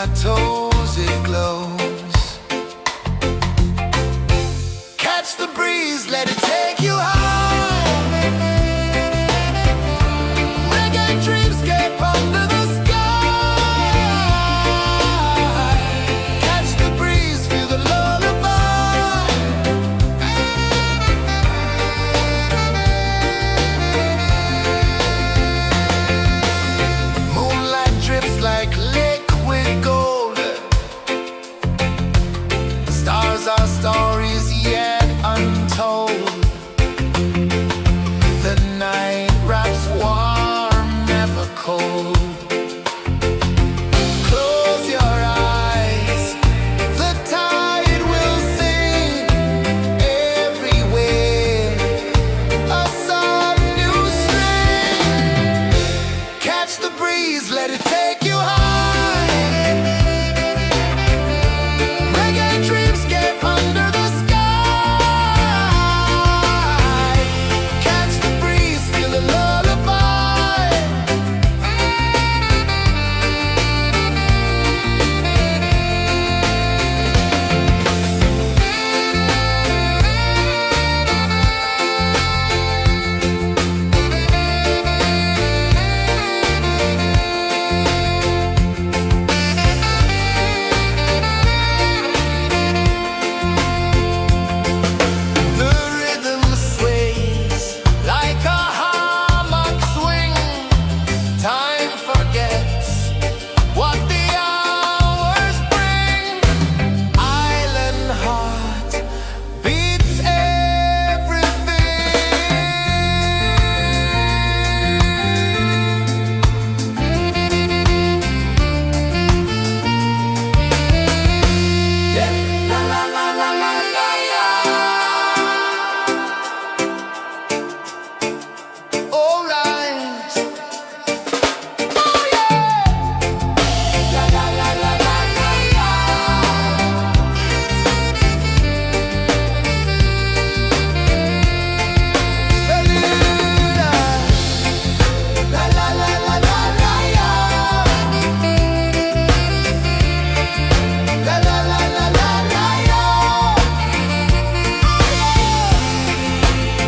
my toes, it glows. Catch the breeze, let it take you high. Reggae dreamscape under the sky. Catch the breeze, feel the lullaby. Moonlight drips like liquid gold. Stars are stories yet untold. The night wraps warm, never cold. Close your eyes, the tide will sing everywhere. A soft new string. Catch the breeze, let it take you high. Reggae dreamscape under the sky. Catch the breeze, feel a lullaby. The rhythm sways like a hammock swing. Time forgets what the hours bring. Island heart beats everything. Yeah. La la la la la la la. All rise. Oh yeah. La la la la la la la. La la la la la la la. La la la la la la la.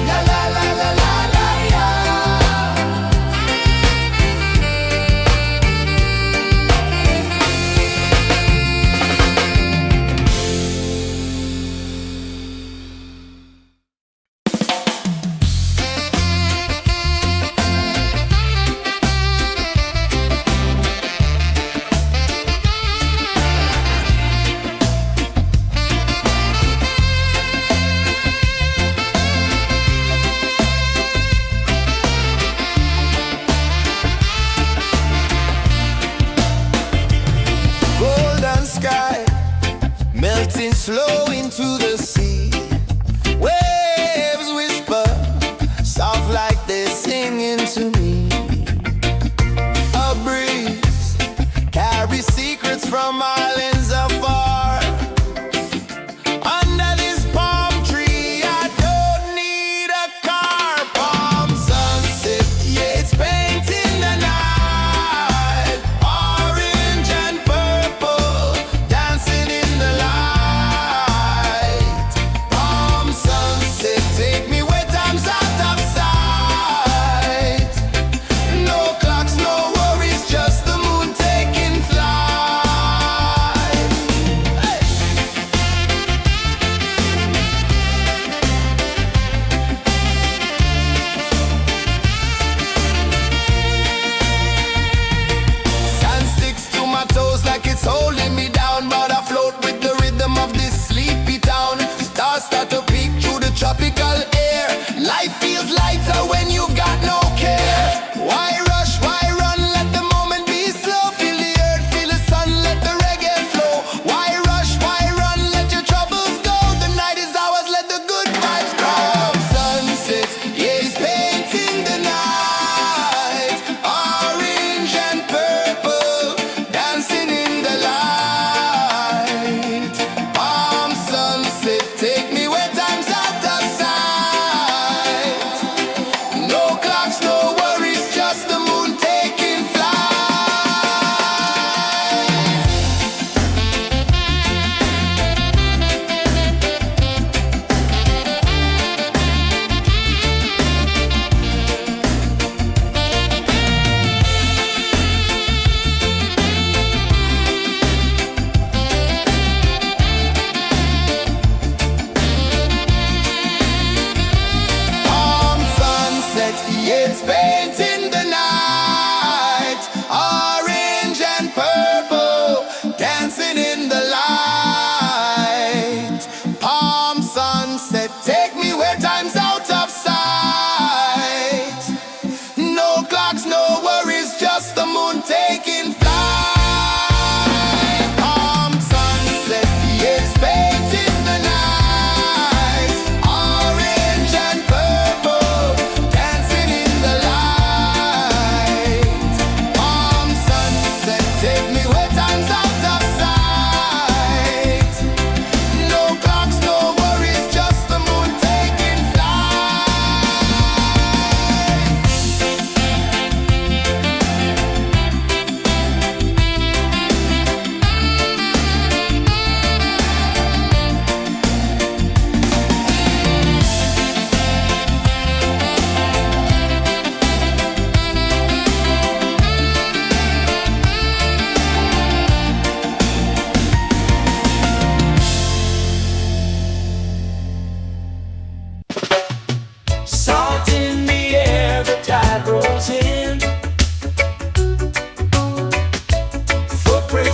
La la la la la la la. Golden sky melting slow into the sea. Waves whisper soft like they're singing to me. A breeze carries secrets from islands afar. Under this palm tree, I don't need a car. Palm sunset, yeah, it's painting the night. Orange and purple, dancing in the light. Palm sunset, take me where time's out of sight. No clocks, no worries, just the moon taking flight. Hey! Sand sticks to my toes like it's holding me down, but I float with the rhythm of this sleepy town. Stars start to peek through the tropical air. Life feels lighter when you've got no care. Why rush, why run, let the moment be slow. Feel the earth, feel the sun, let the reggae flow. Why rush, why run, let your troubles go. The night is ours, let the good vibes come. Sunset, yeah, it's painting the night. Orange and purple, dancing in the light.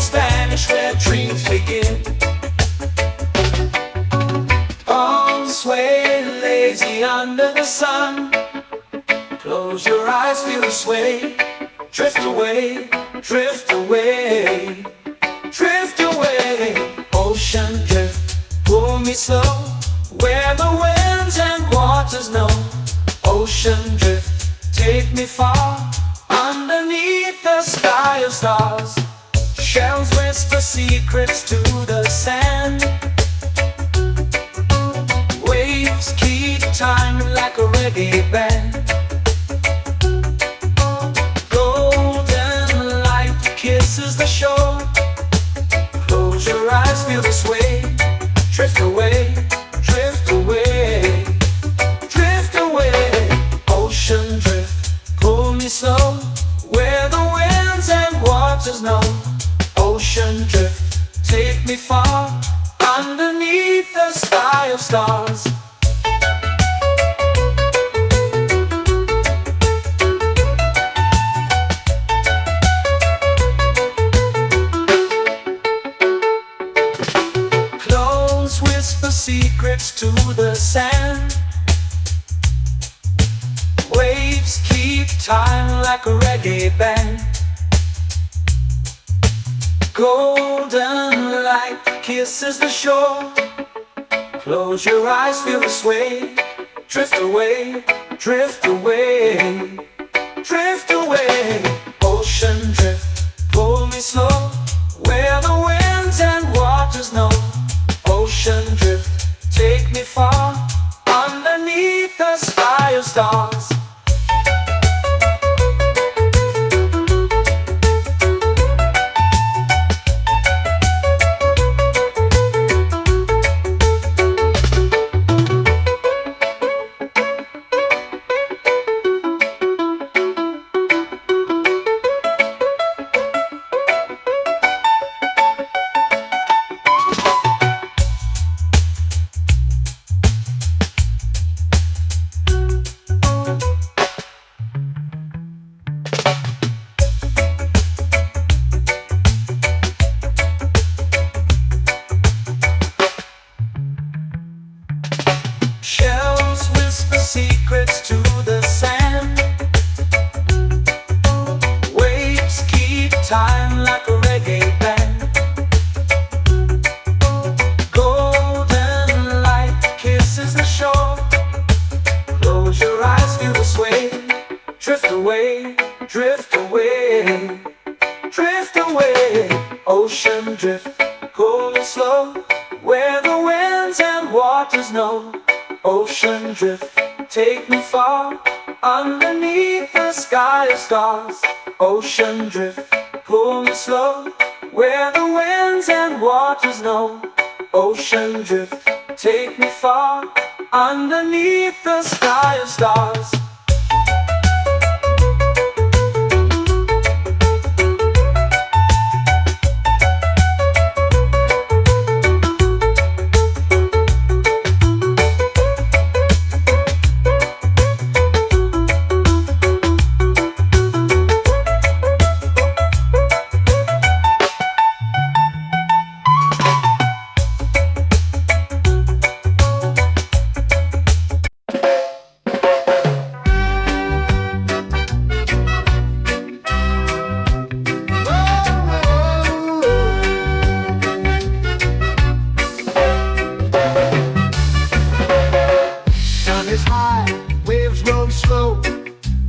Spirits vanish where dreams begin. Sway lazy under the sun. Close your eyes, feel the sway. Drift away, drift away, drift away. Ocean drift, pull me slow, where the winds and waters know. Ocean drift, take me far, underneath the sky of stars. Shells whisper secrets to the sand. Waves keep time like a reggae band. Golden light kisses the shore. Close your eyes, feel the sway. Drift away, drift away, drift away. Ocean drift, pull me slow, where the winds and waters know. Ocean drift, take me far, underneath the sky of stars. Close whisper secrets to the sand. Waves keep time like a reggae band. Golden light kisses the shore. Close your eyes, feel the sway. Drift away, drift away, drift away. Ocean drift, pull me slow, where the winds and waters know. Ocean drift, take me far, underneath the sky of stars. Shells whisper secrets to the sand. Waves keep time like a reggae band. Golden light kisses the shore. Close your eyes, feel the sway. Drift away, drift away, drift away. Ocean drift, pull me slow, where the winds and waters know. Ocean drift, take me far, underneath the sky of stars. Ocean drift, pull me slow, where the winds and waters know. Ocean drift, take me far, underneath the sky of stars.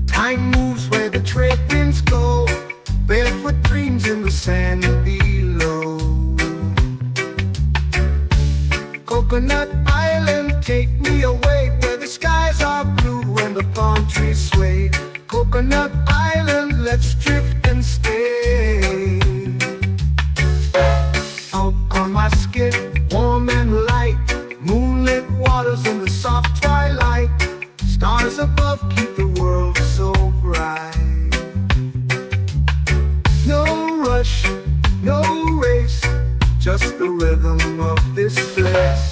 Time moves where the trade winds go. Barefoot dreams in the sand below. Coconut Island, take me away, where the skies are blue and the palm trees sway. Coconut Island, let's drift and stay. Out on my skin, warm and light, moonlit waters in the soft twilight. Stars above keep the world so bright. No rush, no race, just the rhythm of this place.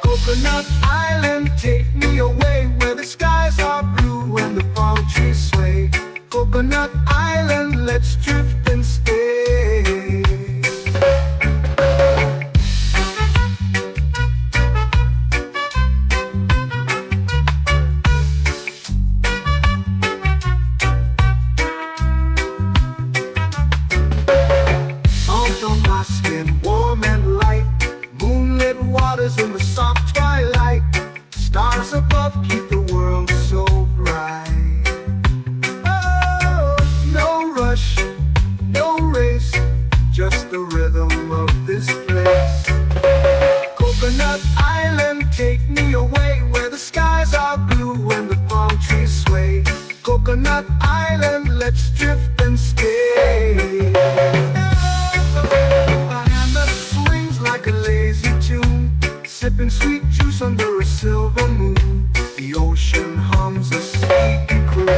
Coconut Island, take me away, where the skies are blue and the palm trees sway. Coconut Island, let's drift and stay. the rhythm of this place. Coconut Island, take me away where the skies are blue and the palm trees sway. Coconut Island, let's drift and stay. A hand that swings like a lazy tune, sipping sweet juice under a silver moon. The ocean hums a sleepy croon.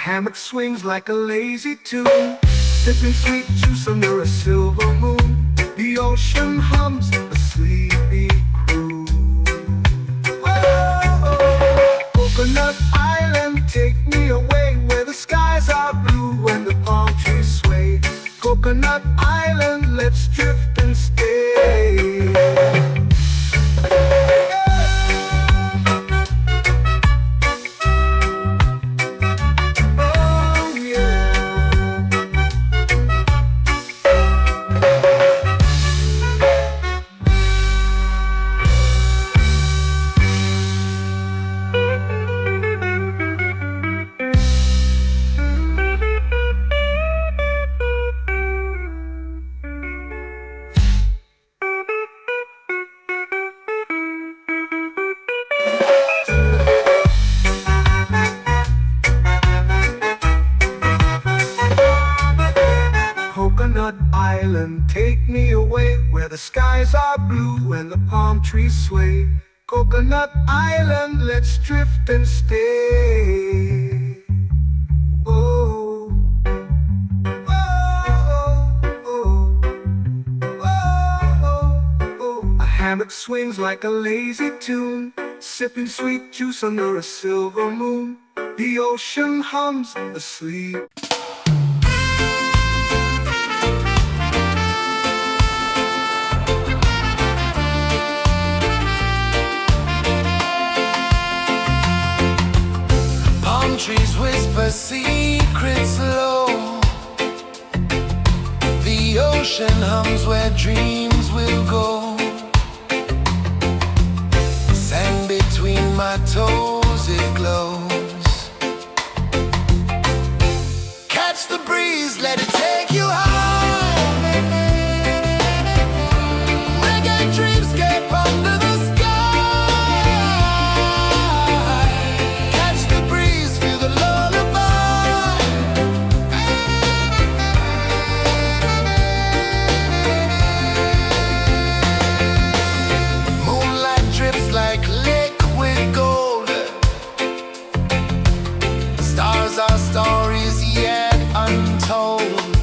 Hammock swings like a lazy tune, sipping sweet juice under a silver moon. The ocean hums a sleepy croon. Whoa, Coconut Island, take me away where the skies are blue and the palm trees sway. Coconut Island, let's drift and stay. Coconut Island, take me away where the skies are blue and the palm trees sway. Coconut Island, let's drift and stay. Oh, oh, oh, oh, oh. A hammock swings like a lazy tune, sipping sweet juice under a silver moon. The ocean hums asleep. Trees whisper secrets low. The ocean hums where dreams will go. Sand between my toes, it glows. Catch the breeze, let it take you high. Reggae dreamscape under the our stories yet untold.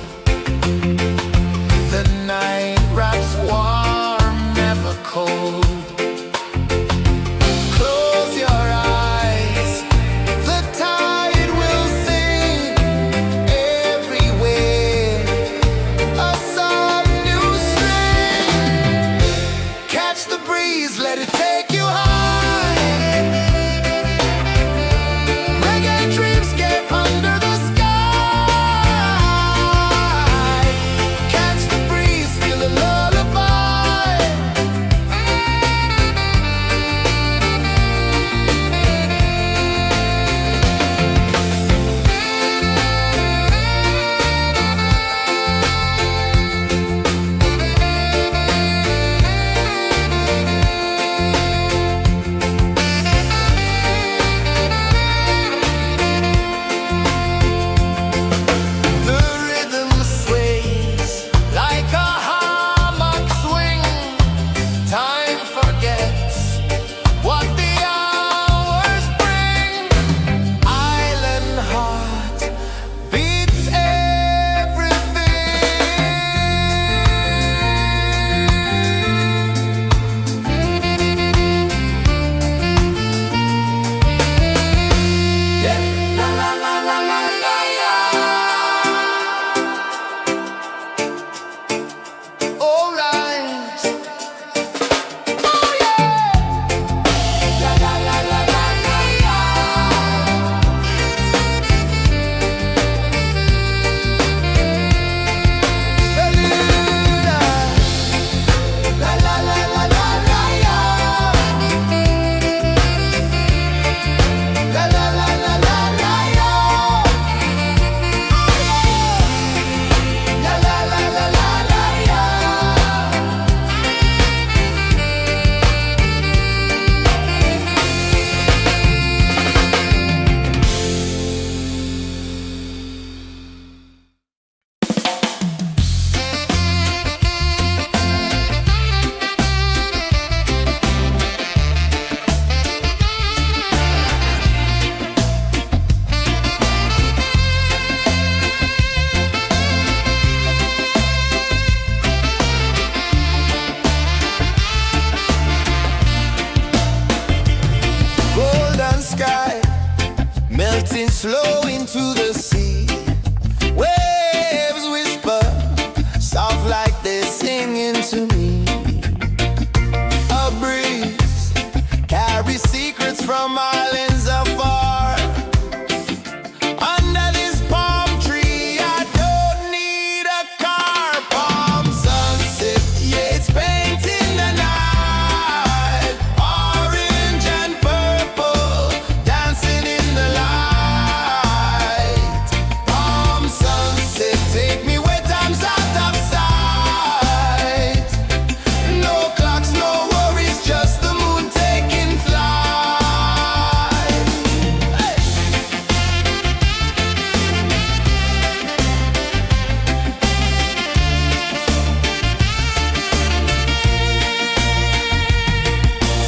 melting slow into the sea. Waves whisper, soft like they're singing to me. A breeze carries secrets from islands afar. Under this palm tree, I don't need a car. Palm sunset, yeah, it's painting the night. Orange and purple, dancing in the light. Palm sunset, take me where time's out of sight. No clocks, no worries, just the moon taking flight. Hey!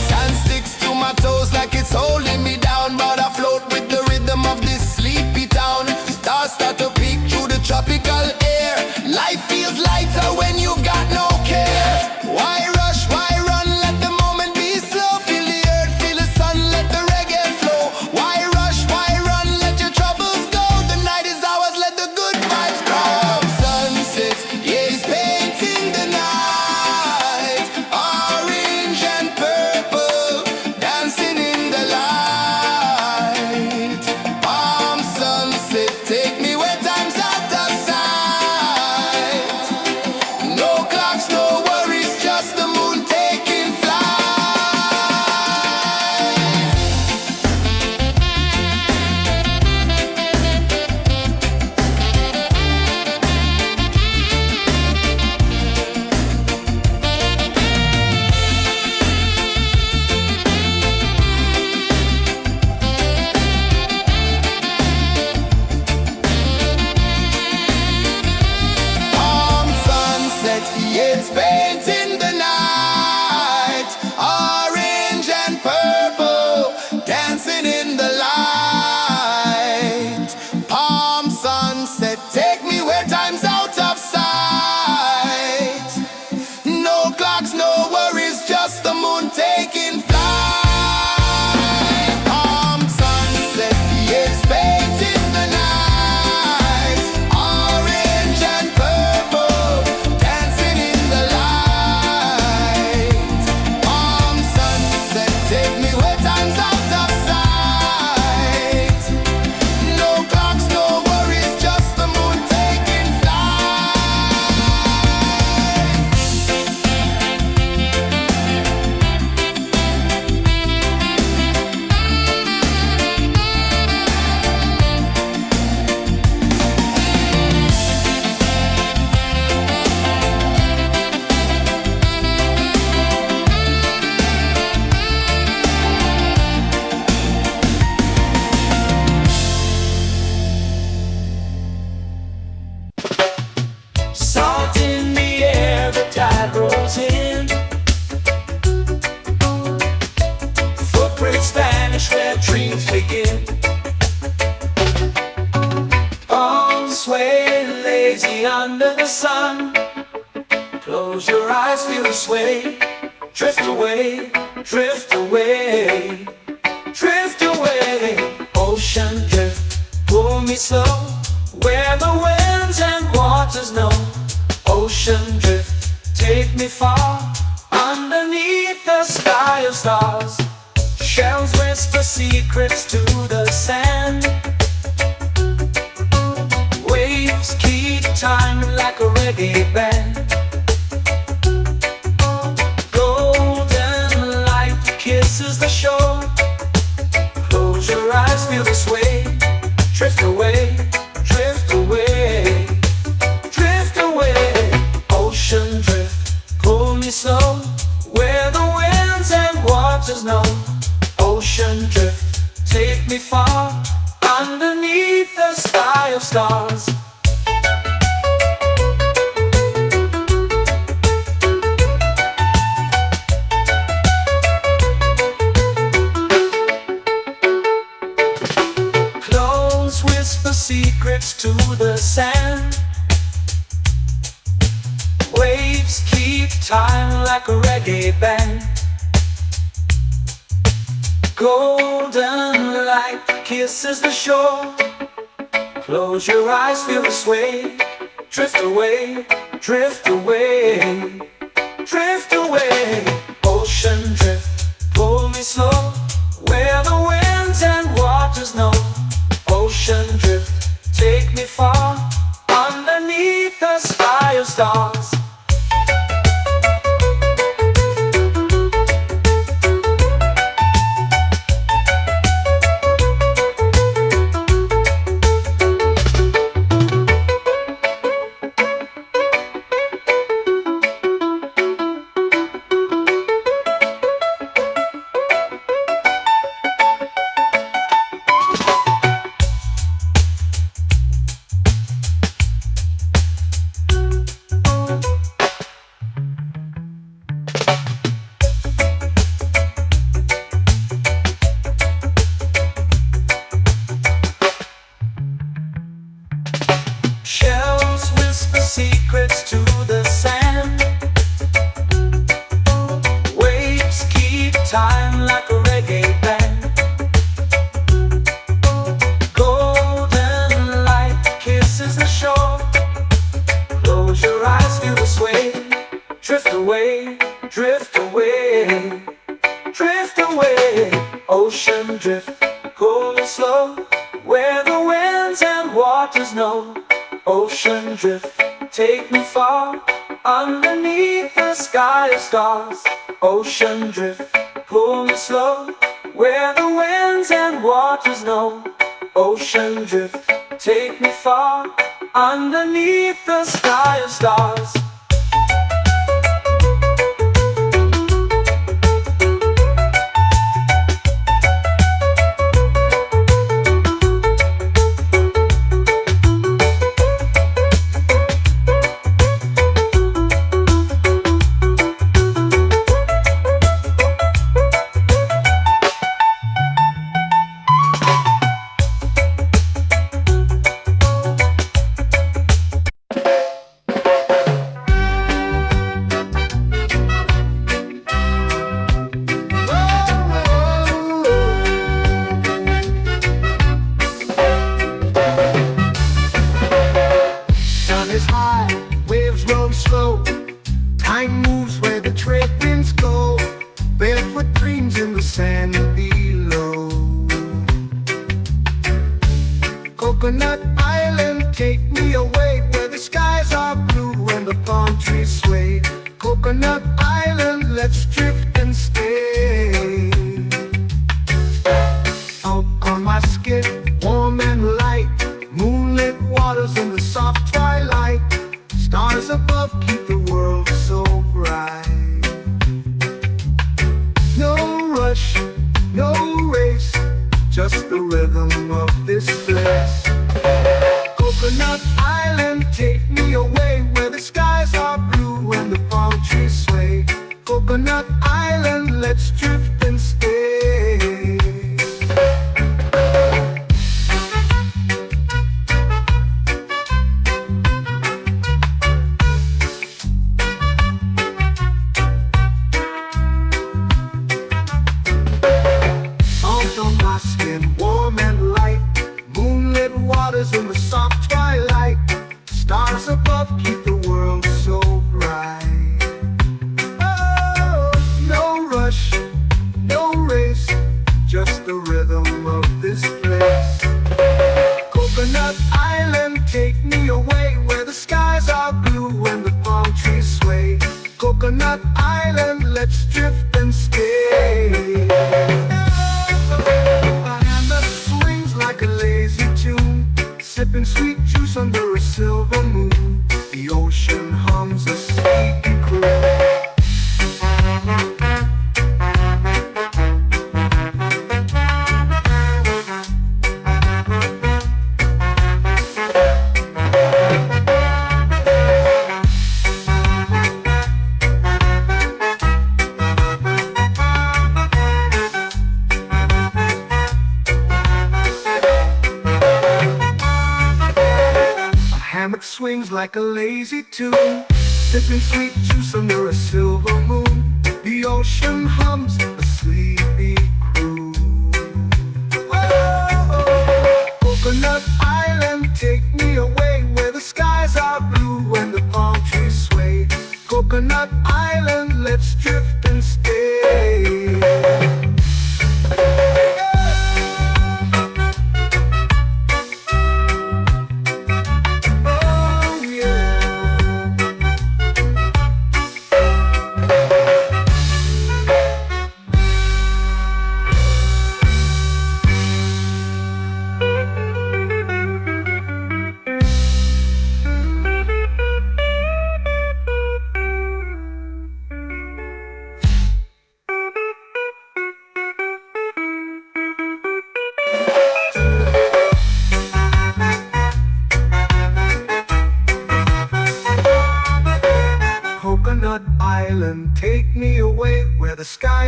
Sand sticks to my toes like it's holding me down, but I float with the rhythm of this sleepy town. Stars start to peek through the tropical air. Life feels lighter when you've got no care. Why rush, why run, let the moment be slow. Feel the earth, feel the sun, let the reggae flow. Why rush, why run, let your troubles go. The night is ours, let the good vibes grow. Sunset, yeah, it's painting the night. Orange and purple, dancing in the light. Palm sunset, take me where time's out of sight. No clocks, no worries, just the moon taking flight. Palm sunset, yeah, it's painting the night. Orange and purple, dancing in the light. Palm sunset, take me where time's out of sight. No clocks, no worries, just the moon taking flight. Palm sunset, yeah, it's painting the night. Orange and purple, dancing in the light. Palm sunset, take me where time's out of sight. No clocks, no worries, just the moon taking flight. Salt in the air, the tide rolls in. Footprints vanish where dreams begin. Arms sway lazy under the sun. Close your eyes, feel the sway. Drift away, drift away, drift away. Ocean drift, pull me slow, where the winds and waters know. Ocean drift, take me far, underneath the sky of stars. Shells whisper secrets to the sand. Waves keep time like a reggae band. Golden light kisses the shore. Close your eyes, feel the sway. Drift away, drift away, drift away. Ocean drift, pull me slow, where the winds and waters know. Ocean drift, take me far, underneath the sky of stars. Clones whisper secrets to the sand. Waves keep time like a reggae band. Golden light kisses the shore. Close your eyes, feel the sway. Drift away, drift away, drift away. Ocean drift, pull me slow, where the winds and waters know. Ocean drift, take me far, underneath the sky of stars. Shells whisper secrets to the sand. Waves keep time like a reggae band. Golden light kisses the shore. Close your eyes, feel the sway. Drift away, drift away, drift away. Ocean drift, cool and slow, where the winds and waters know. Ocean drift, take me far, underneath the sky of stars. Ocean drift, pull me slow, where the winds and waters know. Ocean drift, take me far, underneath the sky of stars. Is high, waves roll slow. Time moves where the trade winds go. Barefoot dreams in the sand below. Coconut Island, take me away, where the skies are blue and the palm trees sway. Coconut Island, let's drift and stay. Out on my skin, warm and light, moonlit waters in the soft twilight. Stars above keep the world so bright. No rush, no race, just the rhythm of this place. Coconut Island, take me away, where the skies are blue and the palm trees sway. Coconut Island, let's drift and stay. Warm and light, moonlit waters in the soft twilight. Stars above keep the world so bright. Oh, no rush, no race, just the rhythm of this place. Coconut Island, take me away, where the skies are blue and the palm trees sway. Coconut Island, let's drift and stay. Like a lazy tune, sipping sweet juice under a silver moon. The ocean hums a sleepy croon. Swings like a lazy tune, sipping sweet juice under a silver moon. The ocean hums a sleepy croon. Whoa.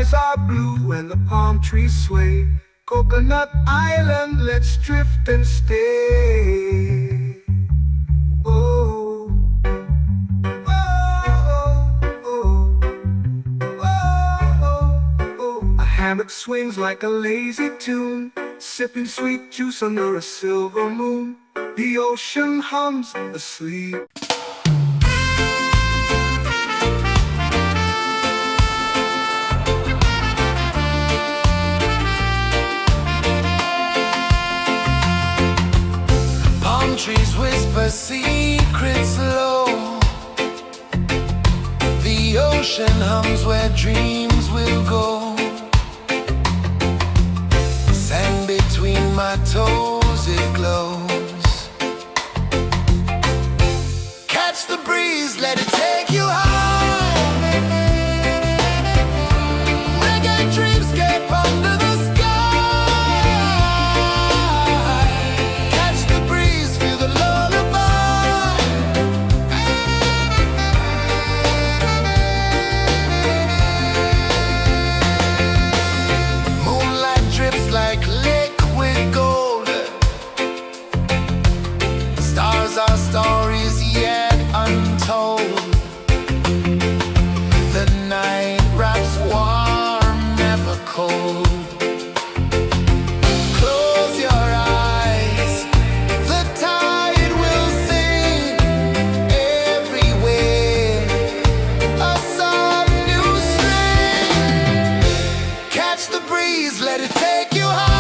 skies are blue and the palm trees sway. Coconut Island, let's drift and stay. Oh, oh, oh, oh. A hammock swings like a lazy tune, sipping sweet juice under a silver moon. The ocean hums asleep. Trees whisper secrets low. The ocean hums where dreams will go. Sand between my toes, it glows. Catch the breeze, let it take you high. Reggae dreamscape under the sky. Our stories yet untold. The night wraps warm, never cold. Close your eyes, the tide will sing everywhere. A soft new string. Catch the breeze, let it take you high.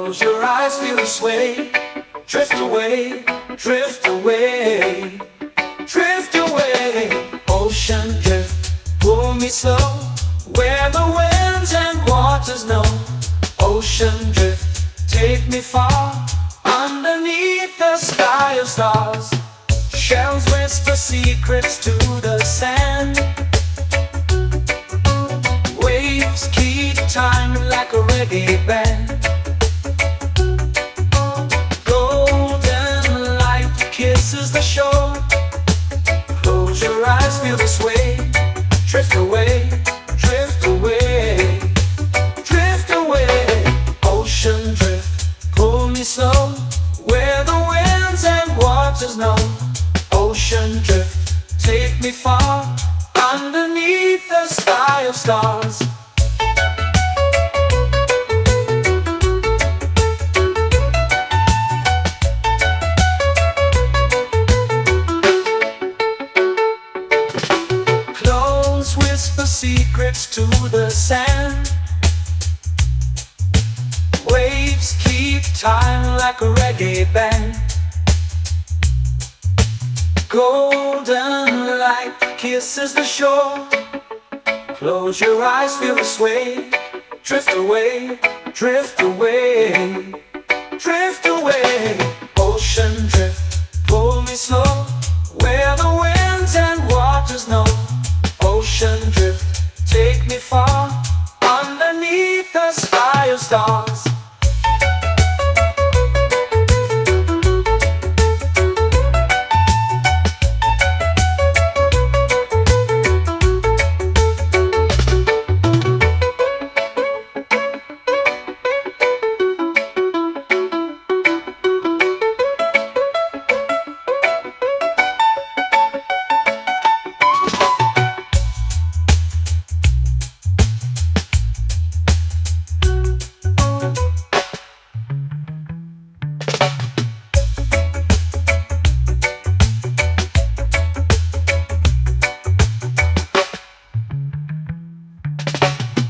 Close your eyes, feel the sway. Drift away, drift away, drift away. Ocean drift, pull me slow, where the winds and waters know. Ocean drift, take me far, underneath the sky of stars. Shells whisper secrets to the sand. Waves keep time like a reggae band. Golden light kisses the shore. Close your eyes, feel the sway. Drift away, drift away, drift away. Ocean drift, pull me slow, where the winds and waters know. Ocean drift, take me far, underneath the sky of stars. Clones whisper secrets to the sand. Waves keep time like a reggae band. Golden light kisses the shore. Close your eyes, feel the sway. Drift away, drift away, drift away. Ocean drift, pull me slow, where the winds and waters know. Ocean drift, take me far, underneath the sky of stars.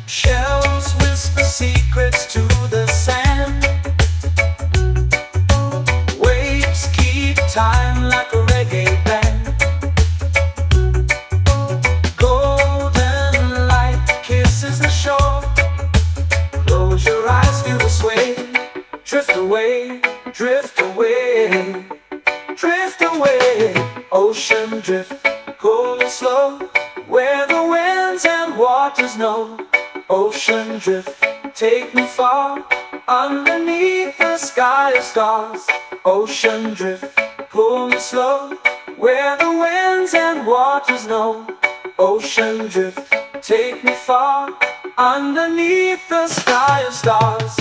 Shells whisper secrets to the sand. Waves keep time like a reggae band. Golden light kisses the shore. Close your eyes, feel the sway. Drift away, drift away, drift away. Ocean drift, cool and slow, where the winds and waters know. Ocean drift, take me far, underneath the sky of stars. Ocean drift, pull me slow, where the winds and waters know. Ocean drift, take me far, underneath the sky of stars.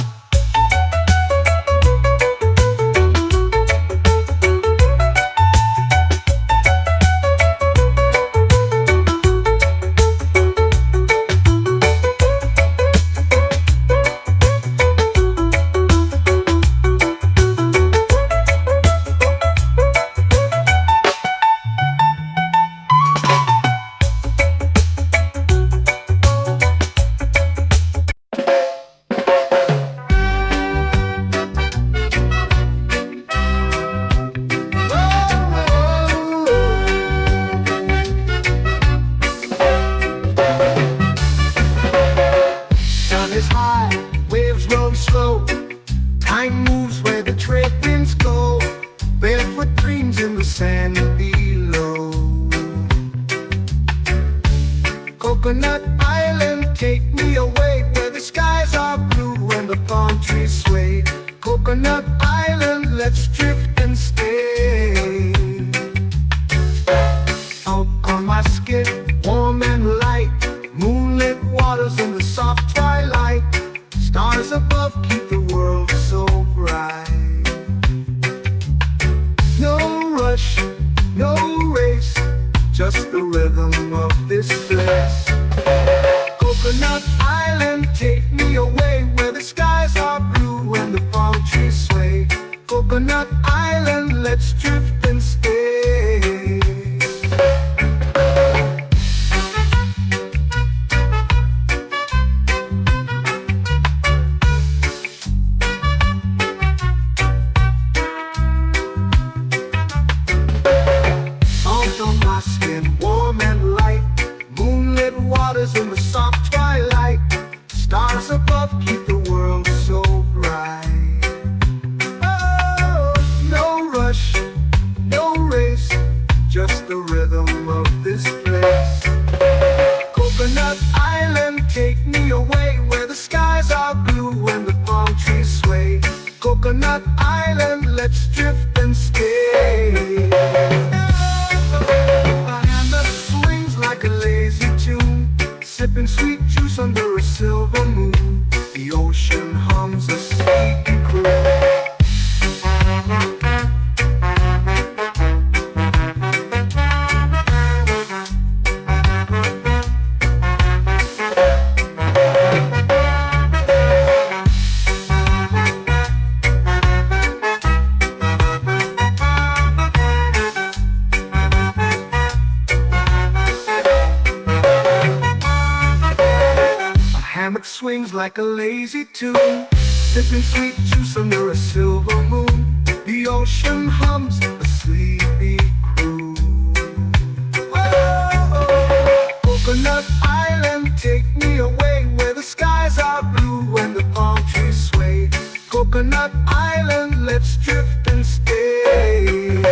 Coconut Island, take me away where the skies are blue and the palm trees sway. Coconut Island, let's drift and stay. Out on my skin, warm and light, moonlit waters in the soft twilight. Stars above keep the world so bright. No rush, no race, just the rhythm of this place. Coconut Island, take me away where the skies are blue and the palm trees sway. Coconut Island, let's drift and stay. and stay. A hand that swings like a lazy tune, sipping sweet juice under a silver moon. The ocean hums a sleepy croon. Hammock swings like a lazy tune, sipping sweet juice under a silver moon. The ocean hums a sleepy croon. Whoa, Coconut Island, take me away where the skies are blue and the palm trees sway. Coconut Island, let's drift and stay.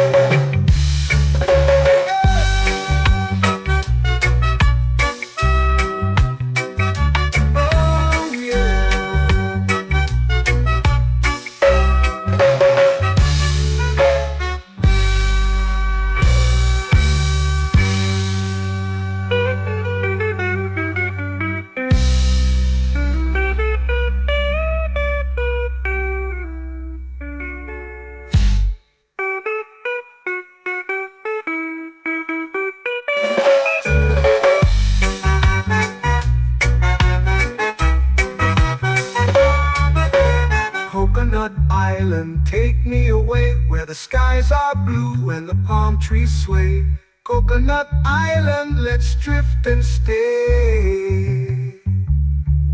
Coconut Island, take me away where the skies are blue and the palm trees sway. Coconut Island, let's drift and stay.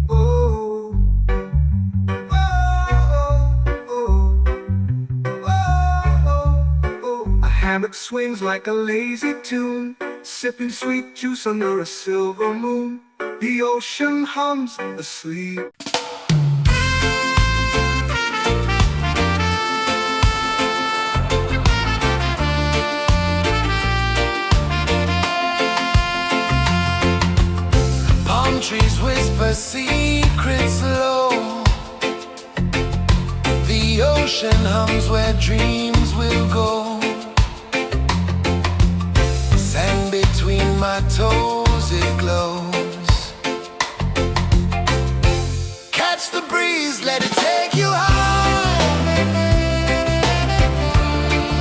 Oh, oh, oh, oh, oh. A hammock swings like a lazy tune, sipping sweet juice under a silver moon. The ocean hums asleep. Trees whisper secrets low. The ocean hums where dreams will go. Sand between my toes, it glows. Catch the breeze, let it take you high.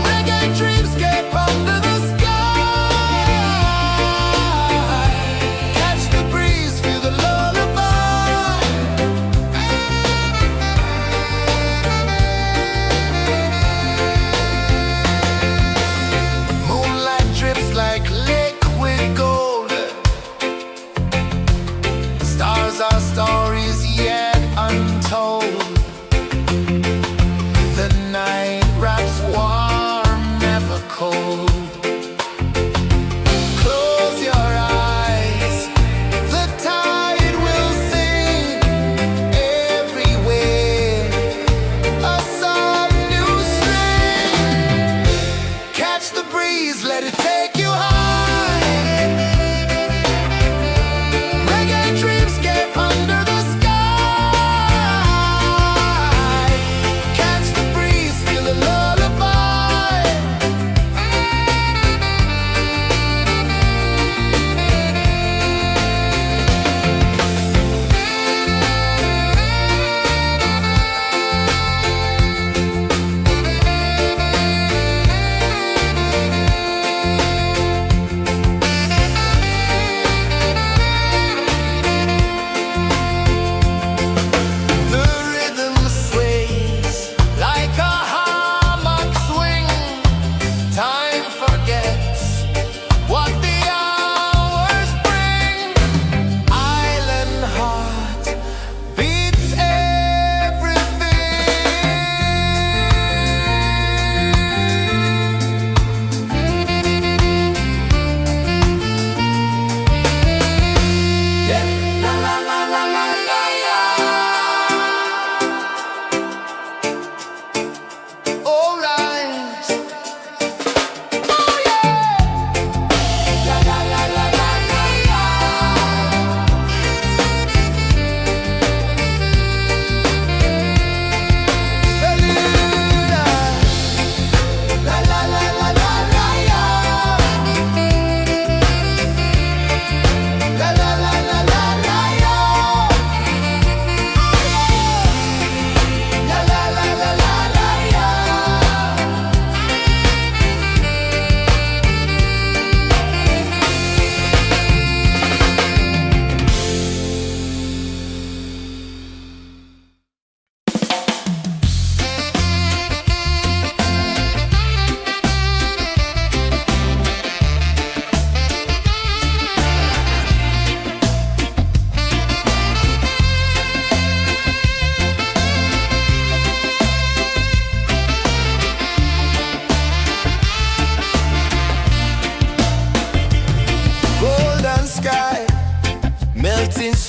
Reggae dreamscape under the sky. Our stories yet untold. The night wraps warm, never cold. Close your eyes, the tide will sing everywhere. A soft new string. Catch the breeze, let it take you high.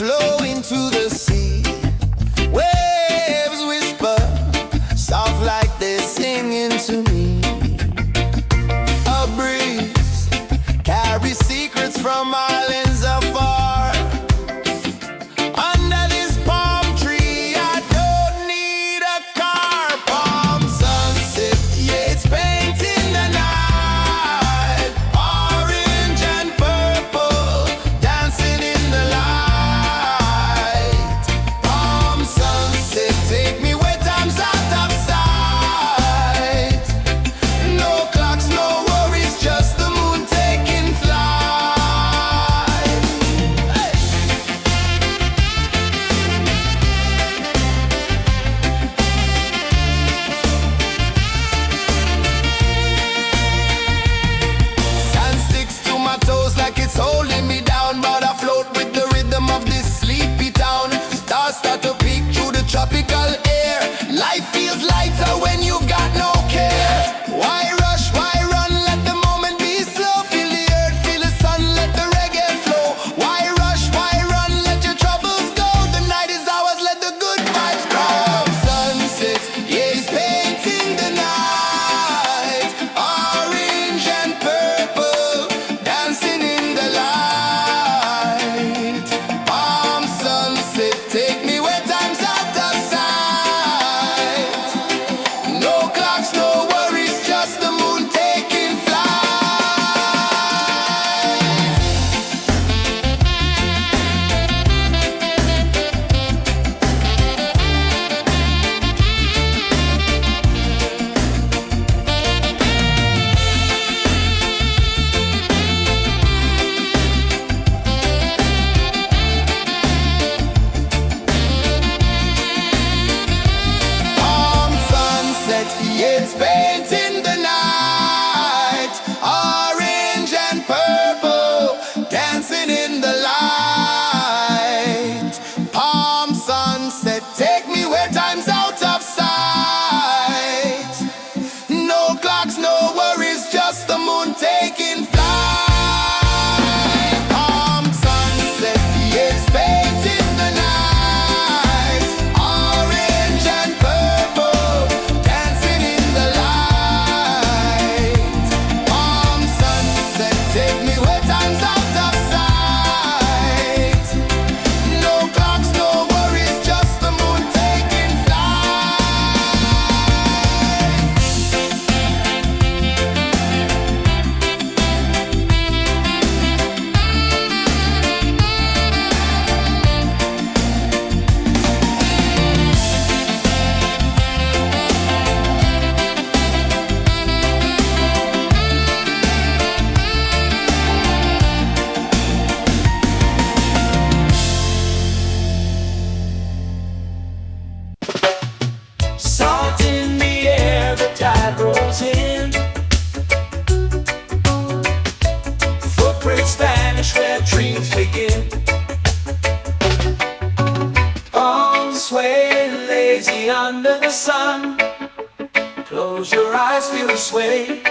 flow into the sea. Waves whisper, soft like they're singing to me. A breeze carries secrets from islands afar. Under this palm tree, I don't need a car. Palm sunset, yeah, it's painting the night. Orange and purple, dancing in the light. Palm sunset, take me where time's out of sight. No clocks, no worries, just the moon taking flight. Hey! Sand sticks to my toes like it's holding me down, but I float with the rhythm of this sleepy town. Stars start to peek through the tropical air. Life feels lighter when you've got no care. Why rush, why run, let the moment be slow. Feel the earth, feel the sun, let the reggae flow. Why rush, why run, let your troubles go. The night is ours, let the good vibes grow. Sunset, yeah, it's painting the night. Orange and purple, dancing in the light. Palm sunset, take me where time's out of sight. No clocks, no worries, just the moon taking flight. Palm sunset, yeah, it's painting the night. Orange and purple, dancing in the light. Palm sunset, take me where time's out of sight. No clocks, no worries, just the moon taking flight. Palm sunset, yeah, it's painting the night. Orange and purple, dancing in the light. Palm sunset, take me where time's out of sight. No clocks, no worries, just the moon taking flight. Salt in the air, the tide rolls in. Footprints vanish where dreams begin. Arms swaying lazy under the sun. Close your eyes, feel the sway.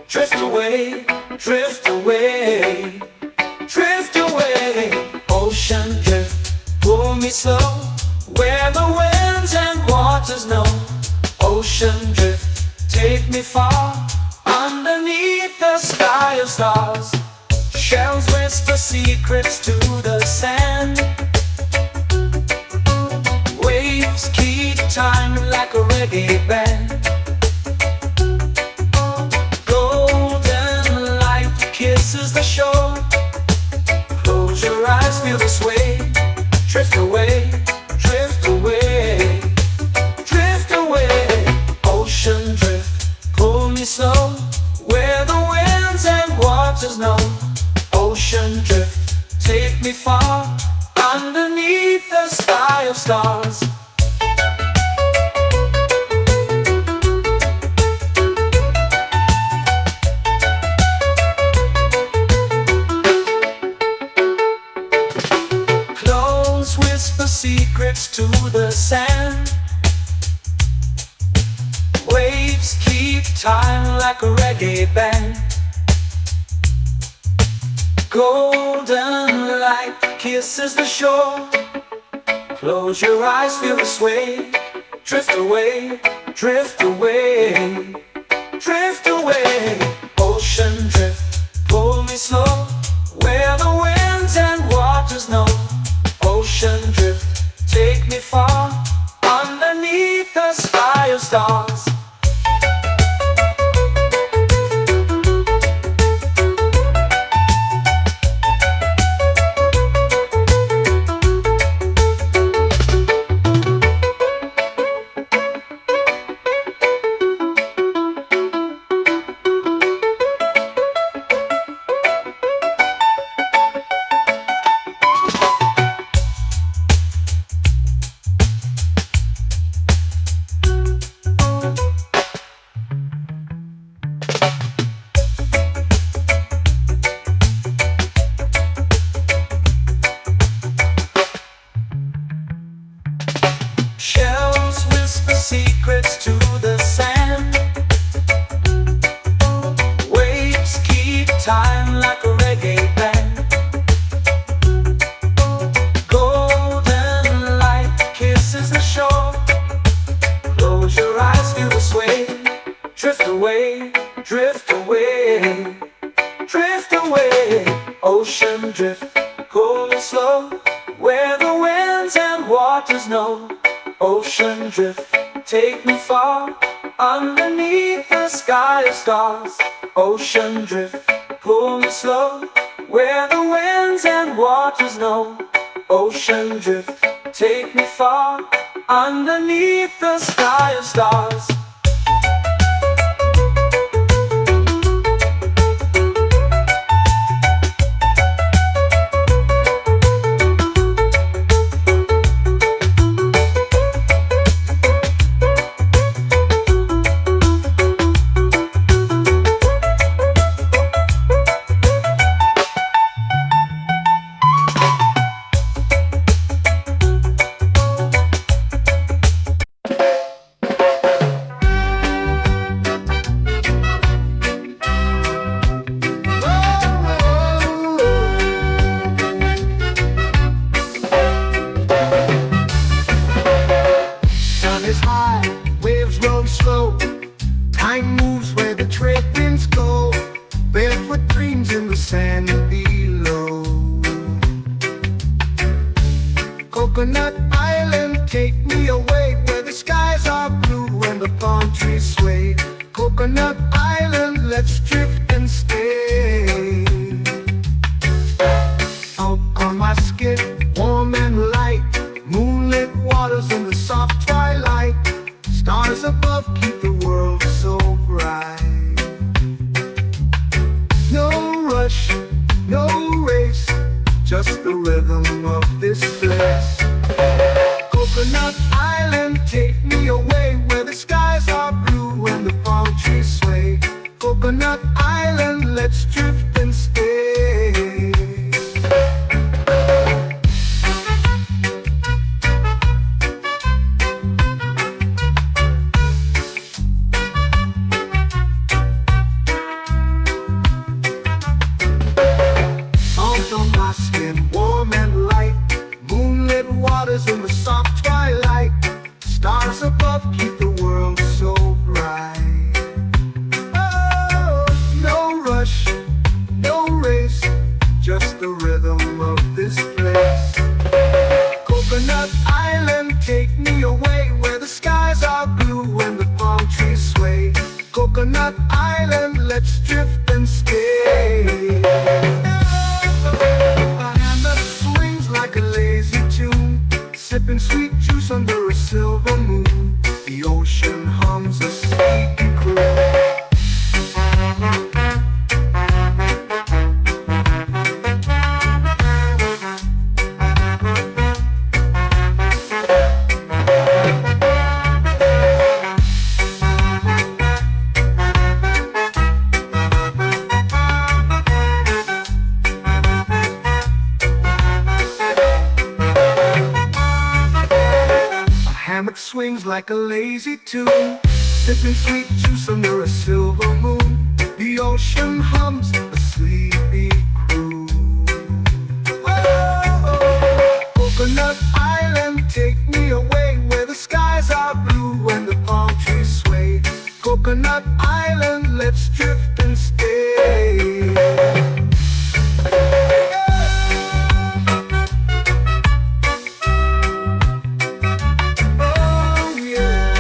Drift away, drift away, drift away. Ocean drift, pull me slow, where the winds and waters know. Ocean drift, take me far, underneath the sky of stars. Shells whisper secrets to the sand. Waves keep time like a reggae band. Golden light kisses the shore. Close your eyes, feel the sway. Drift away, drift away, drift away. Ocean drift, pull me slow, where the winds and waters know. Ocean drift, take me far, underneath the sky of stars. Close whisper secrets to the sand. Waves keep time like a reggae band. Golden light kisses the shore. Close your eyes, feel the sway. Drift away, drift away, drift away. Ocean drift, pull me slow, where the winds and waters know. Ocean drift, take me far, underneath the sky of stars. Shells whisper secrets to the sand. Waves keep time like a reggae band. Golden light kisses the shore. Close your eyes, feel the sway. Drift away, drift away, drift away. Ocean drift, cool and slow, where the winds and waters know. Ocean drift, take me far, underneath the sky of stars. Ocean drift, pull me slow, where the winds and waters know. Ocean drift, take me far, underneath the sky of stars. Time moves where the trade winds go. Barefoot dreams in the sand below. Coconut Island, take me away, where the skies are blue and the palm trees sway. Coconut Island, let's drift and stay. Out on my skin, warm and light, moonlit waters in the soft twilight. Stars above keep the world so bright. No rush, no race, just the rhythm of this place. Coconut Island, take me away, where the skies are blue and the palm trees sway. Coconut Island, let's drift and stay. Warm and light, moonlit waters in the soft twilight. Stars above keep the world so bright. Oh, no rush, no race, just the rhythm of this place. Coconut Island, take me away, where the skies are blue and the palm trees sway. Coconut Island, let's drift and stay. Sipping sweet juice under a silver moon. The ocean hums a sleepy croon. Swings like a lazy tune, sipping sweet juice under a silver moon. The ocean hums a sleepy croon. drift and stay. Oh yeah.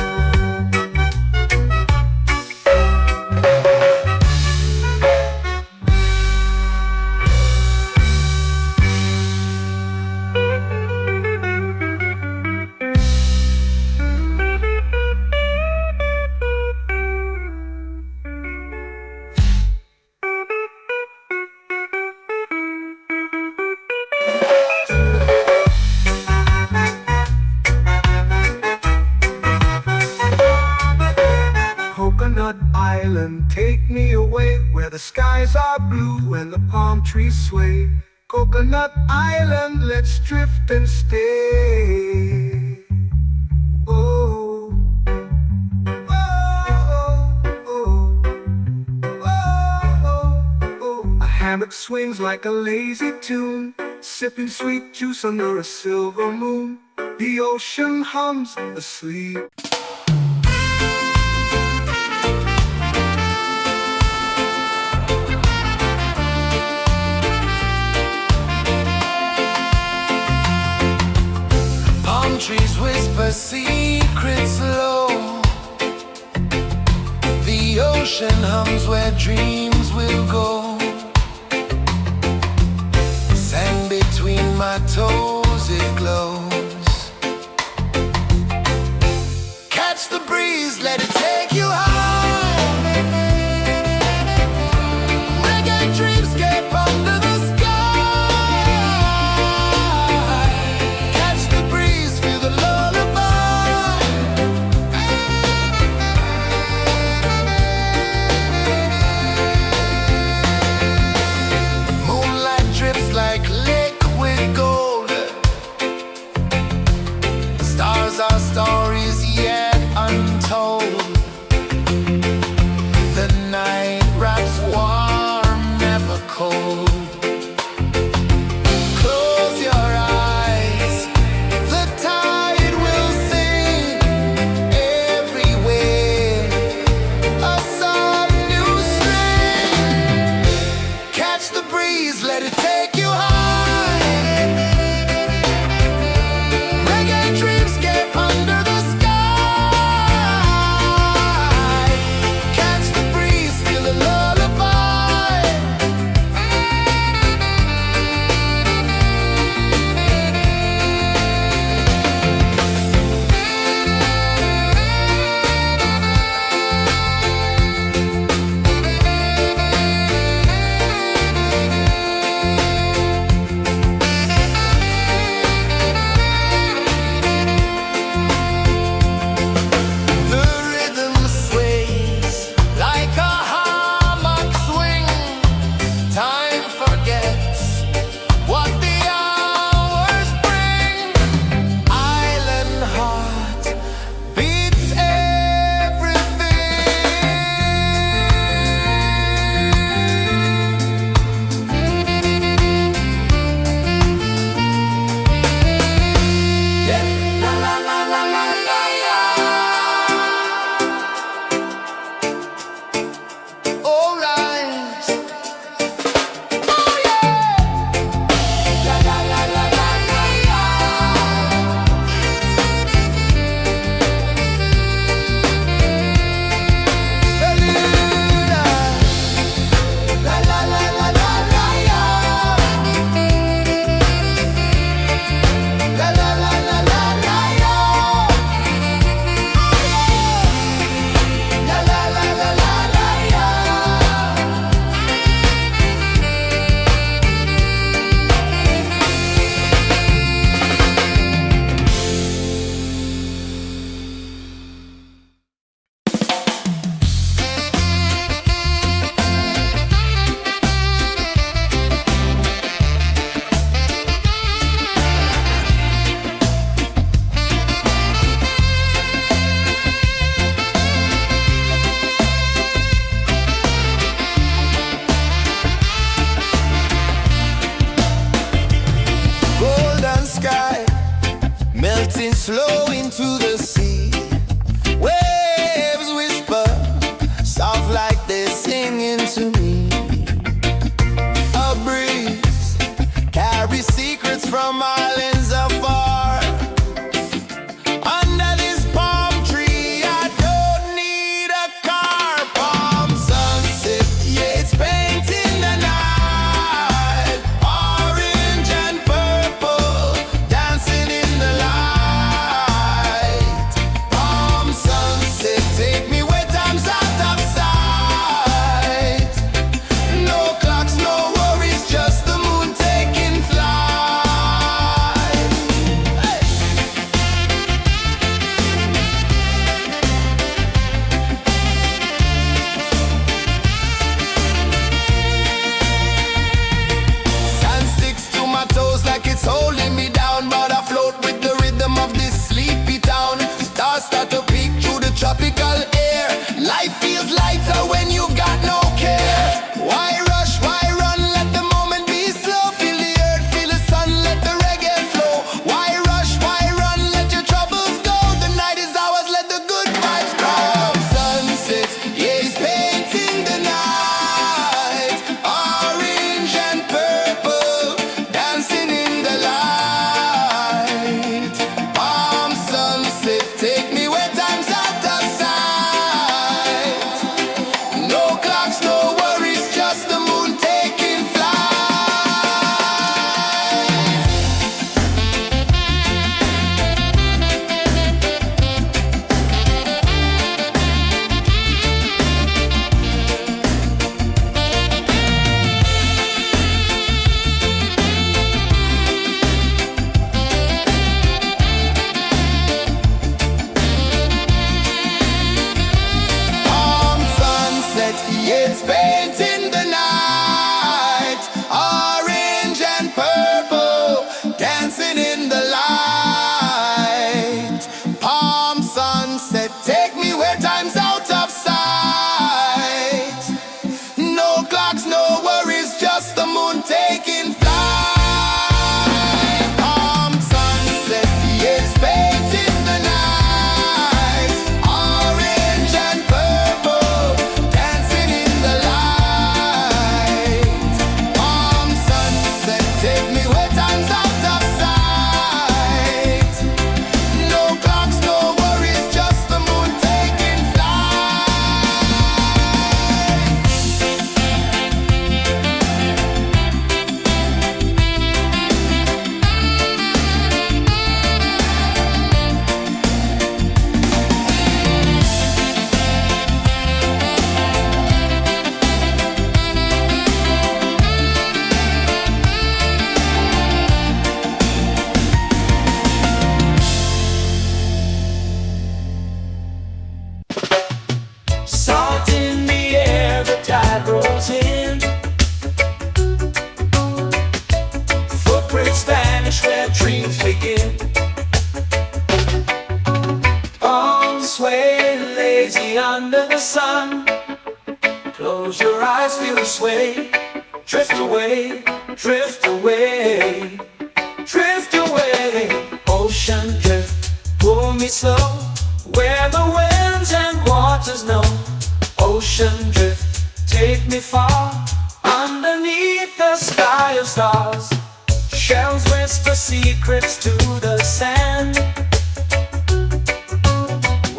Coconut Island, take me away where the skies are blue and the palm trees sway. Coconut Island, let's drift and stay. Oh, oh, oh, oh, oh. A hammock swings like a lazy tune, sipping sweet juice under a silver moon. The ocean hums asleep. Trees whisper secrets low. The ocean hums where dreams will go. Sand between my toes, it glows. Catch the breeze, let it take you high. Reggae dreamscape under the sky. Like liquid gold, stars are stories yet untold. The night wraps warm, never cold. Close your eyes, the tide will sing everywhere. A soft new string. Catch the breeze, let it take you high. Reggae dreamscape under the sky. Catch the breeze, feel the lullaby. slow into the sea. Waves whisper, soft like they're singing to me. A breeze carries secrets from islands afar. Under this palm tree, I don't need a car. Palm sunset, yeah, it's painting the night. Orange and purple, dancing in the light. Palm sunset, take me where time's out of sight. No clocks, no worries, just the moon taking flight. Hey! Sand sticks to my toes like it's holding me down, but I float with the rhythm of this sleepy town. Stars start to peek through the tropical air. Life feels lighter when you've got no care. Why rush, why run, let the moment be slow. Feel the earth, feel the sun, let the reggae flow. Why rush, why run, let your troubles go. The night is ours, let the good vibes come. Sunset, yeah, it's painting the night. Orange and purple, dancing in the light. Palm sunset, take me where time's out of sight. No clocks, no worries, just the moon taking flight. Palm sunset, yeah, it's painting the night. Orange and purple, dancing in the light. Palm sunset, take me where time's out of sight. No clocks, no worries, just the moon taking flight. Palm sunset, yeah, it's painting the night. Orange and purple, dancing in the light. Palm sunset, take me where time's out of sight. No clocks, no worries, just the moon taking flight. Salt in the air, the tide rolls in. Footprints vanish where dreams begin. Arms sway lazy under the sun. Close your eyes, feel the sway. Drift away, drift away, drift away. Ocean drift, pull me slow, where the winds and waters know. Ocean drift, take me far, underneath the sky of stars. Shells whisper secrets to the sand.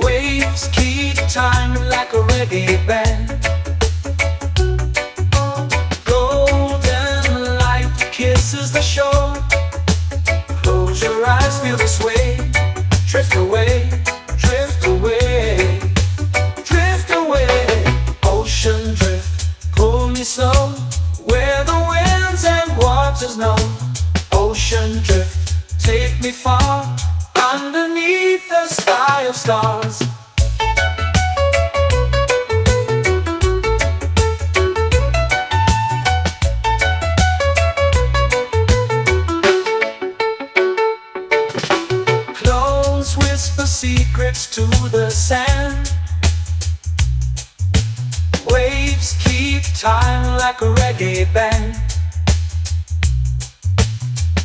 Waves keep time like a reggae band. Golden light kisses the shore. Close your eyes, feel the sway. Drift away, drift away, drift away. Ocean drift, pull me slow, where the winds and waters know. Ocean drift, take me far, underneath the sky of stars. Close whisper secrets to the sand. Waves keep time like a reggae band.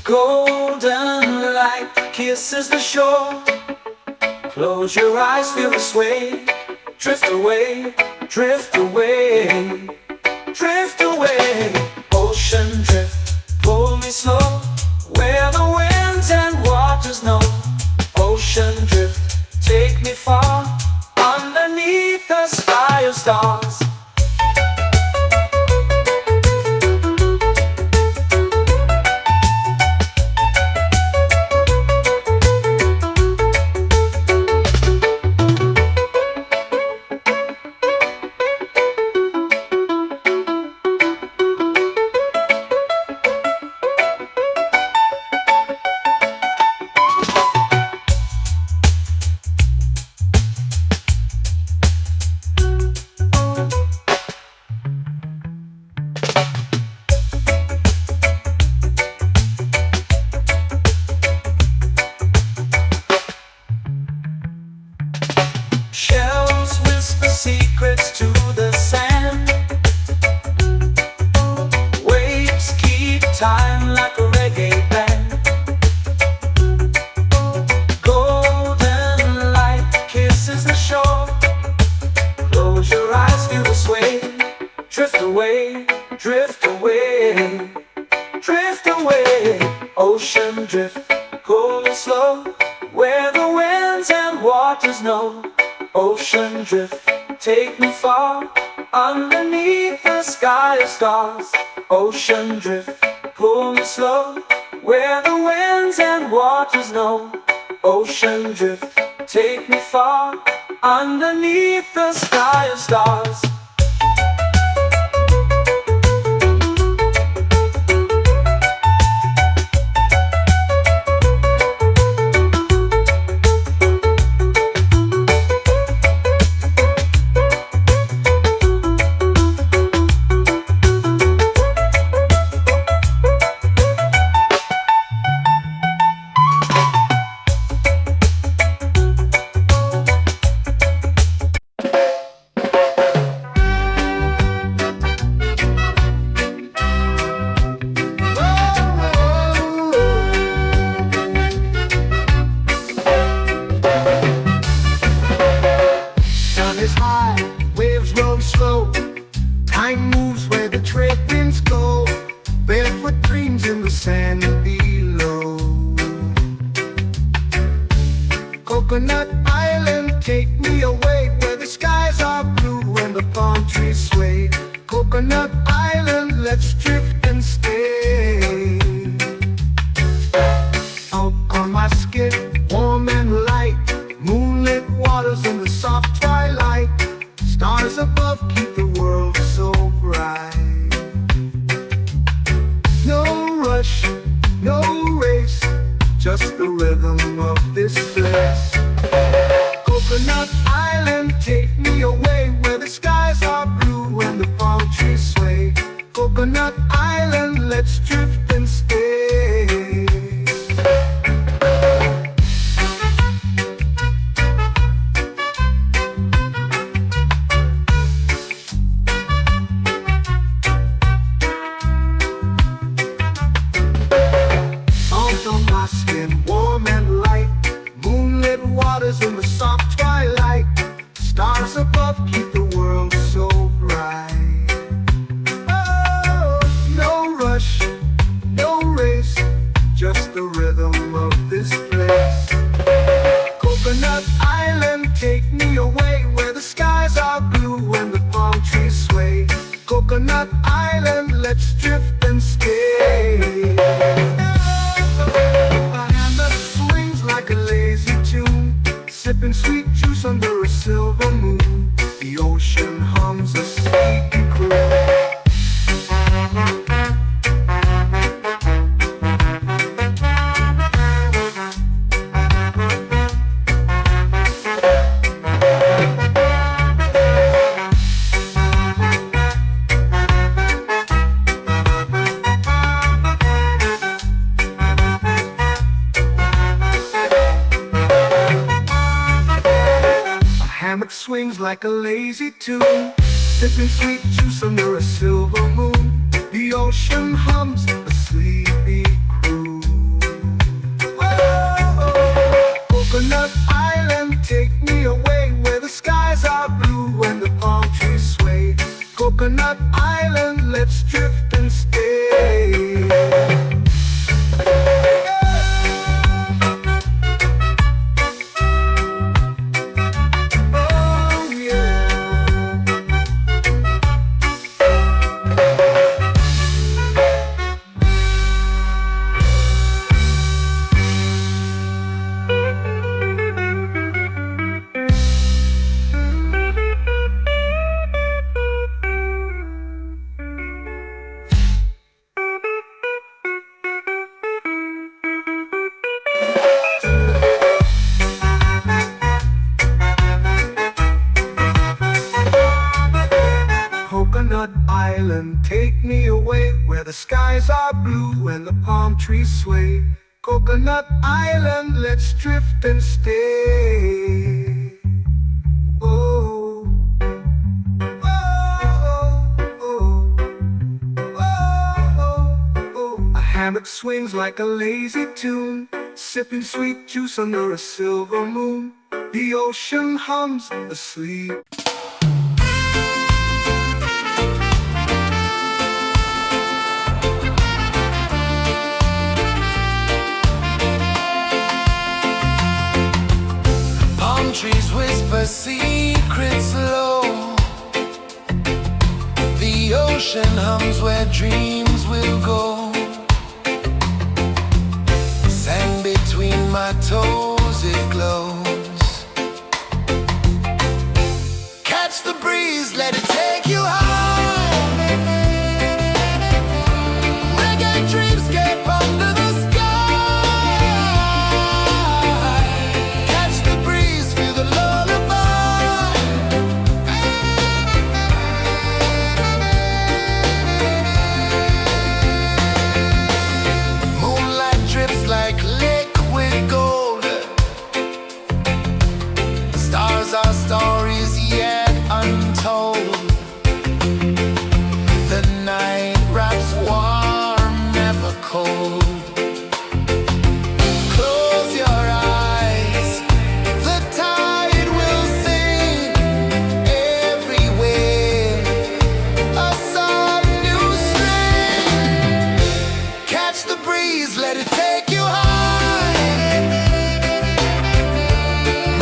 Golden light kisses the shore. Close your eyes, feel the sway. Drift away, drift away, away, drift away, drift away. Ocean drift, pull me slow, where the winds and waters know. Ocean drift, take me far, underneath the sky of stars. Ocean drift, pull me slow, where the winds and waters know. Ocean drift, take me far, underneath the sky of stars. Time moves where the trade winds go, barefoot dreams in the sand below. Coconut Island, take me away, where the skies are blue and the palm trees sway. Coconut Island, let's drift and stay. Out on my skin, warm and light, moonlit waters in the soft twilight. Stars above keep the world so bright. No rush, no race, just the rhythm of this place. Coconut Island, take me away, where the skies are blue and the palm trees sway. Coconut Island, let's drift and stay. In the soft twilight, stars above keep the world so bright. Oh, no rush, no race, just the rhythm of this place. Coconut Island, take me away, where the skies are blue and the palm trees sway. Coconut Island, let's drift and stay. A hand that swings like a lazy tune, sipping sweet juice under a silver moon. The ocean hums a sleepy croon. Hammock swings like a lazy tune, sipping sweet juice under a silver moon. The ocean hums a sleepy croon. Whoa, Coconut Island, take me away, where the skies are blue and the palm trees sway. Coconut Island, let's drift and stay. Coconut Island, take me away, where the skies are blue and the palm trees sway. Coconut Island, let's drift and stay. Oh, oh, oh, oh, oh. A hammock swings like a lazy tune, sipping sweet juice under a silver moon. The ocean hums asleep. secret's low. The ocean hums where dreams will go. Sand between my toes, it glows. Catch the breeze, let it take you high. Reggae dreamscape under the sky. Catch the breeze, feel the lullaby. Moonlight drips like liquid gold. Stars are stories yet untold. The night wraps warm, never cold. Close your eyes, the tide will sing everywhere. A soft new string. Catch the breeze, let it take you high.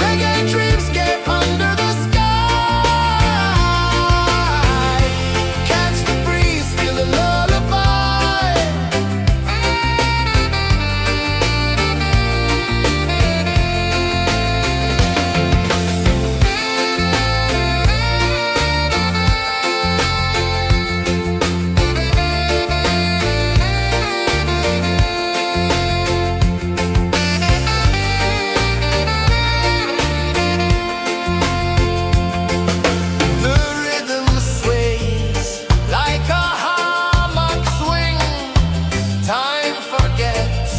Reggae dreamscape under the sky. Catch the breeze, feel the lullaby. The rhythm sways like a hammock swing. Time forgets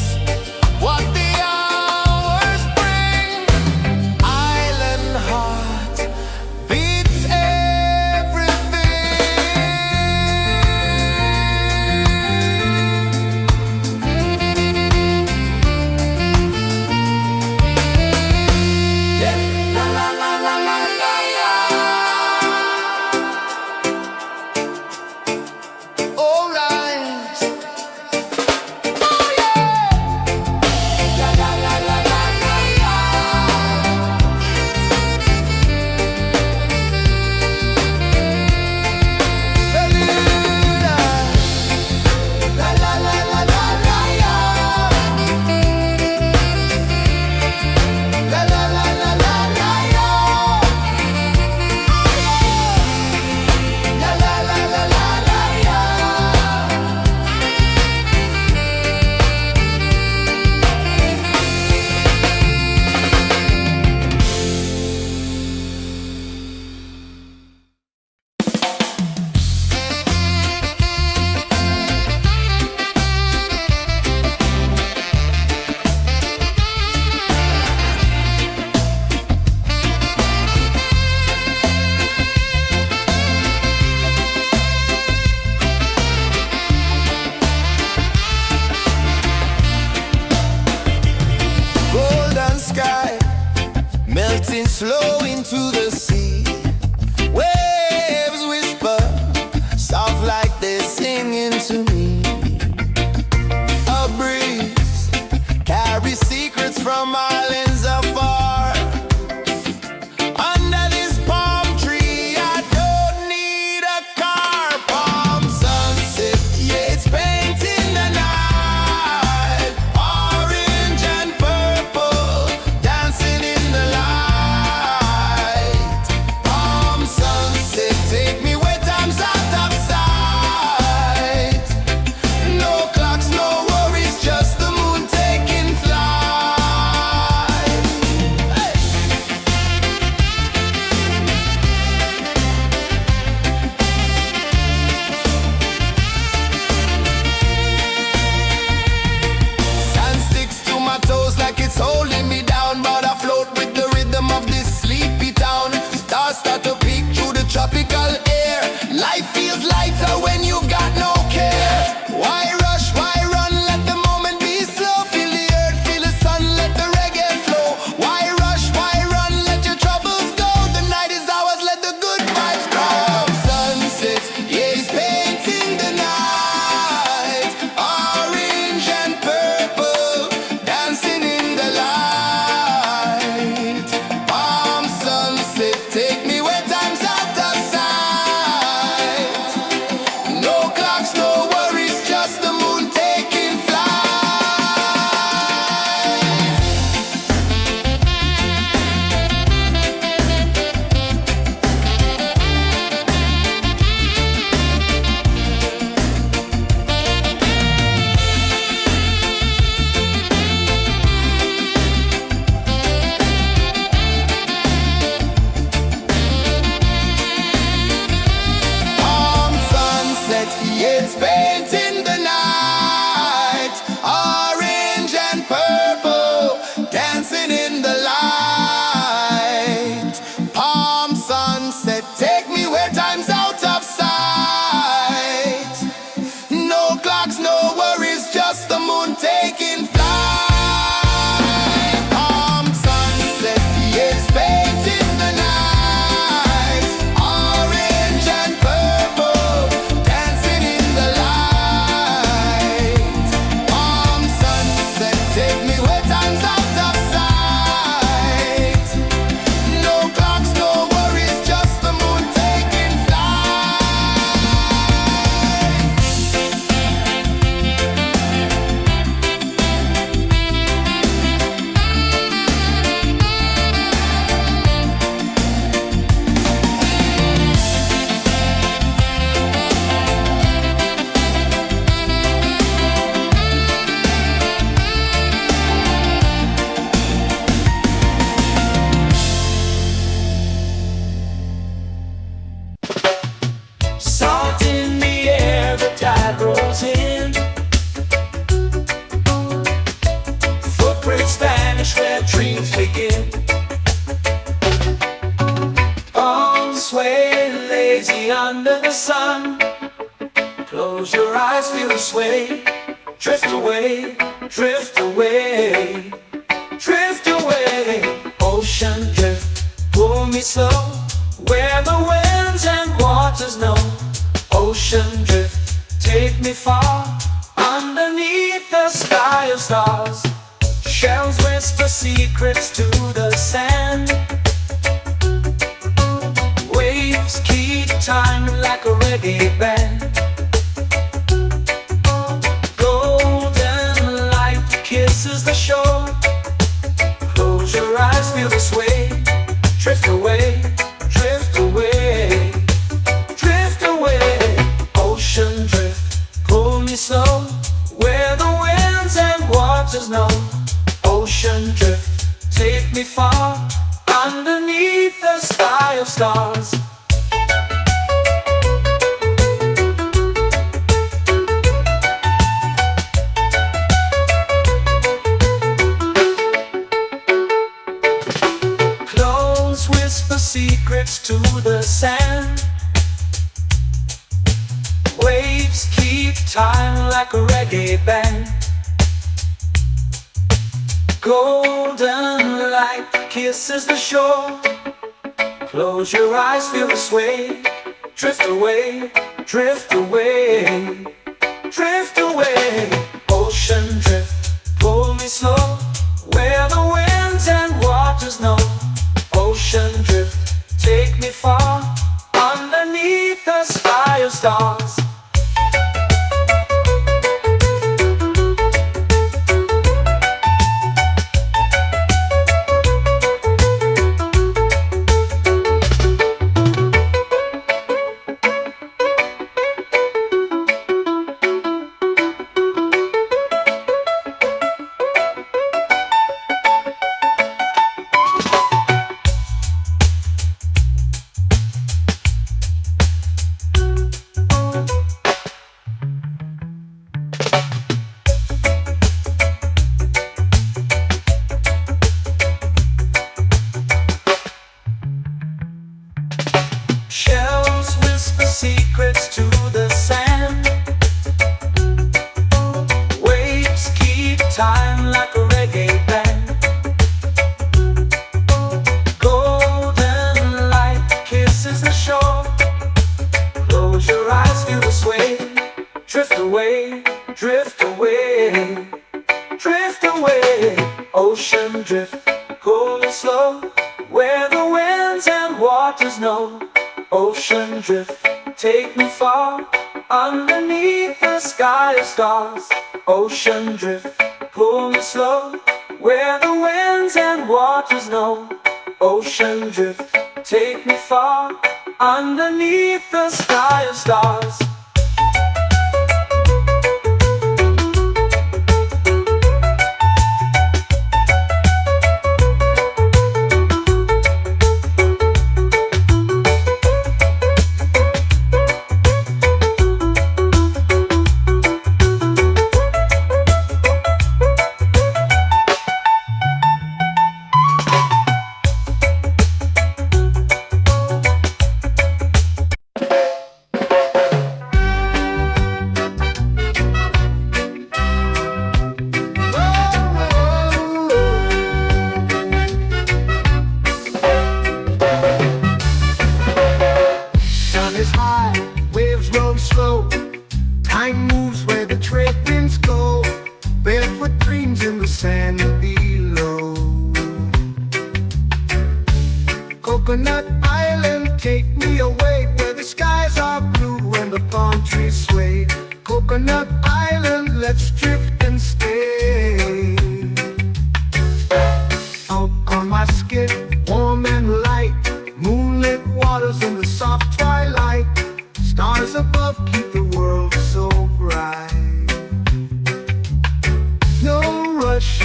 what the hours bring. Island heart beats everything. Yeah. La la la la la la la. All rise. Oh yeah. La la la la la la la. Bermuda. La la la la la la la. La la la la la la la. La la la la la la la. Golden sky melting slow into the sea. Waves whisper soft like they're singing to me. A breeze carries secrets from islands afar. Under this palm tree, I don't need a car. Palm sunset, yeah, it's painting the night. Orange and purple, dancing in the light. Palm sunset, take me where time's out of sight. It's painting the night, orange and purple, dancing in the light. Palm sunset, take me where time's out of sight. No clocks, no worries, just the moon taking flight. Palm sunset, it's painting the night, orange and purple, dancing in the light. Palm sunset, take me where time's out of sight. No clocks, no worries, just the moon taking flight. Salt in the air, the tide rolls in. Footprints vanish where dreams begin. Arms sway lazy under the sun. Close your eyes, feel the sway. Drift away, drift away, drift away. Ocean drift, pull me slow, where the winds and waters know. Ocean drift, take me far, underneath the sky of stars. Shells whisper secrets to the sand. Waves keep time like a reggae band. Golden light kisses the shore. Close your eyes, feel the sway. Drift away, drift away, drift away. Ocean drift, pull me slow, where the winds and waters know. Ocean drift, take me far, underneath the sky of stars. Close whisper secrets to the sand. Waves keep time like a reggae band. Golden light kisses the shore. Close your eyes, feel the sway. Drift away, drift away, drift away. Ocean drift, pull me slow, where the winds and waters know. Ocean drift, take me far, underneath the sky of stars. Shells whisper secrets to the sand. Waves keep time like a reggae band. Golden light kisses the shore. Close your eyes, feel the sway. Drift away, drift away, drift away. Ocean drift, pull me slow, where the winds and waters know. Ocean drift, take me far, underneath the sky of stars. Ocean drift, pull me slow, where the winds and waters know. Ocean drift, take me far, underneath the sky of stars. Mind moves where the trade winds go, barefoot dreams in the sand below. Coconut Island, take me away where the skies are blue and the palm trees sway. Coconut Island, let's drift and stay. Out on my skin, warm and light, moonlit waters in the soft twilight. Stars above keep the world so bright. No rush,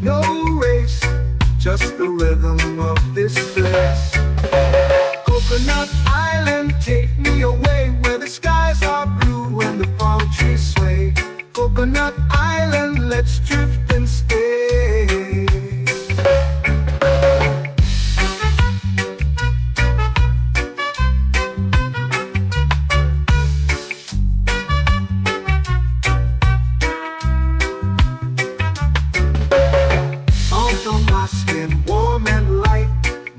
no race, just the rhythm of this place. Coconut Island, take me away where the skies are blue and the palm trees sway. Coconut Island, let's drift and stay. Warm and light,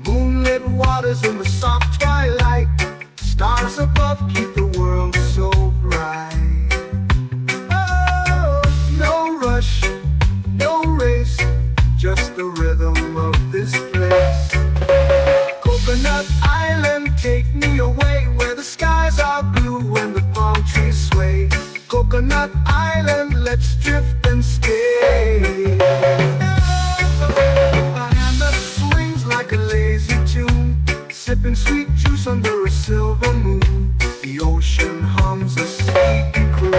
moonlit waters in the soft twilight. Stars above keep the world so bright. Oh, no rush, no race, just the rhythm of this place. Coconut Island, take me away where the skies are blue and the palm trees sway. Coconut Island, let's drift and stay. Like a lazy tune, sipping sweet juice under a silver moon. The ocean hums a sleepy croon.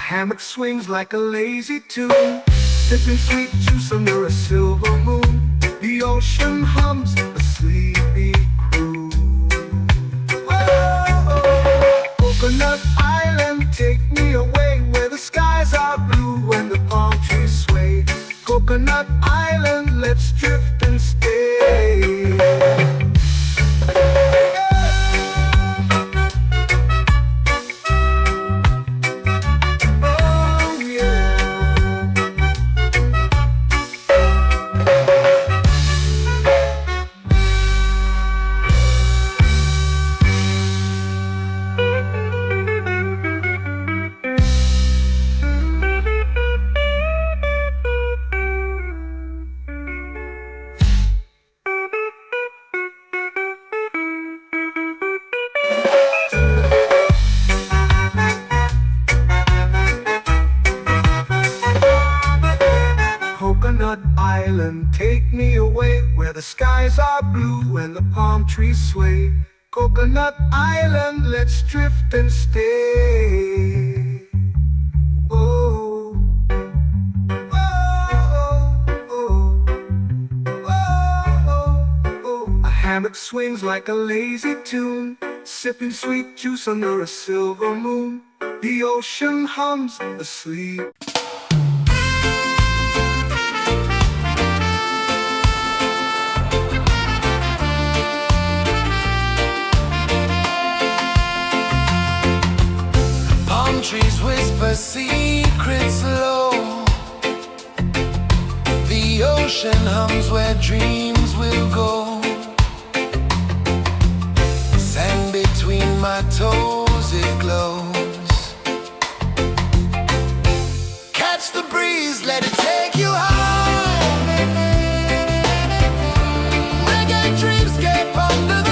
Hammock swings like a lazy tune, sipping sweet juice under a silver moon. The ocean hums a sleepy croon. Whoa, Coconut Island, take me away where the skies are blue and the palm trees sway. Coconut Island, let's drift and stay. Coconut Island, take me away where the skies are blue and the palm trees sway. Coconut Island, let's drift and stay. Oh, oh, oh, oh, oh. A hammock swings like a lazy tune, sipping sweet juice under a silver moon. The ocean hums asleep. Trees whisper secrets low. The ocean hums where dreams will go. Sand between my toes, it glows. Catch the breeze, let it take you high. Reggae dreamscape under the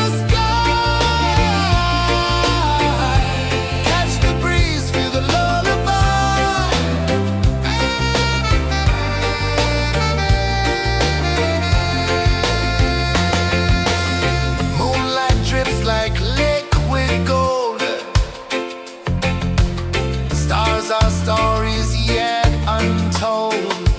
our stories yet untold.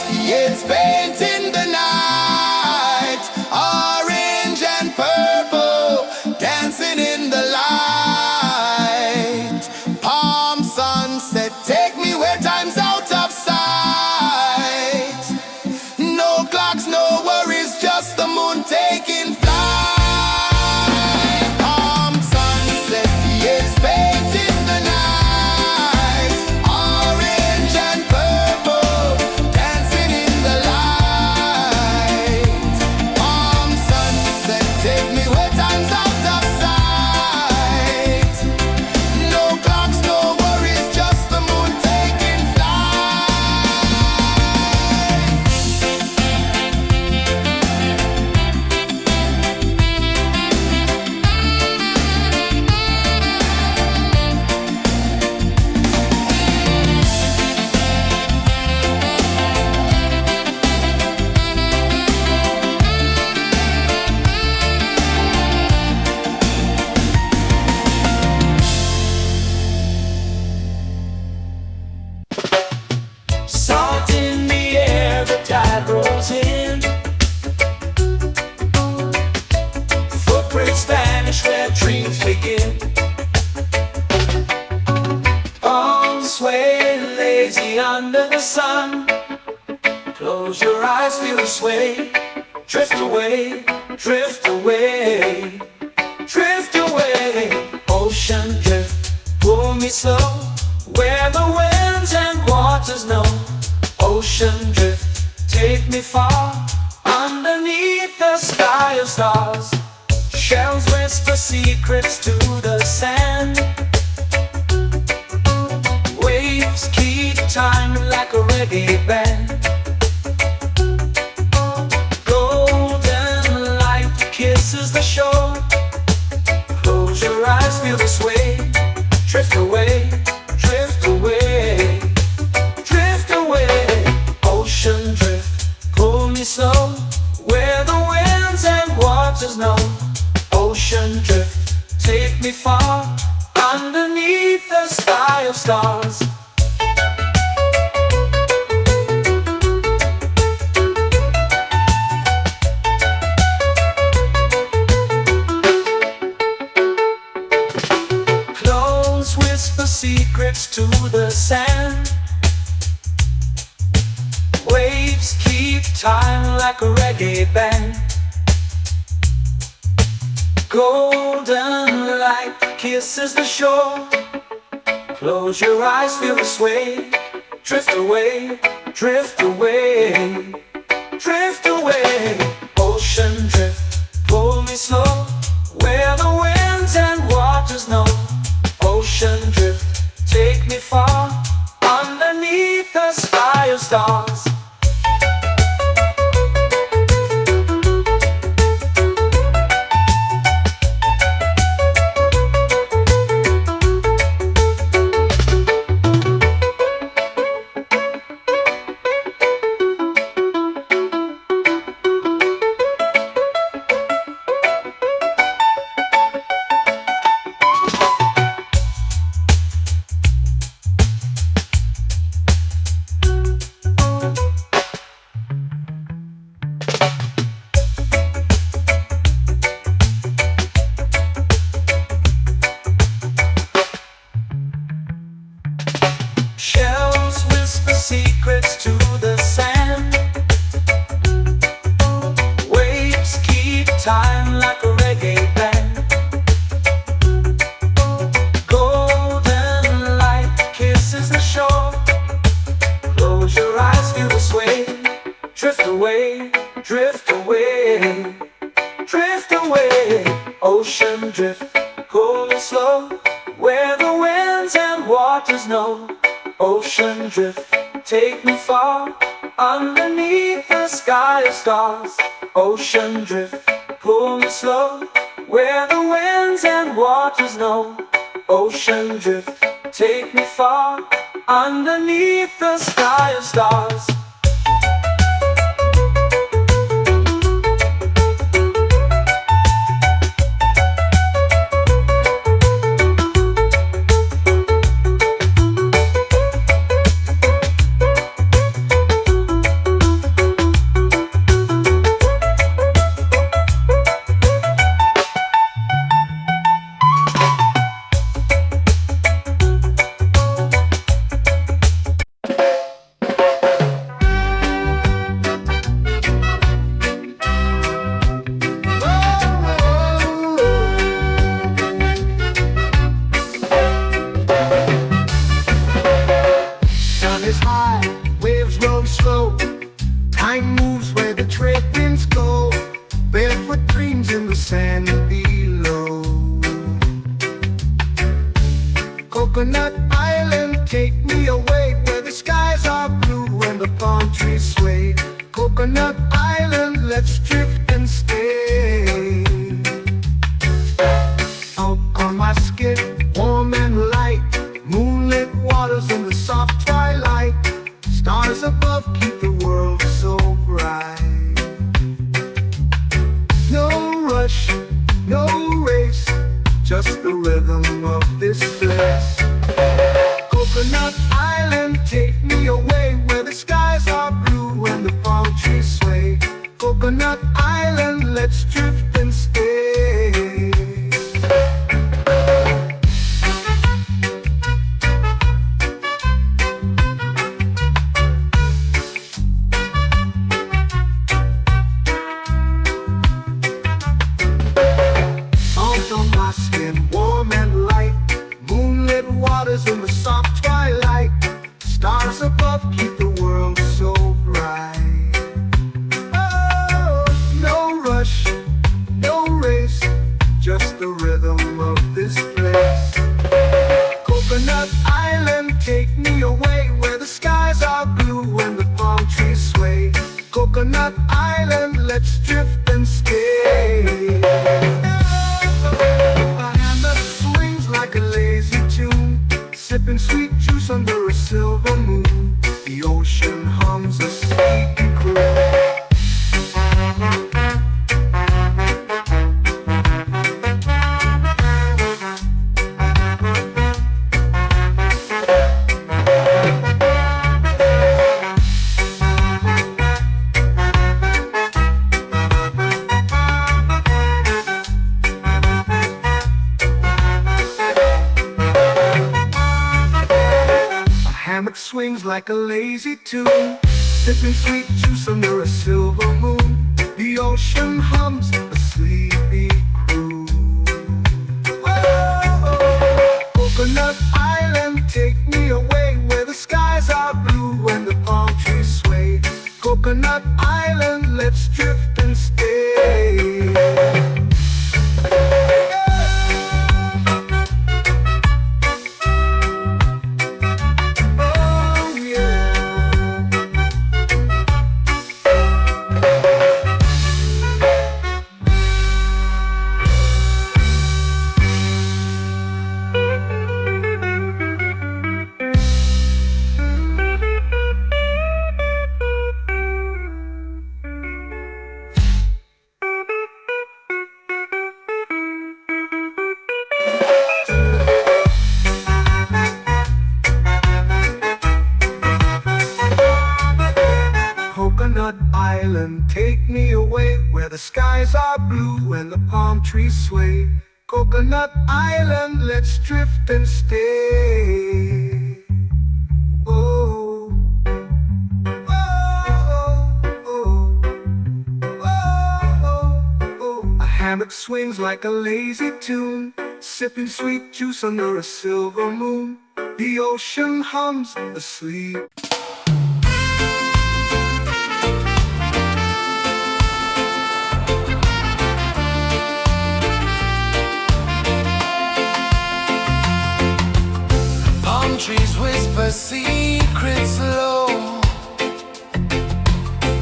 It's painting the night, orange and purple, dancing in the light. Palm sunset, take me where time's out of sight. No clocks, no worries, just the moon taking flight. Palm sunset, it's painting the night, orange and purple, dancing in the light. Palm sunset, take me where time's out of sight. No clocks, no worries, just the moon taking flight. Salt in the air, the tide rolls in. Footprints vanish where dreams begin. Arms sway lazy under the sun. Close your eyes, feel the sway. Drift away, drift away, drift away. Ocean drift, pull me slow, where the winds and waters know. Ocean drift, take me far, underneath the sky of stars. Shells whisper secrets to the sand. Waves keep time like a reggae band. Golden light kisses the shore. Close your eyes, feel the sway. Drift away, drift away, drift away. Ocean drift, pull me slow, where the winds and waters know. Ocean drift, take me far, underneath the sky of stars. Clones whisper secrets to the sand. Waves keep time like a reggae band. Golden light kisses the shore. Close your eyes, feel the sway. Drift away, drift away, drift away. Ocean drift, pull me slow, where the winds and waters know. Ocean drift, take me far, underneath the sky of stars. Shells whisper secrets to the sand. Waves keep time like a reggae band. Golden light kisses the shore. Close your eyes, feel the sway. Drift away, drift away, drift away. Ocean drift, pull me slow, where the winds and waters know. Ocean drift, take me far, underneath the sky of stars. Ocean drift, pull me slow, where the winds and waters know. Ocean drift, take me far, underneath the sky of stars. palm trees sway. Coconut Island, let's drift and stay. Out on my skin, warm and light, moonlit waters in the soft twilight. Stars above keep the world so bright. No rush, no race, just the rhythm of this place. Coconut Island, take me away where the skies are blue and the palm trees sway. Coconut Island, let's drift and stay. Salt on my skin, warm and light, moonlit waters in the soft twilight. Stars above keep the world so bright. Oh, no rush, no race, just the rhythm of this place. Coconut Island, take me away where the skies are blue and the palm trees sway. Coconut Island, let's drift and stay. A hand that swings like a lazy tune, sipping sweet juice under a silver moon. The ocean hums a sleepy croon. Hammock swings like a lazy tune, sipping sweet juice under a silver moon. The ocean hums a sleepy croon. Whoa, Coconut Island, take me away where the skies are blue and the palm trees sway. Coconut Island, let's drift and stay. Coconut Island, take me away where the skies are blue and the palm trees sway. Coconut Island, let's drift and stay. Oh, oh, oh, oh, oh. A hammock swings like a lazy tune, sipping sweet juice under a silver moon. The ocean hums asleep. Trees whisper secrets low.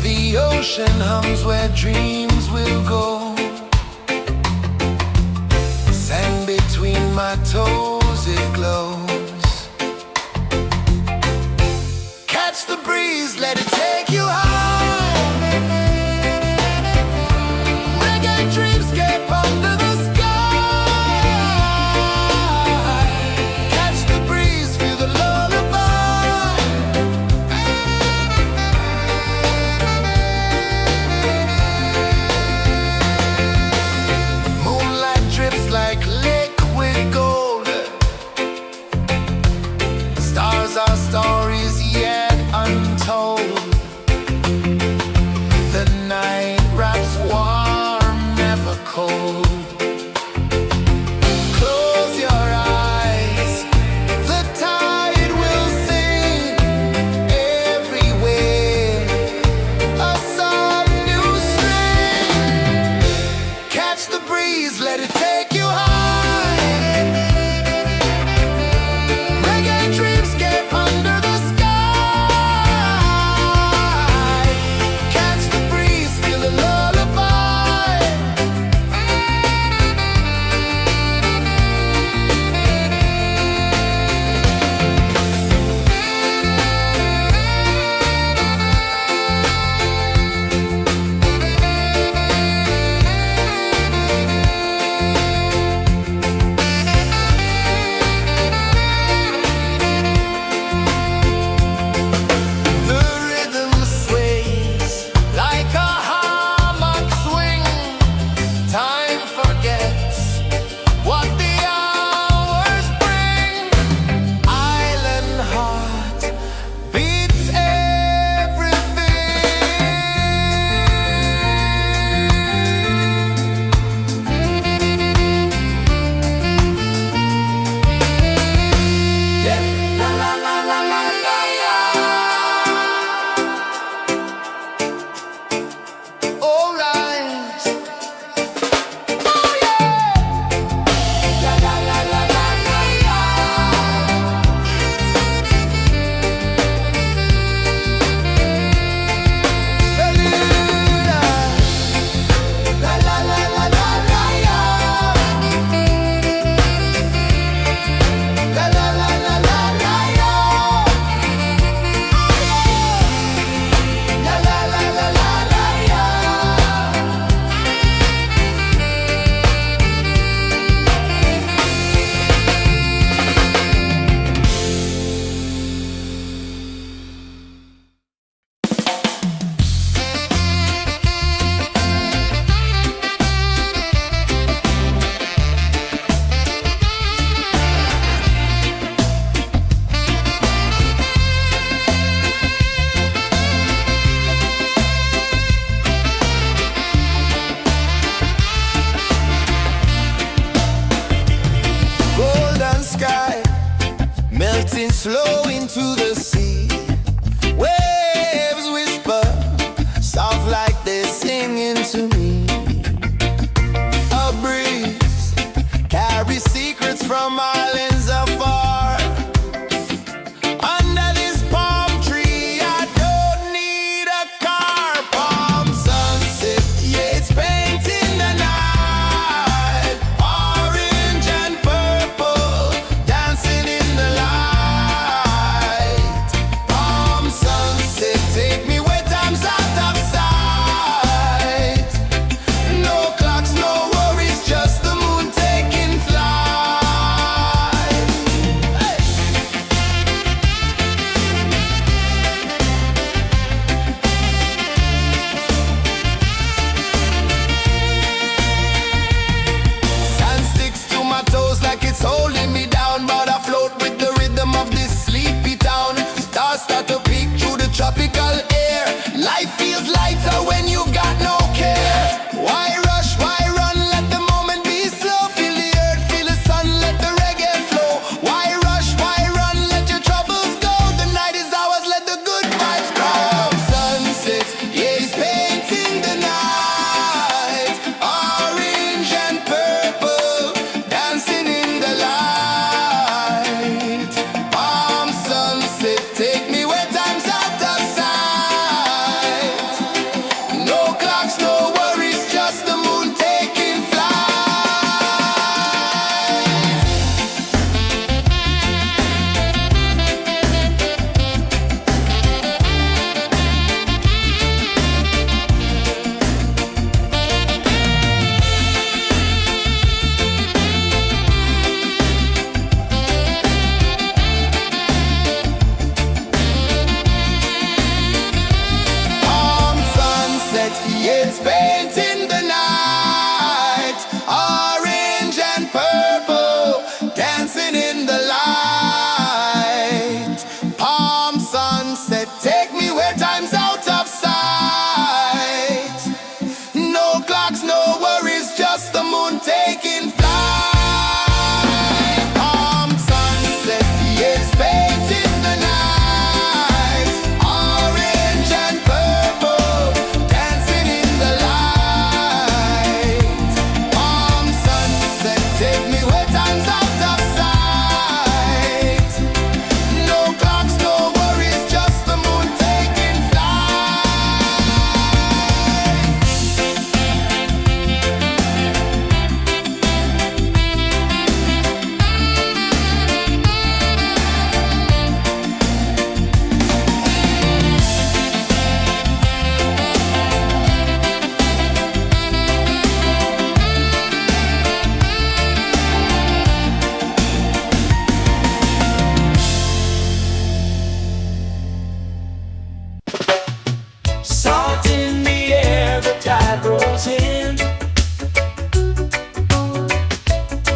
The ocean hums where dreams will go. Sand between my toes, it glows. Catch the breeze, let it take you high. Reggae dreamscape under the sky. It's painting the night, orange and purple, dancing in the light. Palm sunset, take me where time's out of sight. No clocks, no worries, just the moon taking flight. Palm sunset, it's painting the night, orange and purple, dancing in the light. Palm sunset, take me where time's out of sight. No clocks, no worries, just the moon taking flight. Salt in the air, the tide rolls in.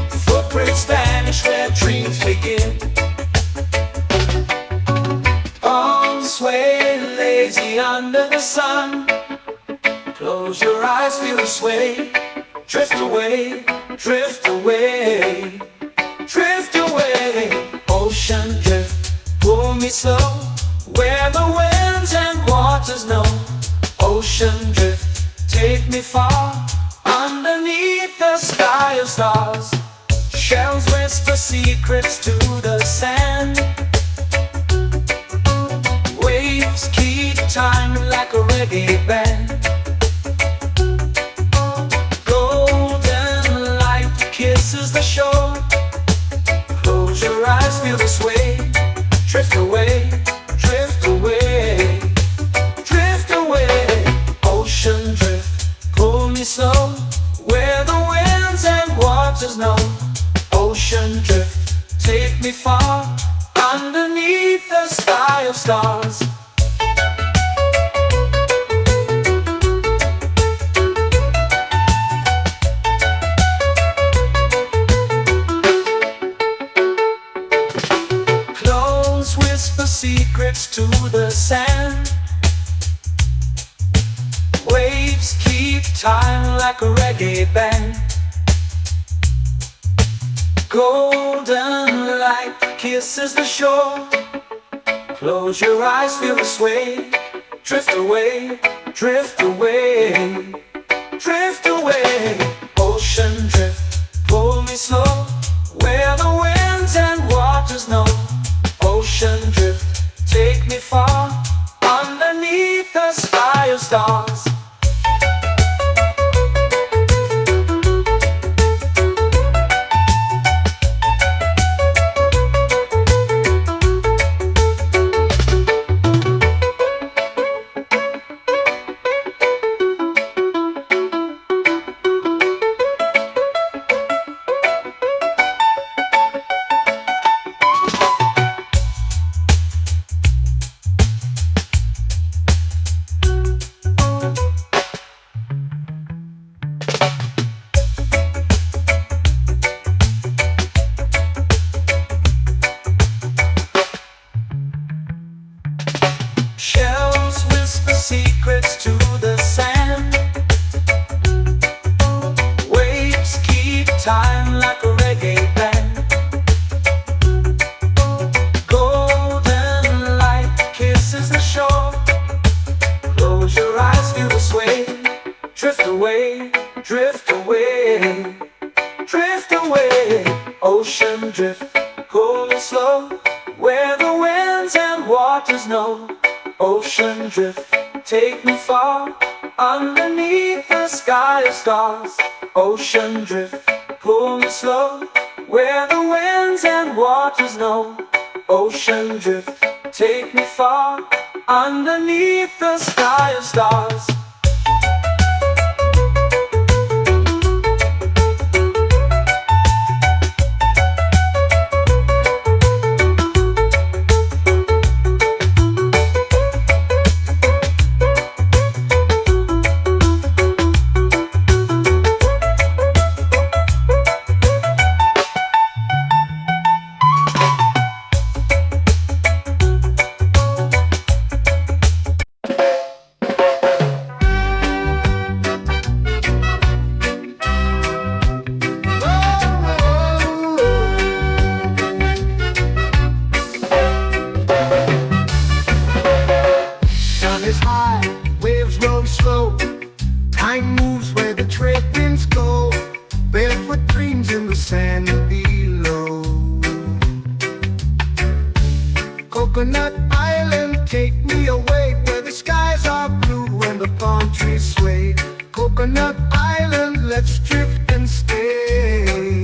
Footprints vanish where dreams begin. Arms sway lazy under the sun. Close your eyes, feel the sway. Drift away, drift away, drift away. Ocean drift, pull me slow, where the winds and waters know. Ocean drift, take me far, underneath the sky of stars. Shells whisper secrets to the sand. Waves keep time like a reggae band. Golden light kisses the shore. Close your eyes, feel the sway. Drift away, drift away, drift away. Ocean drift, pull me slow, where the winds and waters know. Ocean drift, take me far, underneath the sky of stars. Clones whisper secrets to the sand. Waves keep time like a reggae band. Golden light kisses the shore. Close your eyes, feel the sway. Drift away, drift away, drift away. Ocean drift, pull me slow, where the winds and waters know. Ocean drift, take me far, underneath the sky of stars. Shells whisper secrets to the sand. Waves keep time like a reggae band. Golden light kisses the shore. Close your eyes, feel the sway. Drift away, drift away, drift away. Ocean drift, pull me slow, where the winds and waters know. Ocean drift, take me far, underneath the sky of stars. Ocean drift, pull me slow, where the winds and waters know. Ocean drift, take me far, underneath the sky of stars. slow. Time moves where the trade winds go. Barefoot dreams in the sand below. Coconut Island, take me away where the skies are blue and the palm trees sway. Coconut Island, let's drift and stay.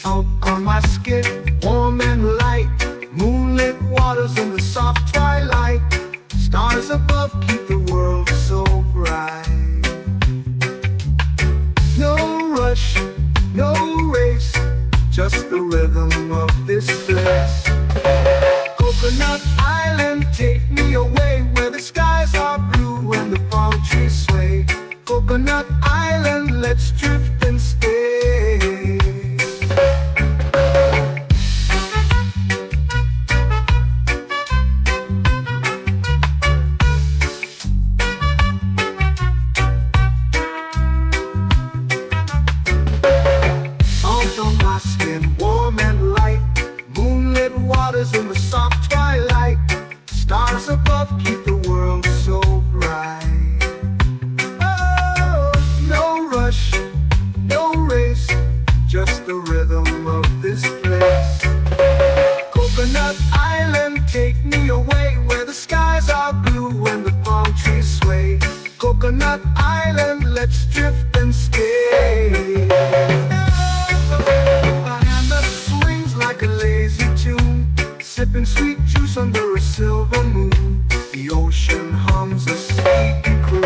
Out on my skin, warm and light, moonlit waters in the soft twilight. Stars above keep the world so bright. No rush, no race, just the rhythm of this place. Coconut Island, take me away where the skies are blue and the palm trees sway. Coconut Island, let's drift and stay. Out on my skin, warm and light, moonlit waters in the soft twilight. Stars above keep the world so bright. Oh, no rush, no race, just the rhythm of this place. Coconut Island, take me away where the skies are blue and the palm trees sway. Coconut Island, let's drift and stay. A hand that swings like a lazy tune, sipping sweet juice under a silver moon. The ocean hums a sleepy croon.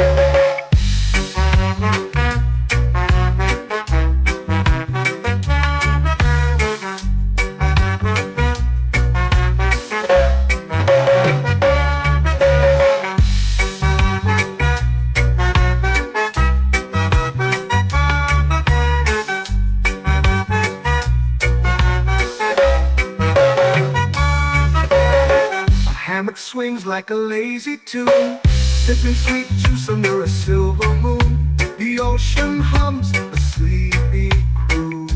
Hammock swings like a lazy tune, sipping sweet juice under a silver moon. The ocean hums a sleepy croon.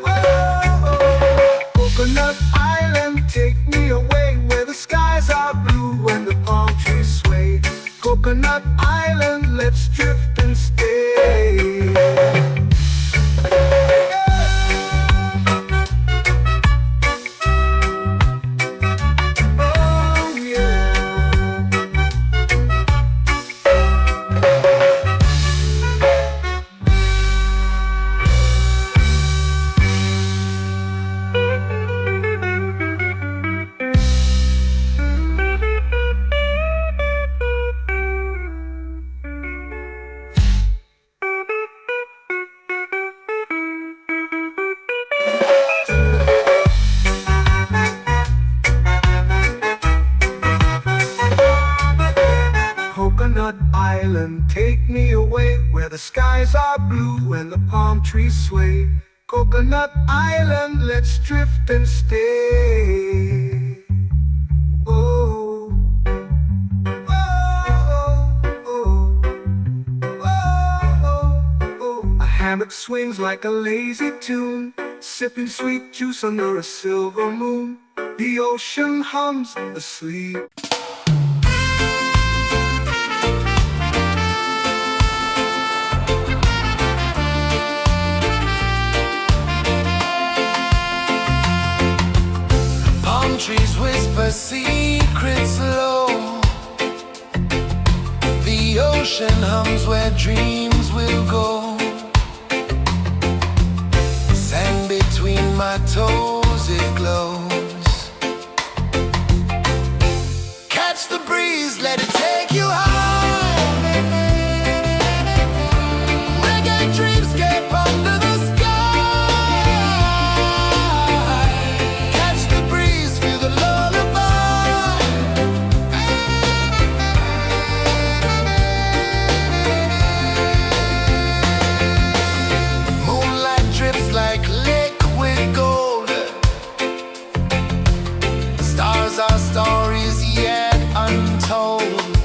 Oh, Coconut Island, take me away where the skies are blue and the palm trees sway. Coconut Island, let's drift and stay. Coconut Island, take me away where the skies are blue and the palm trees sway. Coconut Island, let's drift and stay. Oh, oh, oh, oh, oh. A hammock swings like a lazy tune, sipping sweet juice under a silver moon. The ocean hums asleep. Trees whisper secrets low. The ocean hums where dreams will go. Sand between my toes, it glows. Catch the breeze, let it take you high. Reggae dreamscape under the our stories yet untold.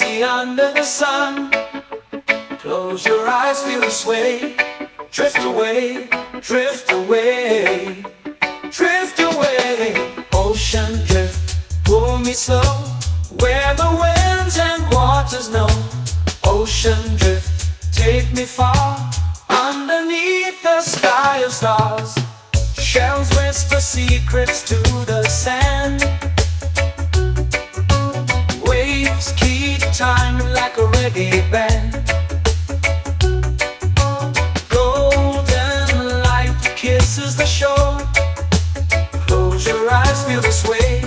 easy under the sun. Close your eyes, feel the sway. Drift away, drift away, drift away. Ocean drift, pull me slow, where the winds and waters know. Ocean drift, take me far, underneath the sky of stars. Shells whisper secrets to the sand. Waves keep time like a reggae band. Golden light kisses the shore. Close your eyes, feel the sway.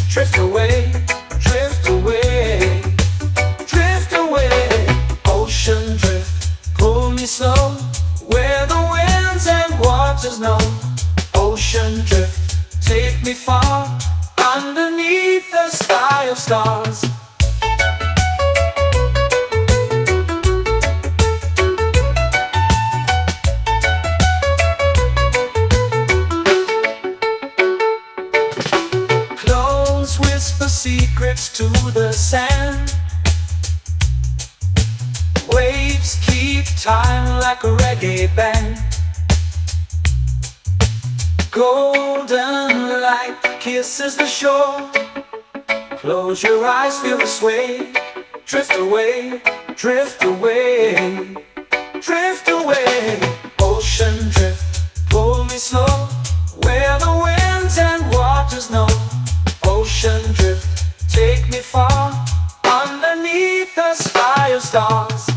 Drift away, drift away, drift away. Ocean drift, pull me slow, where the winds and waters know. Ocean drift, take me far, underneath the sky of stars. Close whisper secrets to the sand. Waves keep time like a reggae band. Golden light kisses the shore. Close your eyes, feel the sway. Drift away, drift away, drift away. Ocean drift, pull me slow, where the winds and waters know. Ocean drift, take me far, underneath the sky of stars.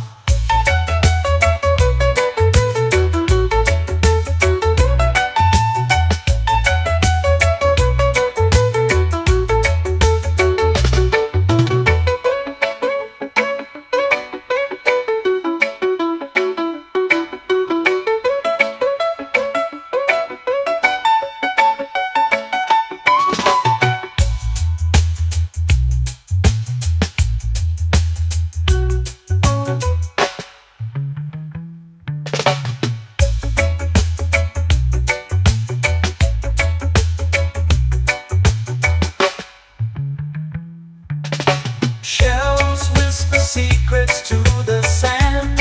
Shells whisper secrets to the sand.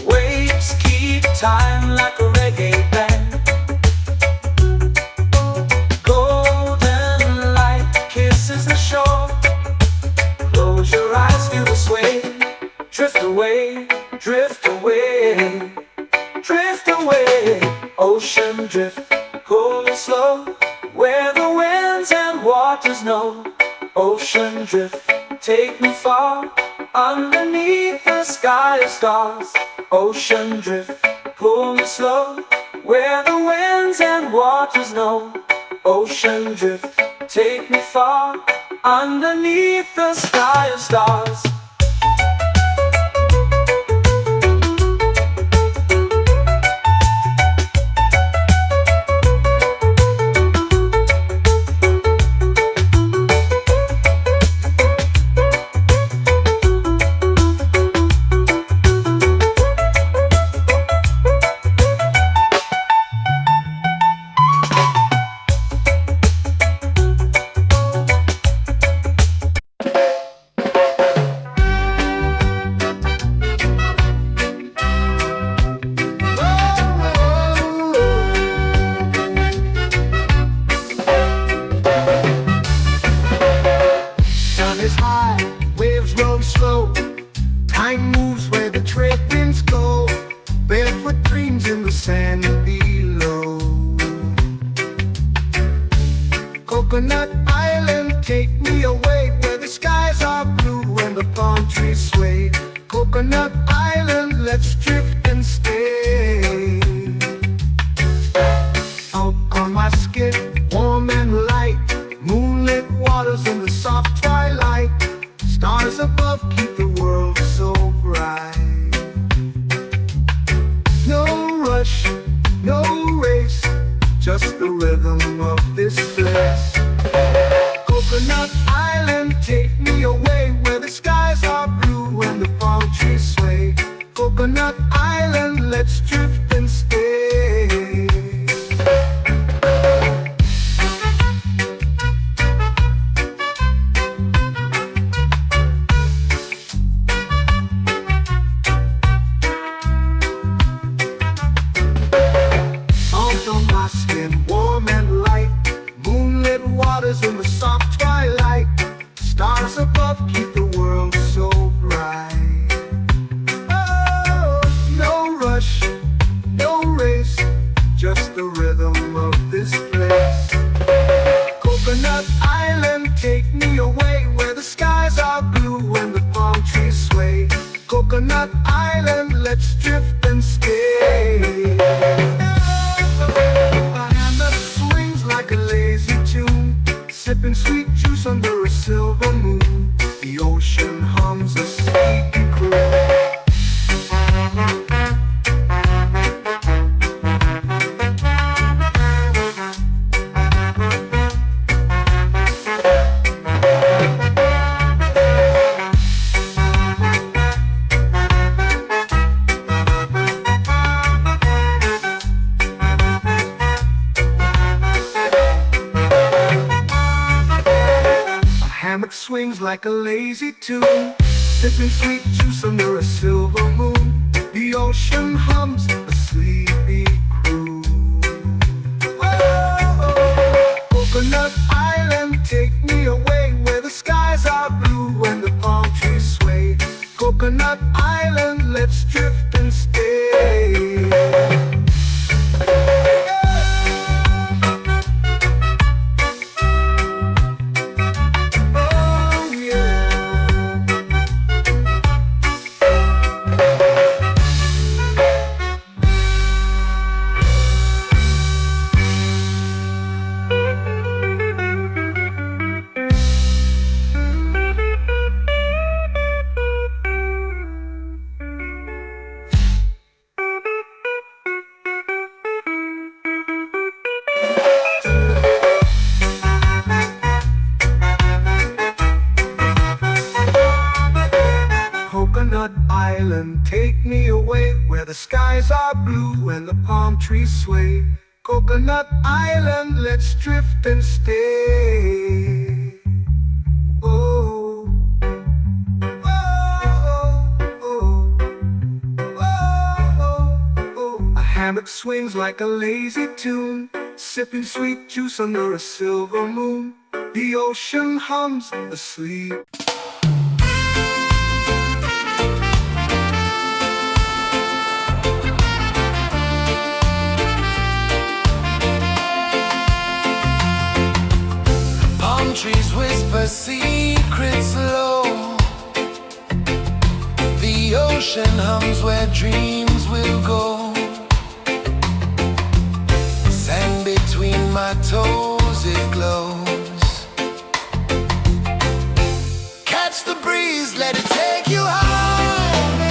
Waves keep time like a reggae band. Golden light kisses the shore. Close your eyes, feel the sway. Drift away, drift away, drift away. Ocean drift, pull me slow, where the winds and waters know. Ocean drift, take me far, underneath the sky of stars. Ocean drift, pull me slow, where the winds and waters know. Ocean drift, take me far, underneath the sky of stars. Time moves where the trade winds go. Barefoot dreams in the sand below. Coconut Island, take me away, where the skies are blue and the palm trees sway. Coconut Island, let's drift and stay. Out on my skin, warm and light, moonlit waters in the soft twilight. Stars above keep the world so bright. No rush, no race, just the rhythm of this place. Coconut Island, take me away, where the skies are blue and the palm trees sway. Coconut Island. Coconut Island, let's drift and stay. A hammock swings like a lazy tune, sipping sweet juice under a silver moon. The ocean hums a sleepy croon. Hammock swings like a lazy tune, sipping sweet juice under a silver moon. The ocean hums a sleepy croon. Whoa, Coconut Island, take me away where the skies are blue and the palm trees sway. Coconut Island, let's drift and stay. Coconut Island, take me away where the skies are blue and the palm trees sway. Coconut Island, let's drift and stay. Oh, oh, oh, oh, oh. A hammock swings like a lazy tune, sipping sweet juice under a silver moon. The ocean hums asleep. Trees whisper secrets low. The ocean hums where dreams will go. Sand between my toes, it glows. Catch the breeze, let it take you high.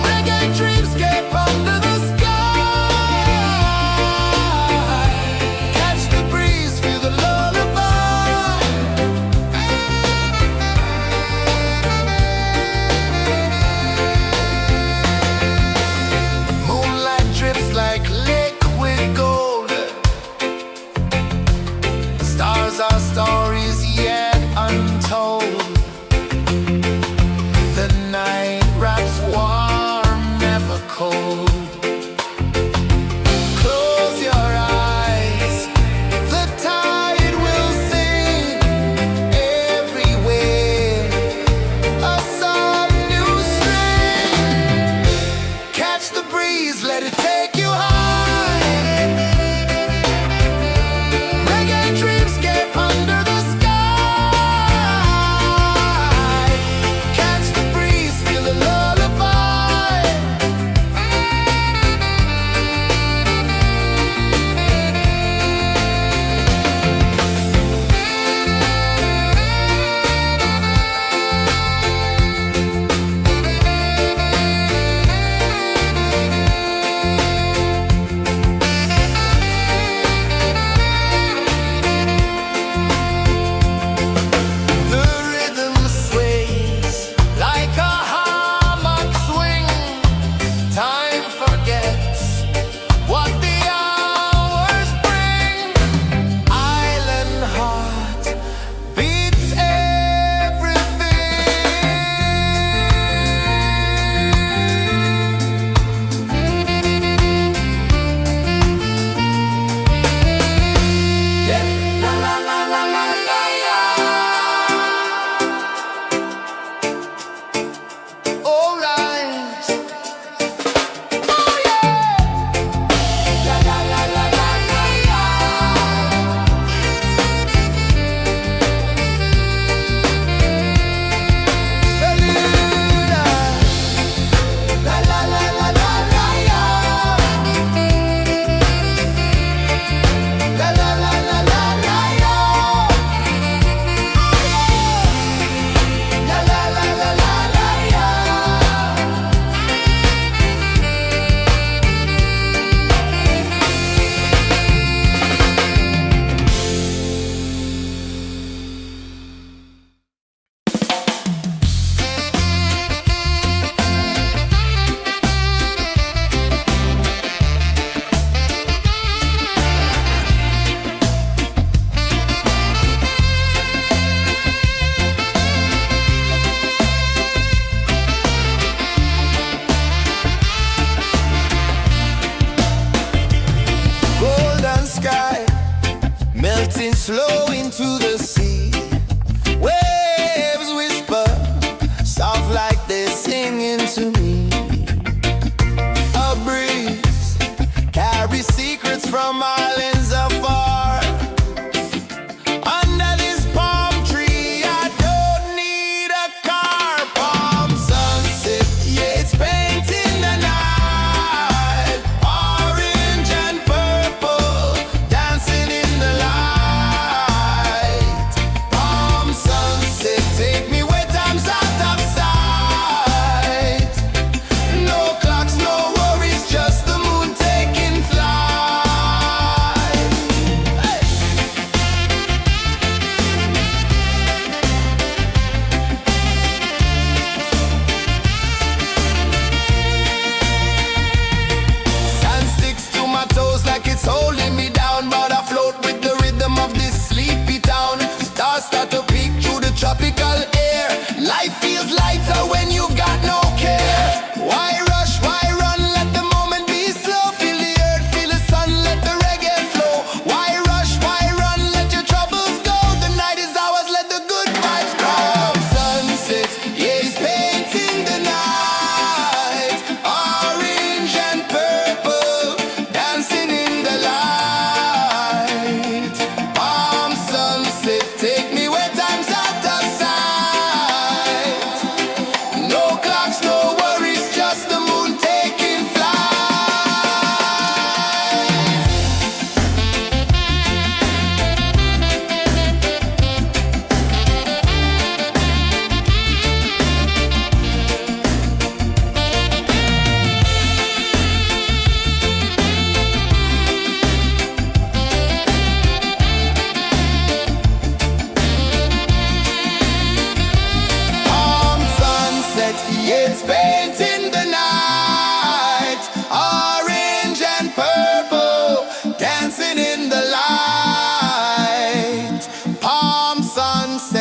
Reggae dreamscape under the sky. Our stories yet untold.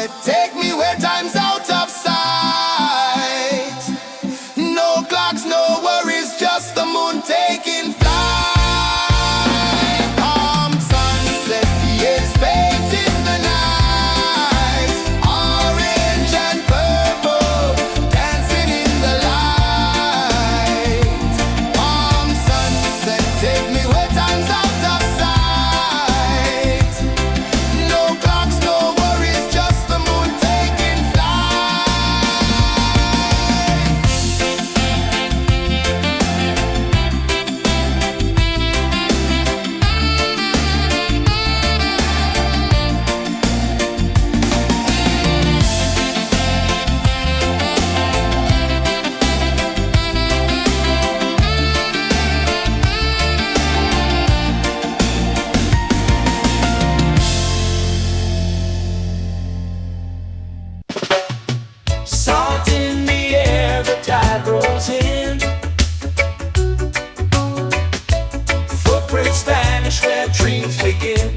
sunset, take me where time's out of sight. No clocks, no worries, just the moon taking flight. Palm sunset, yes, baked in the night. Orange and purple, dancing in the light. Palm sunset, take me where time's out of sight. No clocks, no worries, just the moon taking flight. Salt in the air, the tide rolls in. Footprints vanish where dreams begin.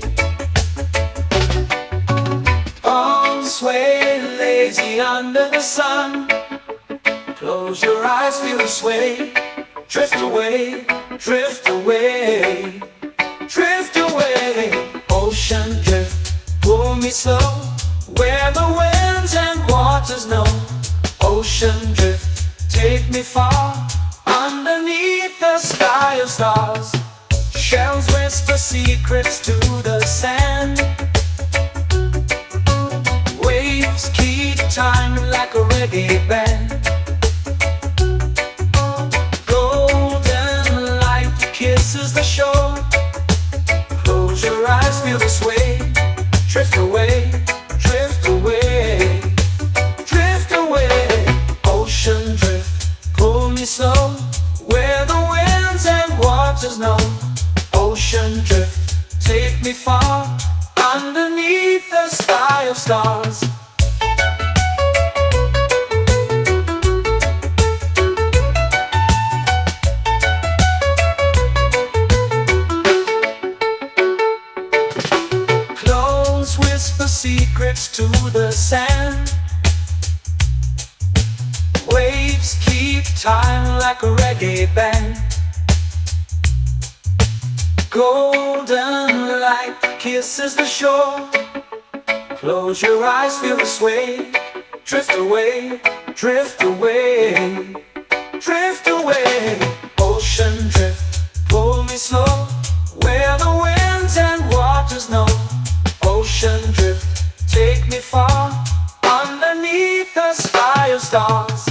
Arms sway lazy under the sun. Close your eyes, feel the sway. Drift away, drift away, drift away. Ocean drift, pull me slow, where the winds and waters know. Ocean drift, take me far, underneath the sky of stars. Shells whisper secrets to the sand. Waves keep time like a reggae band. Golden light kisses the shore. Close your eyes, feel the sway. Drift away, drift away, drift away. Ocean drift, pull me slow, where the winds and waters know. Ocean drift, take me far, underneath the sky of stars. Clothes whisper secrets to the sand. Waves keep time like a reggae band. Golden light kisses the shore. Close your eyes, feel the sway. Drift away, drift away, drift away. Ocean drift, pull me slow, where the winds and waters know. Ocean drift, take me far, underneath the sky of stars.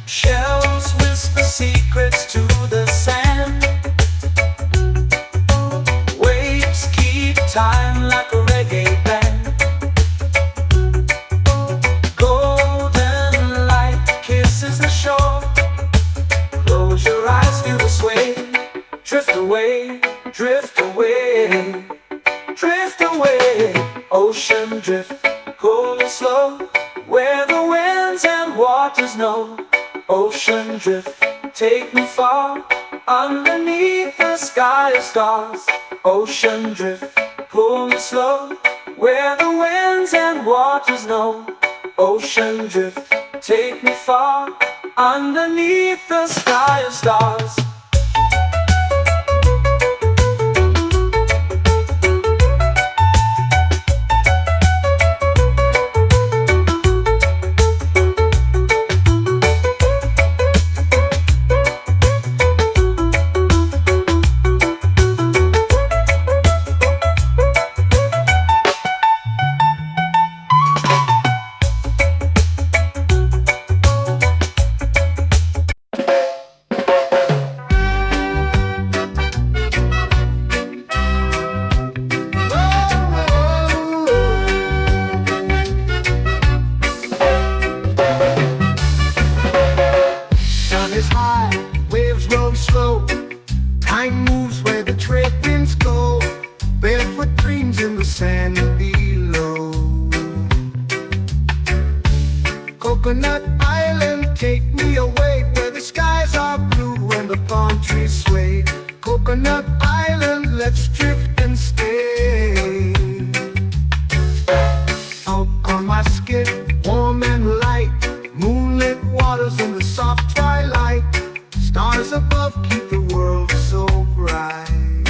Shells whisper secrets to the sand. Waves keep time like a reggae band. Golden light kisses the shore. Close your eyes, feel the sway. Drift away, drift away, drift away. Ocean drift, pull me slow, where the winds and waters know. Ocean drift, take me far, underneath the sky of stars. Ocean drift, pull me slow, where the winds and waters know. Ocean drift, take me far, underneath the sky of stars. take me away where the skies are blue and the palm trees sway. Coconut Island, let's drift and stay. Out on my skin, warm and light, moonlit waters in the soft twilight. Stars above keep the world so bright.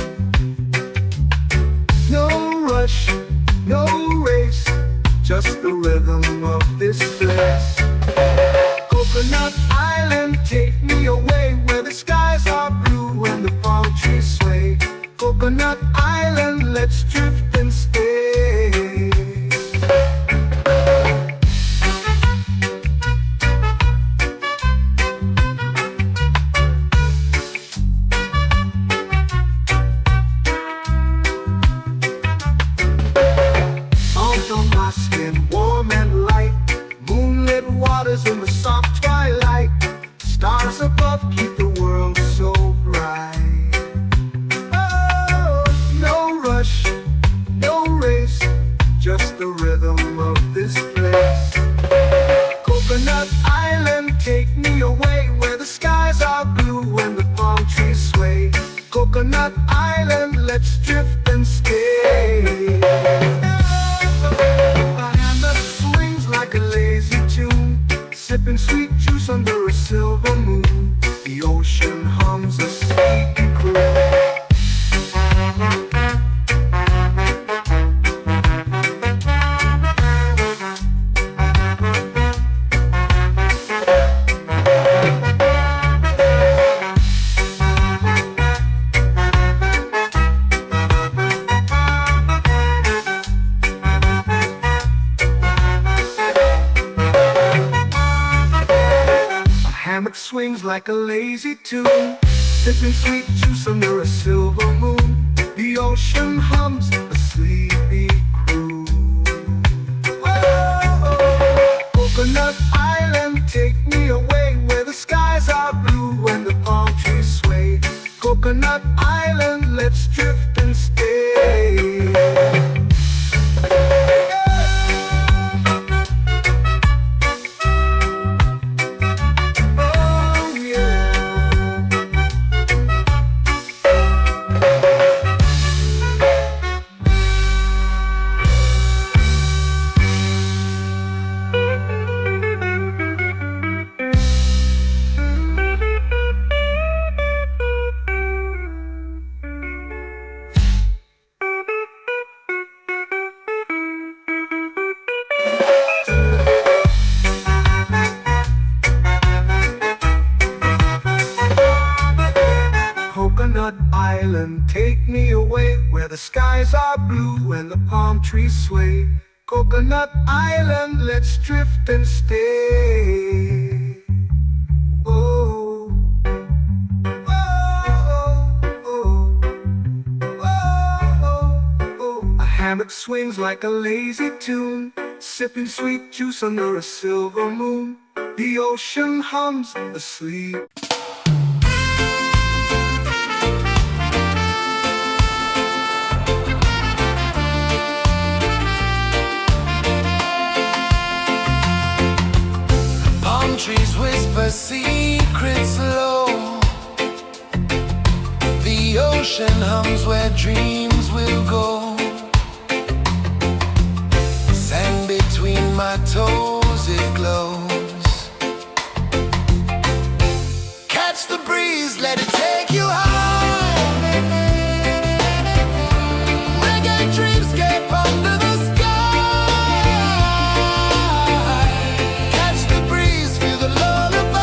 No rush, no race, just the rhythm of this place. Coconut Island, take me away where the skies are blue and the palm trees sway. Coconut Island, let's drift and stay. Out on my skin, warm and light, moonlit waters in the soft twilight. Stars above keep the world so bright. Oh, no rush, no race, just the rhythm of this place. Coconut Island, take me away where the skies are blue and the palm trees sway. Coconut Island, let's drift and stay. A hand that swings like a lazy tune, sipping sweet juice under a silver moon. The ocean hums a sleepy croon. Hammock swings like a lazy tune, sipping sweet juice under a silver moon. The ocean hums a sleepy croon. Whoa, Coconut Island, take me away where the skies are blue and the palm trees sway. Coconut Island, let's drift and stay. Coconut Island, take me away where the skies are blue and the palm trees sway. Coconut Island, let's drift and stay. Oh, oh, oh, oh, oh. A hammock swings like a lazy tune, sipping sweet juice under a silver moon. The ocean hums asleep. Trees whisper secrets low. The ocean hums where dreams will go. Sand between my toes, it glows. Catch the breeze, let it take you high. Reggae dreamscape under the sky. Catch the breeze, feel the lullaby.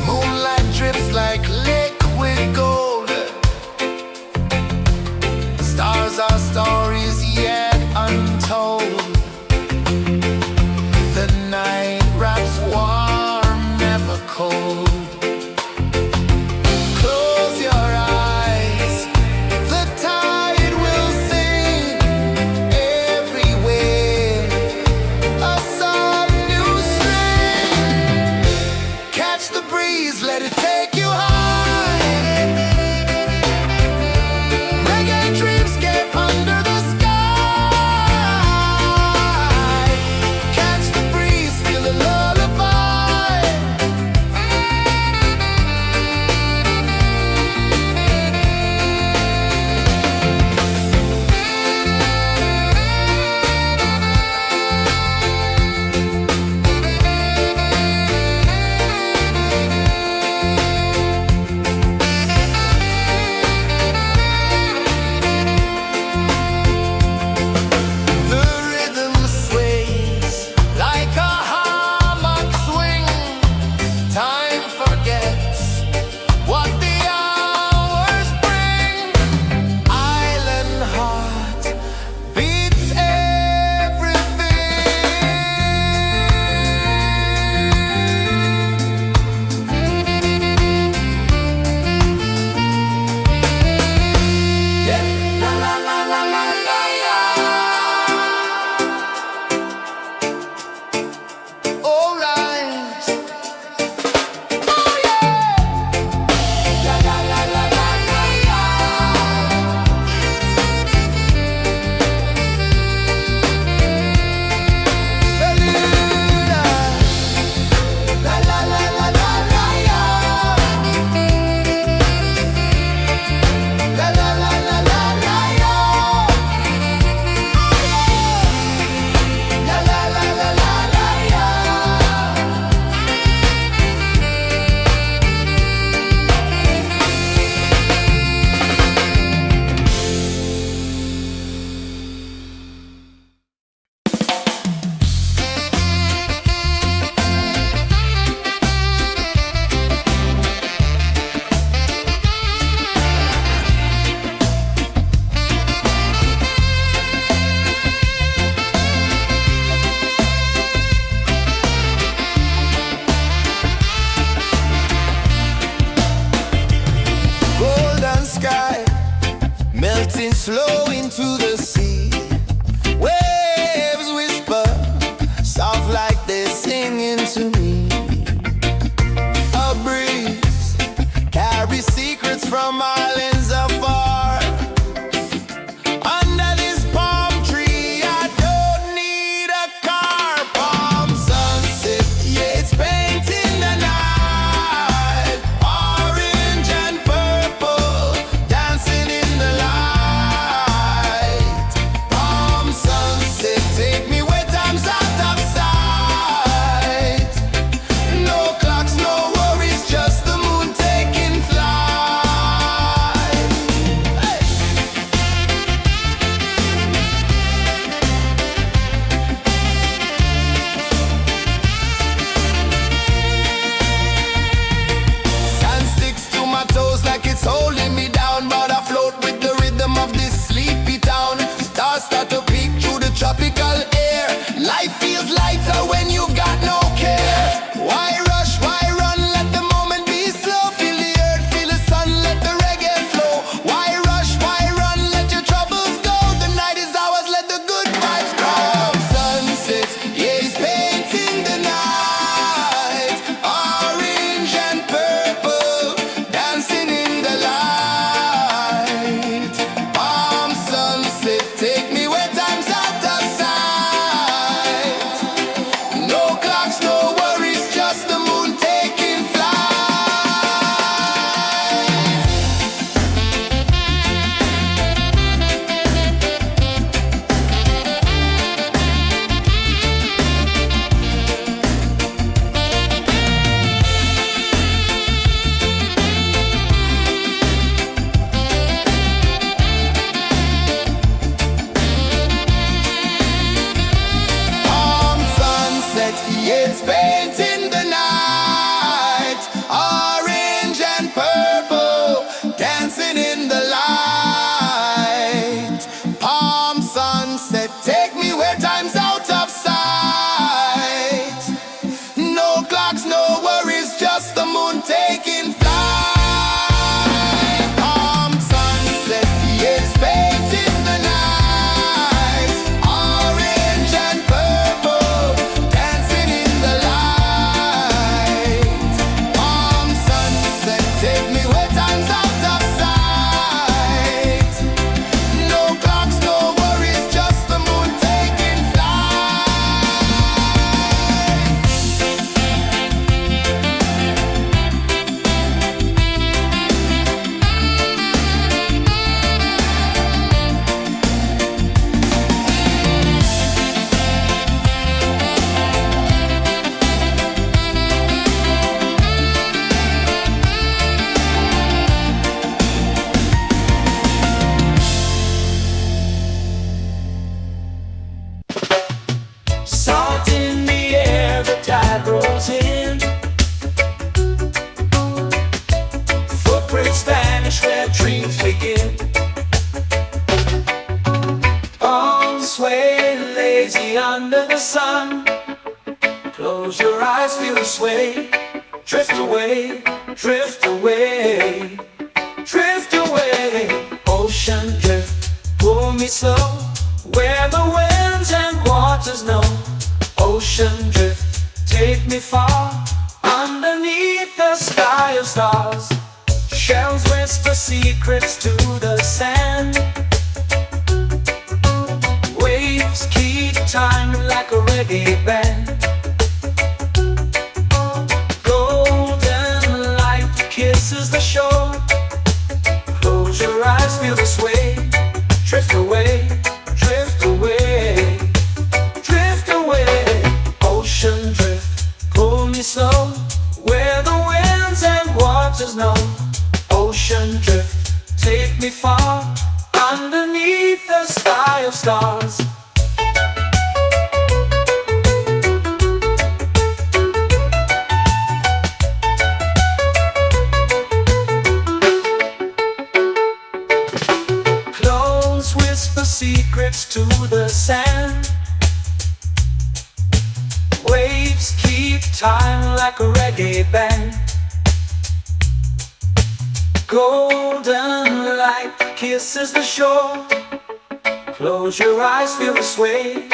Moonlight drips like liquid gold. the sea. Waves whisper, soft like they're singing to me. A breeze carries secrets from islands afar. Under this palm tree, I don't need a car. Palm sunset, yeah, it's painting the night. Orange and purple, dancing in the light. Palm sunset, take me where time's out of sight. No clocks, no worries, just the moon taking flight. Hey! Sand sticks to my toes like it's holding me down, but I float with the rhythm of this sleepy town. Stars start to peek through the tropical air. Life feels lighter when you've got no care. Why rush, why run, let the moment be slow. Feel the earth, feel the sun, let the reggae flow. Why rush, why run, let your troubles go. The night is ours, let the good vibes come. Sunset, yeah, it's painting the night. Orange and purple, dancing in the light. Palm sunset, take me where time's out of sight. No clocks, no worries, just the moon taking flight. Palm sunset, yeah, it's painting the night. Orange and purple, dancing in the light. Palm sunset, take me where time's out of sight. No clocks, no worries, just the moon taking flight. Palm sunset, yeah, it's painting the night. Orange and purple, dancing in the light. Palm sunset, take me where time's out of sight. No clocks, no worries, just the moon taking flight. Salt in the air, the tide rolls in. Footprints vanish where dreams begin. Arms sway lazy under the sun. Close your eyes, feel the sway. Drift away, drift away, drift away. Ocean drift, pull me slow. Where the winds and waters know. Ocean drift, take me far. Underneath the sky of stars. Shells whisper secrets to the sand. Waves keep time like a reggae band. Golden light kisses the shore. Close your eyes, feel the sway. Drift away, drift away, drift away. Ocean drift, pull me slow. Where the winds and waters know. Ocean drift, take me far. Underneath the sky of stars. Close whisper secrets to the sand. Waves keep time like a reggae band. Golden light kisses the shore. Close your eyes, feel the sway.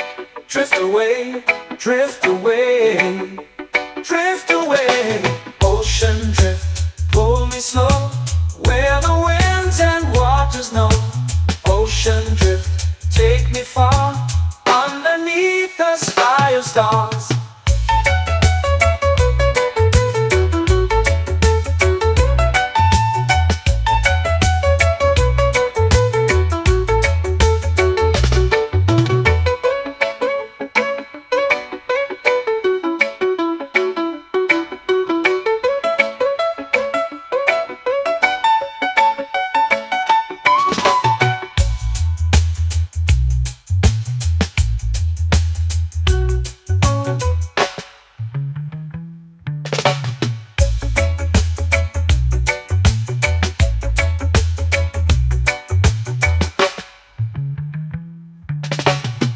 Drift away, drift away, drift away. Ocean drift, pull me slow, where the winds and waters know. Ocean drift, take me far, underneath the sky of stars.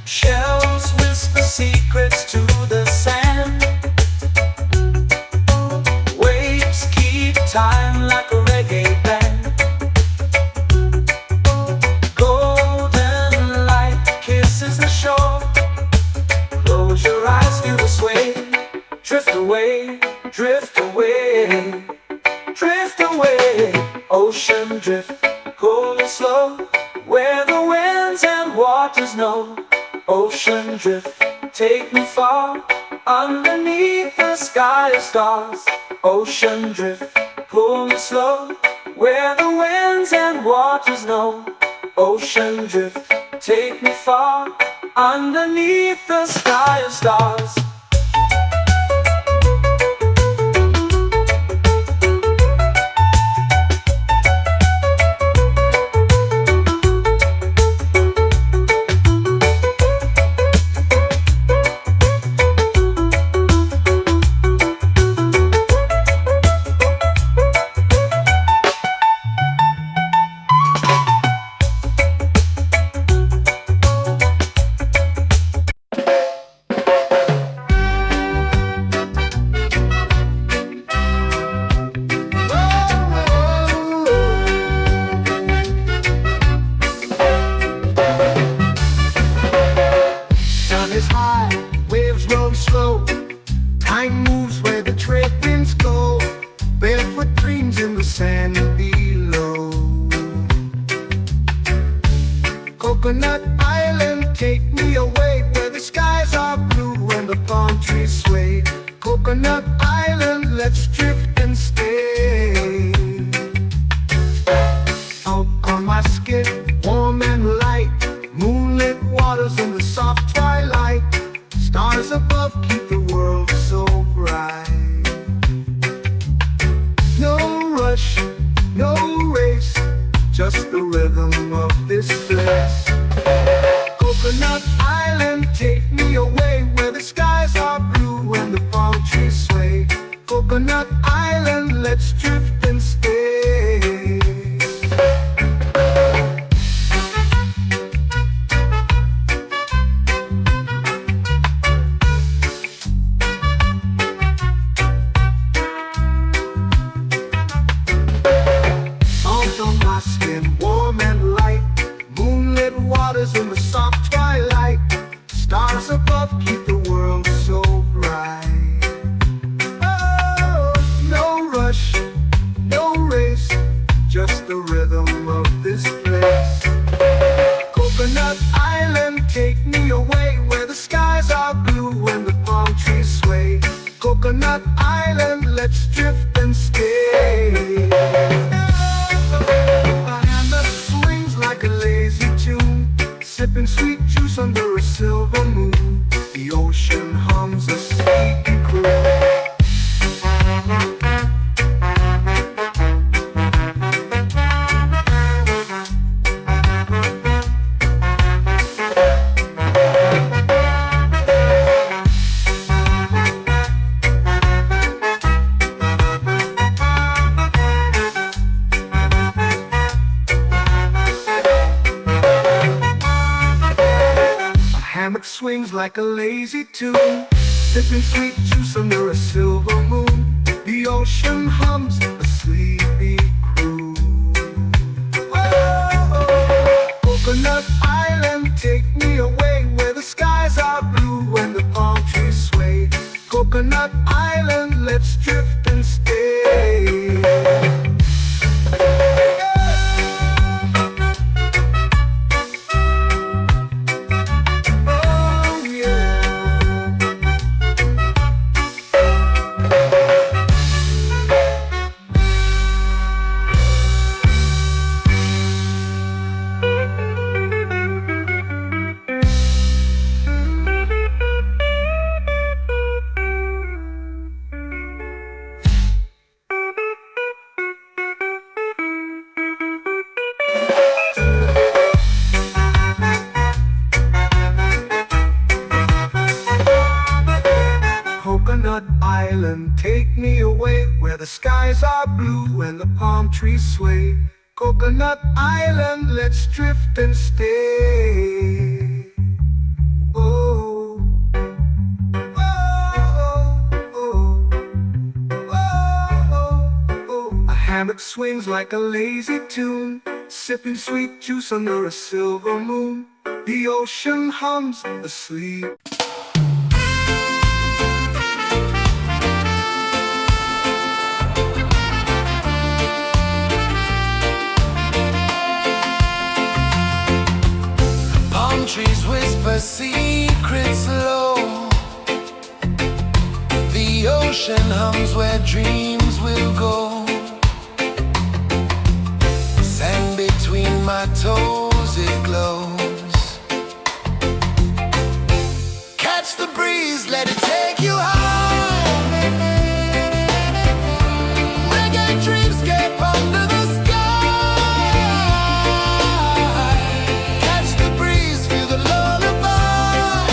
Shells whisper secrets to the sand. Waves keep time like a reggae band. Golden light kisses the shore. Close your eyes, feel the sway. Drift away, drift away, drift away. Ocean drift, cool and slow, where the winds and waters know. Ocean drift, take me far, underneath the sky of stars. Ocean drift, pull me slow, where the winds and waters know. Ocean drift, take me far, underneath the sky of stars. Is high, waves roll slow. Time moves where the trade winds go. Barefoot dreams in the sand below. Coconut Island, take me away, where the skies are blue and the palm trees sway. Coconut Island, let's drift and stay. Out on my skin, warm and light, moonlit waters in the soft twilight. Stars above keep the world so bright. No rush, no race, just the rhythm of this place. Coconut Island, take me away, where the skies are blue and the palm trees sway. Coconut Island, let's drift and stay. In the soft twilight, stars above keep the world so bright. Oh, no rush, no race, just the rhythm of this place. Coconut Island, take me away, where the skies are blue and the palm trees sway. Coconut Island, let's drift and stay. My hand that swings like a lazy tune, sipping sweet juice under a silver moon. The ocean hums a sleepy croon. Hammock swings like a lazy tune, sipping sweet juice under a silver moon. The ocean hums a sleepy croon. Whoa, Coconut Island, island, take me away where the skies are blue and the palm trees sway. Coconut Island, let's drift and stay. Oh, oh, oh, oh, oh. A hammock swings like a lazy tune, sipping sweet juice under a silver moon. The ocean hums asleep. Palm trees whisper secrets low. The ocean hums where dreams will go. Sand between my toes, it glows. Catch the breeze, let it take you high. Reggae dreamscape under the sky. Catch the breeze, feel the lullaby.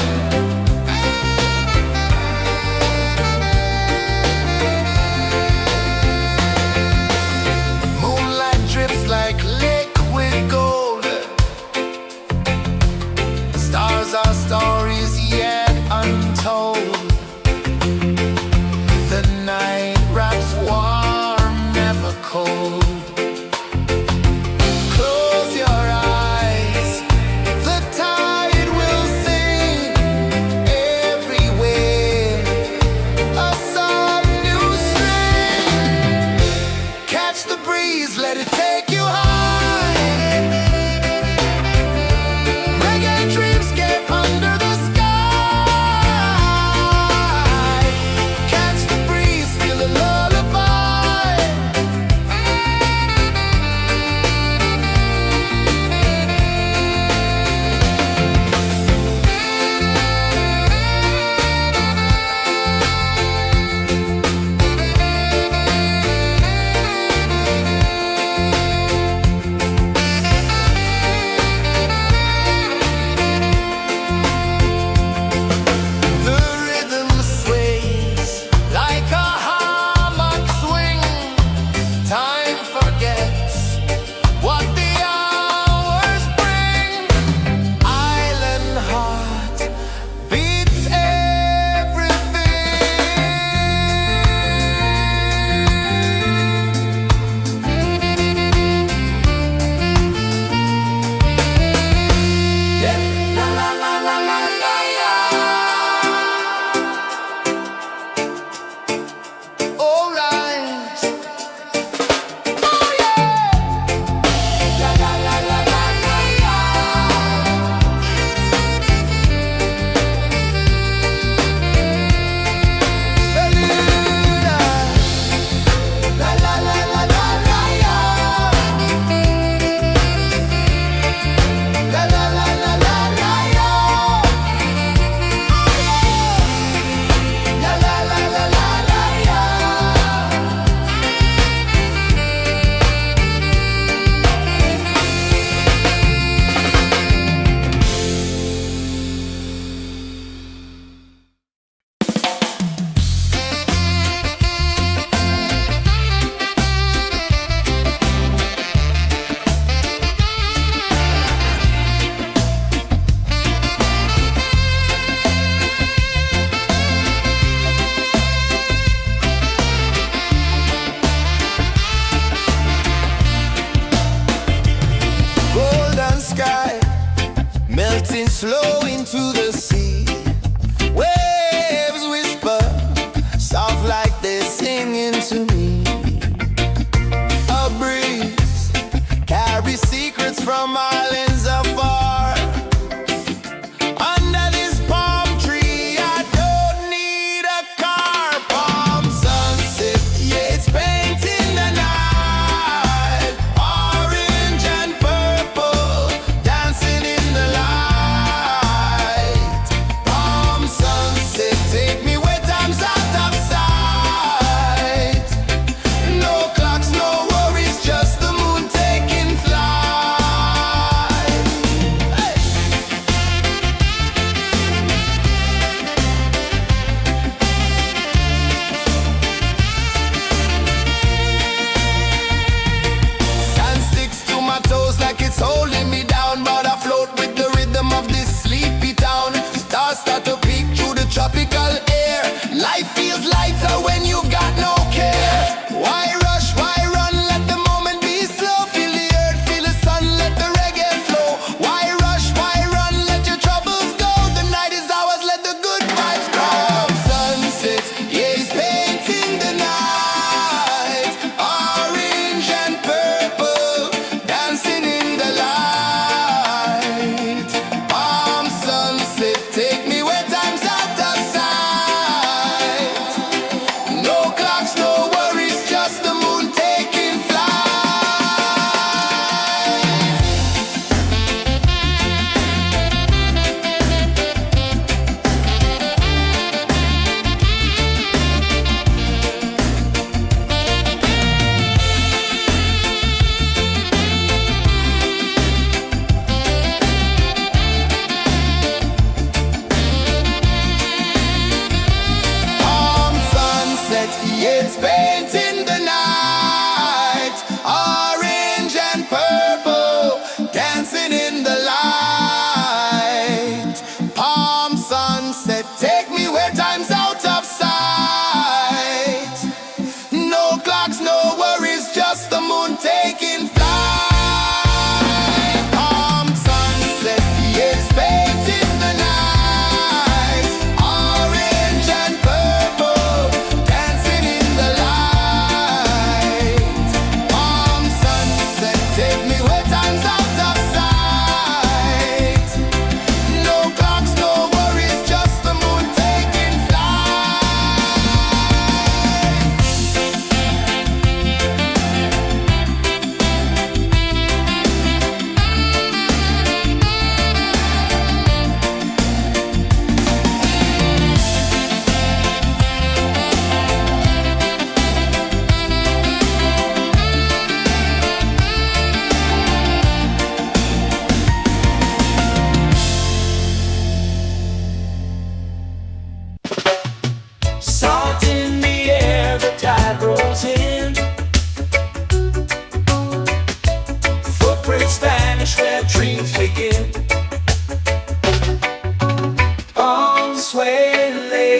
Moonlight drips like liquid gold. Stars are stories yet untold. The night wraps warm, never cold. Close your eyes, the tide will sing everywhere. A soft new string. Catch the breeze, let it take you high. Reggae dreamscape under the sky. Catch the breeze, feel a lullaby. The rhythm sways like a hammock swing. Time forgets what the hours bring. Island heart beats everything. Yeah. La la la la la la la. All rise. Oh yeah. La la la la la la la. Bermuda. La la la la la la la. La la la la la la la. La la la la la la la. Golden sky melting slow into the sea. Waves whisper soft like they're singing to me. A breeze carries secrets from islands afar. Under this palm tree, I don't need a car. Palm sunset, yeah, it's painting the night. Orange and purple, dancing in the light. Palm sunset.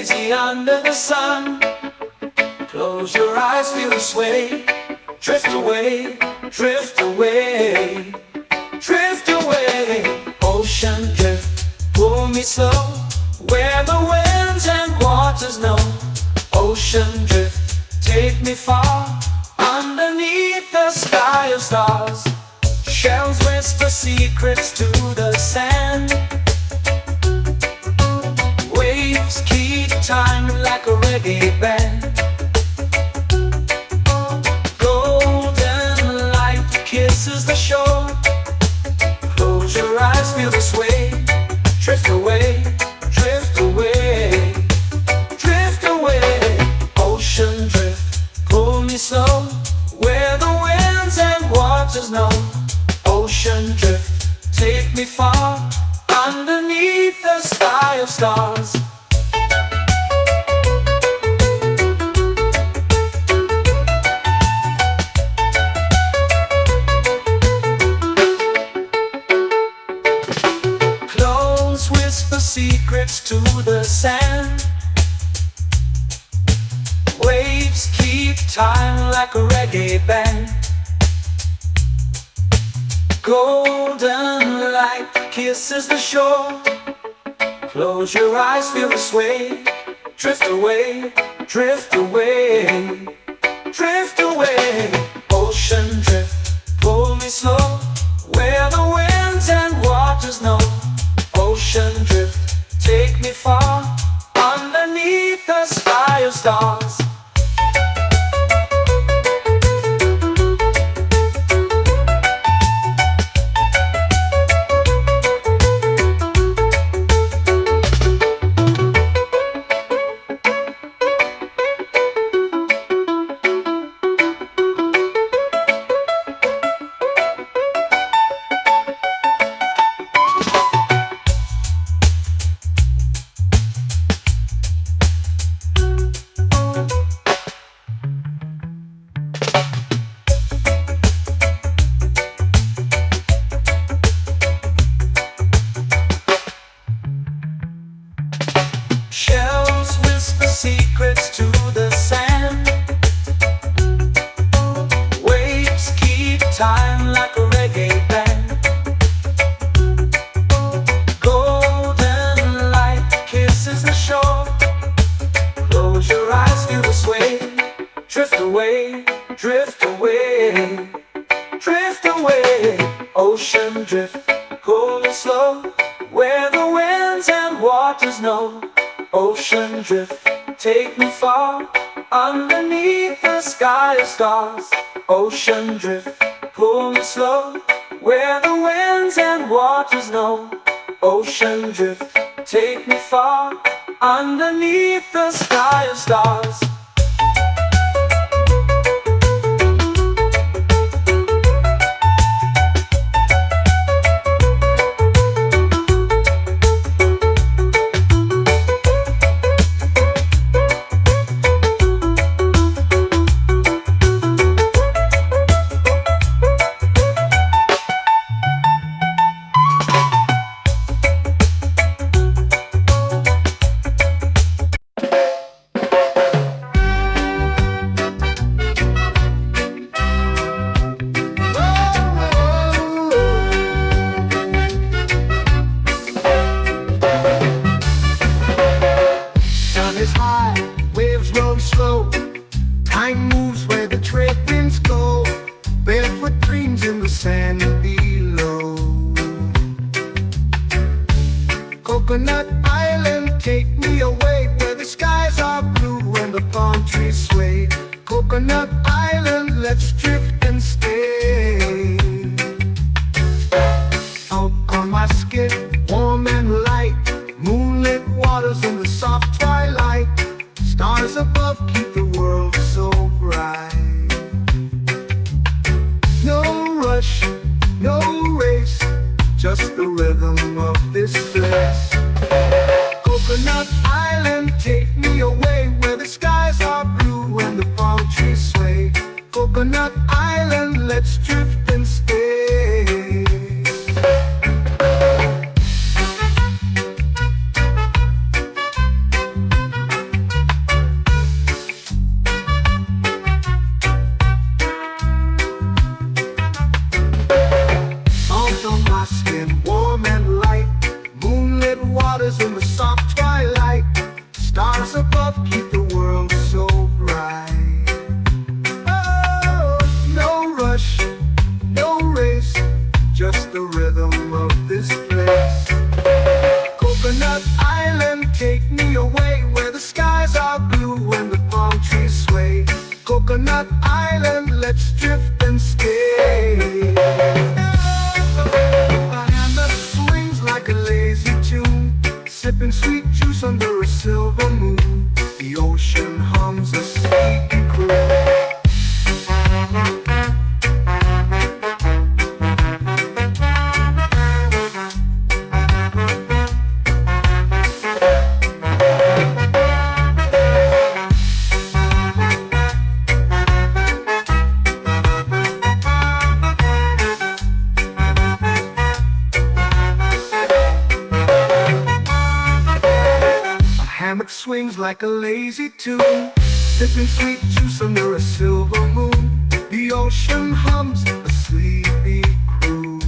lazy under the sun. Close your eyes, feel the sway. Drift away, drift away, drift away. Ocean drift, pull me slow, where the winds and waters know. Ocean drift, take me far, underneath the sky of stars. Shells whisper secrets to the sand. Waves keep time like a reggae band. Golden light kisses the shore. Close your eyes, feel the sway. Drift away, drift away, drift away. Ocean drift, pull me slow, where the winds and waters know. Ocean drift, take me far, underneath the sky of stars. Close whisper secrets to the sand. Waves keep time like a reggae band. Golden light kisses the shore. Close your eyes, feel the sway. Drift away, drift away, drift away. Ocean drift, pull me slow, where the winds and waters know. Ocean drift, take me far, underneath the sky of stars. Shells whisper secrets to the sand. Waves keep time like a reggae band. Golden light kisses the shore. Close your eyes, feel the sway. Drift away, drift away, drift away. Ocean drift, pull me slow, where the winds and waters know. Ocean drift, take me far, underneath the sky of stars. Ocean drift, pull me slow, where the winds and waters know. Ocean drift, take me far, underneath the sky of stars. Is high, waves roll slow. Time moves where the trade winds go. Barefoot dreams in the sand below. Coconut Island, take me away, where the skies are blue and the palm trees sway. Coconut Island, let's drift and stay. Out on my skin, warm and light, moonlit waters in the soft twilight. Stars above keep the world so bright. No rush, no race, just the rhythm of this place. Coconut Island, take me away, where the skies are blue and the palm trees sway. Coconut Island. Coconut Island, let's drift and stay. A hand that swings like a lazy tune, sipping sweet juice under a silver moon. The ocean hums a sleepy croon. Hammock swings like a lazy tune, sipping sweet juice under a silver moon. The ocean hums a sleepy croon.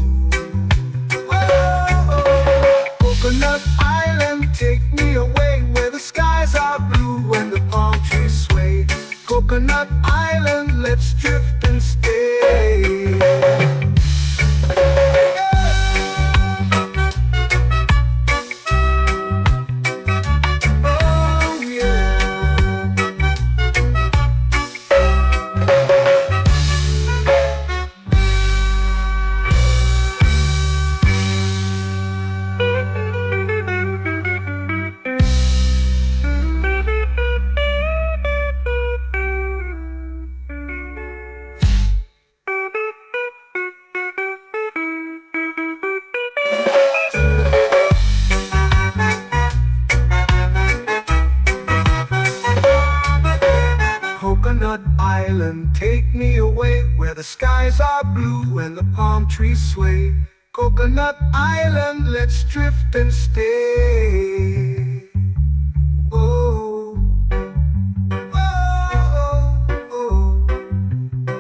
Oh, Coconut Island, take me away where the skies are blue and the palm trees sway. Coconut Island, let's drift and stay. Coconut Island, take me away where the skies are blue and the palm trees sway. Coconut Island, let's drift and stay. Oh, oh, oh,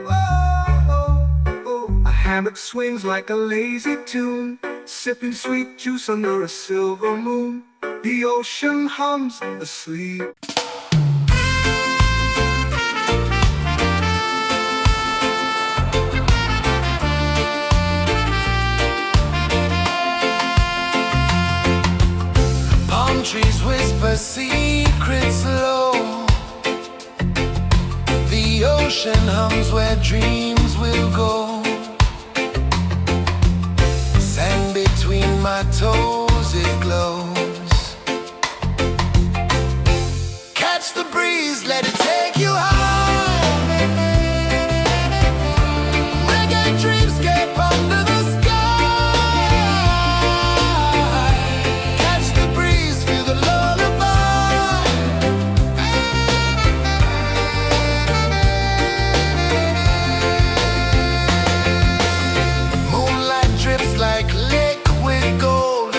oh, oh. A hammock swings like a lazy tune, sipping sweet juice under a silver moon. The ocean hums asleep. Trees whisper secrets low. The ocean hums where dreams will go. Sand between my toes, it glows. Catch the breeze, let it take you high. Reggae dreamscape under the sky. Like liquid gold,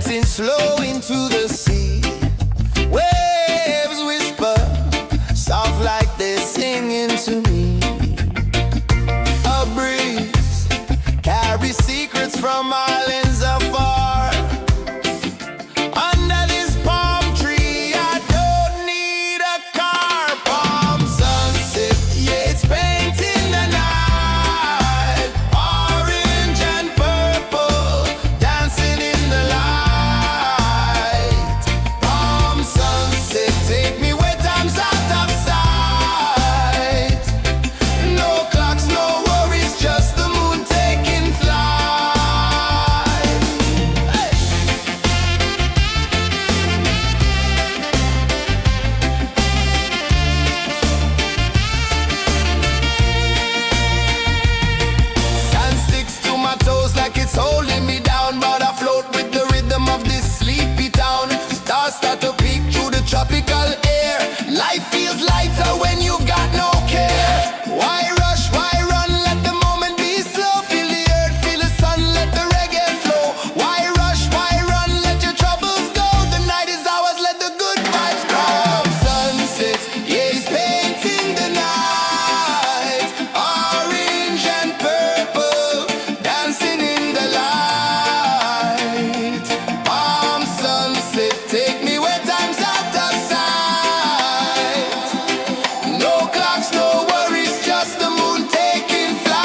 drifting slow into the sea. Waves whisper, soft like they're singing to me. A breeze carries secrets from islands afar. Under this palm tree, I don't need a car. Palm sunset, yeah, it's painting the night. Orange and purple, dancing in the light. Palm sunset, take me where time's out of sight. No clocks, no worries, just the moon taking flight. Hey! Sand sticks to my toes like it's holding me down, but I float with the rhythm of this sleepy town. Stars start to peek through the tropical air. Life feels lighter when you've got no care. Why rush, why run, let the moment be slow. Feel the earth, feel the sun, let the reggae flow. Why rush, why run, let your troubles go. The night is ours, let the good vibes come. Sunset, yeah, it's painting the night. Orange and purple, dancing in the light. Palm sunset, take me where time's out of sight. No clocks, no worries, just the moon taking flight.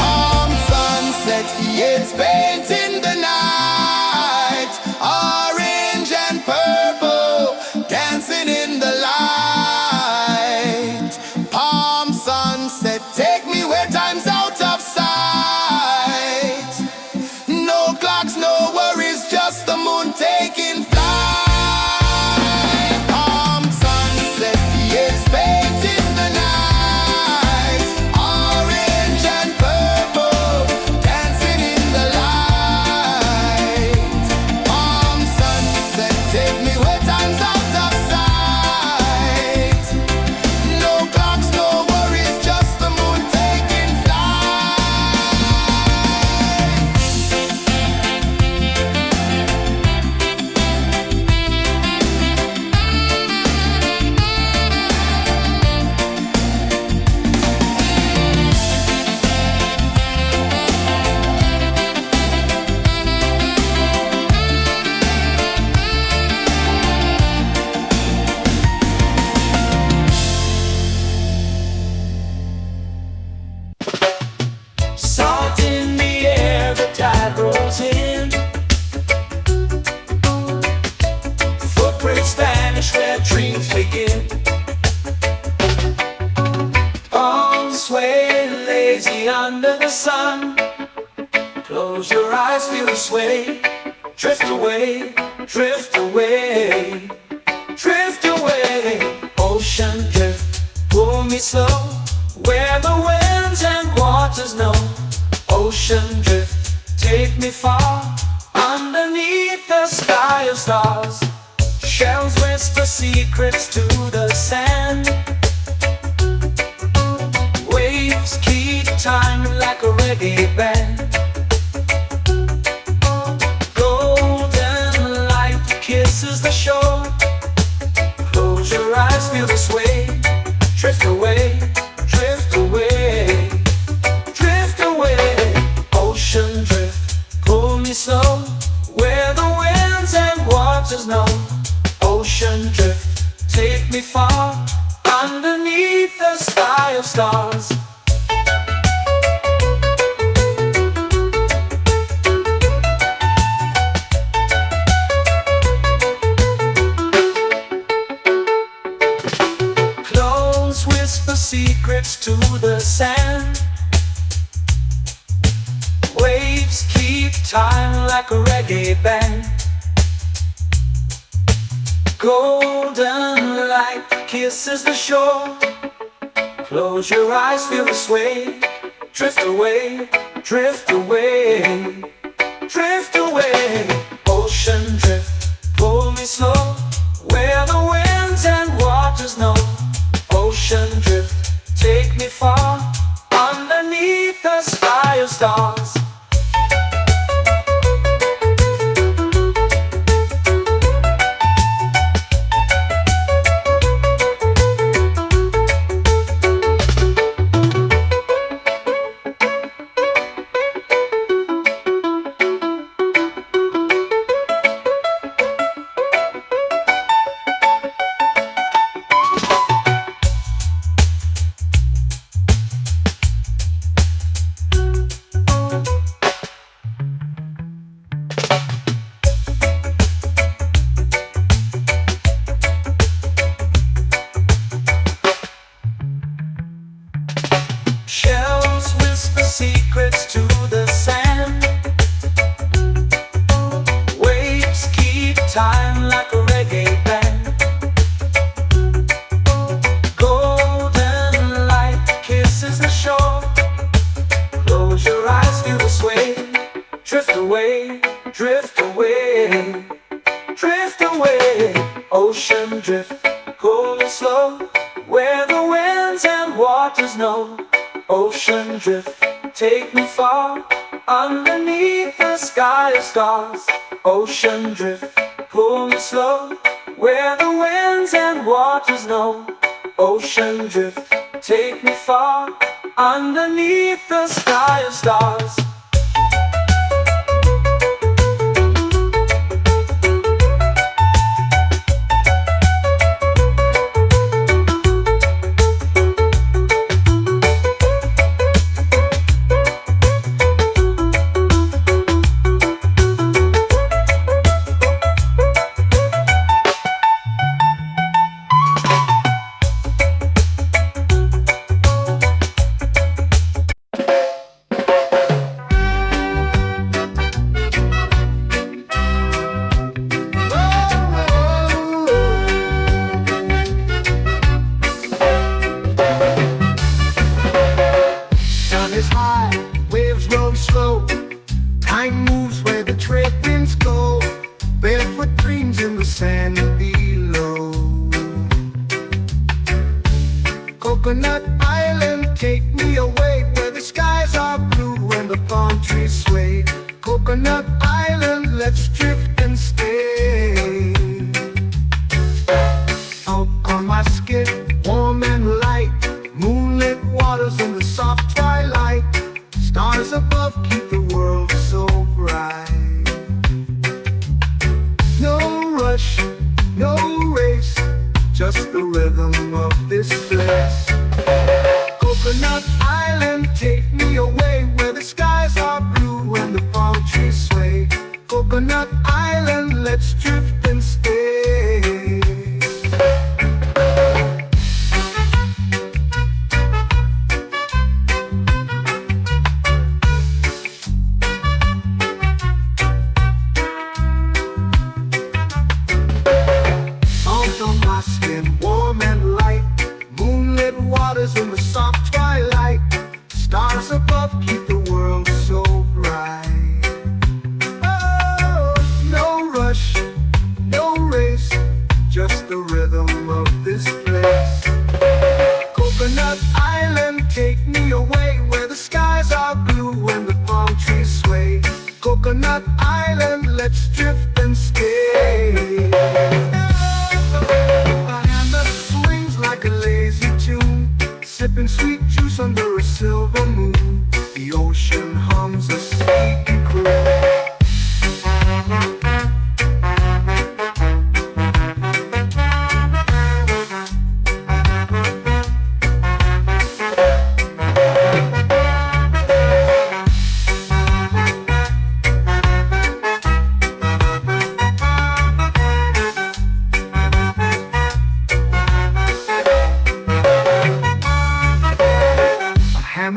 Palm sunset, yeah, it's painting the night. Orange and purple, dancing in the light. Palm sunset, take me where time's out of sight. No clocks, no worries, just the moon taking flight. Palm sunset, yeah, it's painting the night. Orange and purple, dancing in the light. Palm sunset, take me where time's out of sight. No clocks, no worries, just the moon taking flight. Salt in the air, the tide rolls in. Footprints vanish where dreams begin. Arms sway lazy under the sun. Close your eyes, feel the sway. Drift away, drift away, drift away. Ocean drift, pull me slow, where the winds and waters know. Ocean drift, take me far, underneath the sky of stars. Shells whisper secrets to the sand. Waves keep time like a reggae band. Golden light kisses the shore. Close your eyes, feel the sway. Drift away, drift away, drift away. Ocean drift, pull me slow, where the winds and waters know. Ocean drift, take me far, underneath the sky of stars. Clones whisper secrets to the sand. Waves keep time like a reggae band. Golden light kisses the shore. Close your eyes, feel the sway. Drift away, drift away, drift away. Ocean drift, pull me slow, where the winds and waters know. Ocean drift, take me far, underneath the sky of stars. Shells whisper secrets to the sand. Waves keep time like a reggae band. Golden light kisses the shore. Close your eyes, feel the sway. Drift away, drift away, drift away. Ocean drift, pull me slow, where the winds and waters know. Ocean drift, take me far, underneath the sky of stars. Ocean drift, pull me slow, where the winds and waters know. Ocean drift, take me far, underneath the sky of stars. Time moves where the trade winds go. Barefoot dreams in the sand below. Coconut Island, take me away, where the skies are blue and the palm trees sway. Coconut Island, let's drift and stay. Out on my skin, warm and light, moonlit waters in the soft twilight. Stars above keep the world so bright. No rush, no race, just the rhythm of this place. Coconut Island, take me away, where the skies are blue and the palm trees sway. Coconut Island, let's drift and stay. Warm and light, moonlit waters in the soft twilight. Stars above keep the world so bright. Oh, no rush, no race, just the rhythm of this place. Coconut Island, take me away, where the skies are blue and the palm trees sway. Coconut Island, let's drift and stay. Like a lazy tune, sipping sweet juice under a silver moon. The ocean hums a sleepy croon.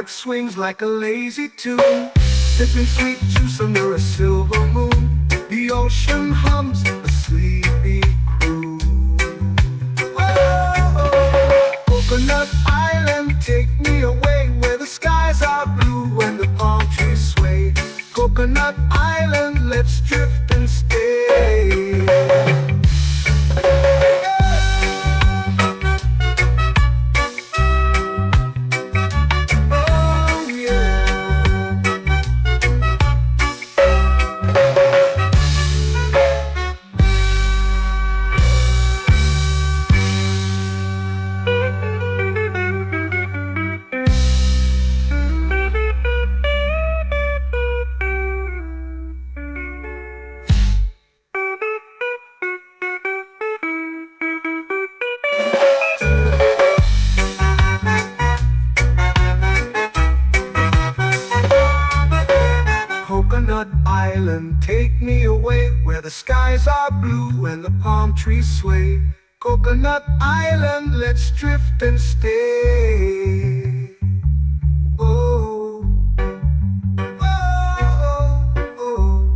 Swings like a lazy tune, sipping sweet juice under a silver moon. The ocean hums a sleepy croon. skies are blue and the palm trees sway. Coconut Island, let's drift and stay. Oh, oh, oh,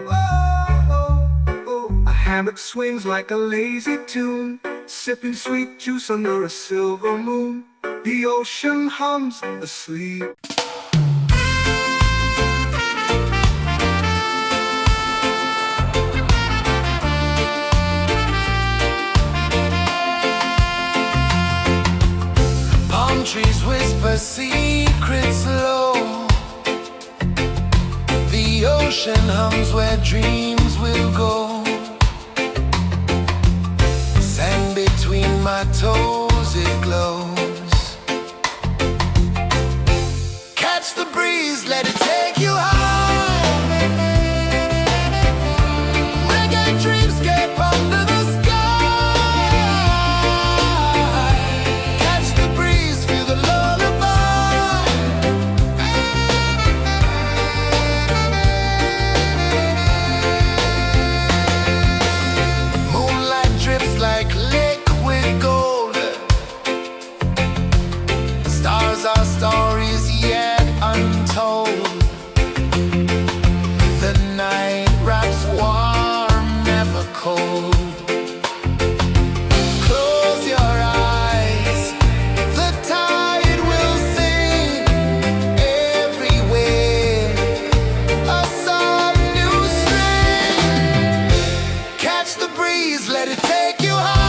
oh, oh. A hammock swings like a lazy tune, sipping sweet juice under a silver moon. The ocean hums asleep. Trees whisper secrets low. The ocean hums where dreams will go. Sand between my toes, it glows. Catch the breeze, let it take you high. Reggae dreamscape under the our stories yet untold. The night wraps warm, never cold. Close your eyes, the tide will sing everywhere. A soft new string. Catch the breeze, let it take you high.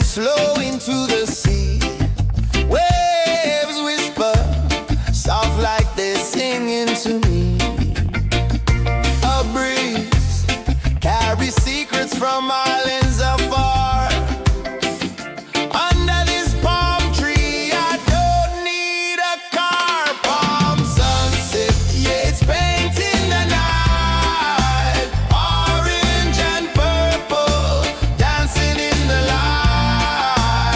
Slow into the sea. Waves whisper, soft like they're singing to me. A breeze carries secrets from islands afar. Under this palm tree, I don't need a car. Palm sunset, yeah, it's painting the night. Orange and purple, dancing in the light.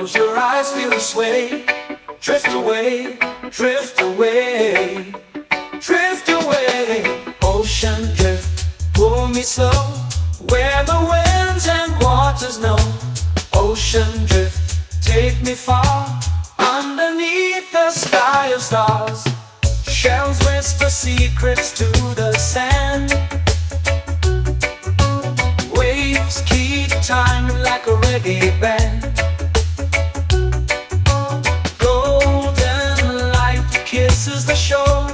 Close your eyes, feel the sway. Drift away, drift away, drift away. Ocean drift, pull me slow, where the winds and waters know. Ocean drift, take me far, underneath the sky of stars. Shells whisper secrets to the sand. Waves keep time like a reggae band. Golden light kisses the shore.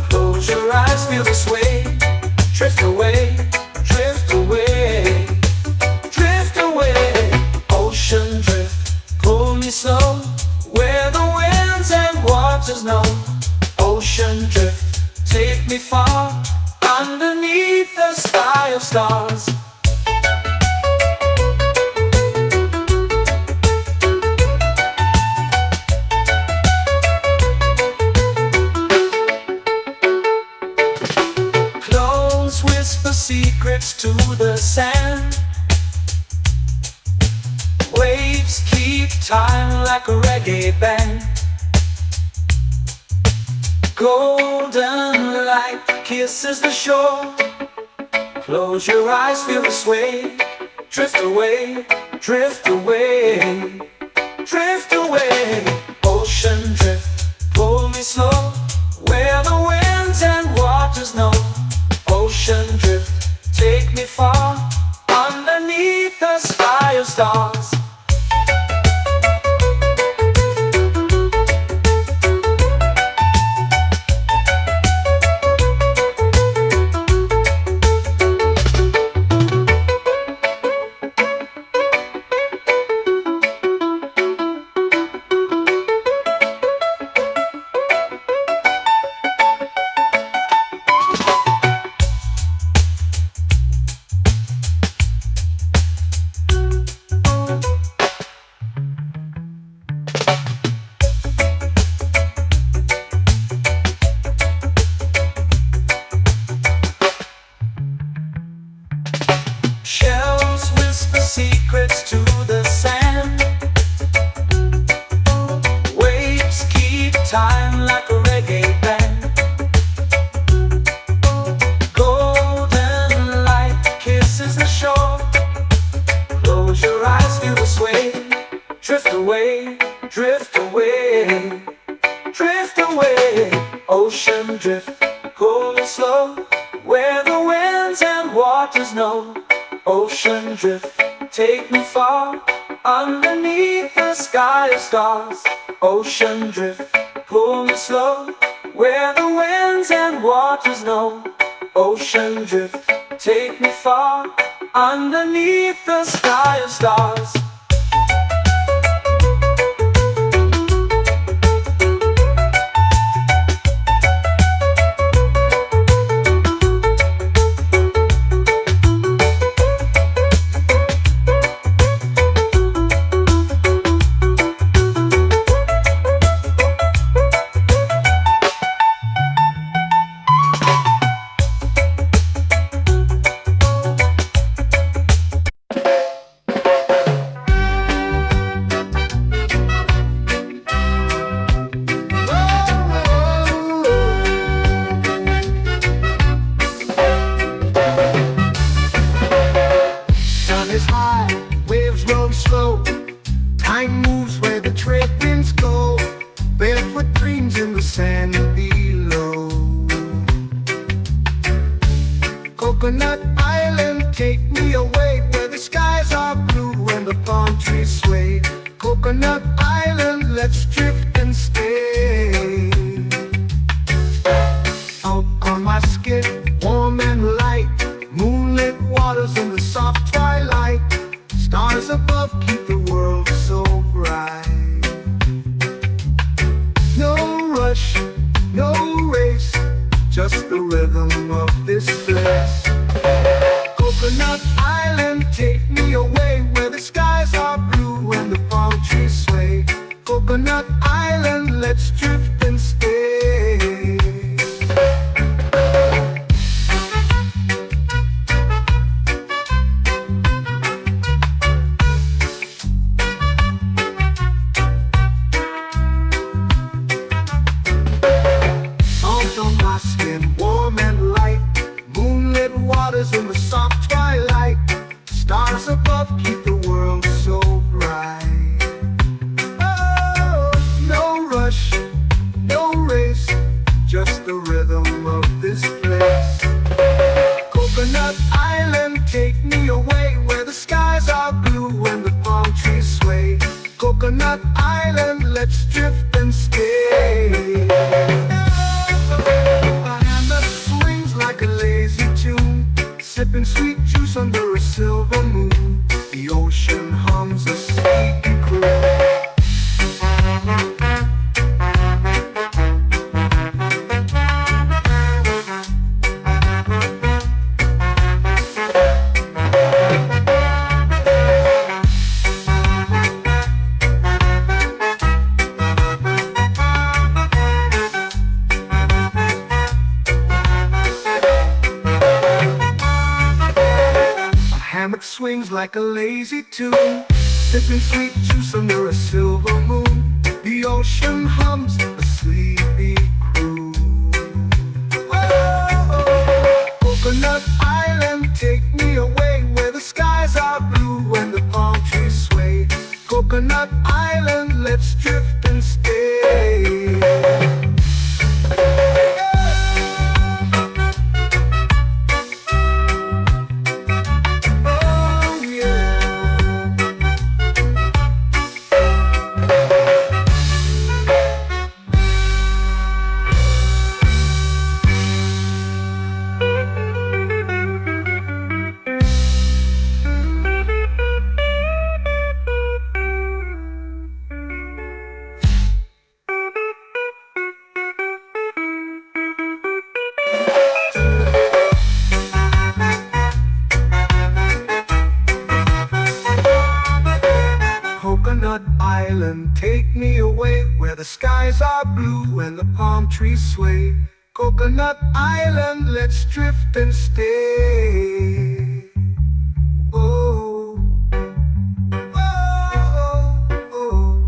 Close your eyes, feel the sway. Drift away, drift away, drift away. Ocean drift, pull me slow, where the winds and waters know. Ocean drift, take me far, underneath the sky of stars. Close whisper secrets to the sand. Waves keep time like a reggae band. Golden light kisses the shore. Close your eyes, feel the sway. Drift away, drift away, drift away. Ocean drift, pull me slow, where the winds and waters know. Ocean drift, take me far, underneath the sky of stars. Shells whisper secrets to the sand. Waves keep time like a reggae band. Golden light kisses the shore. Close your eyes, feel the sway. Drift away, drift away, drift away. Ocean drift, pull me slow, where the winds and waters know. Ocean drift, take me far, underneath the sky of stars. Ocean drift, pull me slow, where the winds and waters know. Ocean drift, take me far, underneath the sky of stars. Time moves where the trade winds go. Barefoot dreams in the sand below. Coconut Island, take me away, where the skies are blue and the palm trees sway. Coconut Island, let's drift and stay. Out on my skin, warm and light, moonlit waters in the soft twilight. Stars above keep the world so bright. No rush, no race, just the rhythm of this place. Coconut Island, take me away, where the skies are blue and the palm trees sway. Coconut Island, let's drift and stay. sipping sweet juice under a silver moon. The ocean hums a sleepy croon. Hammock swings like a lazy tune, sipping sweet juice under a silver moon. The ocean hums a sleepy croon. Oh, Coconut Island, take me away where the skies are blue and the palm trees sway. Coconut Island, let's drift and stay. Coconut Island, take me away where the skies are blue and the palm trees sway. Coconut Island, let's drift and stay. Oh, oh, oh,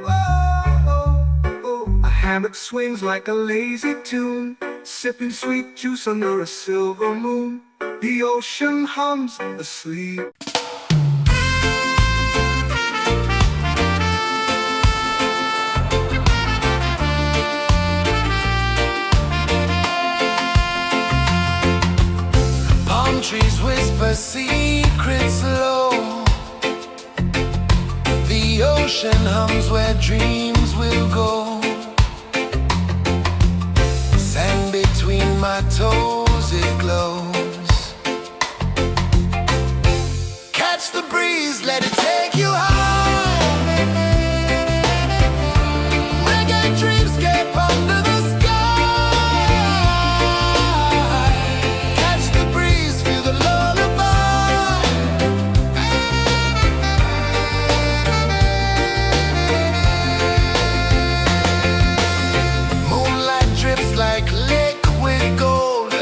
oh, oh. A hammock swings like a lazy tune, sipping sweet juice under a silver moon. The ocean hums asleep. Trees whisper secrets low. The ocean hums where dreams will go. Sand between my toes, it glows. Catch the breeze, let it take you high. Reggae dreamscape under the sky. Like liquid gold,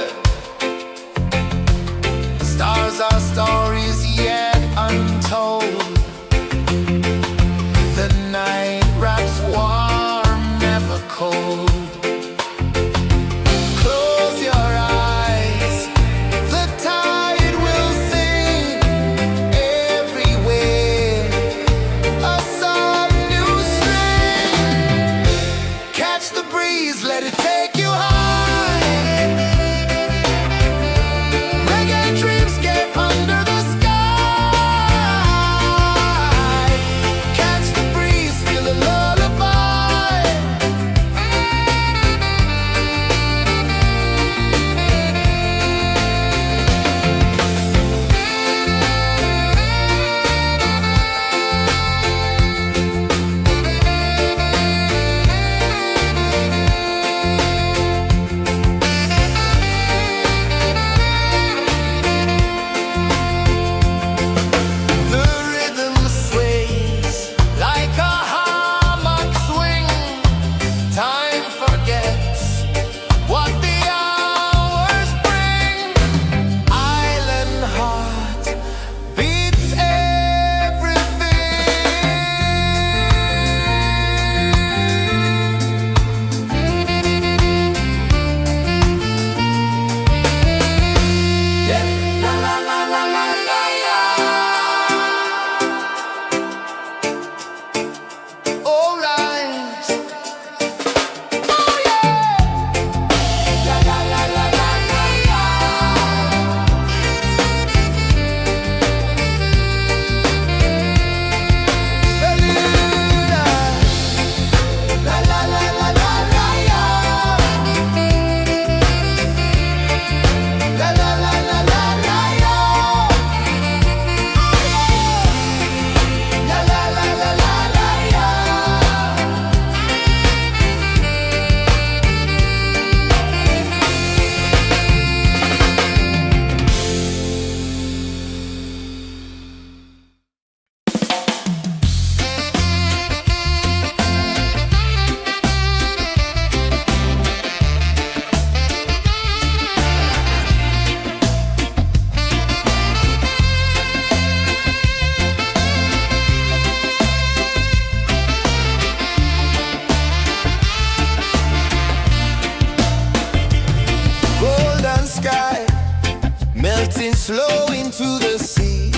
melting slow into the sea.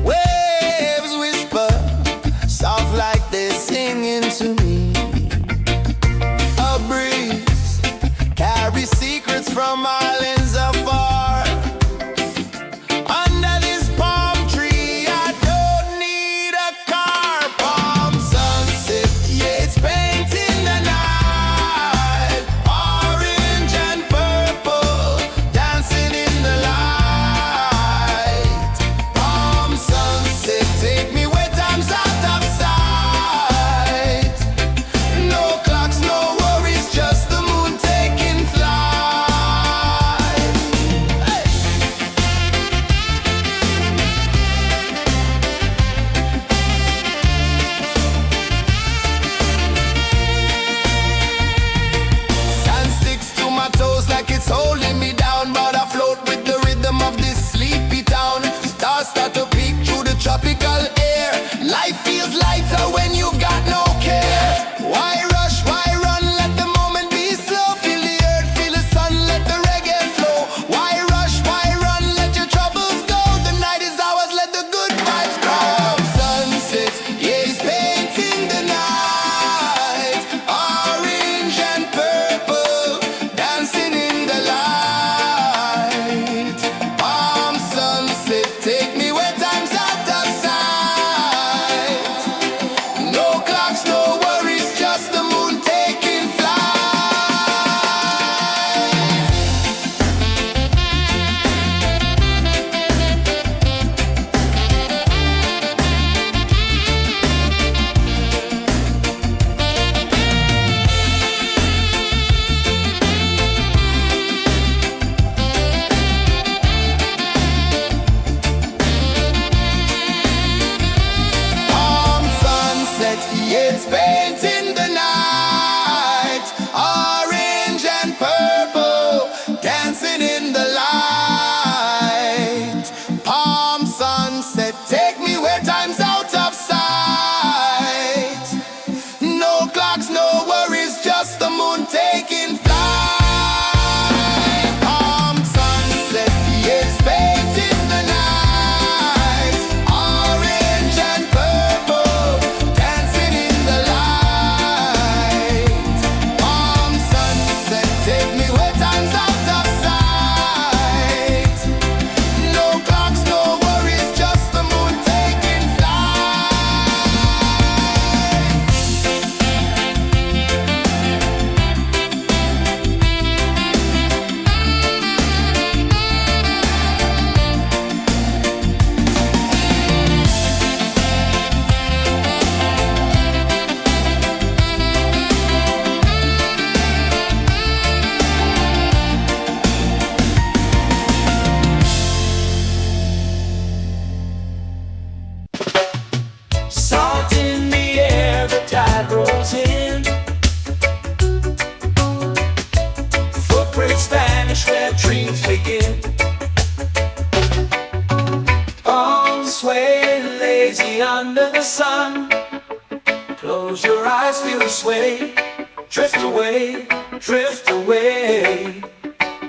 Waves whisper, soft like they're singing to me. A breeze carries secrets from islands afar. Under this palm tree, I don't need a car. Palm sunset, yeah, it's painting the night. Orange and purple, dancing in the light. Palm sunset, take me where time's out of sight. No clocks, no worries, just the moon taking flight. Hey! Sand sticks to my toes like it's holding me down, but I float with the rhythm of this sleepy town. Stars start to peek through the tropical air. Life feels lighter when you've got no care. Why rush, why run, let the moment be slow. Feel the earth, feel the sun, let the reggae flow. Why rush, why run, let your troubles go. The night is ours, let the good vibes grow. Sunset, yeah, it's painting the night. Orange and purple, dancing in the light. Palm sunset, take me where time's out of sight. No clocks, no worries, just the moon taking flight. Palm sunset, yeah, it's painting the night. Orange and purple, dancing in the light. Palm sunset, take me where time's out of sight. No clocks, no worries, just the moon taking flight. Palm sunset, yeah, it's painting the night. Orange and purple, dancing in the light. Palm sunset, take me where time's out of sight. No clocks, no worries, just the moon taking flight. Salt in the air, the tide rolls in. Footprints vanish where dreams begin. Arms sway lazy under the sun. Close your eyes, feel the sway. Drift away, drift away,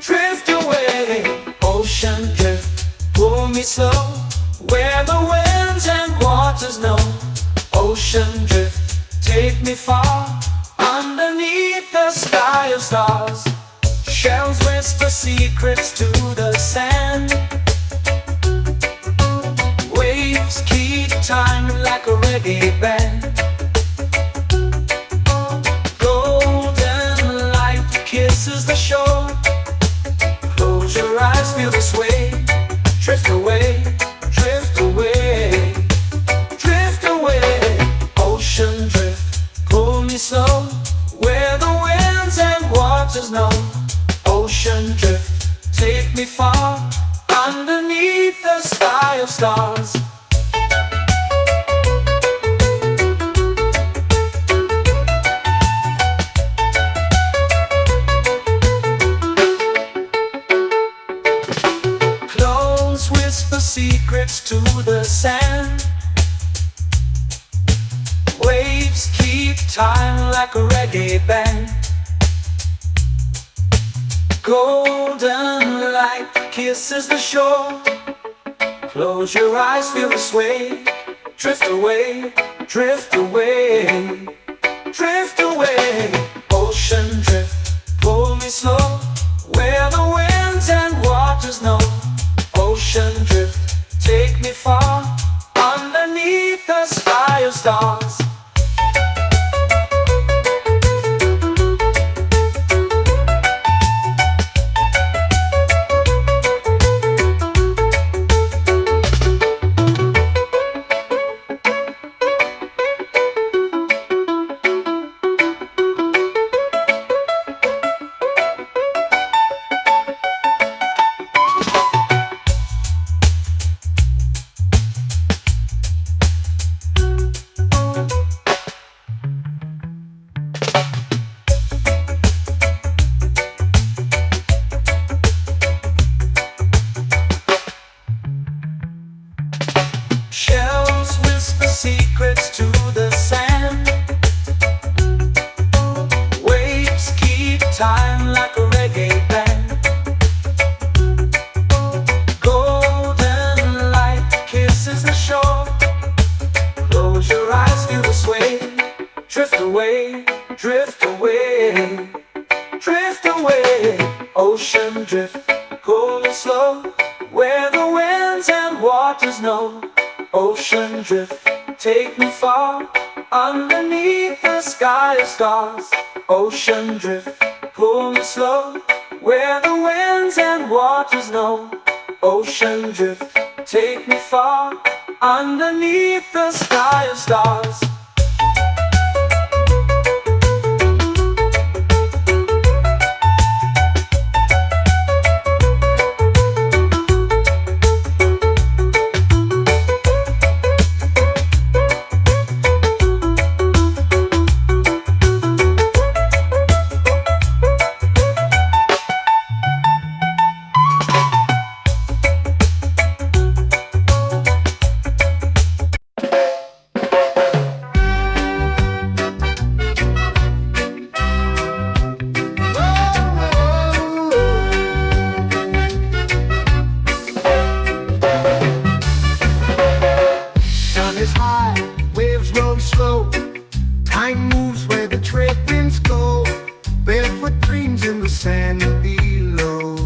drift away. Ocean drift, pull me slow, where the winds and waters know. Ocean drift, take me far, underneath the sky of stars. Shells whisper secrets to the sand. Waves keep time like a reggae band. Golden light kisses the shore. Close your eyes, feel the sway. Drift away, drift away, drift away. Ocean drift, pull me slow, where the winds and waters know. Ocean drift, take me far, underneath the sky of stars. Close whisper secrets to the sand. Waves keep time like a reggae band. Golden light kisses the shore. Close your eyes, feel the sway. Drift away, drift away, drift away. Ocean drift, pull me slow, where the winds and waters know. Ocean drift, take me far, underneath the sky of stars. Shells whisper secrets to the sand. Waves keep time like a reggae band. Golden light kisses the shore. Close your eyes, feel the sway. Drift away, drift away, drift away. Ocean drift, cool and slow, where the winds and waters know. Ocean drift, take me far, underneath the sky of stars. Ocean drift, pull me slow, where the winds and waters know. Ocean drift, take me far, underneath the sky of stars. Sun is high, waves roll slow. Time moves where the trade winds go. Barefoot dreams in the sand below.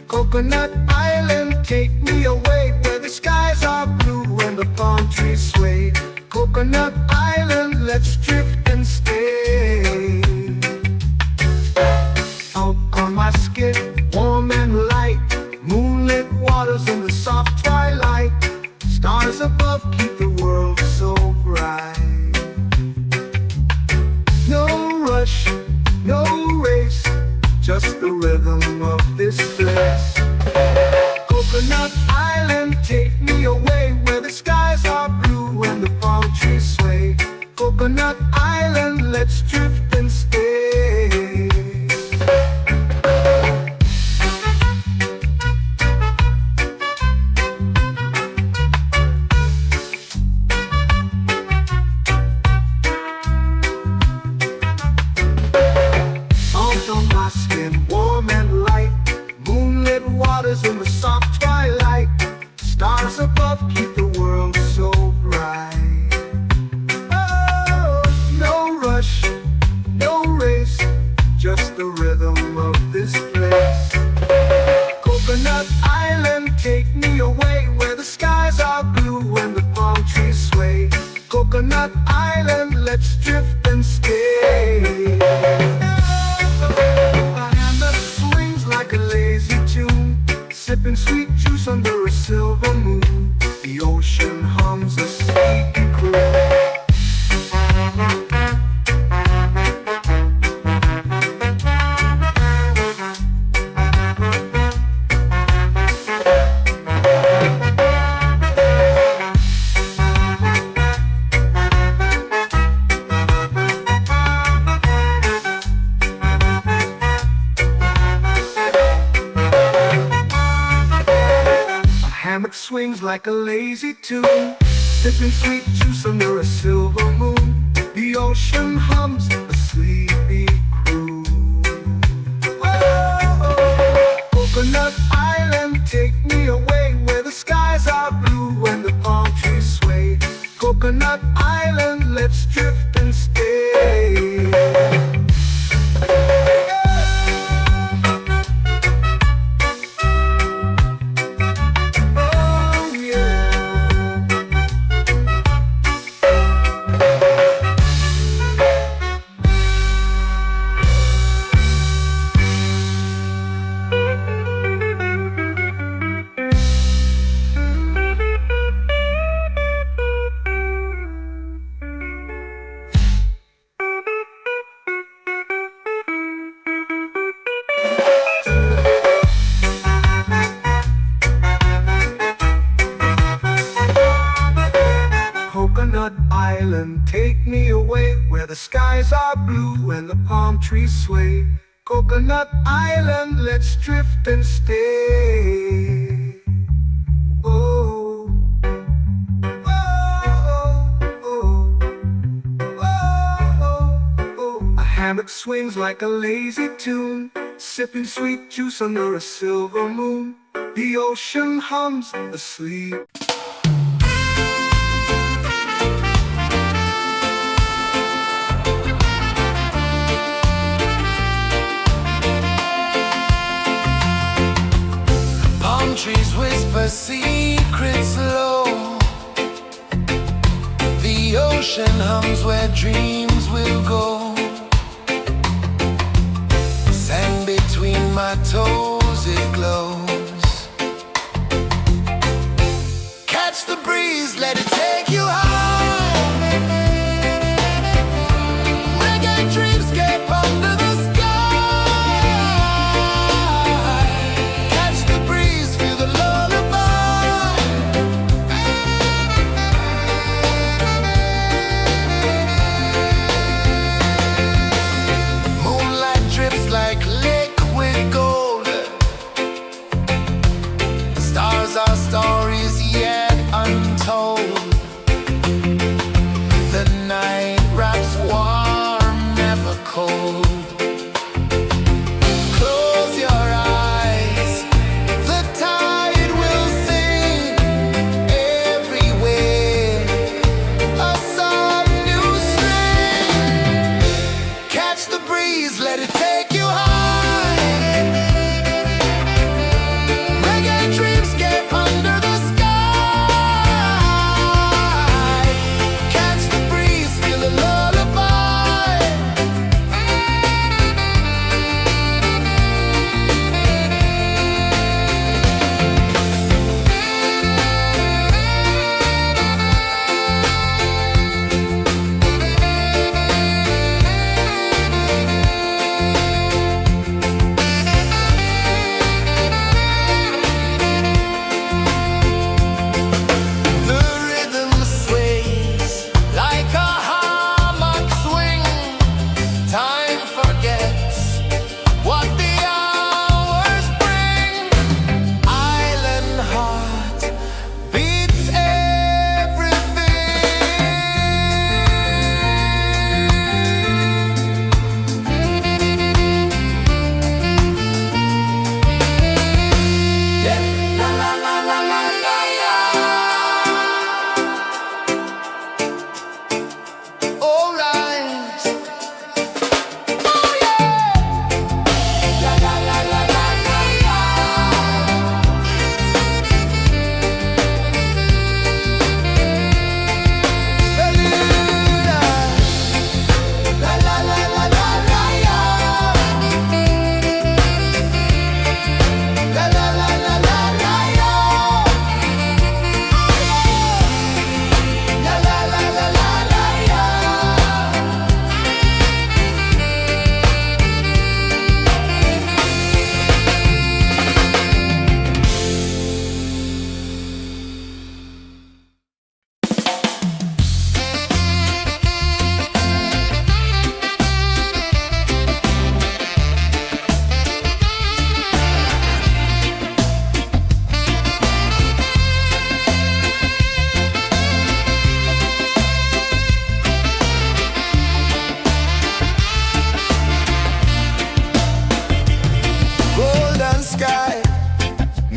Coconut Island, take me away, where the skies are blue and the palm trees sway. Coconut Island, let's drift and stay. Out on my skin, warm and light, moonlit waters in the soft twilight. Stars above keep the world so bright. No rush, no race, just the rhythm of this place. Coconut Island, take me away, where the skies are blue and the palm trees sway. Coconut Island, let's drift and stay. Salt on my skin, warm and light, moonlit waters in the soft twilight. Stars above keep the world so bright. Oh, no rush, no race, just the rhythm of this place. Coconut Island, take me away, where the skies are blue and the palm trees sway. Coconut Island, let's drift and stay. A hand that swings like a lazy tune, sipping sweet juice under a silver moon. The ocean hums a sleepy croon. Hammock swings like a lazy tune, sipping sweet juice under a silver moon. The ocean hums a sleepy croon. Whoa. Coconut Island, take me away where the skies are blue and the palm trees sway. Coconut Island, let's drift and stay. Oh yeah. Coconut Island, take me away where the skies are blue and the palm trees sway. Coconut Island, let's drift and stay. Oh, oh, oh, oh, oh. A hammock swings like a lazy tune, sipping sweet juice under a silver moon. The ocean hums asleep. Palm trees whisper secrets low. The ocean hums where dreams will go. Sand between my toes, it glows. Catch the breeze, let it take you high. Reggae dreamscape under the sky. Catch the breeze, feel the lullaby. Moonlight drips like liquid gold. Stars are stories yet untold. The night wraps warm, never cold. Close your eyes, the tide will sing everywhere. A soft new string. Catch the breeze, let it take you high.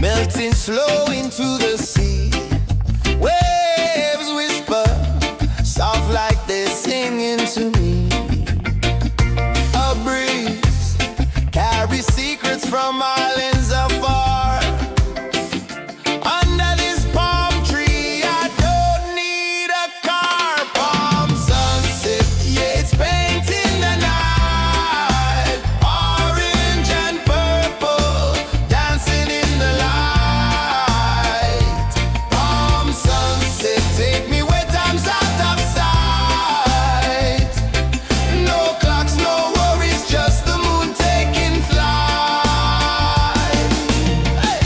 melting slow into the sea. Waves whisper, soft like they're singing to me. A breeze carries secrets from islands afar. Under this palm tree, I don't need a car. Palm sunset, yeah, it's painting the night. Orange and purple, dancing in the light. Palm sunset, take me where time's out of sight. No clocks, no worries, just the moon taking flight. Hey!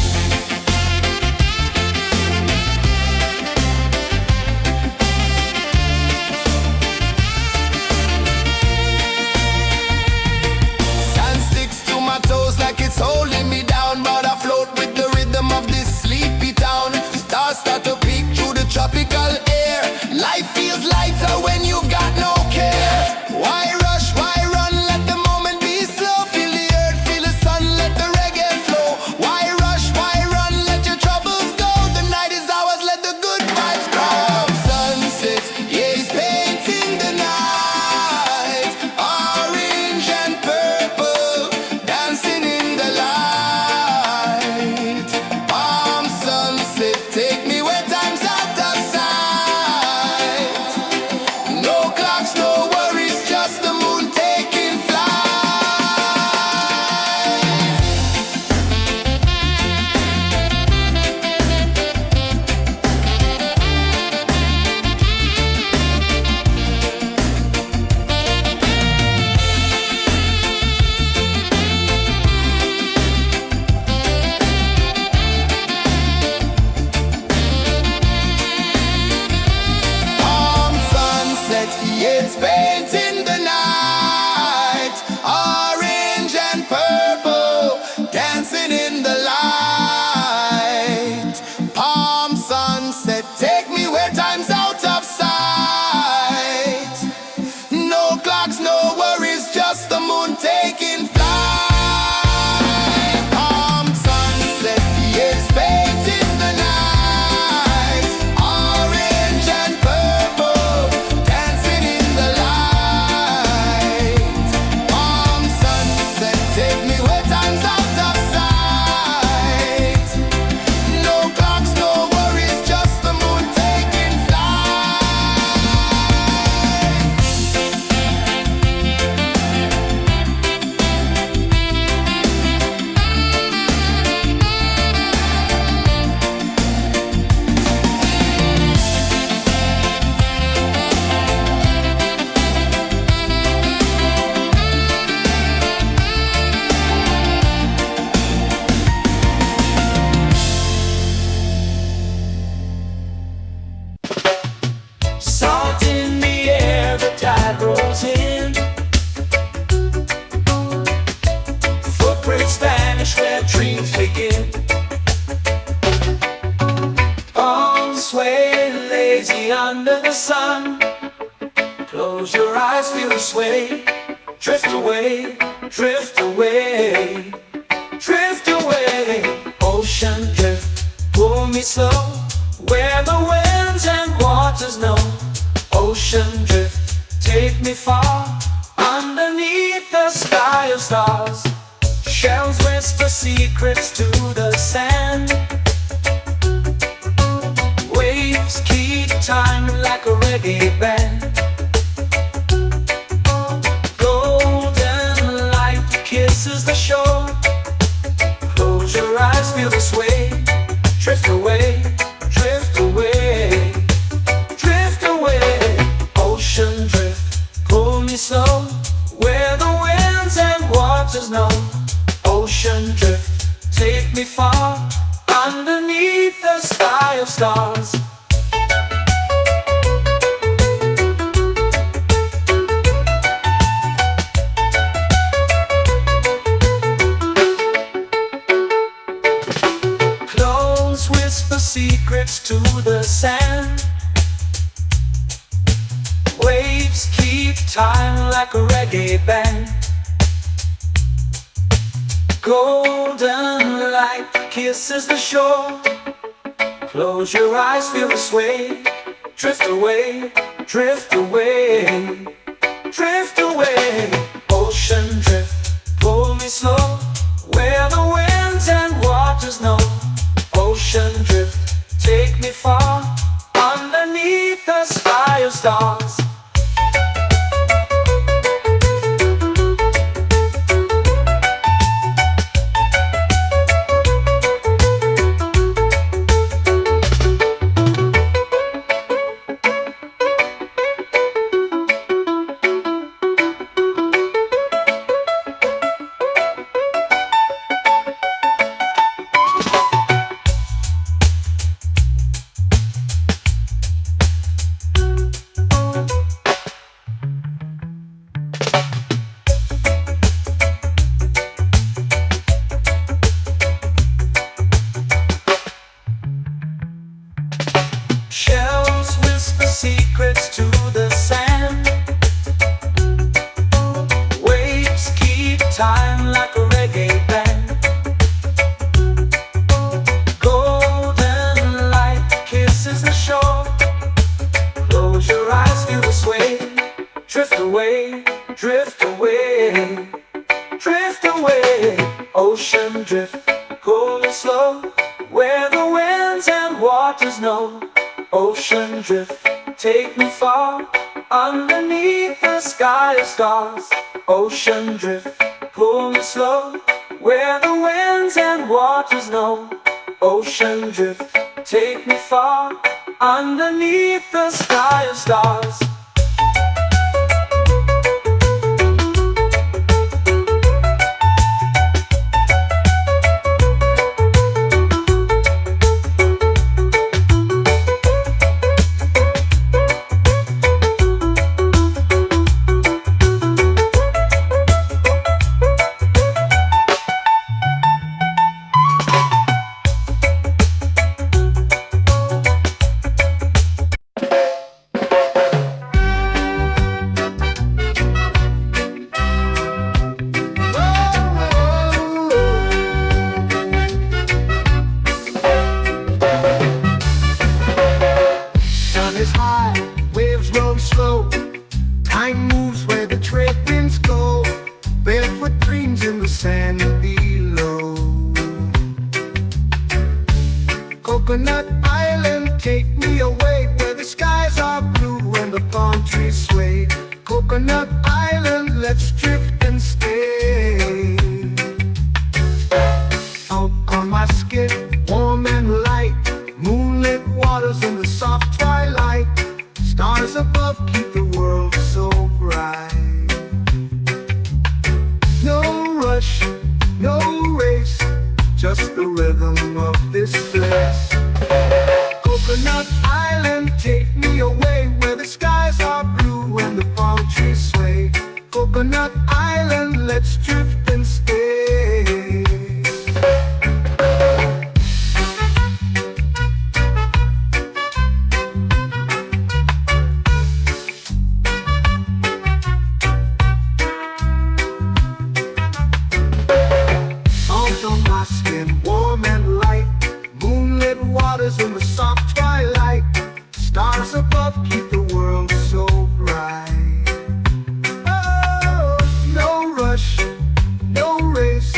Sand sticks to my toes like it's holding me down, but I float with the rhythm of this sleepy town. Stars start to peek through the tropical air. Life feels lighter when you've got no care. Why rush, why run, let the moment be slow. Feel the earth, feel the sun, let the reggae flow. Why rush, why run, let your troubles go. The night is ours, let the good vibes grow. Sunset, yeah, it's painting the night. Orange and purple, dancing in the light. Palm sunset, take me where time's out of sight. No clocks, no worries, just the moon taking flight. Palm sunset, yeah, it's painting the night. Orange and purple, dancing in the light. Palm sunset, take me where time's out of sight. No clocks, no worries, just the moon taking flight. Palm sunset, yeah, it's painting the night. Orange and purple, dancing in the light. Palm sunset, take me where time's out of sight. No clocks, no worries, just the moon taking flight. Salt in the air, the tide rolls in. Footprints vanish where dreams begin. Arms sway lazy under the sun. Close your eyes, feel the sway. Drift away, drift away, drift away. Ocean drift, pull me slow, where the winds and waters know. Ocean drift, take me far, underneath the sky of stars. Shells whisper secrets to the sand. Waves keep time like a reggae band. Golden light kisses the shore. Close your eyes, feel the sway. Drift away, drift away, drift away. Ocean drift, pull me slow, where the winds and waters know. Ocean drift, take me far, underneath the sky of stars. Close whisper secrets to the sand. Waves keep time like a reggae band. Golden light kisses the shore. Close your eyes, feel the sway. Drift away, drift away, drift away. Ocean drift, pull me slow, where the winds and waters know. Ocean drift, take me far, underneath the sky of stars. Shells whisper secrets to the sand. Waves keep time like a reggae band. Golden light kisses the shore. Close your eyes, feel the sway. Drift away, drift away, drift away. Ocean drift, cool and slow, where the winds and waters know. Ocean drift, take me far, underneath the sky of stars. Ocean drift, pull me slow, where the winds and waters know. Ocean drift, take me far, underneath the sky of stars. Is high, waves roll slow. Time moves where the trade winds go. Barefoot dreams in the sand below. Coconut Island, take me away, where the skies are blue and the palm trees sway. Coconut Island, let's drift and stay. Out on my skin, warm and light, moonlit waters in the soft twilight. Stars above keep the world so bright. No rush, no race, just the rhythm of this place. Coconut Island, take me away, where the skies are blue and the palm trees sway. Coconut Island, let's drift and stay. Warm and light, moonlit waters in the soft twilight. Stars above keep the world so bright. Oh, no rush, no race,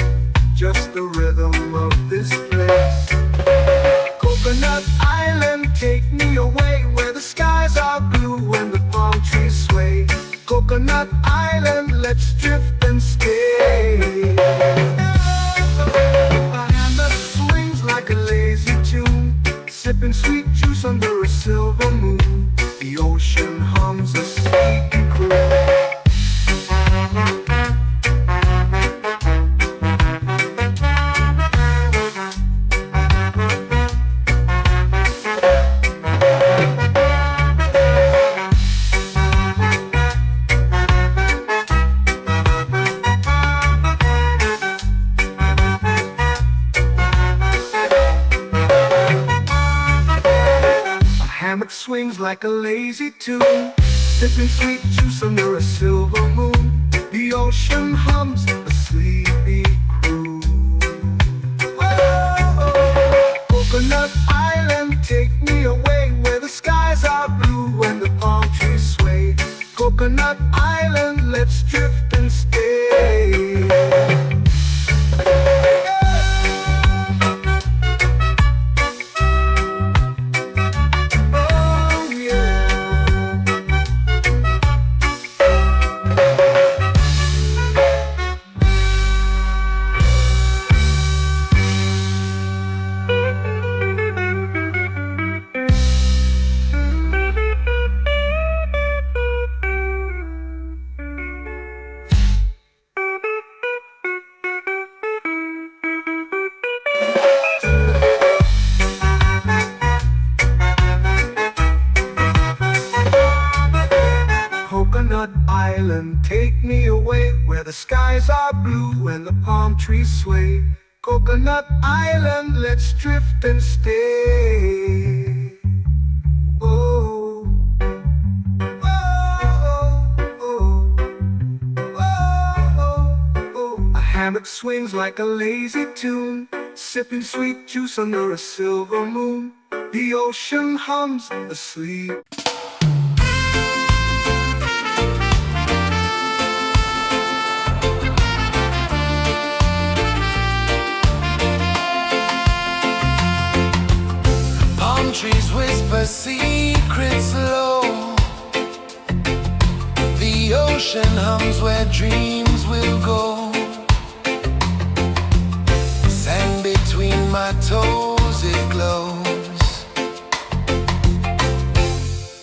just the rhythm of this place. Coconut Island, take me away, where the skies are blue and the palm trees sway. Coconut Island, let's drift and stay. Like a lazy tune, sipping sweet juice under a silver moon. The ocean hums a sleepy croon. Swings like a lazy tune, sipping sweet juice under a silver moon. The ocean hums a sleepy croon. Whoa. skies are blue and the palm trees sway. Coconut Island, let's drift and stay. Oh, oh, oh, oh, oh. A hammock swings like a lazy tune, sipping sweet juice under a silver moon. The ocean hums asleep. Palm trees whisper secrets low. The ocean hums where dreams will go. Sand between my toes, it glows.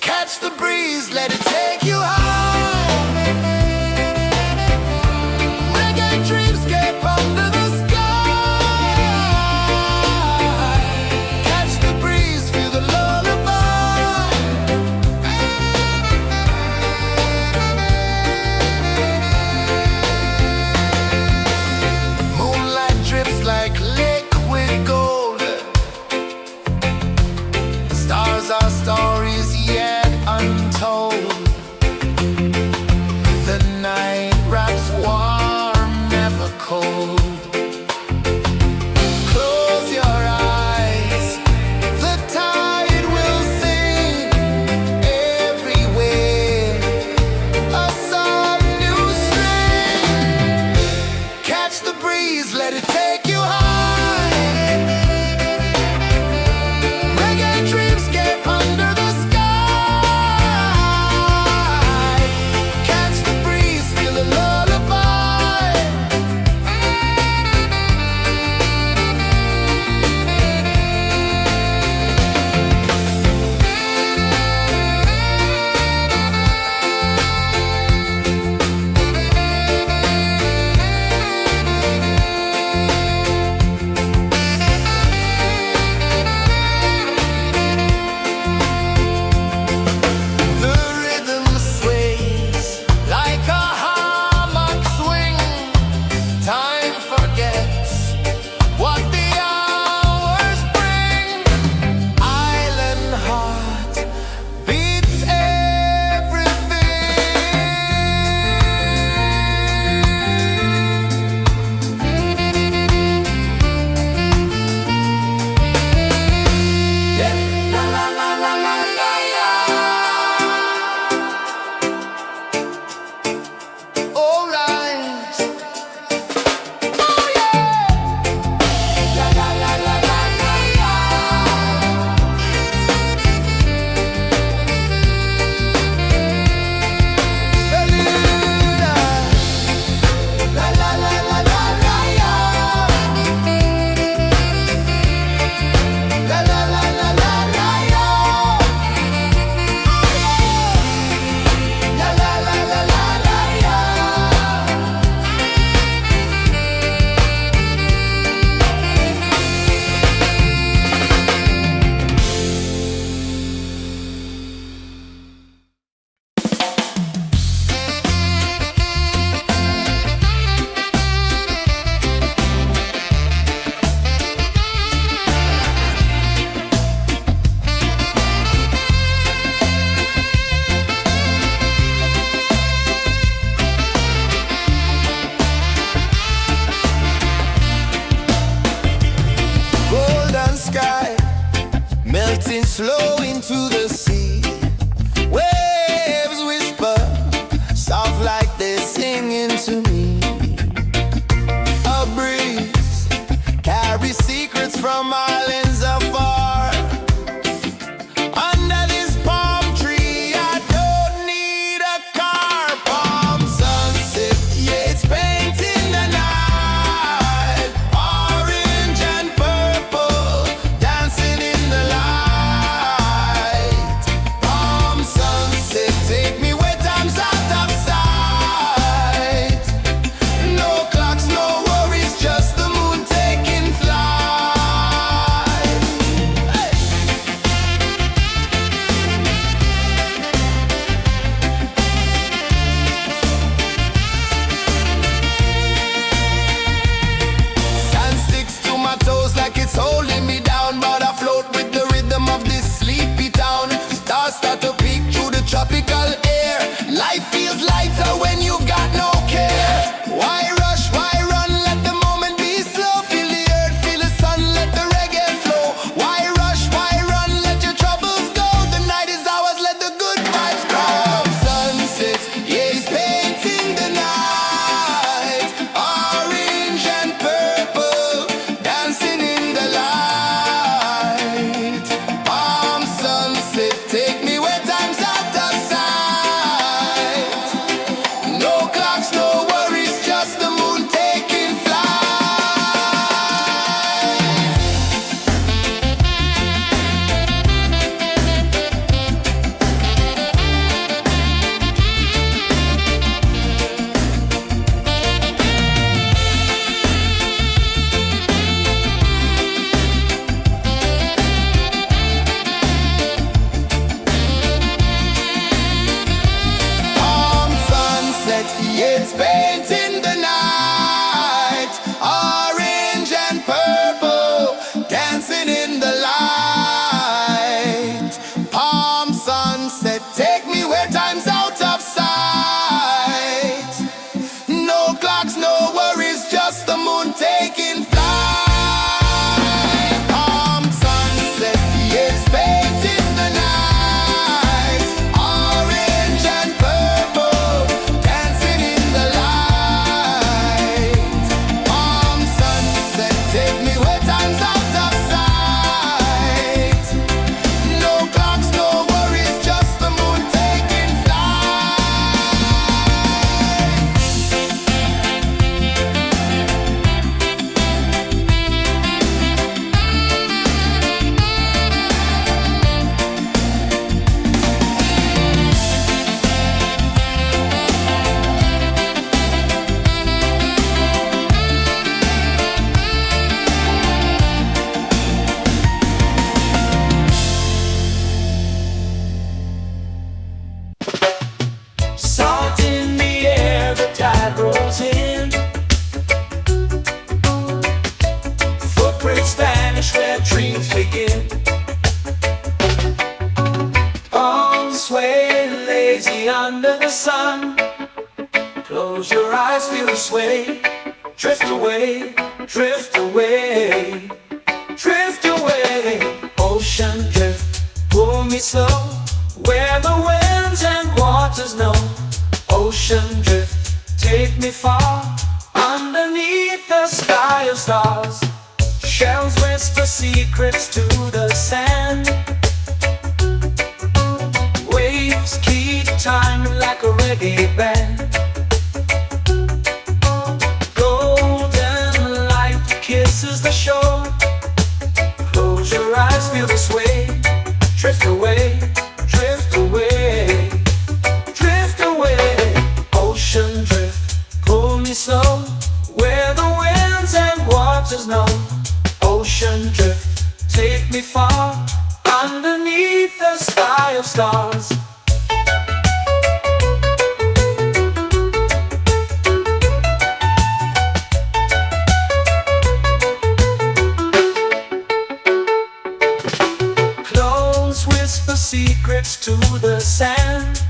Catch the breeze, let it take you high. Reggae dreamscape under the sky. Catch the breeze, feel the lullaby. Moonlight drips like liquid gold. Stars are stories yet untold. The night wraps warm, never cold. Close your eyes, the tide will sing everywhere. A soft new string. Catch the breeze, let it take you high. Reggae dreamscape under the sky. Catch the breeze, feel a lullaby. The rhythm sways like a hammock swing. Time forgets what the hours bring. Island heart beats everything. Yeah. La la la la la la la. All rise. Oh yeah. La la la la la la la. Bermuda. La la la la la la la. La la la la la la la. La la la la la la la. Golden sky melting slow into the sea. Waves whisper soft like they're singing to me. A breeze carries secrets from islands afar. Under this palm tree, I don't need a car. Palm sunset, yeah, it's painting the night. Orange and purple, dancing in the light. Palm sunset, take me where time's out of sight. No clocks, no worries, just the moon taking flight. Close your eyes, feel the sway. Drift away, drift away, drift away. Ocean drift, pull me slow, where the winds and waters know. Ocean drift, take me far, underneath the sky of stars. Shells whisper secrets to the sand. Waves keep time like a reggae band. Golden light kisses the shore. Close your eyes, feel the sway. Drift away, drift away, drift away. Ocean drift, pull me slow, where the winds and waters know. Ocean drift, take me far, underneath the sky of stars. Close whisper secrets to the sand.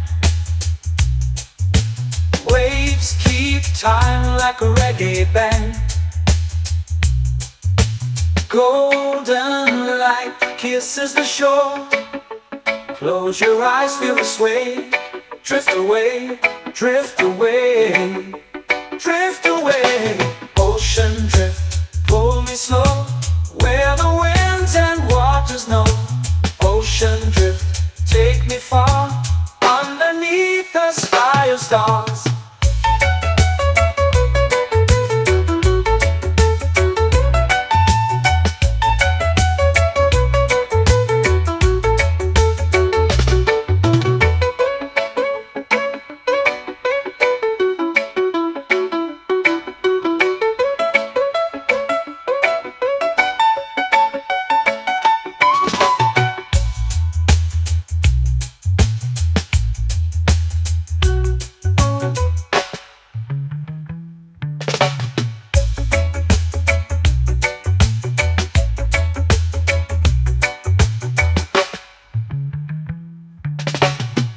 Waves keep time like a reggae band. Golden light kisses the shore. Close your eyes, feel the sway. Drift away, drift away, drift away. Ocean drift, pull me slow, where the winds and waters know. Ocean drift, take me far, underneath the sky of stars.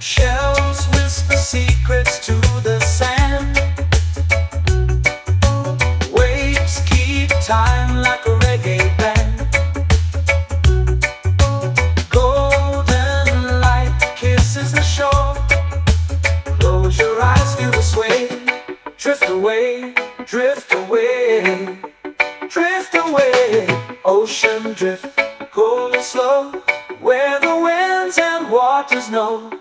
Shells whisper secrets to the sand. Waves keep time like a reggae band. Golden light kisses the shore. Close your eyes, feel the sway. Drift away, drift away, drift away. Ocean drift, pull me slow, where the winds and waters know.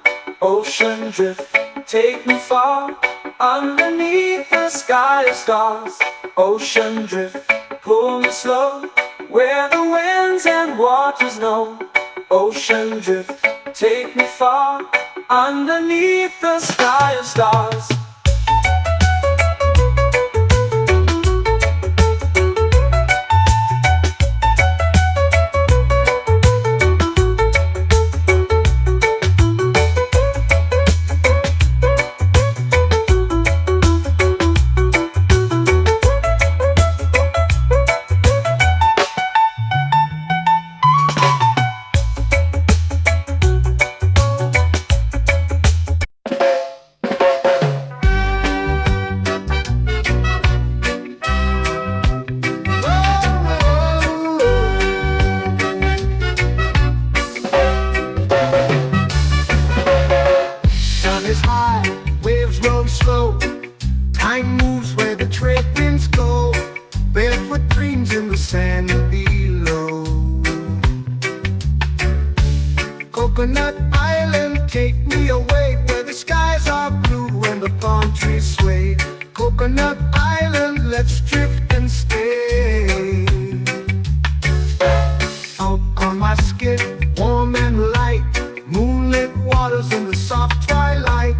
Ocean drift, take me far, underneath the sky of stars. Ocean drift, pull me slow, where the winds and waters know. Ocean drift, take me far, underneath the sky of stars. Is high, waves roll slow. Time moves where the trade winds go. Barefoot dreams in the sand below. Coconut Island, take me away, where the skies are blue and the palm trees sway. Coconut Island, let's drift and stay. Out on my skin, warm and light, moonlit waters in the soft twilight.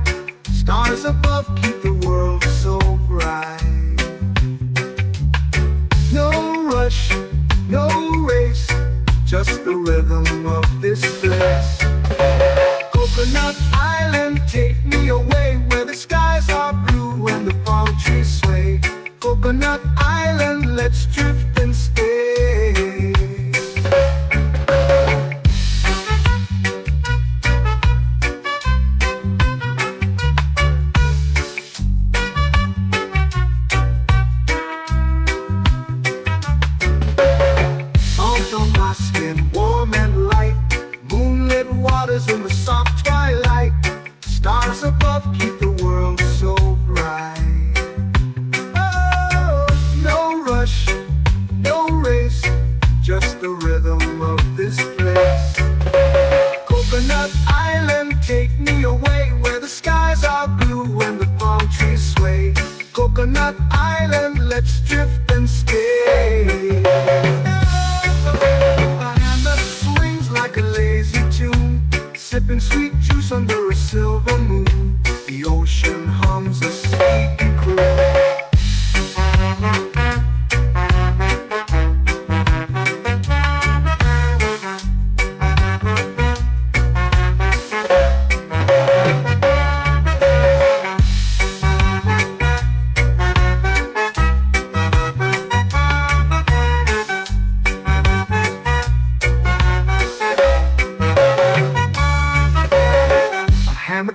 Stars above keep the world so bright. No rush, no race, just the rhythm of this place. Coconut Island, take me away, where the skies are blue and the palm trees sway. Coconut Island, let's drift and stay.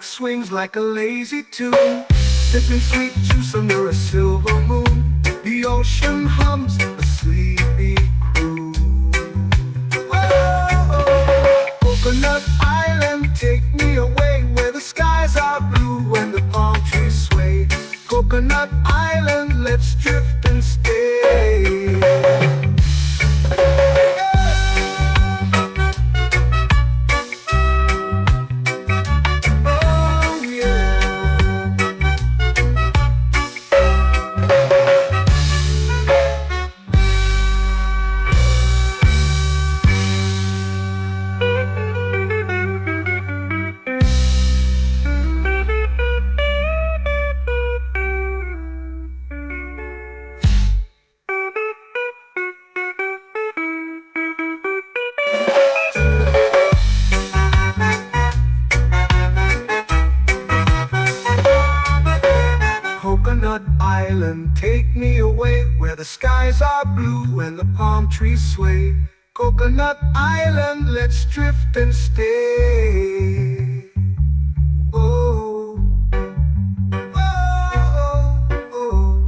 hammock swings like a lazy tune, sipping sweet juice under a silver moon. The ocean hums a sleepy croon. Oh, Coconut Island, take me away where the skies are blue and the palm trees sway. Coconut Island, let's drift and stay. Coconut Island, take me away where the skies are blue and the palm trees sway. Coconut Island, let's drift and stay. Oh, oh, oh,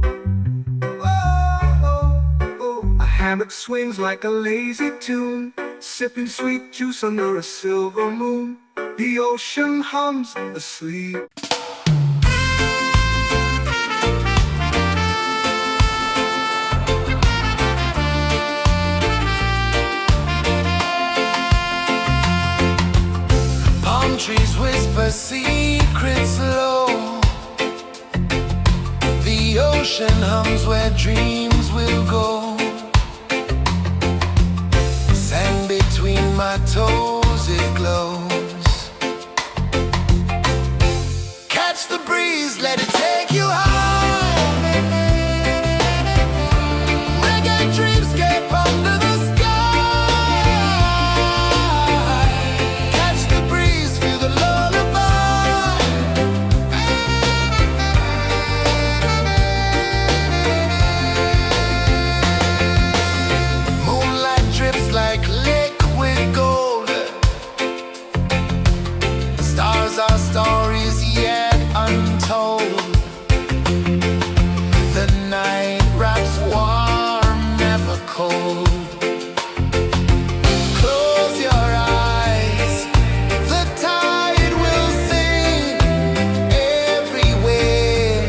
oh, oh. A hammock swings like a lazy tune, sipping sweet juice under a silver moon. The ocean hums asleep. Trees whisper secrets low. The ocean hums where dreams will go. Sand between my toes, it glows. Catch the breeze, let it take you high. Reggae dreamscape under the sky. Like liquid gold, stars are stories yet untold. The night wraps warm, never cold. Close your eyes, the tide will sing everywhere.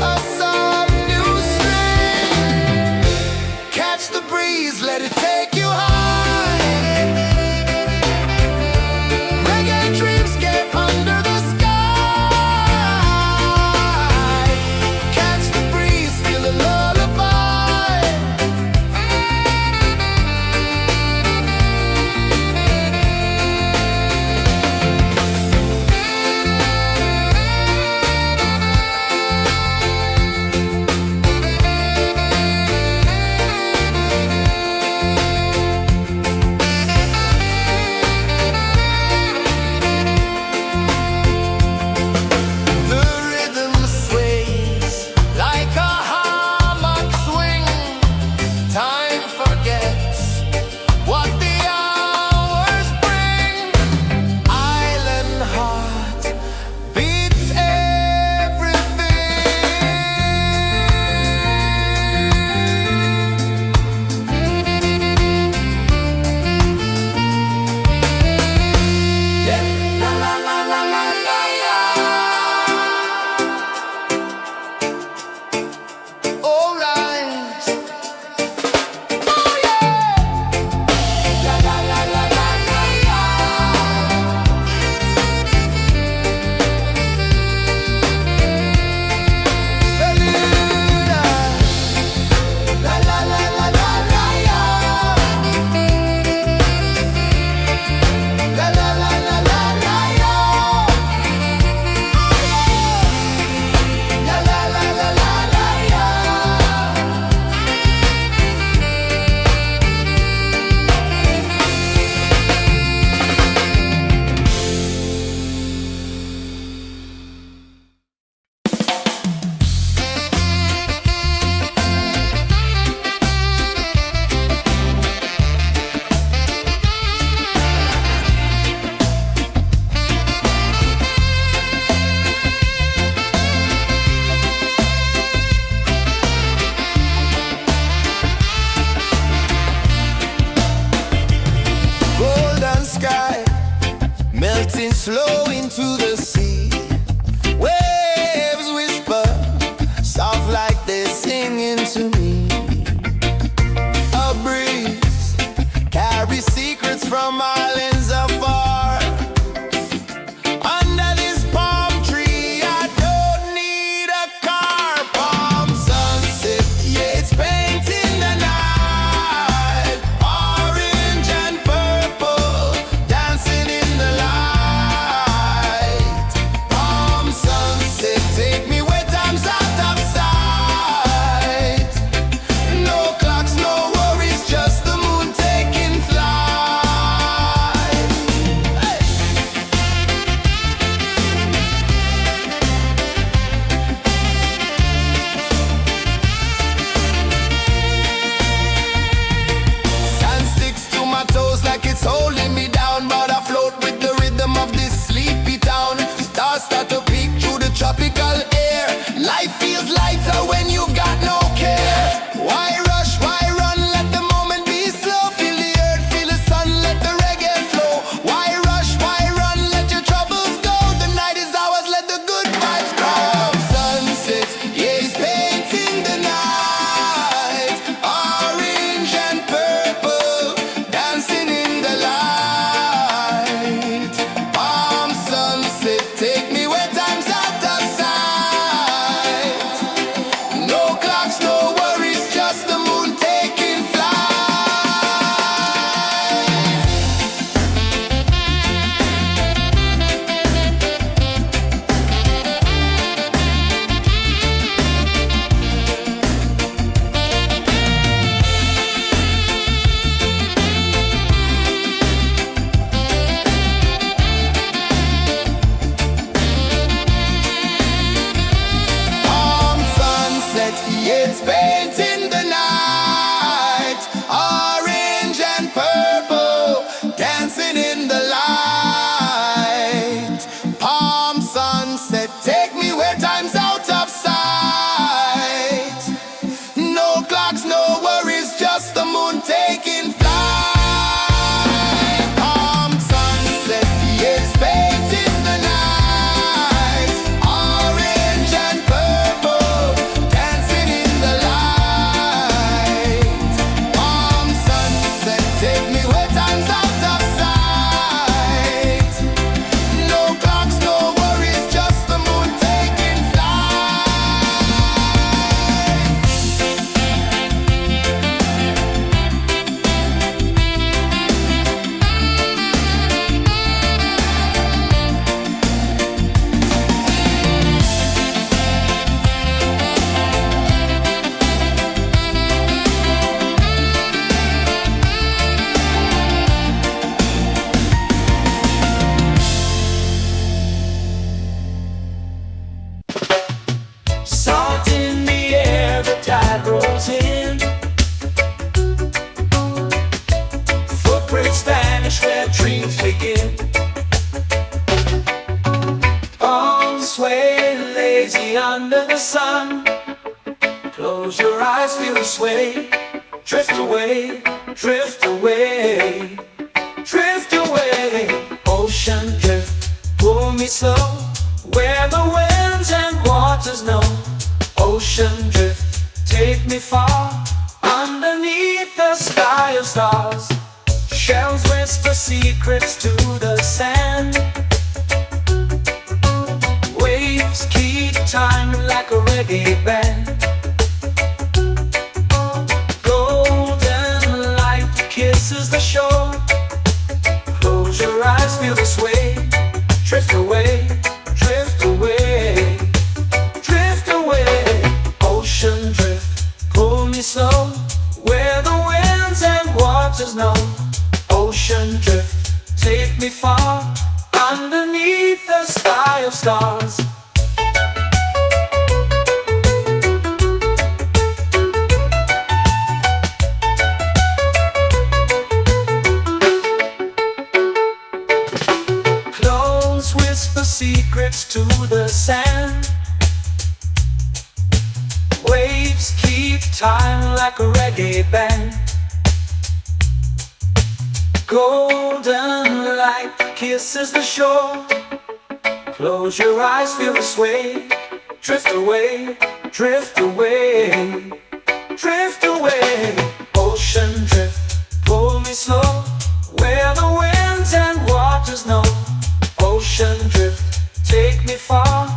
A soft new string. Catch the breeze, let it take you high. Reggae dreamscape under the sky. Catch the breeze, feel a lullaby. Oh yeah! flow into the sea. Waves whisper, soft like they're singing to me. A breeze carries secrets from islands afar. Under this palm tree, I don't need a car. Palm sunset, yeah, it's painting the night. Orange and purple, dancing in the light. Palm sunset, take me where time's out of sight. No clocks, no worries, just the moon taking flight. Hey. Sand sticks to my toes like it's holding me down, but I float with the rhythm of this sleepy town. Stars start to peek through the tropical air. Life feels lighter when you've got no care. Why rush, why run, let the moment be slow. Feel the earth, feel the sun, let the reggae flow. Why rush, why run, let your troubles go. The night is ours, let the good vibes grow. Sunset, yeah, it's painting the night. Orange and purple, dancing in the light. Palm sunset, take me where time's out of sight. No clocks, no worries, just the moon taking flight. Palm sunset, yeah, it's painting the night. Orange and purple, dancing in the light. Palm sunset, take me where time's out of sight. No clocks, no worries, just the moon taking flight. Palm sunset, yeah, it's painting the night. Orange and purple, dancing in the light. Palm sunset, take me where time's out of sight. No clocks, no worries, just the moon taking flight. Salt in the air, the tide rolls in. Footprints vanish where dreams begin. Arms sway lazy under the sun. Close your eyes, feel the sway. Drift away, drift away, drift away. Ocean drift, pull me slow, where the winds and waters know. Ocean drift, take me far, underneath the sky of stars. Shells whisper secrets to the sand. Waves keep time like a reggae band. Golden light kisses the shore. Close your eyes, feel the sway. Drift away, drift away, drift away. Ocean drift, pull me slow, where the winds and waters know. Ocean drift, take me far, underneath the sky of stars. Clones whisper secrets to the sand. Waves keep time like a reggae band. Golden light kisses the shore. Close your eyes, feel the sway. Drift away, drift away, drift away. Ocean drift, pull me slow, where the winds and waters know. Ocean drift, take me far,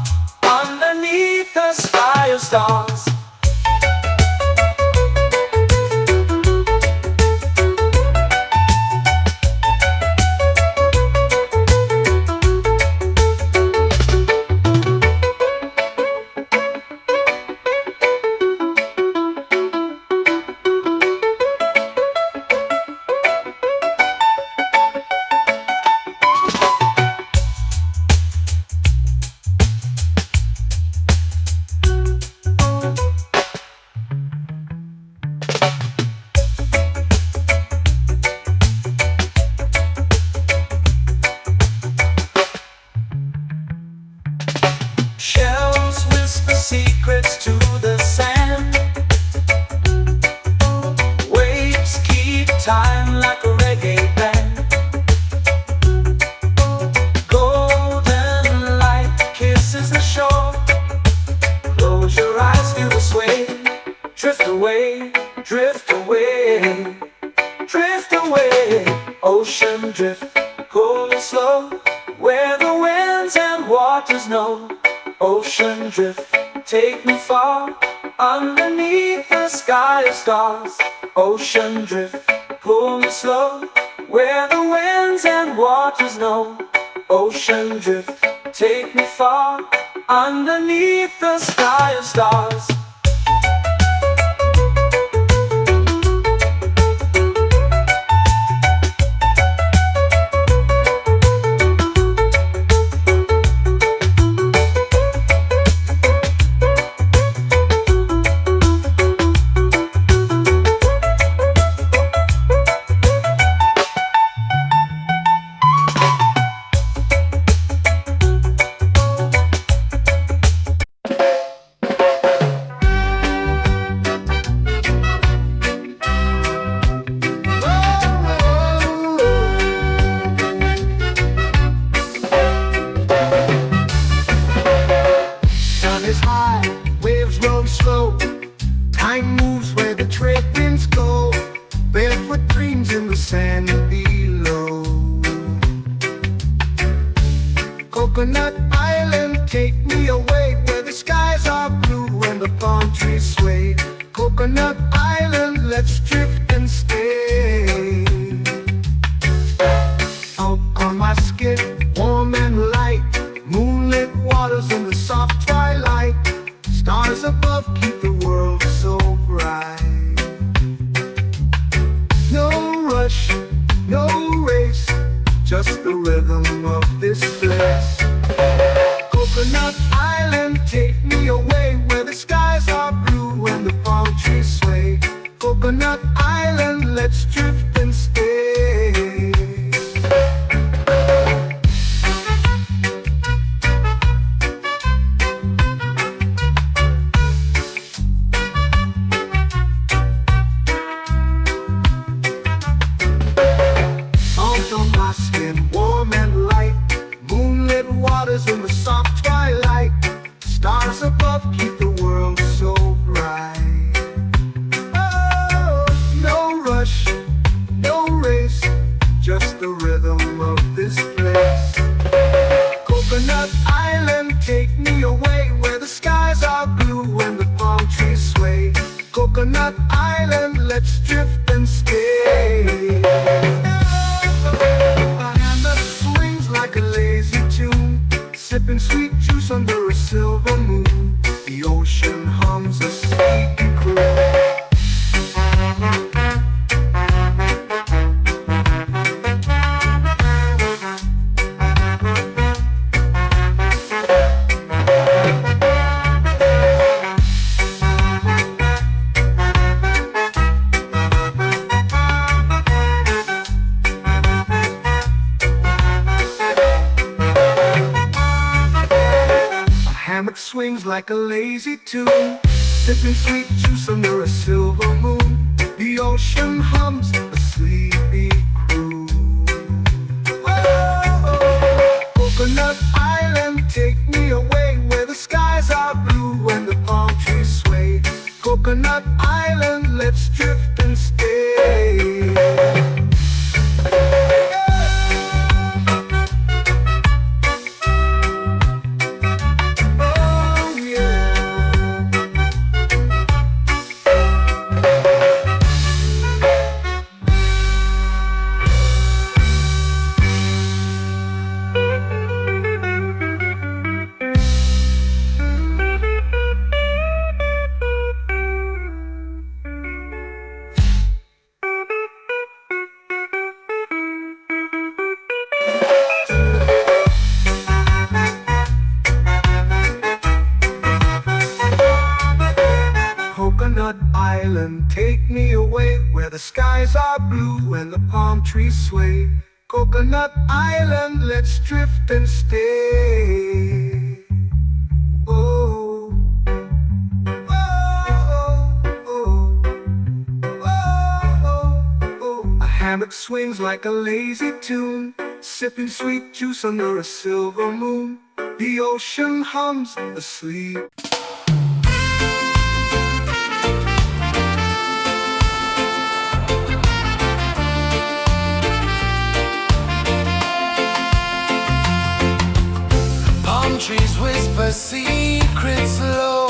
underneath the sky of stars. Shells whisper secrets to the sand. Waves keep time like a reggae band. Golden light kisses the shore. Close your eyes, feel the sway. Drift away, drift away, drift away. Ocean drift, pull it slow, where the winds and waters know. Ocean drift, take me far, underneath the sky of stars. Ocean drift, pull me slow, where the winds and waters know. Ocean drift, take me far, underneath the sky of stars. Time moves where the trade winds go. Barefoot dreams in the sand below. Coconut Island, take me away, where the skies are blue and the palm trees sway. Coconut Island, let's drift and stay. Out on my skin, warm and light, moonlit waters in the soft twilight. Stars above keep the world so bright. No rush, no race, just the rhythm of this place. Coconut Island, take me away, where the skies are blue and the palm trees sway. Coconut Island, let's drift and stay. Warm and light, moonlit waters in the soft twilight. Stars above keep the world so bright. Oh, no rush, no race, just the rhythm of this place. Coconut Island, take me away, where the skies are blue and the palm trees sway. Coconut Island, let's drift and stay. Like a lazy tune, sipping sweet juice under a silver moon. The ocean hums a sleepy croon. Swings like a lazy tune, sipping sweet juice under a silver moon. The ocean hums a sleepy croon. take me away where the skies are blue and the palm trees sway. Coconut Island, let's drift and stay. Oh, oh, oh, oh, oh. A hammock swings like a lazy tune, sipping sweet juice under a silver moon. The ocean hums asleep. Trees whisper secrets low.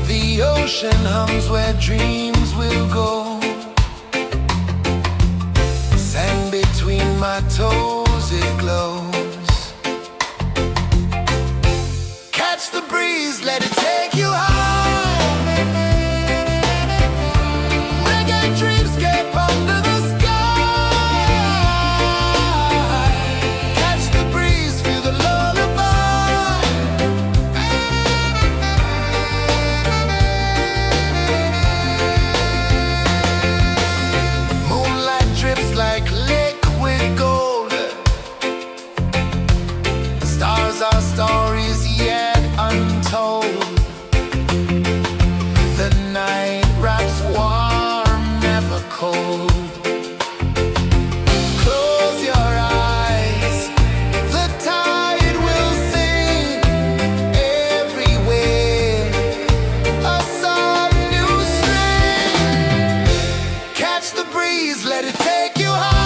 The ocean hums where dreams will go. Sand between my toes, it glows. Catch the breeze, let it take you high. Reggae dreamscape under the sky. Our stories yet untold. The night wraps warm, never cold. Close your eyes, the tide will sing everywhere. A soft new string. Catch the breeze, let it take you high.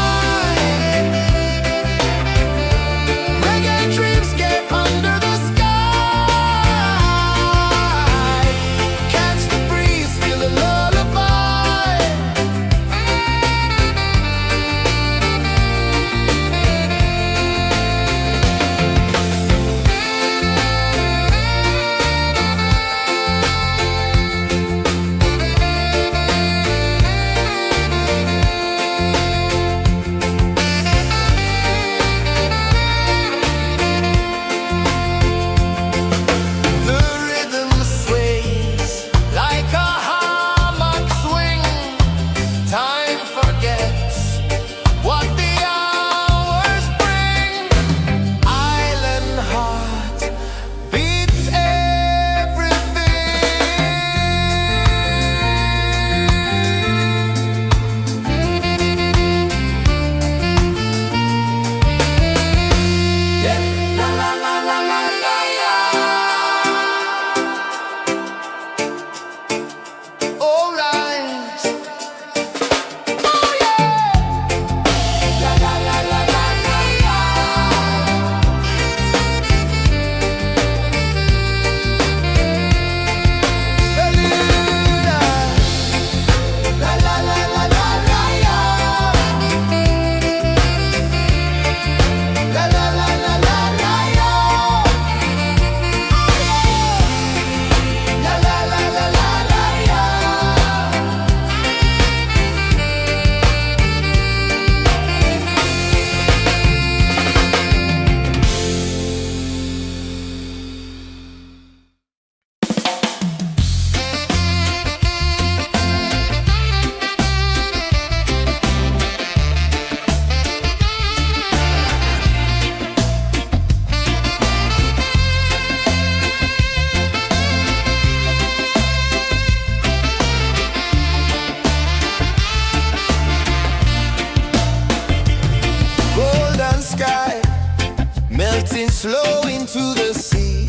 Slow into the sea.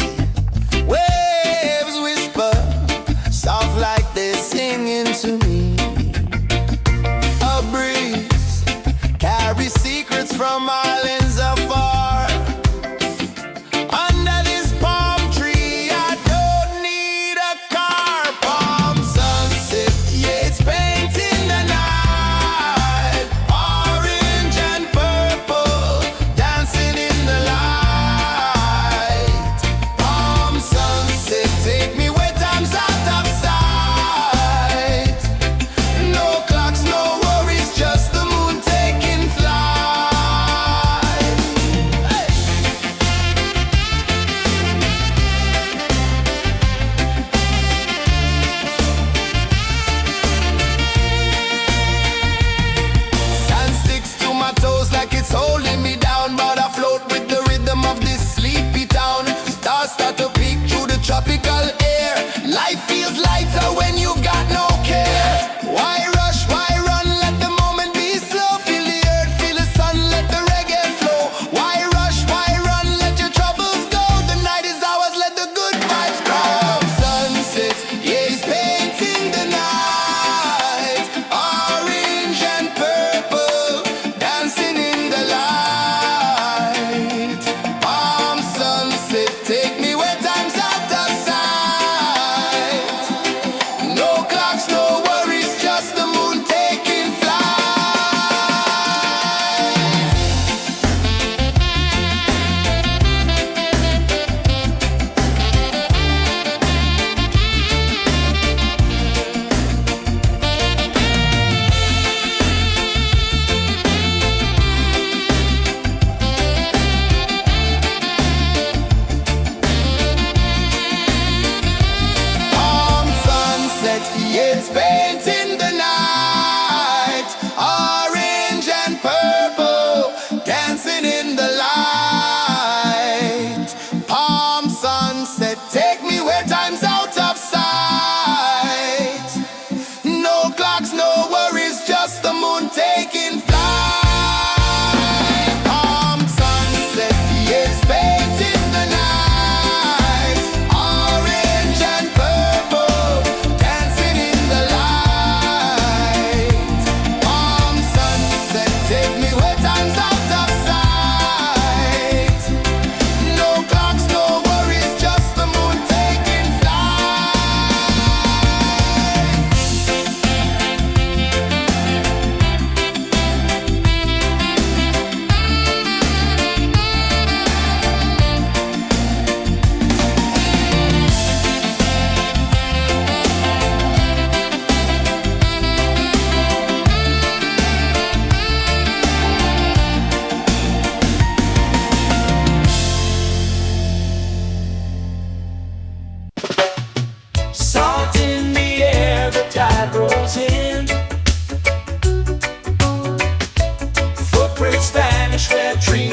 Waves whisper, soft like they're singing to me. A breeze carries secrets from islands afar. Under this palm tree, I don't need a car. Palm sunset, yeah, it's painting the night. Orange and purple, dancing in the light. Take me where time's out of sight. No clocks, no worries, just the moon taking flight.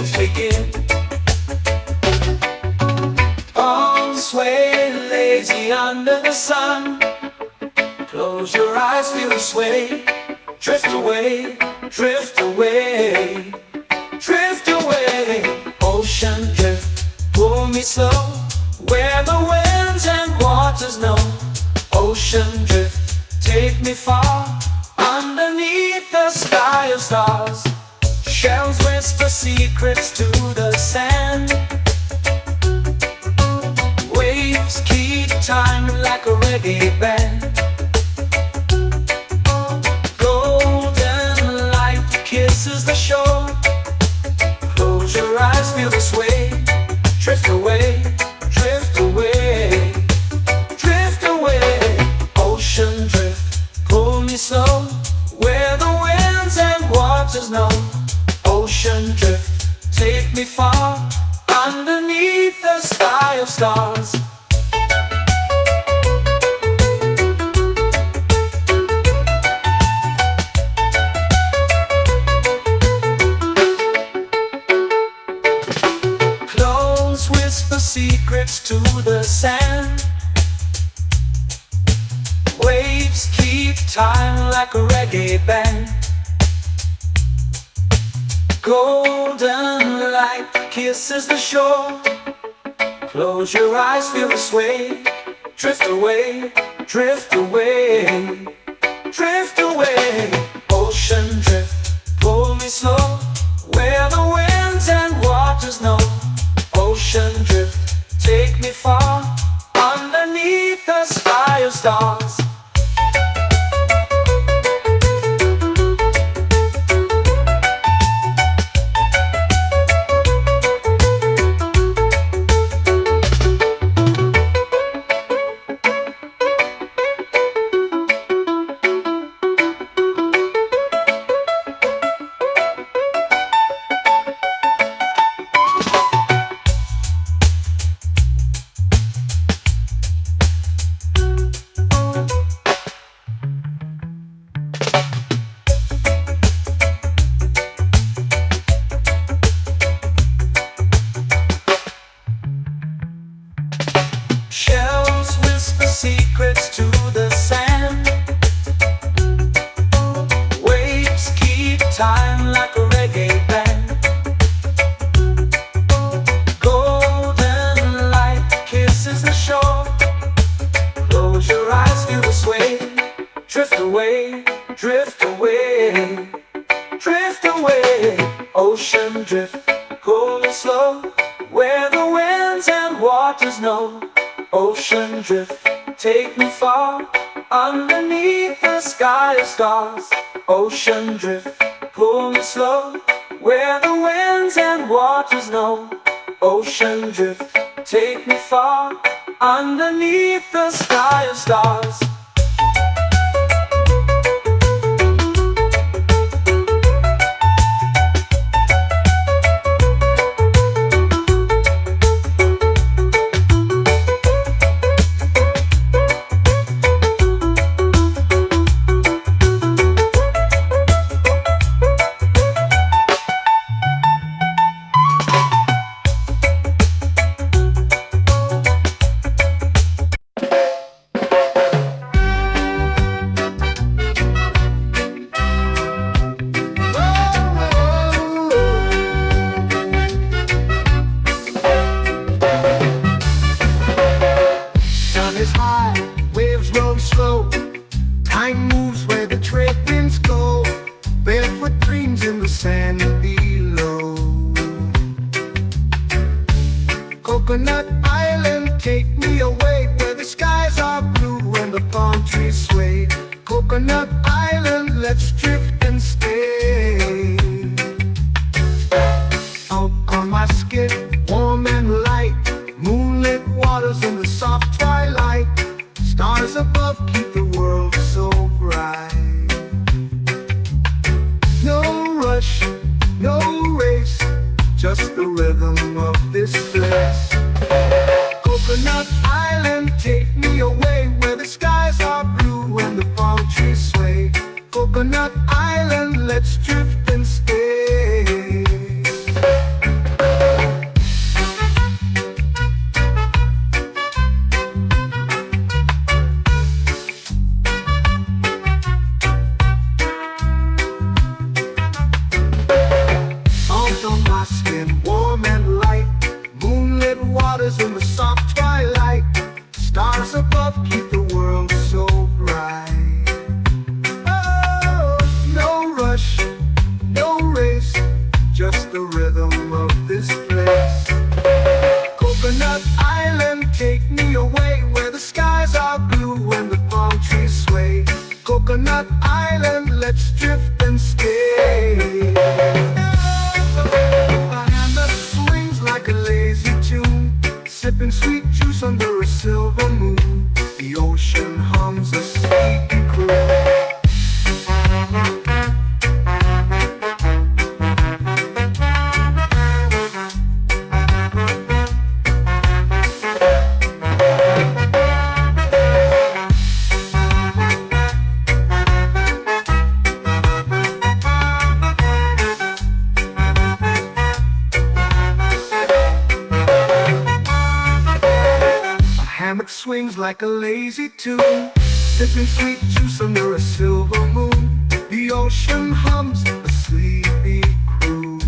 days begin. On sway lazy under the sun. Close your eyes, feel the sway. Drift away, drift away, drift away. Ocean drift, pull me slow, where the winds and waters know. Ocean drift, take me far, underneath the sky of stars. Shells whisper secrets to the sand. Waves keep time like a reggae band. Golden light kisses the shore. Close your eyes, feel the sway. Drift away, drift away, drift away. Ocean drift, pull me slow, where the winds and waters know. Ocean drift, take me far, underneath the sky of stars. Close whisper secrets to the sand. Waves keep time like a reggae band. Golden light kisses the shore. Close your eyes, feel the sway. Drift away, drift away, drift away. Ocean drift, pull me slow, where the winds and waters know. Ocean drift, take me far, underneath the sky of stars. Shells whisper secrets to the sand. Waves keep time like a reggae band. Golden light kisses the shore. Close your eyes, feel the sway. Drift away, drift away, drift away. Ocean drift, pull me slow, where the winds and waters know. Ocean drift, take me far, underneath the sky of stars. Ocean drift, pull me slow, where the winds and waters know. Ocean drift, take me far, underneath the sky of stars. Sun is high, waves roll slow. Time moves where the trade winds go. Barefoot dreams in the sand below. Coconut Island, take me away, where the skies are blue and the palm trees sway. Coconut Island, let's drift and stay. Out on my skin, warm and light, moonlit waters in the soft twilight. Stars above keep the world so bright. No rush, no race, just the rhythm of this place. Coconut Island, take me away, where the skies are blue and the palm trees sway. Coconut Island, let's drift and stay. like a lazy tune, sipping sweet juice under a silver moon. The ocean hums a sleepy croon.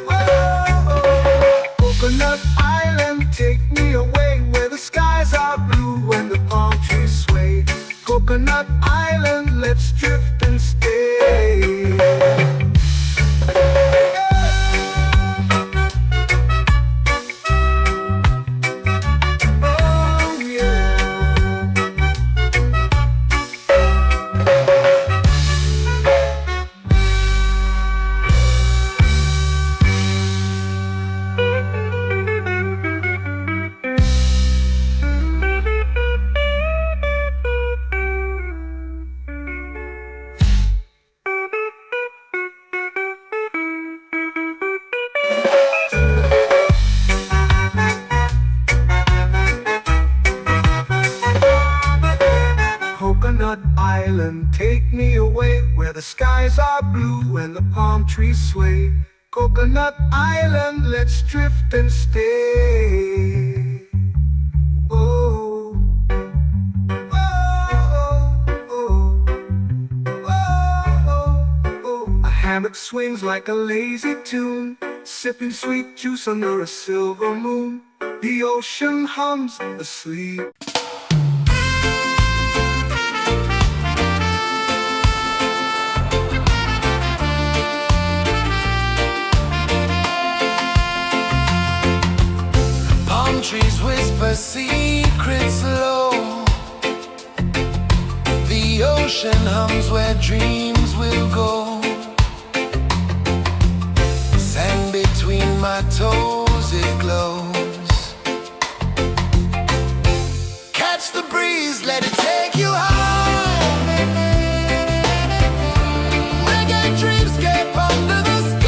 Whoa, Coconut Island, take me away where the skies are blue and the palm trees sway. Coconut Island, let's drift and stay. Coconut Island, take me away where the skies are blue and the palm trees sway. Coconut Island, let's drift and stay. Oh, oh, oh, oh, oh. A hammock swings like a lazy tune, sipping sweet juice under a silver moon. The ocean hums asleep. Trees whisper secrets low. The ocean hums where dreams will go. Sand between my toes, it glows. Catch the breeze, let it take you high. Reggae dreamscape under the sky.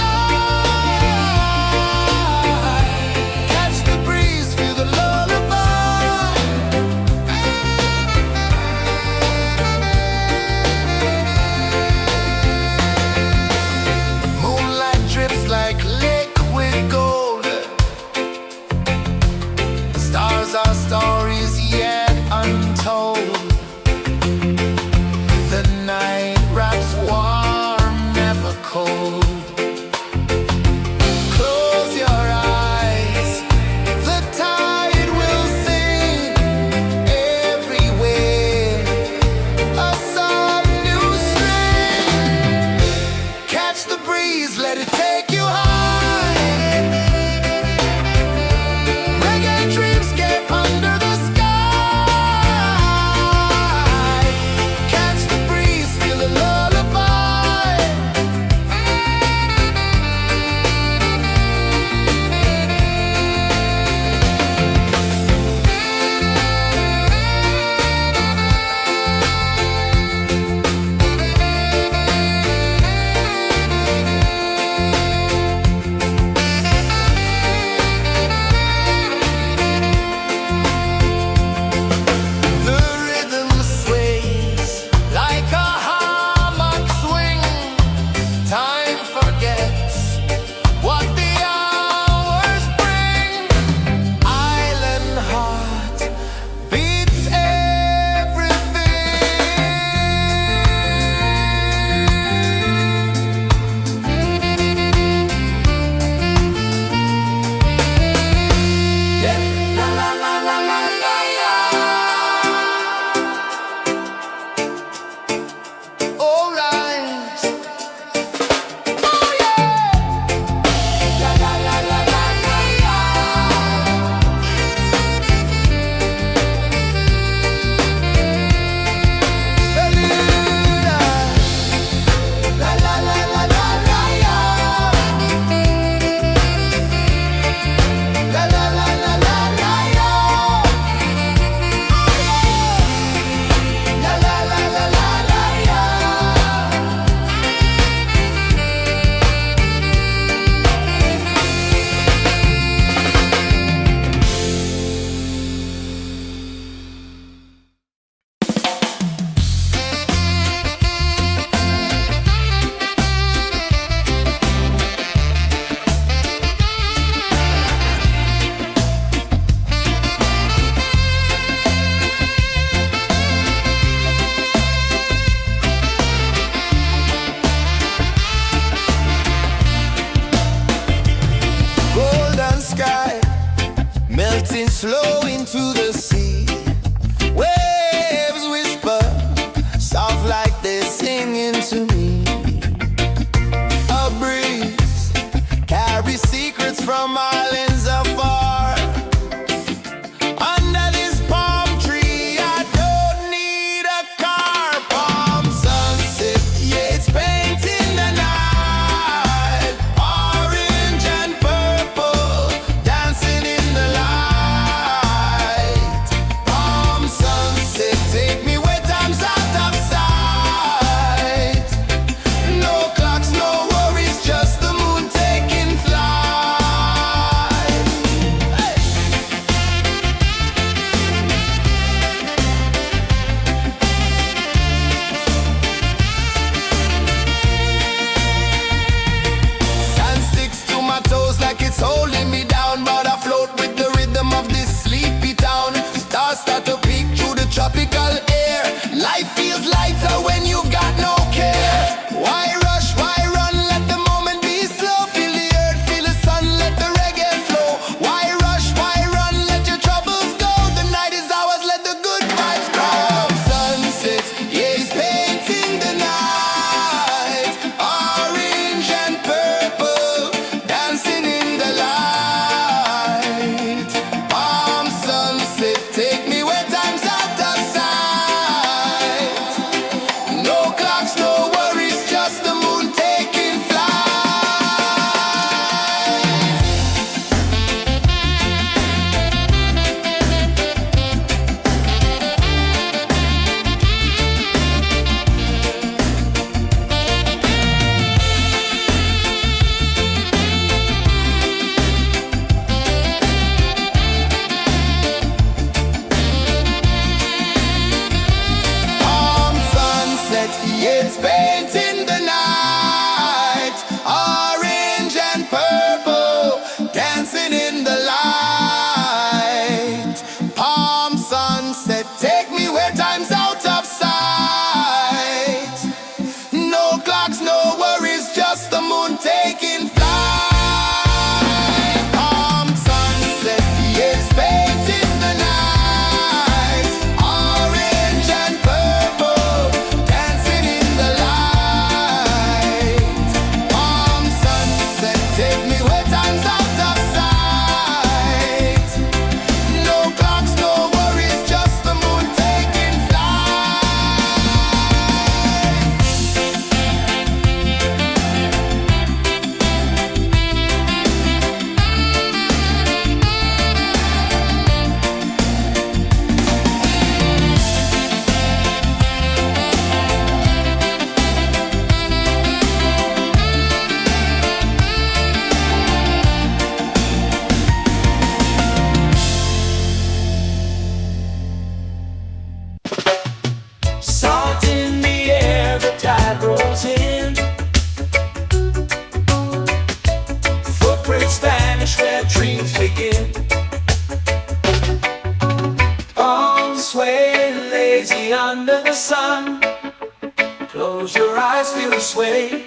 eyes feel the sway.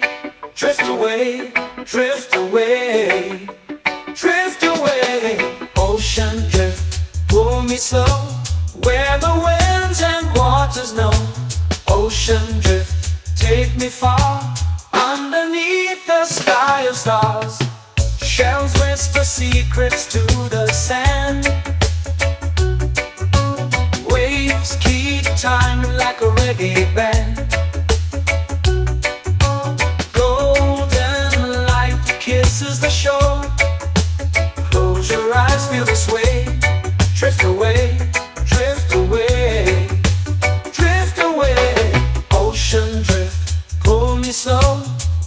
Drift away, drift away, drift away. Ocean drift, pull me slow, where the winds and waters know. Ocean drift, take me far, underneath the sky of stars. Shells whisper secrets to the sand. Waves keep time like a reggae band. Golden light kisses the shore. Close your eyes, feel the sway. Drift away, drift away, drift away. Ocean drift, pull me slow,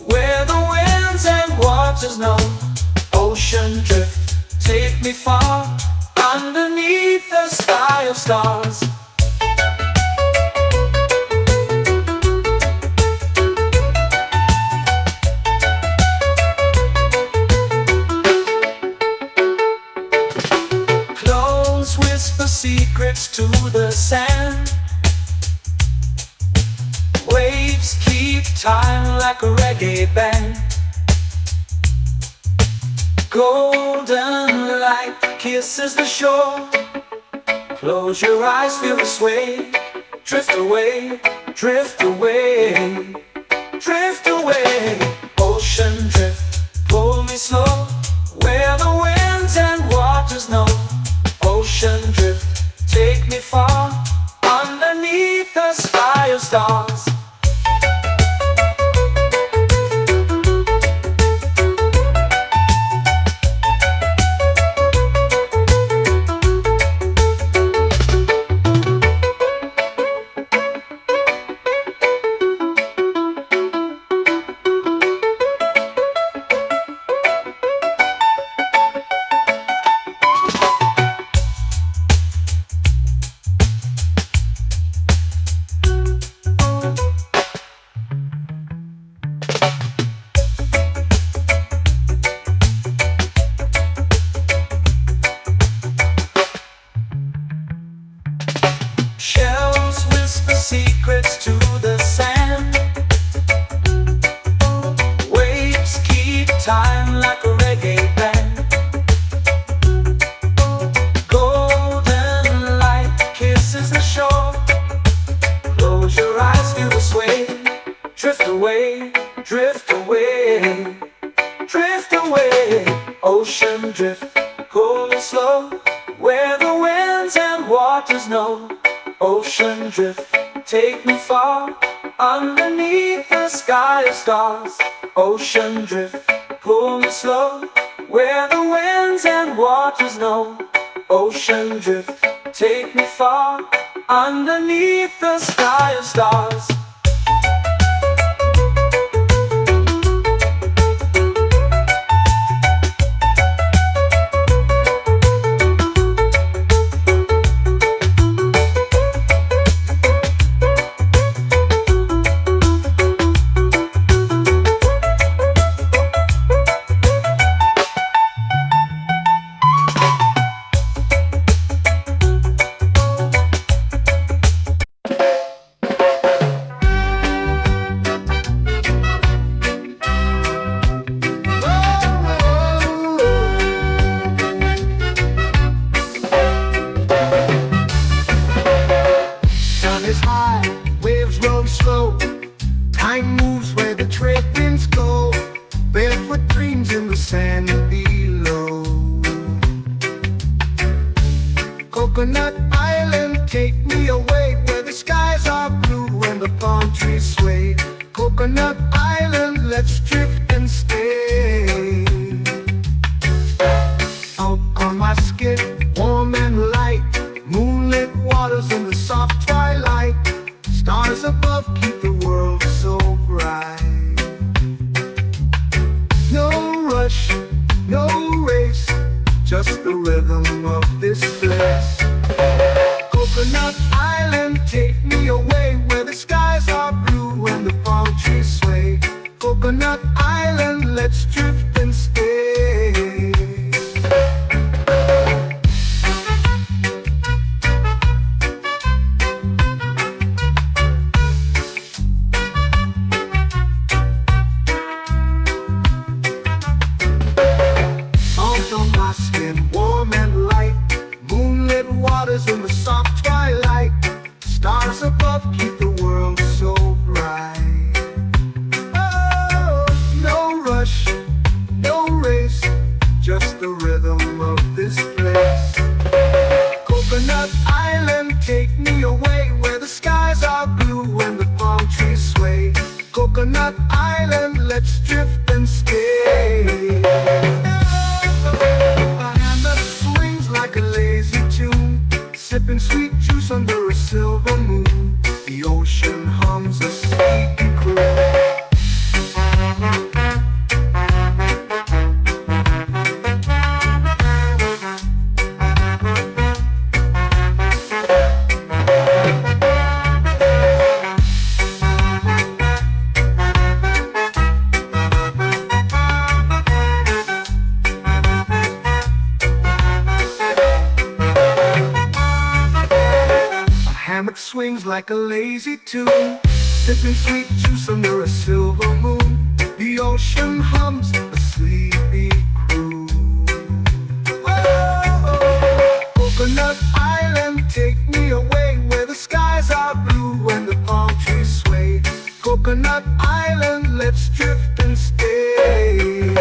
where the winds and waters know. Ocean drift, take me far, underneath the sky of stars. Close whisper secrets to the sand. Waves keep time like a reggae band. Golden light kisses the shore. Close your eyes, feel the sway. Drift away, drift away, drift away. Ocean drift, pull me slow, where the winds and waters know. Ocean drift, take me far, underneath the sky of stars. Shells whisper secrets to the sand. Waves keep time like a reggae band. Golden light kisses the shore. Close your eyes, feel the sway. Drift away, drift away, drift away. Ocean drift, pull me slow, where the winds and waters know. Ocean drift, take me far, underneath the sky of stars. Ocean drift, pull me slow, where the winds and waters know. Ocean drift, take me far, underneath the sky of stars. Sun is high, waves roll slow. Time moves where the trade winds go. Barefoot dreams in the sand below. Coconut Island, take me away, where the skies are blue and the palm trees sway. Coconut Island, let's drift and stay. Out on my skin, warm and light, moonlit waters in the soft twilight. Stars above keep the world so bright. No rush, no race, just the rhythm of this place. Coconut Island, take me away, where the skies are blue and the palm trees sway. Coconut Island, let's drift and stay. swings like a lazy tune, sipping sweet juice under a silver moon. The ocean hums a sleepy croon. Whoa, Coconut Island, take me away where the skies are blue and the palm trees sway. Coconut Island, let's drift and stay.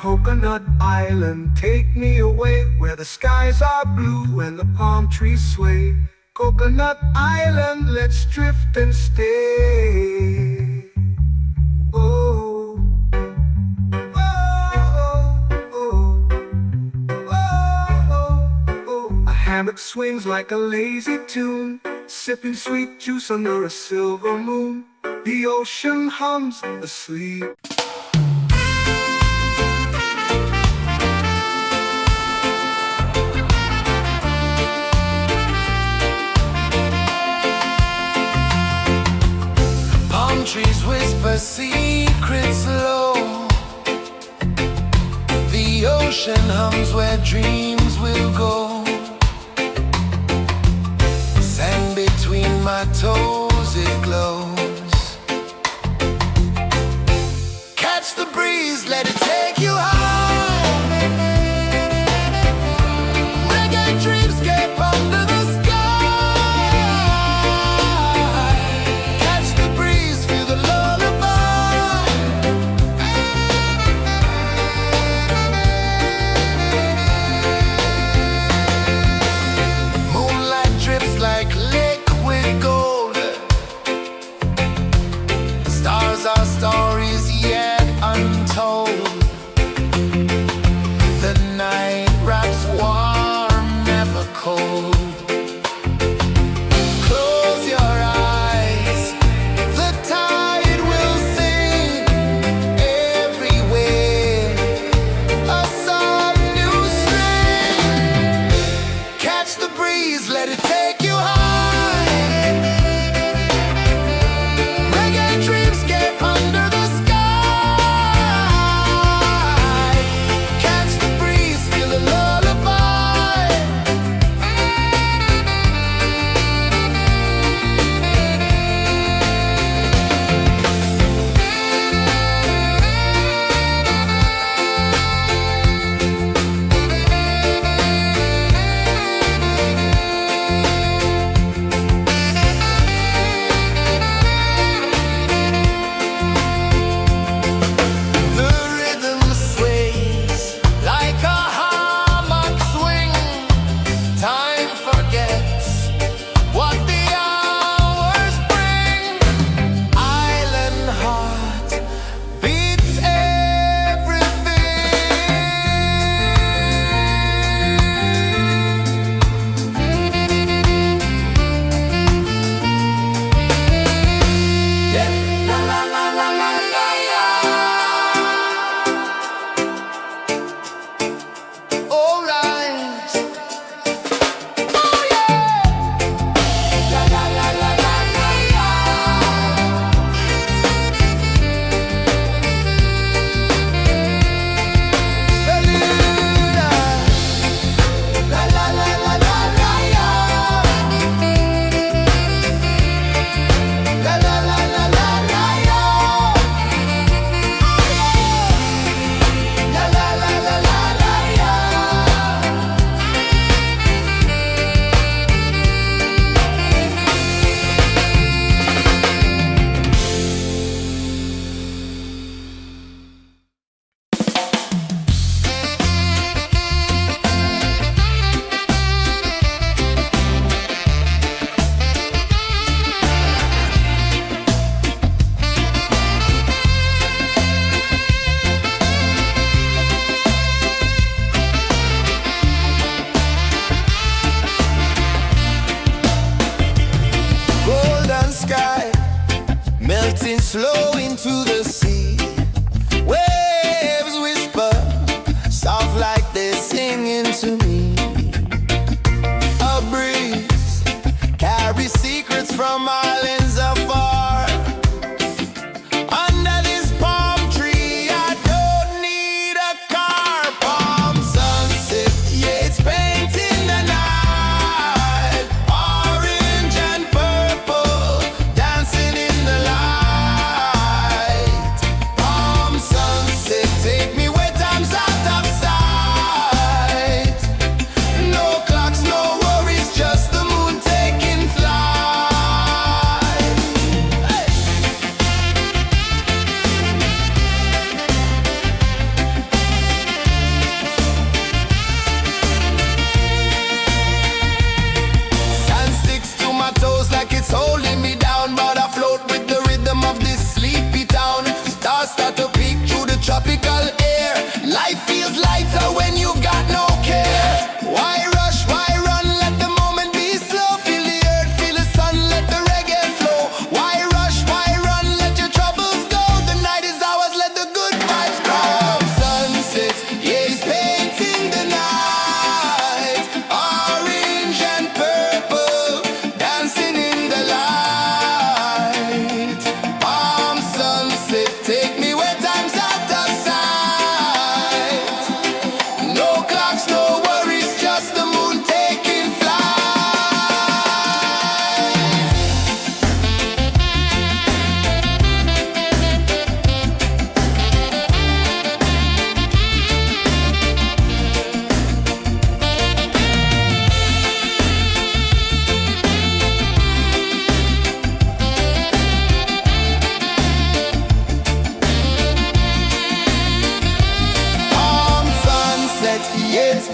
Coconut Island, take me away where the skies are blue and the palm trees sway. Coconut Island, let's drift and stay. Oh, oh, oh, oh, oh. A hammock swings like a lazy tune, sipping sweet juice under a silver moon. The ocean hums asleep. Trees whisper secrets low. The ocean hums where dreams will go. Sand between my toes, it glows. Catch the breeze, let it take you high. Reggae dreamscape under the sky. Like liquid gold,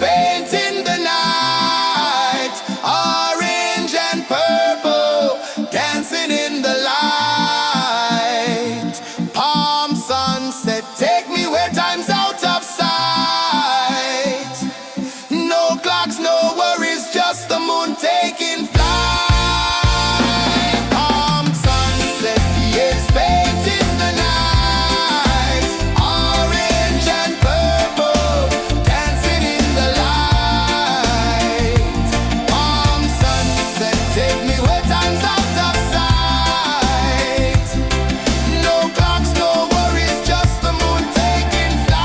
painting the night, orange and purple, dancing in the light. Palm sunset, take me where time's out of sight. No clocks, no worries, just the moon taking flight. Palm sunset, yes, painting the night, orange and purple, dancing in the light. Palm sunset, take me where time's out of sight. No clocks, no worries, just the moon taking flight.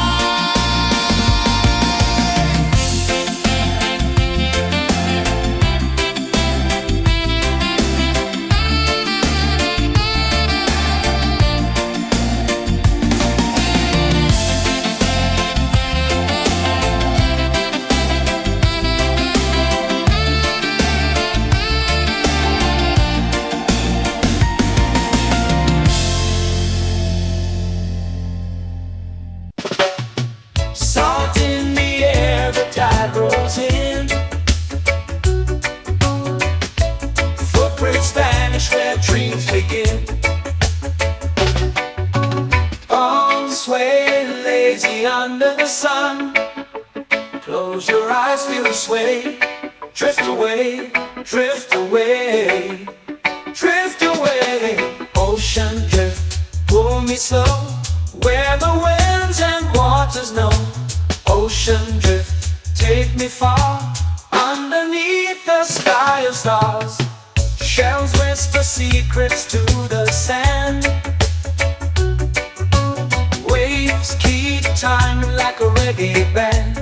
Salt in the air, the tide rolls in. Footprints vanish where dreams begin. Arms sway lazy under the sun. Close your eyes, feel the sway. Drift away, drift away, drift away. Ocean drift, pull me slow, where the winds and waters know. Ocean drift, take me far, underneath the sky of stars. Shells whisper secrets to the sand. Waves keep time like a reggae band.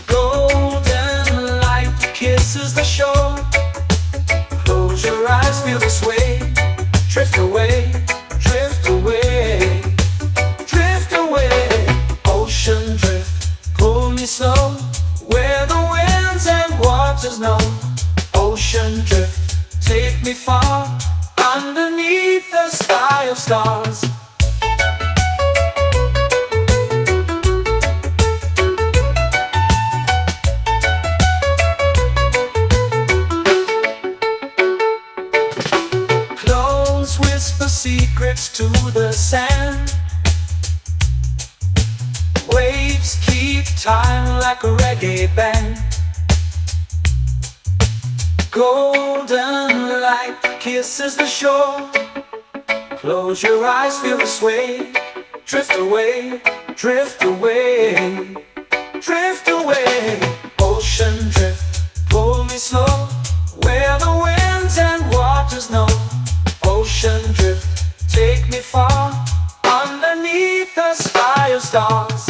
Golden light kisses the shore. Close your eyes, feel the sway. Drift away, drift away, drift away. Ocean drift, pull me slow, where the winds and waters know. Ocean drift, take me far, underneath the sky of stars. Close whisper secrets to the sand. Waves keep time like a reggae band. Golden light kisses the shore. Close your eyes, feel the sway. Drift away, drift away, drift away. Ocean drift, pull me slow, where the winds and waters know. Ocean drift, take me far, underneath the sky of stars.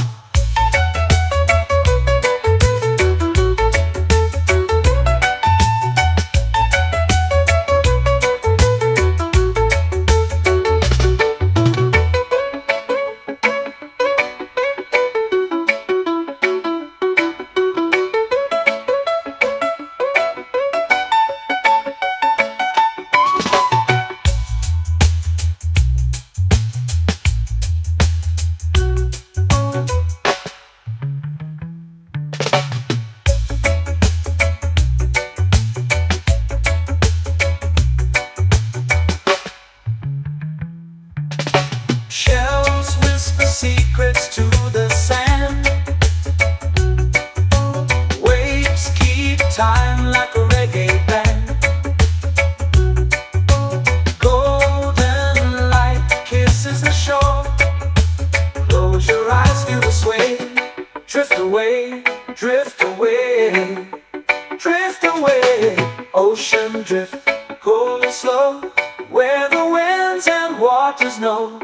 Shells whisper secrets to the sand. Waves keep time like a reggae band. Golden light kisses the shore. Close your eyes, feel the sway. Drift away, drift away, drift away. Ocean drift, pull me slow, where the winds and waters know.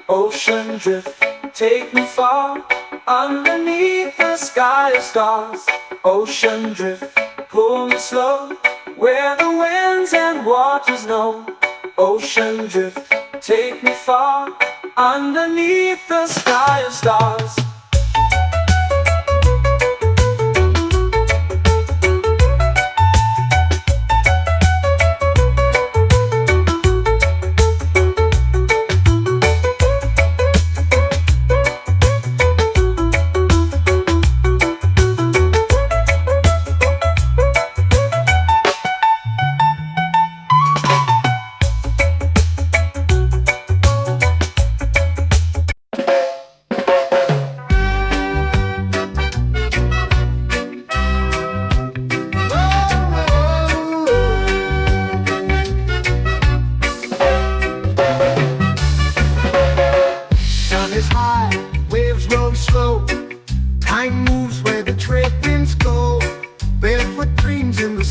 Ocean drift, take me far, underneath the sky of stars. Ocean drift, pull me slow, where the winds and waters know. Ocean drift, take me far, underneath the sky of stars.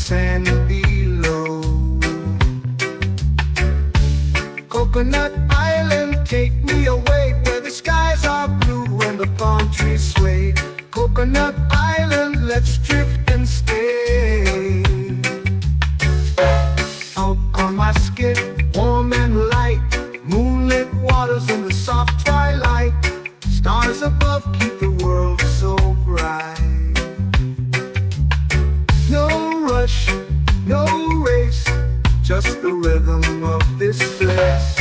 sand below. Coconut Island, take me away where the skies are blue and the palm trees sway. Coconut Island, let's drift and stay. Out on my skin, warm and light, moonlit waters in the soft twilight. Stars above keep the world so bright. No rush, no race, just the rhythm of this place.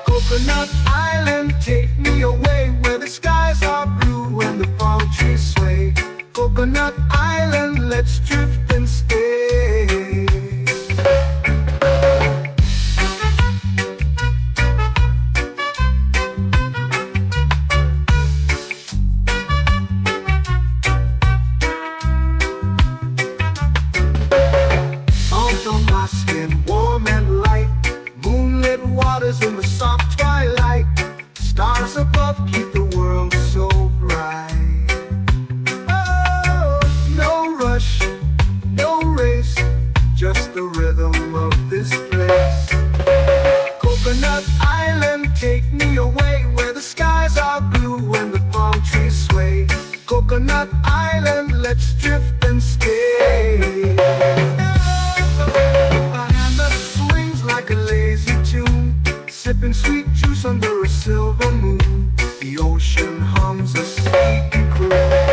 Coconut Island, take me away where the skies are blue and the palm trees sway. Coconut Island, let's drift and stay. Out on my skin, warm and light, moonlit waters in the soft twilight. Stars above keep the world so bright. Oh, no rush, no race, just the rhythm of this place. Coconut Island, take me away where the skies are blue and the palm trees sway. Coconut Island, let's drift and stay. A hand that swings like a lazy tune, sipping sweet juice under a silver moon. The ocean hums a sleepy croon.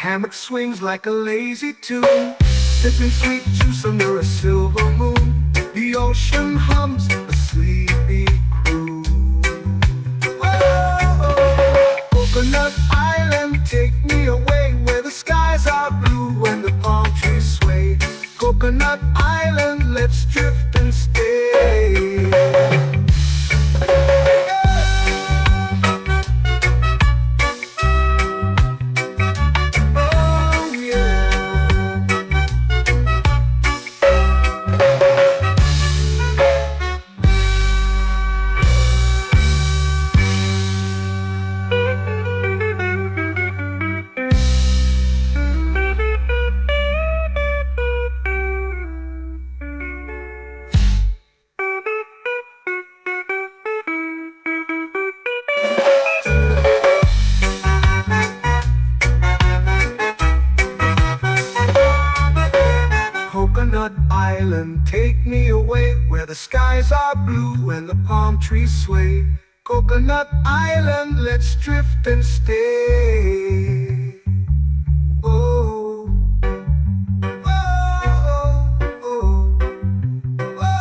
Hammock swings like a lazy tune, sipping sweet juice under a silver moon. The ocean hums a sleepy croon. Whoa, Coconut Island, take me away where the skies are blue and the palm trees sway. Coconut Island, let's drift and stay. Coconut Island, take me away where the skies are blue and the palm trees sway. Coconut Island, let's drift and stay. Oh, oh, oh, oh,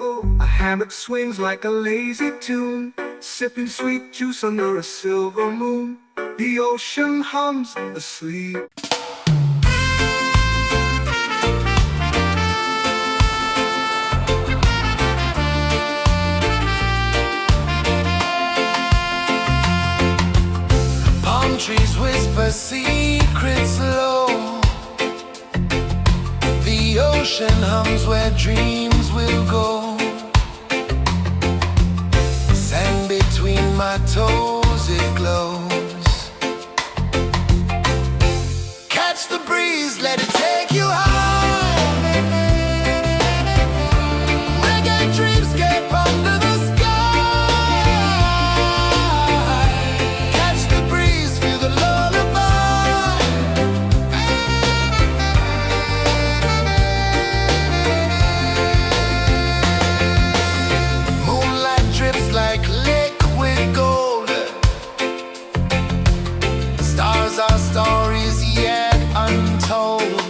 oh. A hammock swings like a lazy tune, sipping sweet juice under a silver moon. The ocean hums asleep. Trees whisper secrets low. The ocean hums where dreams will go. Sand between my toes, it glows. Catch the breeze, let it take you high. Reggae dreamscape under the stories yet untold.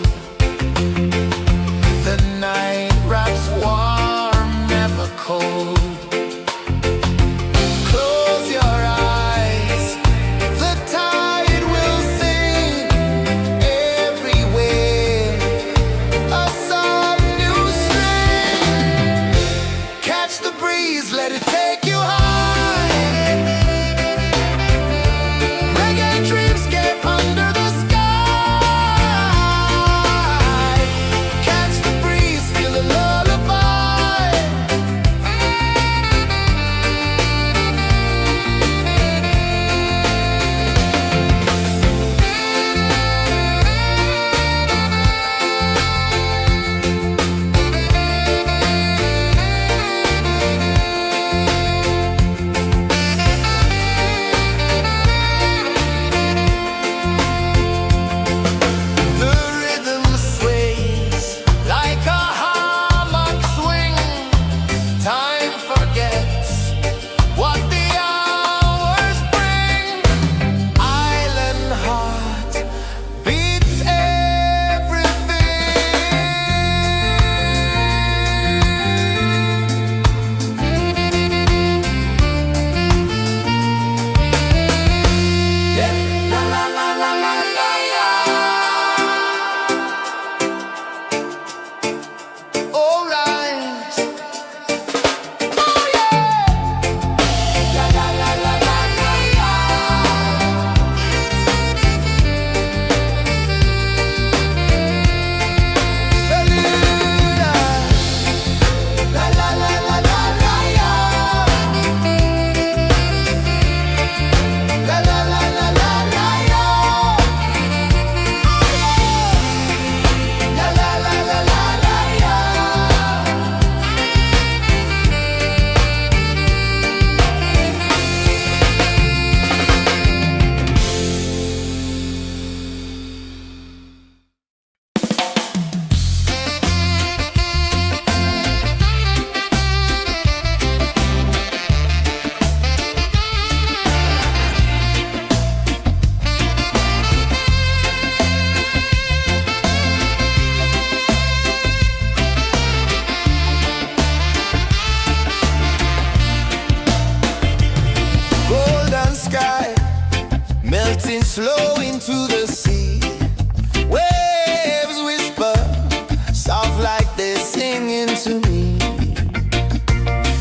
to me.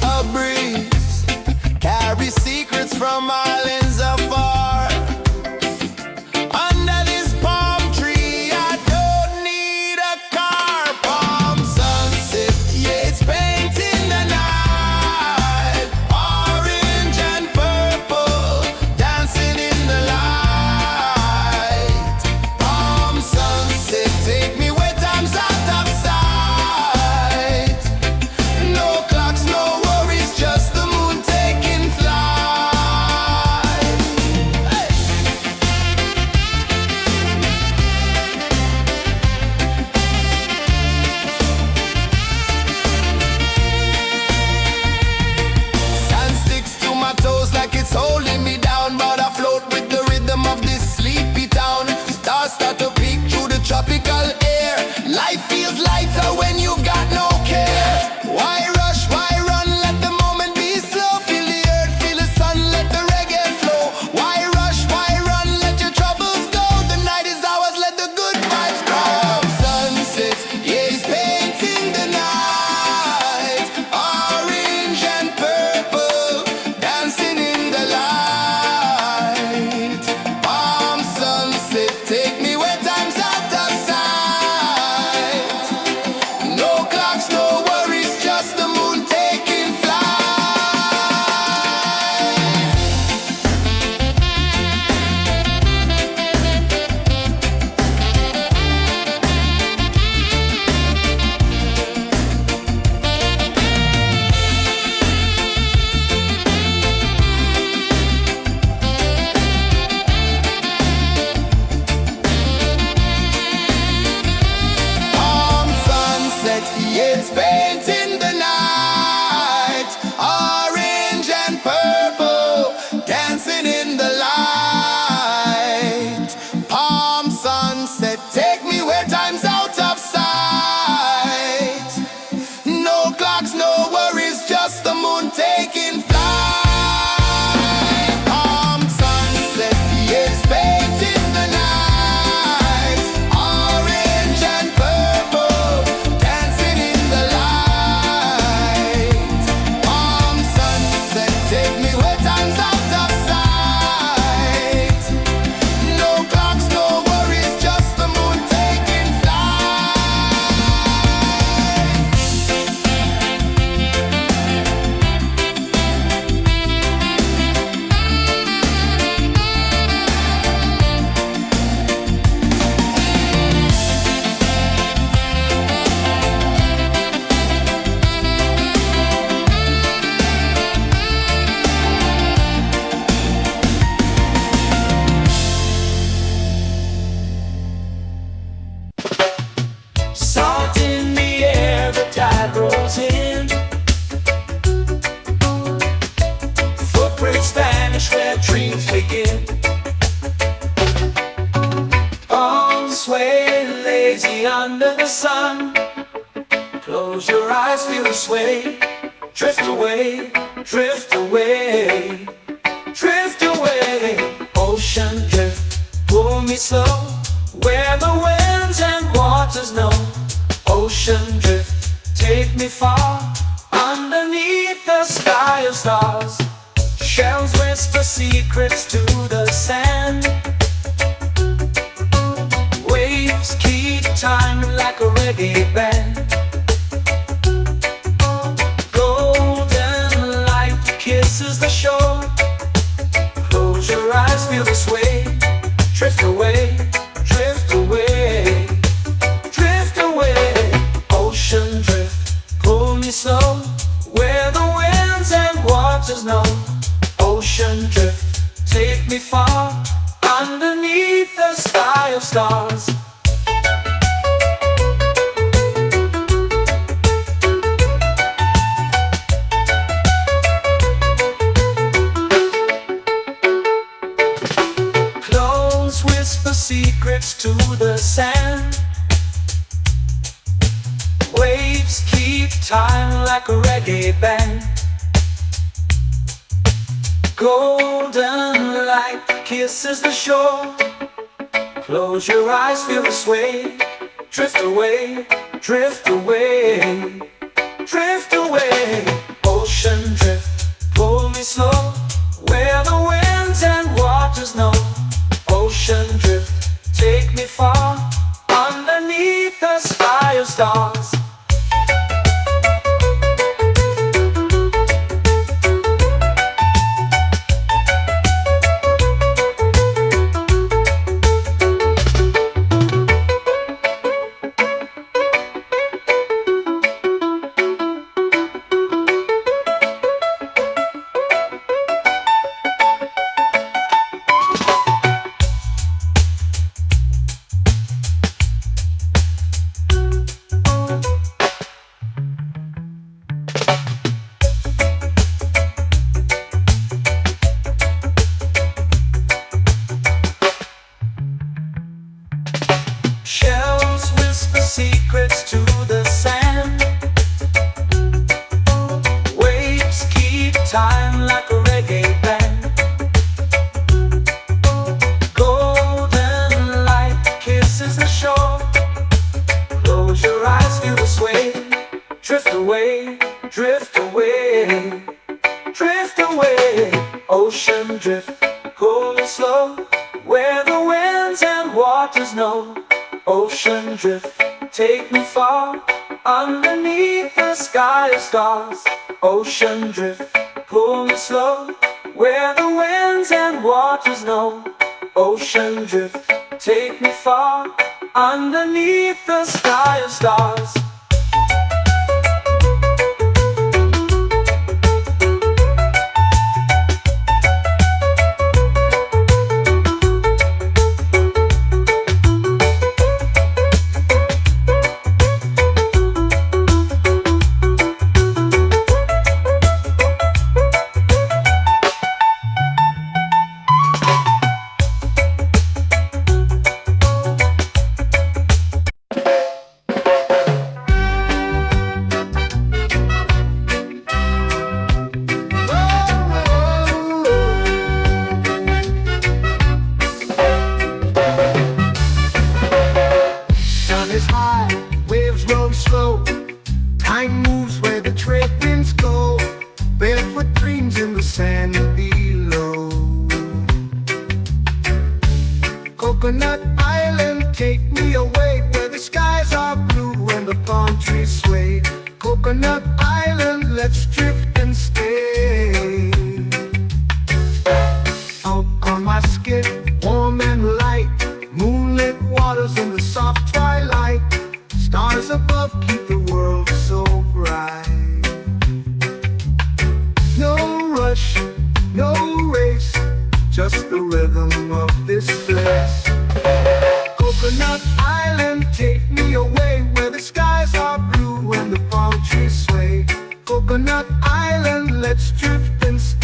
A breeze carries secrets from islands afar. Under this palm tree, I don't need a car. Palm sunset, yeah, it's painting the night. Orange and purple, dancing in the light. Palm sunset, take me where time's out of sight. No clocks, no worries, just the moon taking flight. Hey! Sand sticks to my toes like it's holding me down, but I float with the rhythm of this sleepy town. Stars start to peek through the tropical air. Life feels lighter when you've got no care. Why rush, why run, let the moment be slow. Feel the earth, feel the sun, let the reggae flow. Why rush, why run, let your troubles go. The night is ours, let the good vibes come. Sunset, yeah, it's painting the night. Orange and purple, dancing in the light. Palm sunset, take me where time's out of sight. No clocks, no worries, just the moon taking flight. Palm sunset, yeah, it's painting the night. Orange and purple, dancing in the light. Palm sunset, take me where time's out of sight. No clocks, no worries, just the moon taking flight. Palm sunset, yeah, it's painting the night. Orange and purple, dancing in the light. Palm sunset, take me where time's out of sight. No clocks, no worries, just the moon taking flight. Salt in the air, the tide rolls in. Footprints vanish where dreams begin. Arms sway lazy under the sun. Close your eyes, feel the sway. Drift away, drift away, drift away. Ocean drift, pull me slow, where the winds and waters know. Ocean drift, take me far, underneath the sky of stars. Shells whisper secrets to the sand. Waves keep time like a reggae band. Golden light kisses the shore. Close your eyes, feel the sway. Drift away, drift away, drift away. Ocean drift, pull me slow, where the winds and waters know. Ocean drift, take me far, underneath the sky of stars. Close whisper secrets to the sand. Waves keep time like a reggae band. Golden light kisses the shore. Close your eyes, feel the sway. Drift away, drift away, drift away, drift away, drift away. Ocean drift, cool and slow, where the winds and waters know. Ocean drift, take me far, underneath the sky of stars. Ocean drift, pull me slow, where the winds and waters know. Ocean drift, take me far, underneath the sky of stars. Is high, waves roll slow. Time moves where the trade winds go. Barefoot dreams in the sand below. Coconut Island, take me away, where the skies are blue and the palm trees sway. Coconut Island, let's drift and stay. Out on my skin, warm and light, moonlit waters in the soft twilight. Stars above keep the world so bright. No rush, no race, just the rhythm of this place. Coconut Island, take me away, where the skies are blue and the palm trees sway. Coconut Island, let's drift and stay.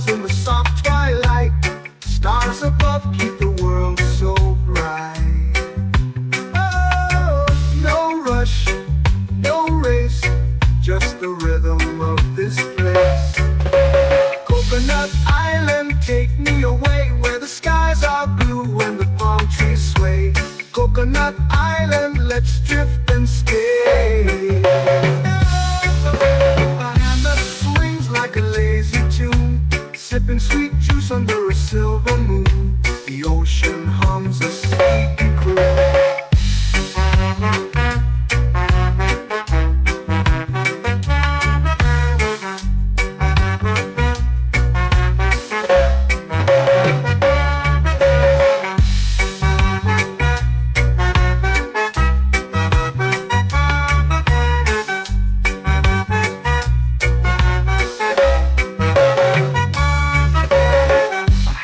In the soft twilight, stars above keep the world so bright. Oh, no rush, no race, just the rhythm of this place. Coconut Island, take me away, where the skies are blue and the palm trees sway. Coconut Island, let's drift and stay. A hand that swings like a lazy tune, sipping sweet juice under a silver moon. The ocean hums a sleepy croon.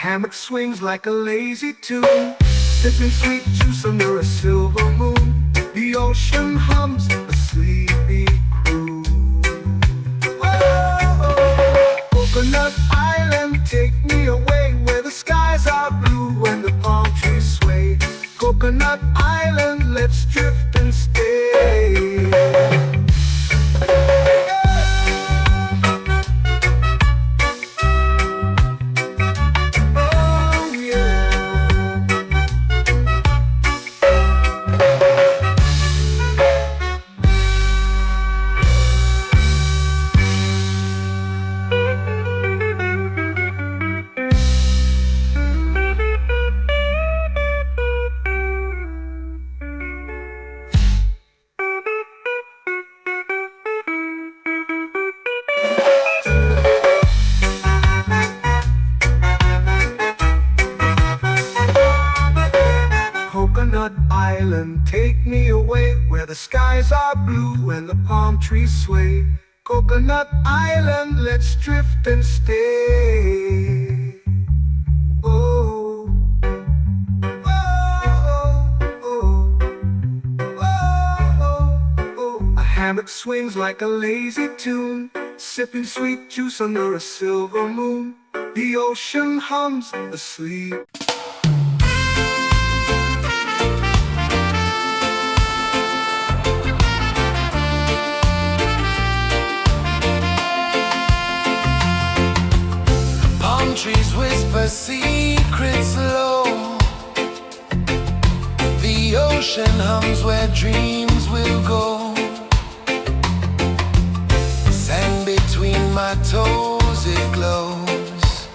Hammock swings like a lazy tune, sipping sweet juice under a silver moon. The ocean hums a sleepy croon. Whoa, Coconut Island, take me away, where the skies are blue and the palm trees sway. Coconut Island, let's drift and stay. Coconut Island, take me away, where the skies are blue and the palm trees sway. Coconut Island, let's drift and stay. Oh, oh, oh, oh, oh. A hammock swings like a lazy tune, sipping sweet juice under a silver moon. The ocean hums asleep. a secret slow. The ocean hums where dreams will go. Sand between my toes, it glows.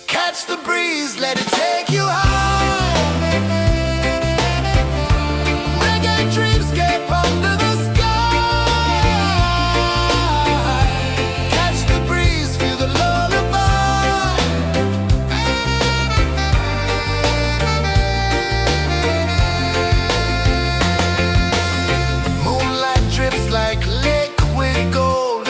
Catch the breeze, let it take you high. Reggae dreamscape under the sky. Catch the breeze, feel the lullaby. Moonlight drips like liquid gold.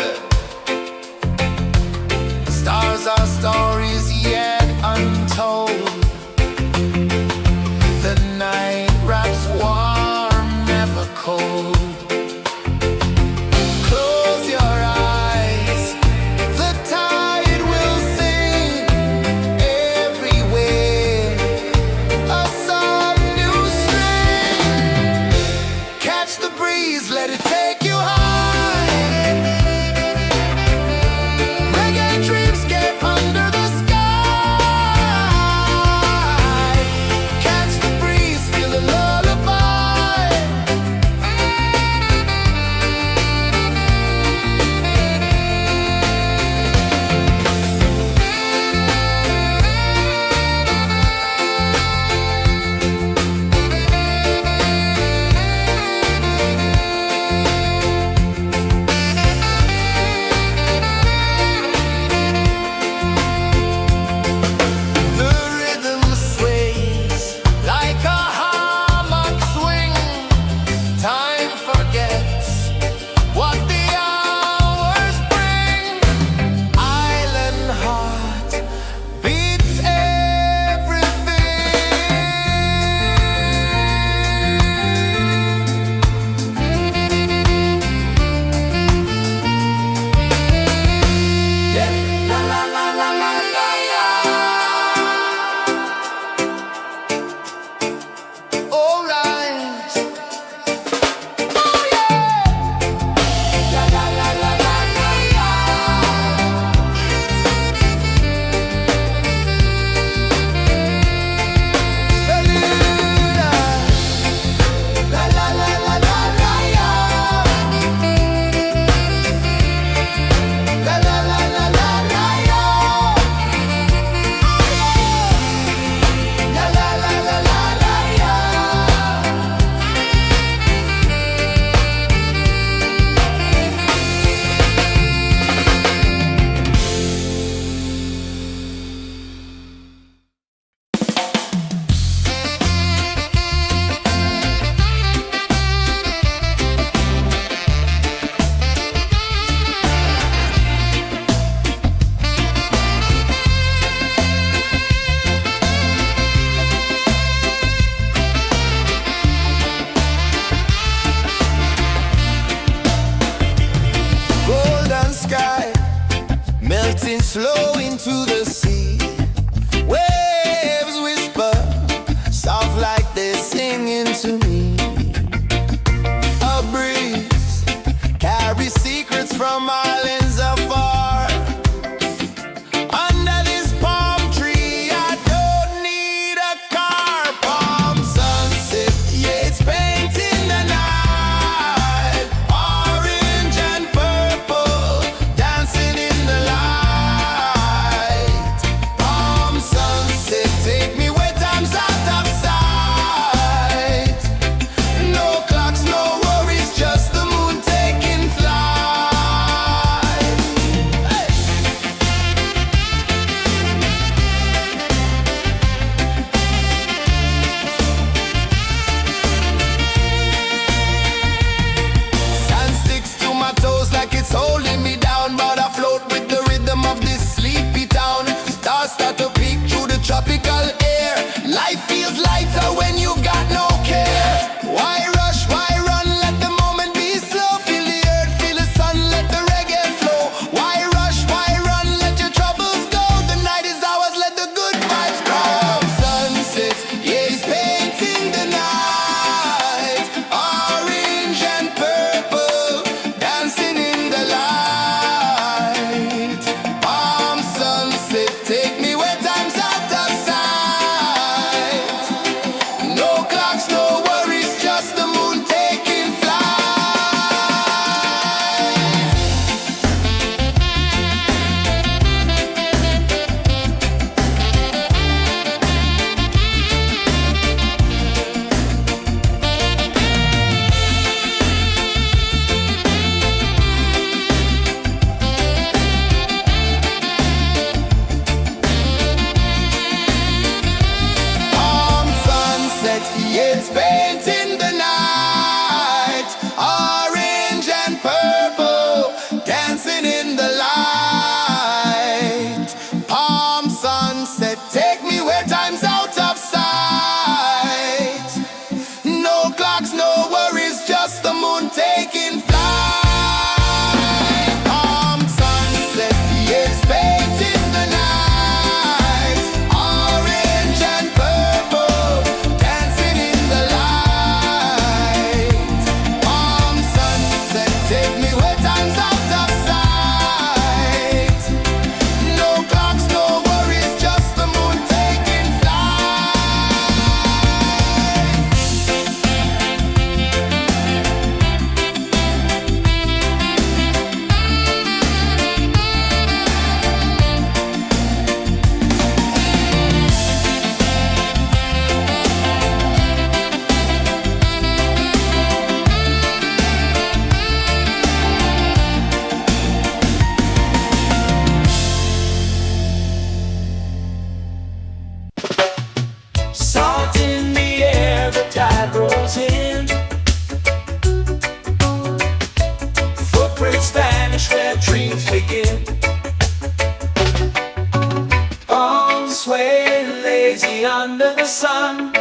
me under the sun.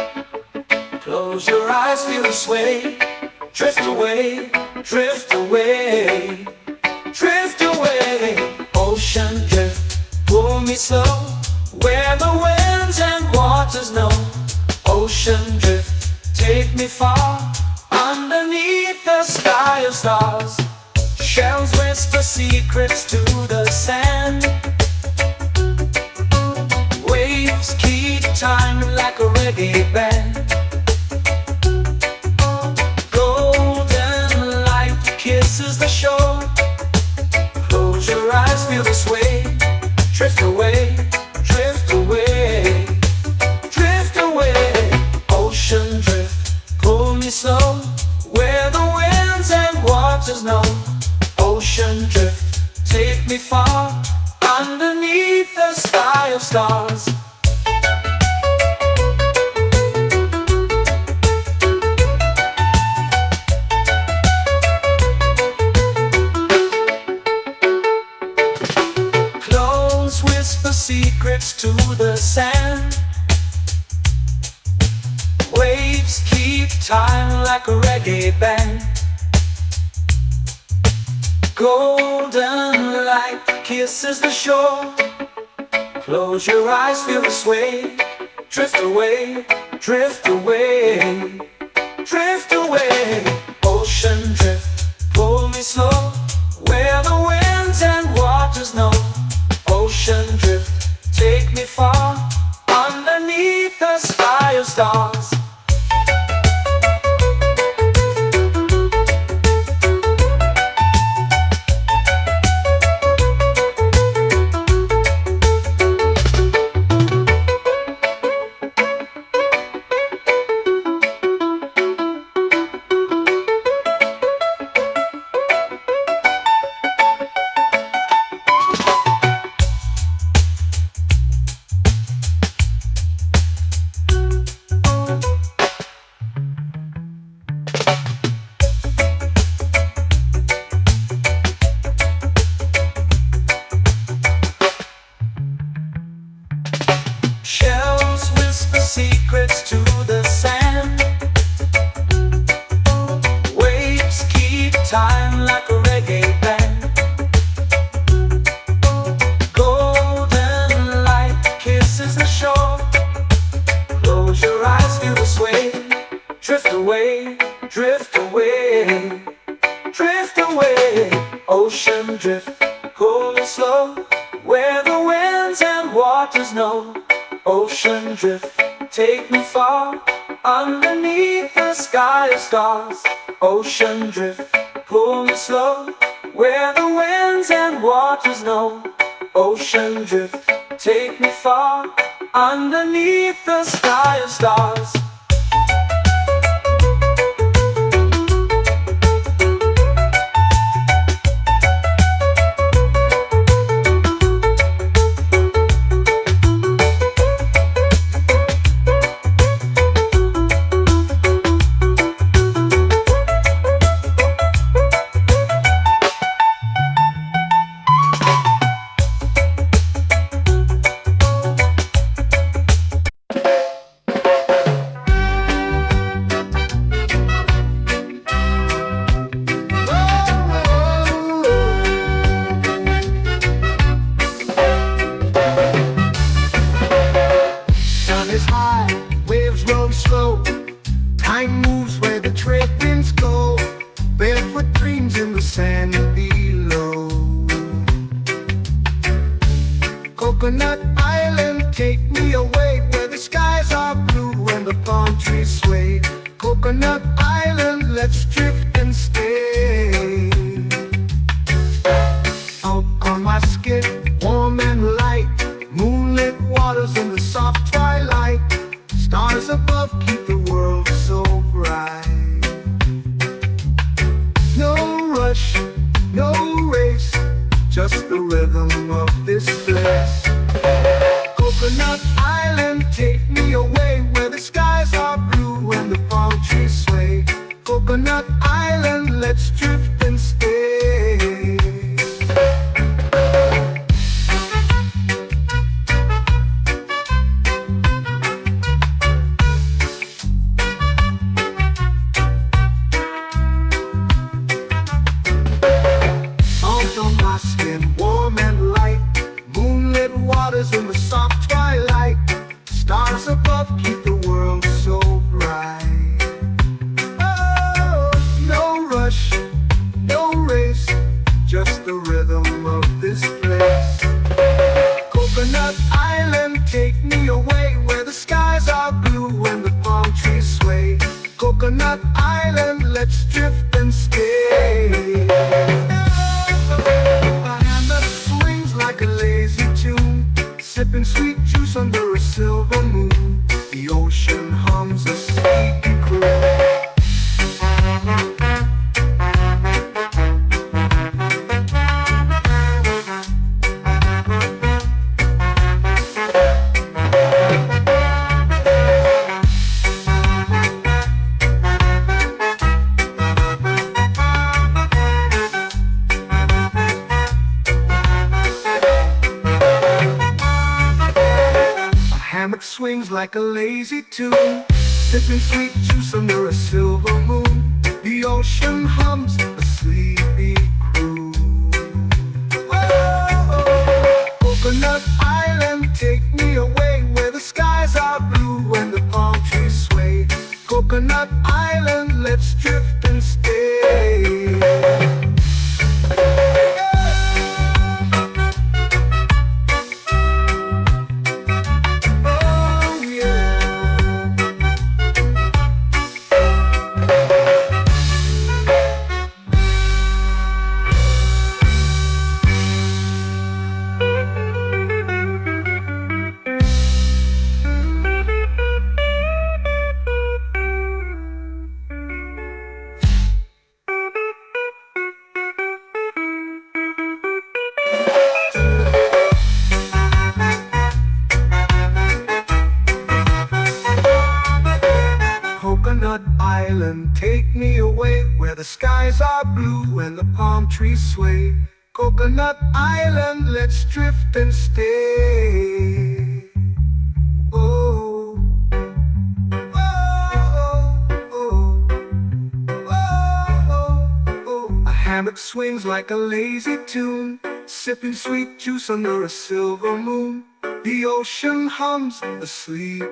Close your eyes, feel the sway. Drift away, drift away, drift away. Ocean drift, pull me slow, where the winds and waters know. Ocean drift, take me far, underneath the sky of stars. Shells whisper secrets to the sand. Waves keep time like a reggae band. Golden light kisses the shore. Close your eyes, feel the sway. Drift away, drift away, drift away. Ocean drift, pull me slow, where the winds and waters know. Ocean drift, take me far, underneath the sky of stars. Clones whisper secrets to the sand. Waves keep time like a reggae band. Golden light kisses the shore. Close your eyes, feel the sway. Drift away, drift away, drift away. Ocean drift, pull me slow, where the winds and waters know. Ocean drift, take me far, underneath the sky of stars. Shells whisper secrets to the sand. Waves keep time like a reggae band. Golden light kisses the shore. Close your eyes, feel the sway. Drift away, drift away, drift away. Ocean drift, pull me slow, where the winds and waters know. Ocean drift, take me far, underneath the sky of stars. Ocean drift, pull me slow, where the winds and waters know. Ocean drift, take me far, underneath the sky of stars. Time moves where the trade winds go. Barefoot dreams in the sand below. Coconut Island, take me away, where the skies are blue and the palm trees sway. Coconut Island, let's drift and stay. Out on my skip, warm and light, moonlit waters in the soft twilight. Stars above keep the world so bright. No rush, no race, just the rhythm of this place. Coconut Island, take me away, where the skies are blue and the palm trees sway. Coconut Island, let's drift and stay. Coconut Island, let's drift and stay. A hand that swings like a lazy tune, sipping sweet juice under a silver moon. The ocean hums a sleepy croon. Hammock swings like a lazy tune, sipping sweet juice under a silver moon. The ocean hums a sleepy croon. Oh, Coconut Island, take me away where the skies are blue and the palm trees sway. Coconut Island, let's drift and stay. Coconut Island, take me away where the skies are blue and the palm trees sway. Coconut Island, let's drift and stay. Oh, oh, oh, oh, oh. A hammock swings like a lazy tune, sipping sweet juice under a silver moon. The ocean hums asleep.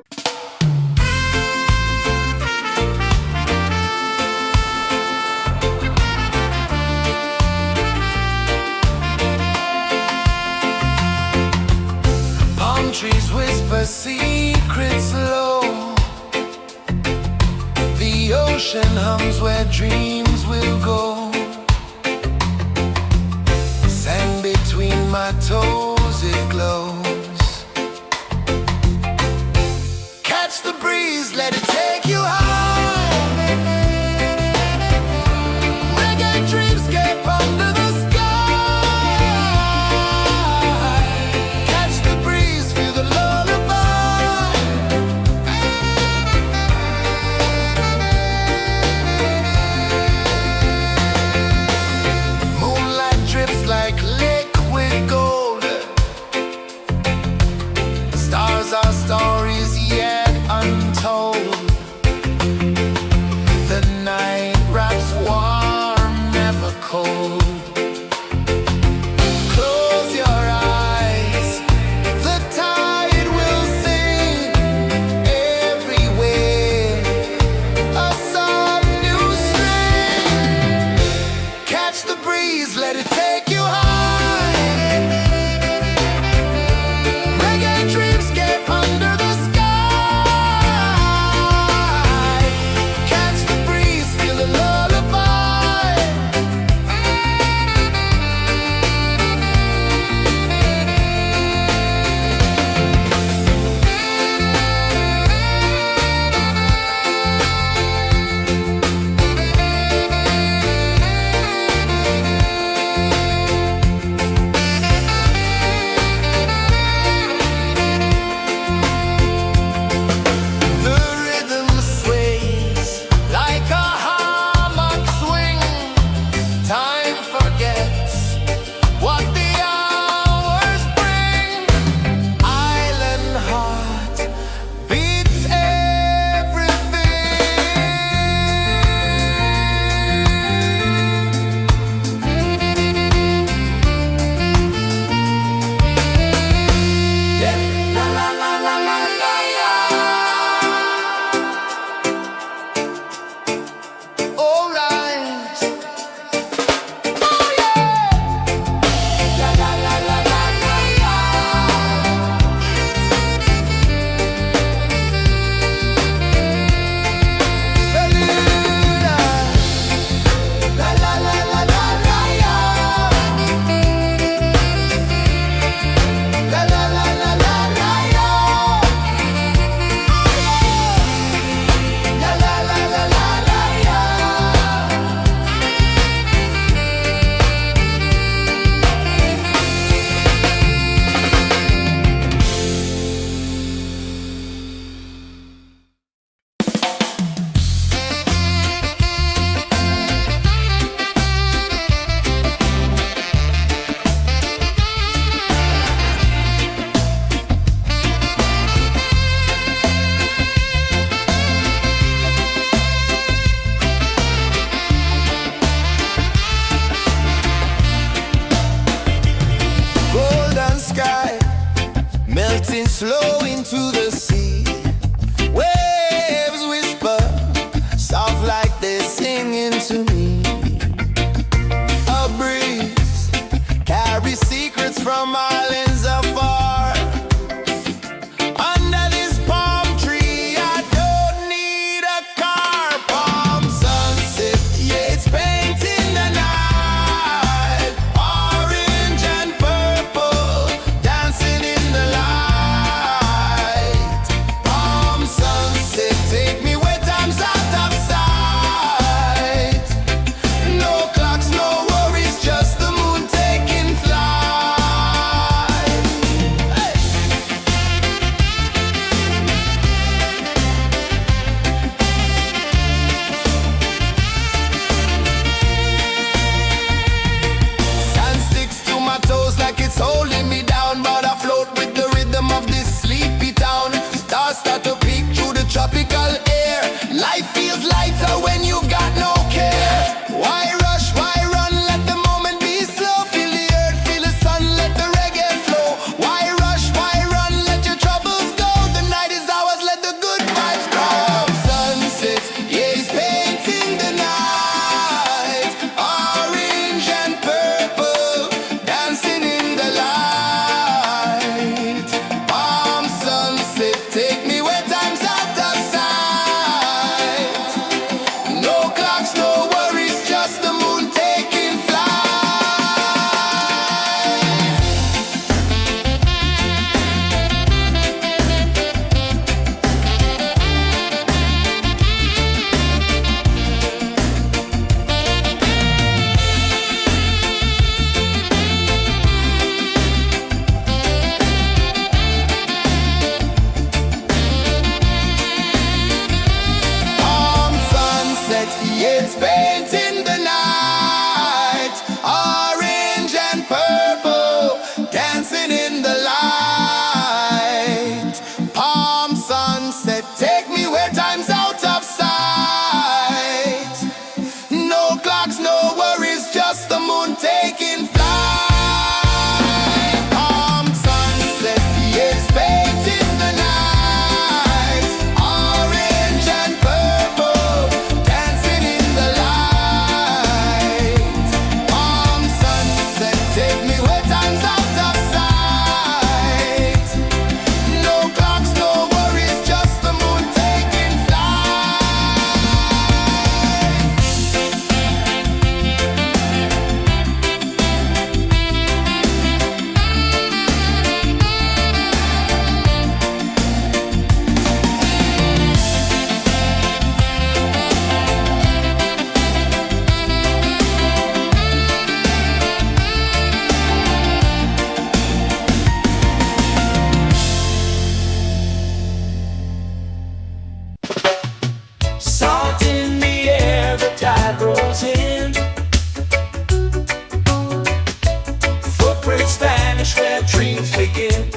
Trees whisper secrets low. The ocean hums where dreams will go. Sand between my toes, it glows. Catch the breeze, let it take you high. Reggae dreamscape under the sky. Our stories yet untold. waves begin.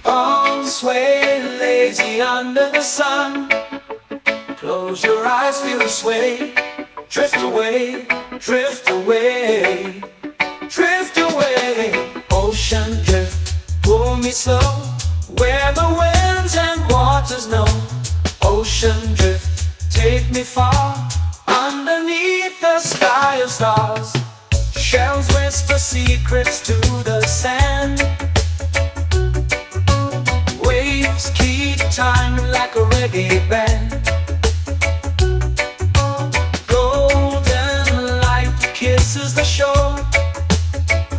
Arms sway lazy under the sun. Close your eyes, feel the sway. Drift away, drift away, drift away. Ocean drift, pull me slow, where the winds and waters know. Ocean drift, take me far, underneath the sky of stars. Shells whisper secrets to the sand. Waves keep time like a reggae band. Golden light kisses the shore.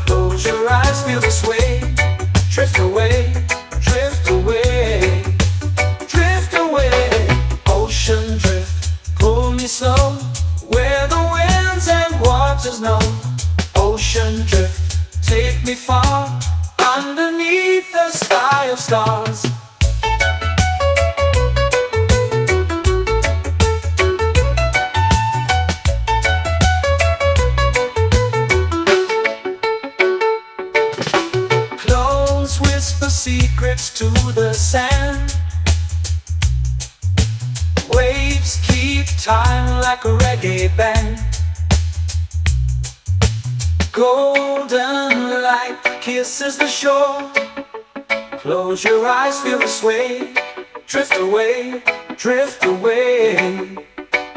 Close your eyes, feel the sway. Drift away, drift away, drift away. Ocean drift, pull me slow, where the winds and waters know. Ocean drift, take me far, underneath the sky of stars. Clones whisper secrets to the sand. Waves keep time like a reggae band. Golden light kisses the shore. Close your eyes, feel the sway. Drift away, drift away,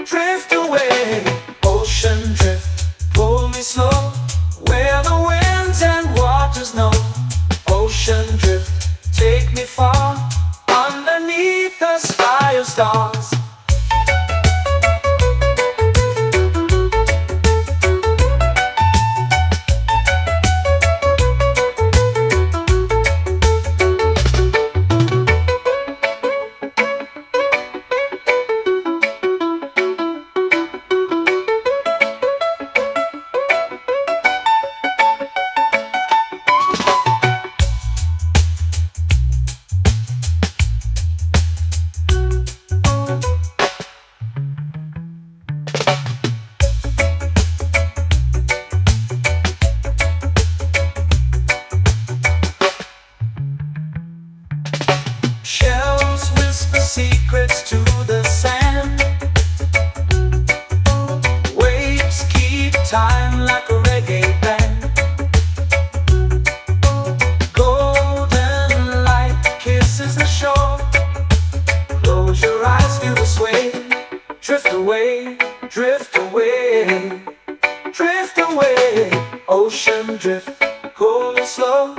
drift away. Ocean drift, pull me slow, where the winds and waters know. Ocean drift, take me far, underneath the sky of stars. Shells whisper secrets to the sand. Waves keep time like a reggae band. Golden light kisses the shore. Close your eyes, feel the sway. Drift away, drift away, drift away. Ocean drift, pull me slow,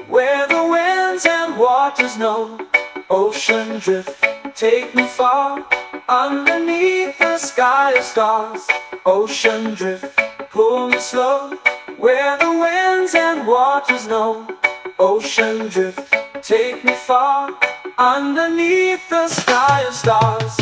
where the winds and waters know. Ocean drift, take me far, underneath the sky of stars. Ocean drift, pull me slow, where the winds and waters know. Ocean drift, take me far, underneath the sky of stars.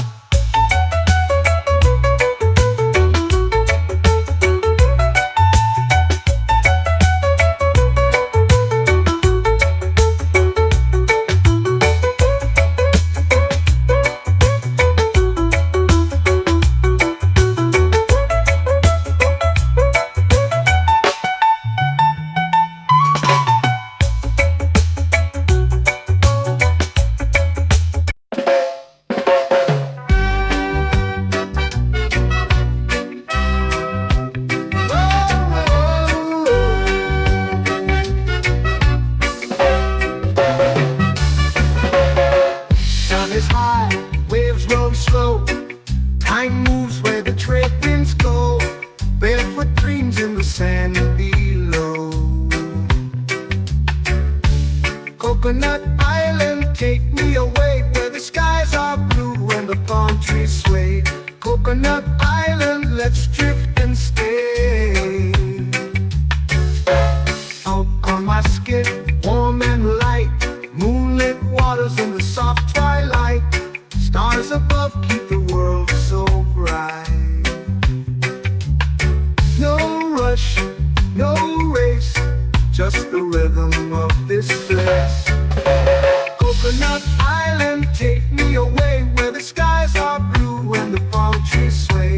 Sun is high, waves roll slow. Time moves where the trade winds go. Barefoot dreams in the sand below. Coconut Island, take me away, where the skies are blue and the palm trees sway. Coconut Island, let's drift and stay. Out on my skin, warm and light, moonlit waters in the soft twilight. Stars above keep the world so bright. No rush, no race, just the rhythm of this place. Coconut Island, take me away, where the skies are blue and the palm trees sway.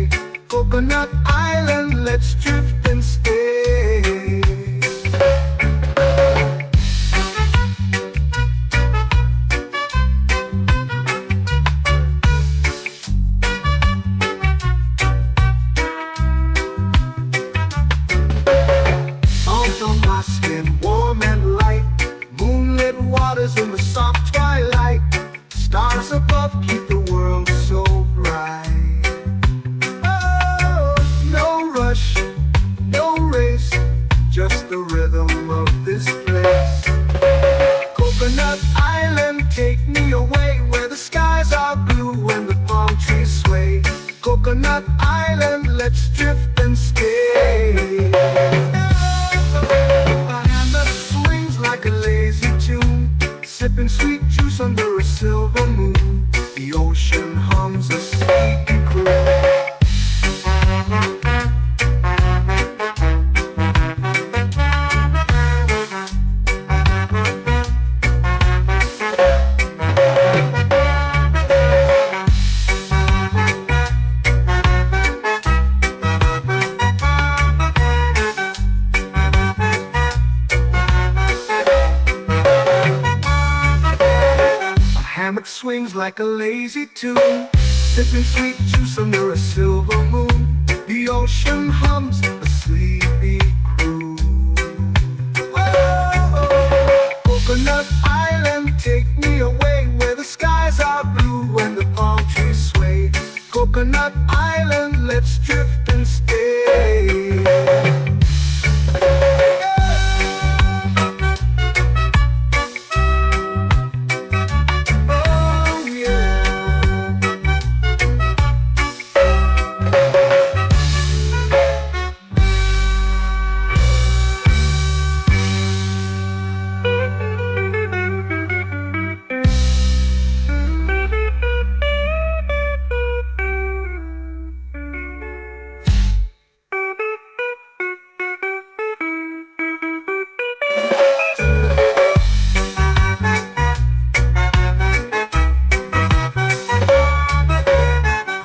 stars above keep the world so bright. Oh, no rush, no race, just the rhythm of this place. Coconut Island, take me away where the skies are blue and the palm trees sway. Coconut Island, let's drift and stay. A hand that swings like a lazy tune, sipping sweet juice under a silver moon. The ocean hums a sleepy croon. Hammock swings like a lazy tune, sipping sweet juice under a silver moon. The ocean hums a sleepy croon. Whoa, Coconut Island, take me away where the skies are blue and the palm trees sway. Coconut Island, let's drift and stay.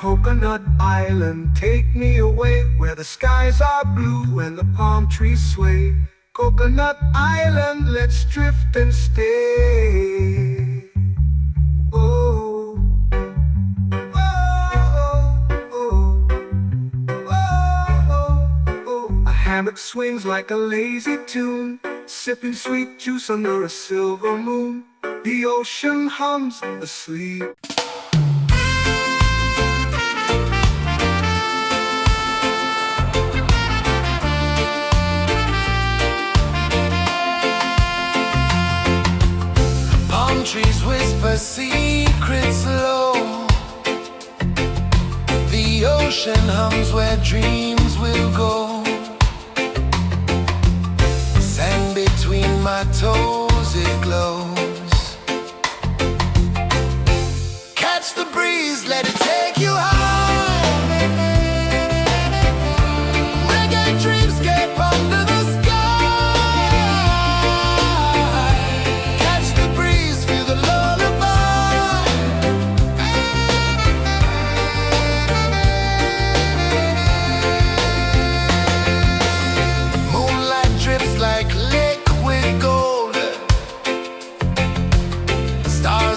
Coconut Island, take me away where the skies are blue and the palm trees sway. Coconut Island, let's drift and stay. Oh, oh, oh, oh, oh. A hammock swings like a lazy tune, sipping sweet juice under a silver moon. The ocean hums asleep. Trees whisper secrets low. The ocean hums where dreams will go. Sand between my toes, it glows. Catch the breeze, let it take you high. Reggae dreamscape under the sky.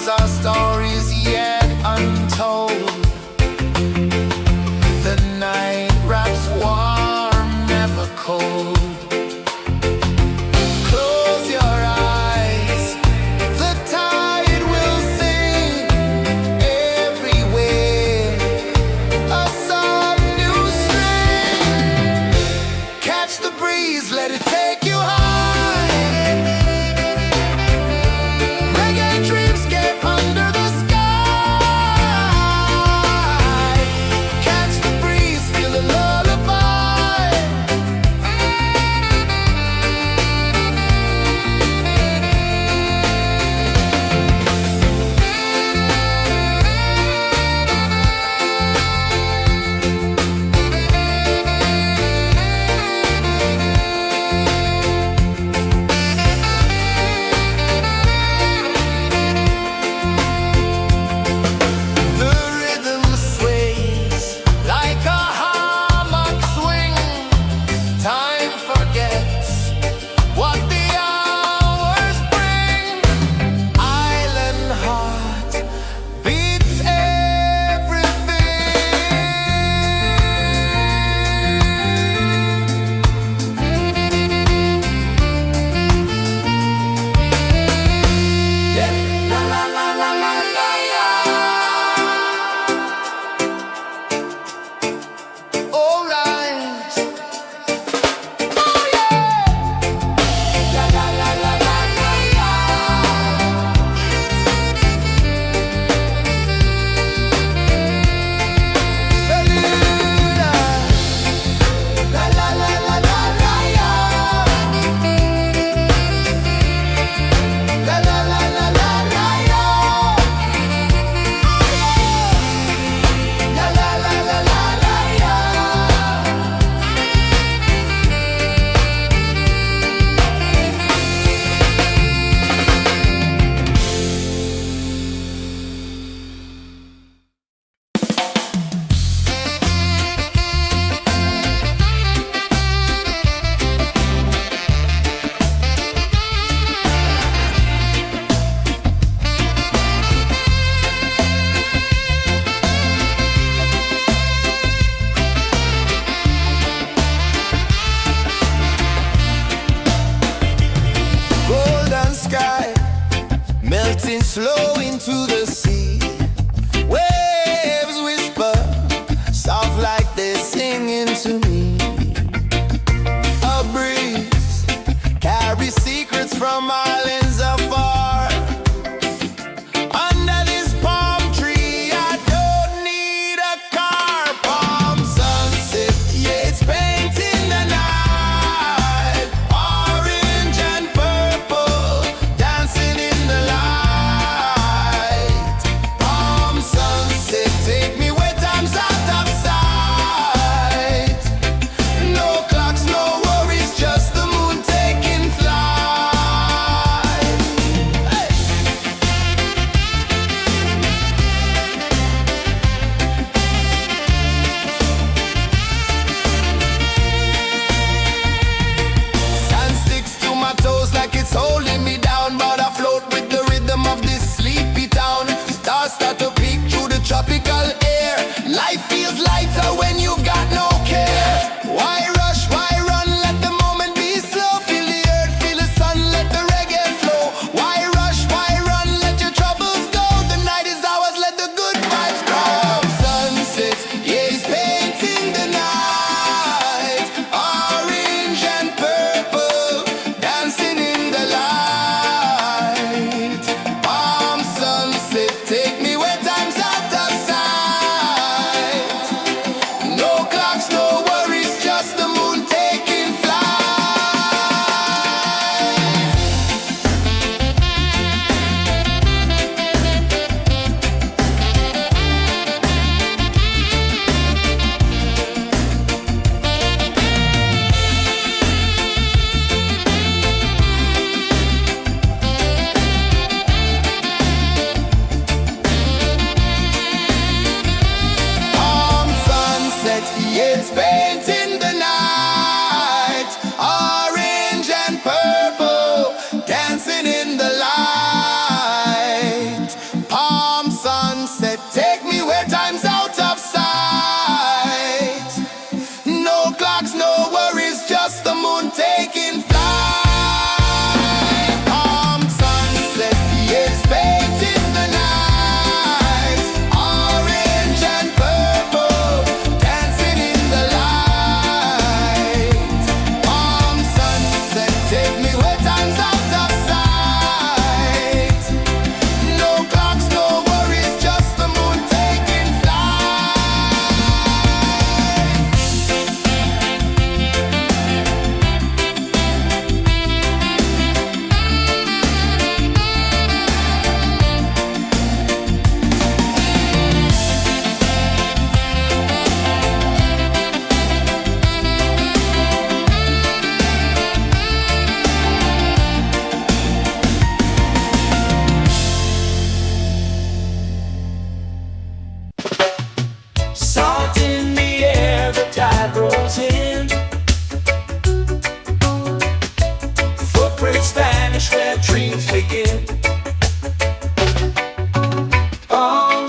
Our stories yet untold.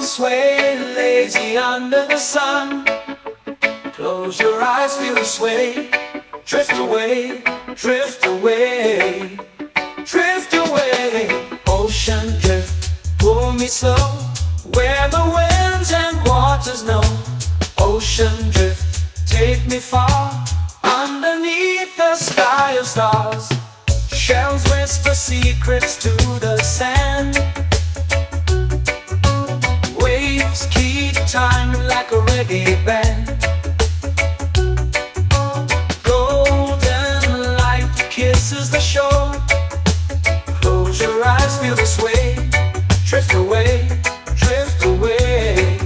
sway lazy under the sun. Close your eyes, feel the sway. Drift away, drift away, drift away. Ocean drift, pull me slow, where the winds and waters know. Ocean drift, take me far, underneath the sky of stars. Shells whisper secrets to the sand. Waves keep time like a reggae band. Golden light kisses the shore. Close your eyes, feel the sway. Drift away, drift away,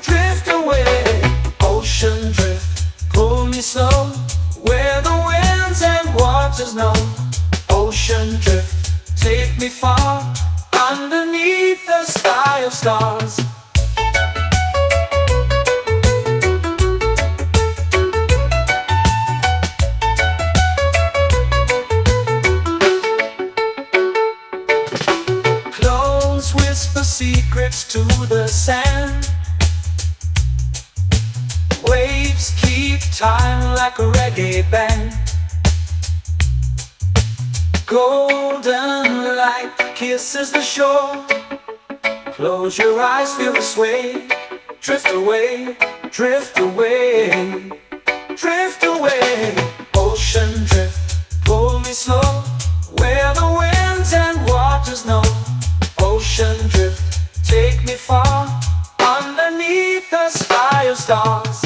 drift away. Ocean drift, pull me slow, where the winds and waters know. Ocean drift, take me far, underneath the sky of stars. Close whisper secrets to the sand. Waves keep time like a reggae band. Golden light kisses the shore. Close your eyes, feel the sway. Drift away, drift away, drift away. Ocean drift, pull me slow, where the winds and waters know. Ocean drift, take me far, underneath the sky of stars.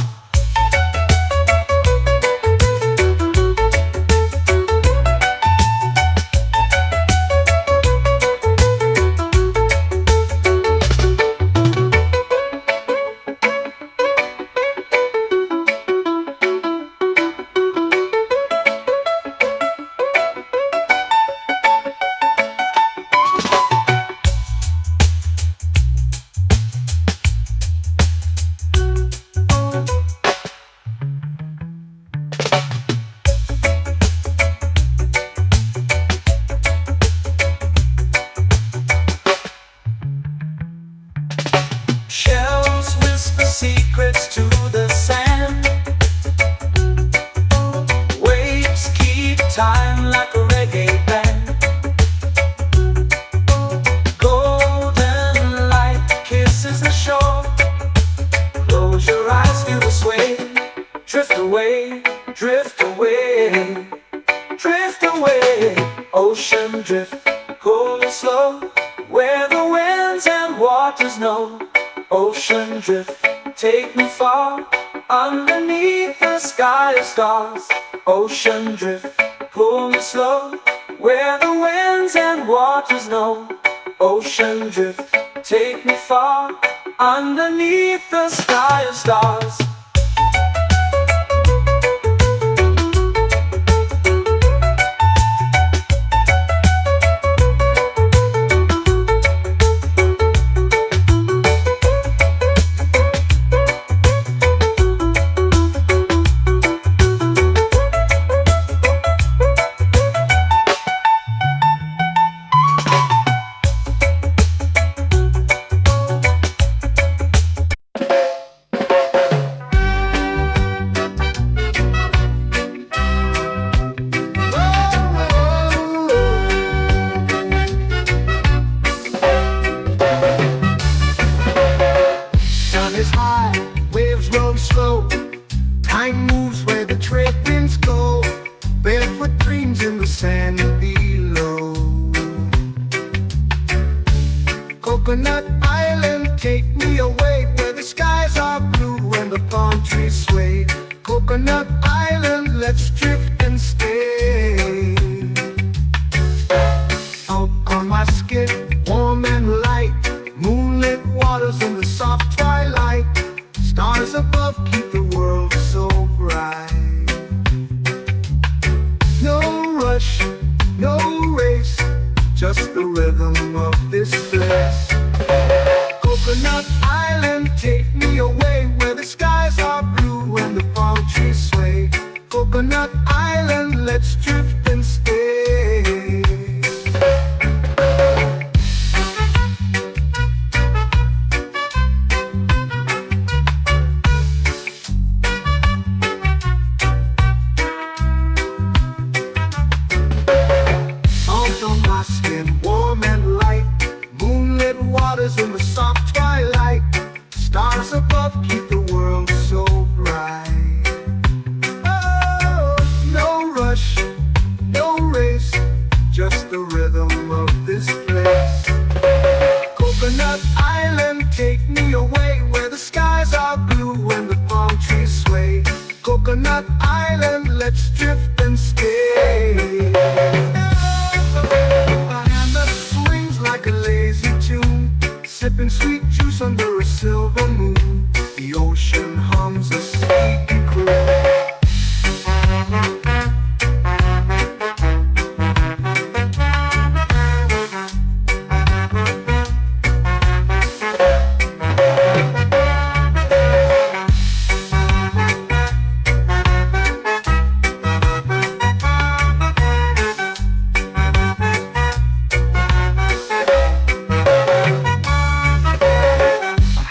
Shells whisper secrets to the sand. Waves keep time like a reggae band. Golden light kisses the shore. Close your eyes, feel the sway. Drift away, drift away, drift away. Ocean drift, pull me slow, where the winds and waters know. Ocean drift, take me far, underneath the sky of stars. Ocean drift, pull me slow, where the winds and waters know. Ocean drift, take me far, underneath the sky of stars. Sun is high, waves roll slow. Time moves where the trade winds go. Barefoot dreams in the sand below. Coconut Island, take me away, where the skies are blue and the palm trees sway. Coconut Island, let's drift and stay. Out on my skin, warm and light, moonlit waters in the soft twilight. Stars above keep the world so bright. No rush, no race, just the rhythm of this place. Coconut Island, take me away, where the skies are blue and the palm trees sway. love keep the world so bright. Oh, no rush, no race, just the rhythm of this place. Coconut Island, take me away where the skies are blue and the palm trees sway. Coconut Island, let's drift and stay. A hand that swings like a lazy tune, sipping sweet juice under a silver moon. The ocean hums a sleepy croon.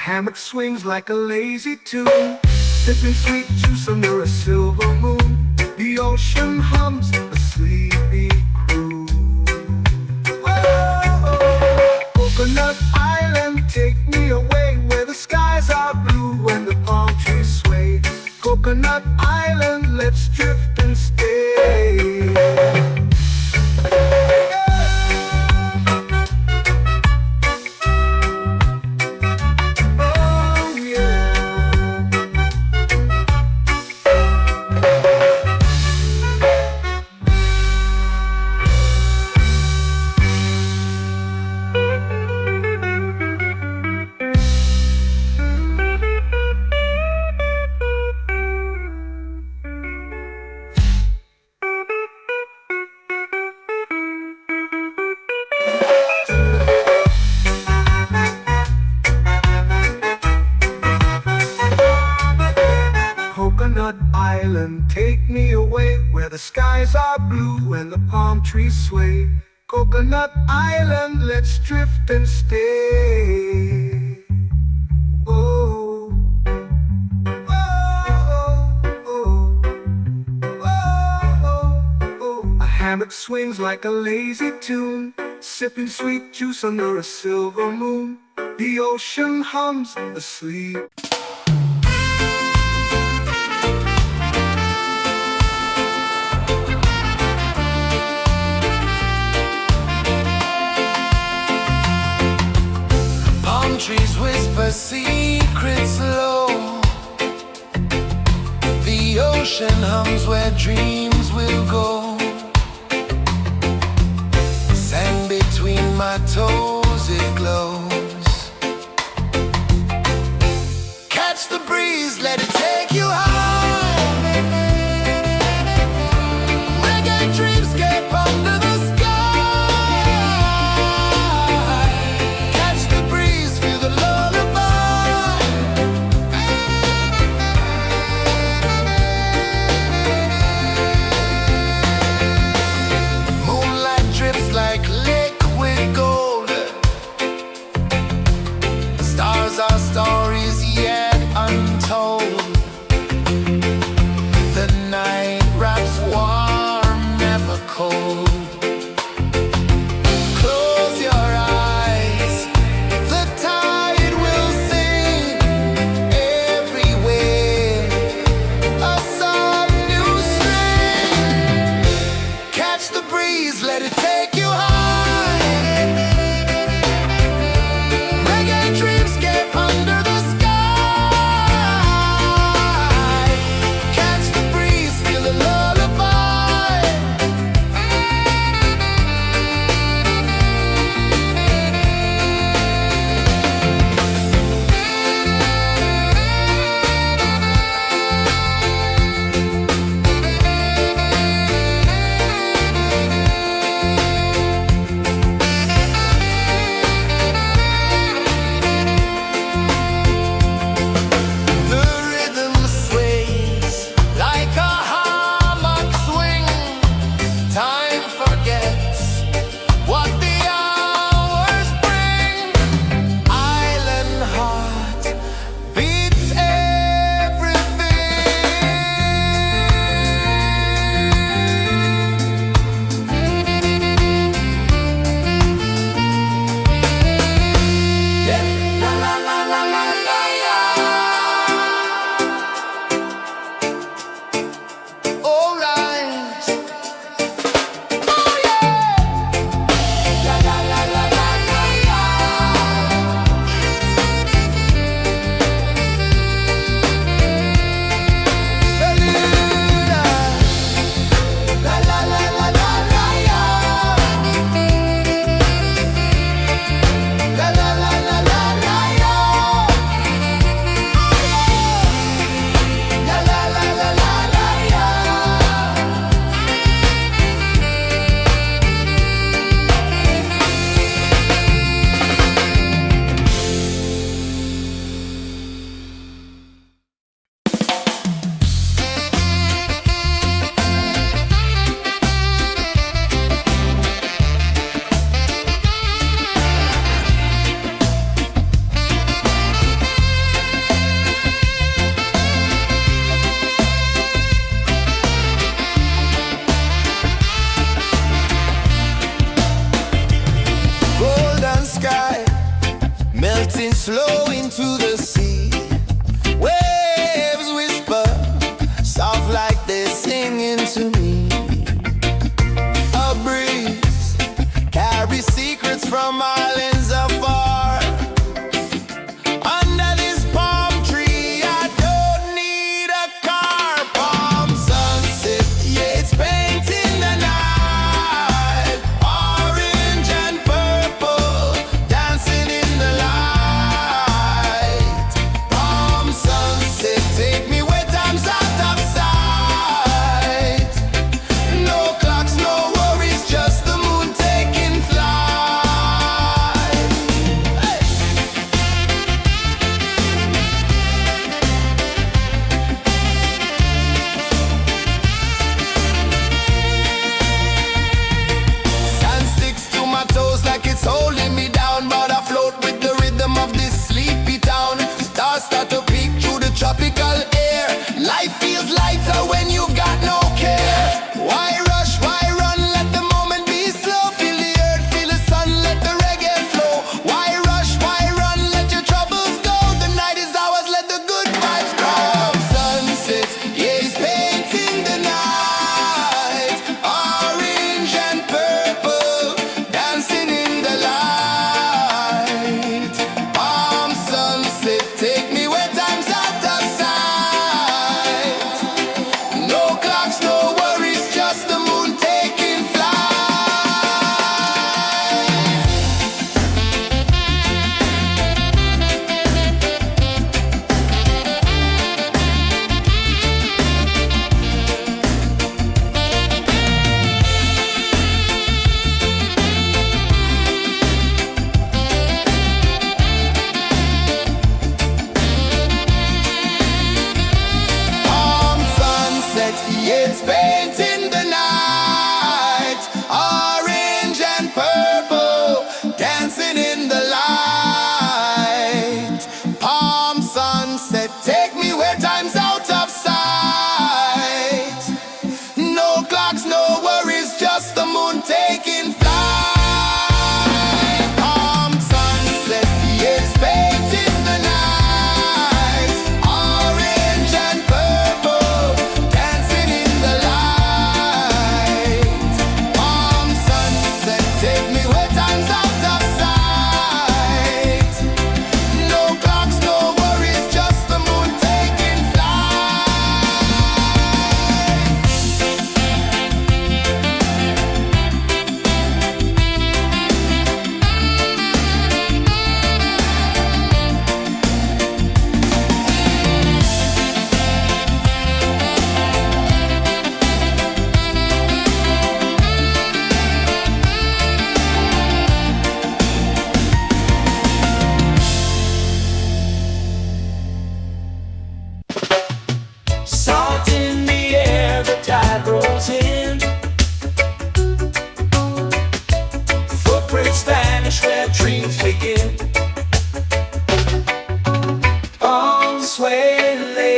Hammock swings like a lazy tune, sipping sweet juice under a silver moon. The ocean hums a sleepy croon. Oh, Coconut Island, take me away where the skies are blue and the palm trees sway. Coconut Island, let's drift and stay. Coconut Island, take me away where the skies are blue and the palm trees sway. Coconut Island, let's drift and stay. Oh, oh, oh, oh, oh. A hammock swings like a lazy tune, sipping sweet juice under a silver moon. The ocean hums asleep. Trees whisper secrets low. The ocean hums where dreams will go. Sand between my toes, it glows. Catch the breeze, let it take you high. Reggae dreamscape under the sky. Our stories yet untold.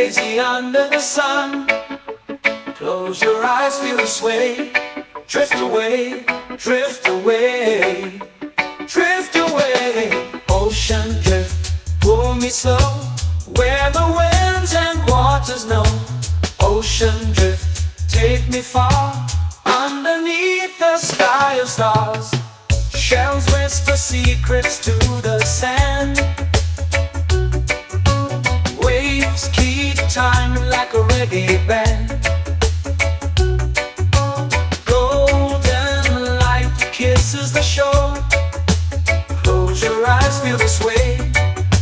lazy under the sun. Close your eyes, feel the sway. Drift away, drift away, drift away. Ocean drift, pull me slow, where the winds and waters know. Ocean drift, take me far, underneath the sky of stars. Shells whisper secrets to the sand. Waves keep time like a reggae band. Golden light kisses the shore. Close your eyes, feel the sway.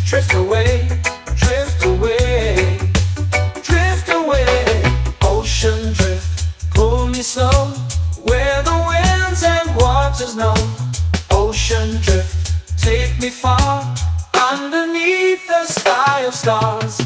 Drift away, drift away, drift away. Ocean drift, pull me slow, where the winds and waters know. Ocean drift, take me far, underneath the sky of stars.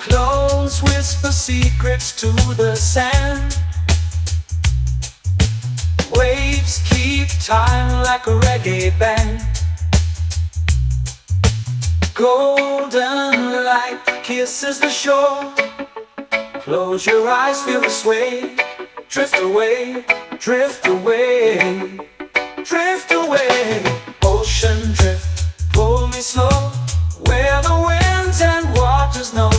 Close whisper secrets to the sand. Waves keep time like a reggae band. Golden light kisses the shore. Close your eyes, feel the sway. Drift away, drift away, drift away. Ocean drift, pull me slow, where the winds and waters know.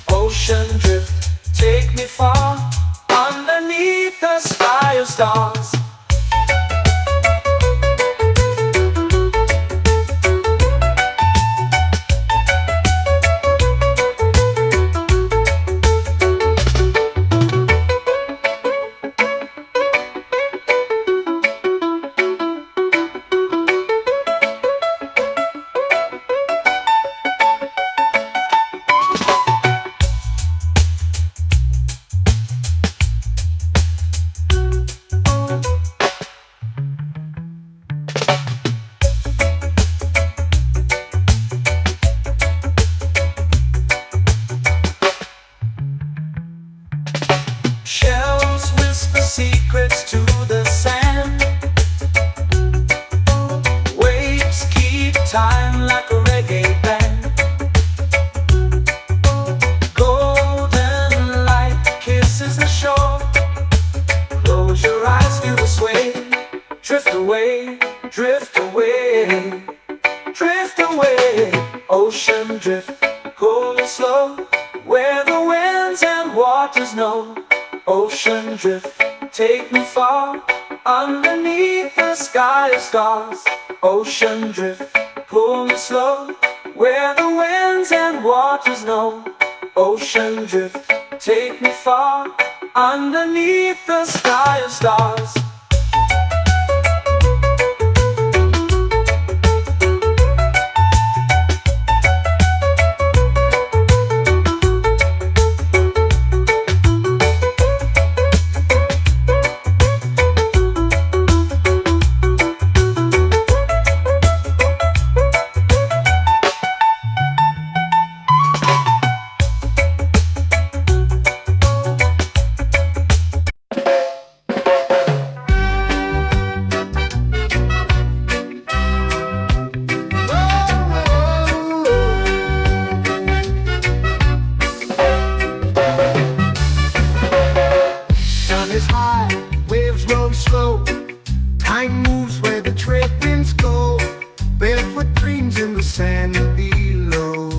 Ocean drift, take me far, underneath the sky of stars. Shells whisper secrets to the sand. Waves keep time like a reggae band. Golden light kisses the shore. Close your eyes, feel the sway. Drift away, drift away, drift away. Ocean drift, pull me slow, where the winds and waters know. Ocean drift, take me far, underneath the sky of stars. Ocean drift, pull me slow, where the winds and waters know. Ocean drift, take me far, underneath the sky of stars. Time moves where the trade winds go. Barefoot dreams in the sand below.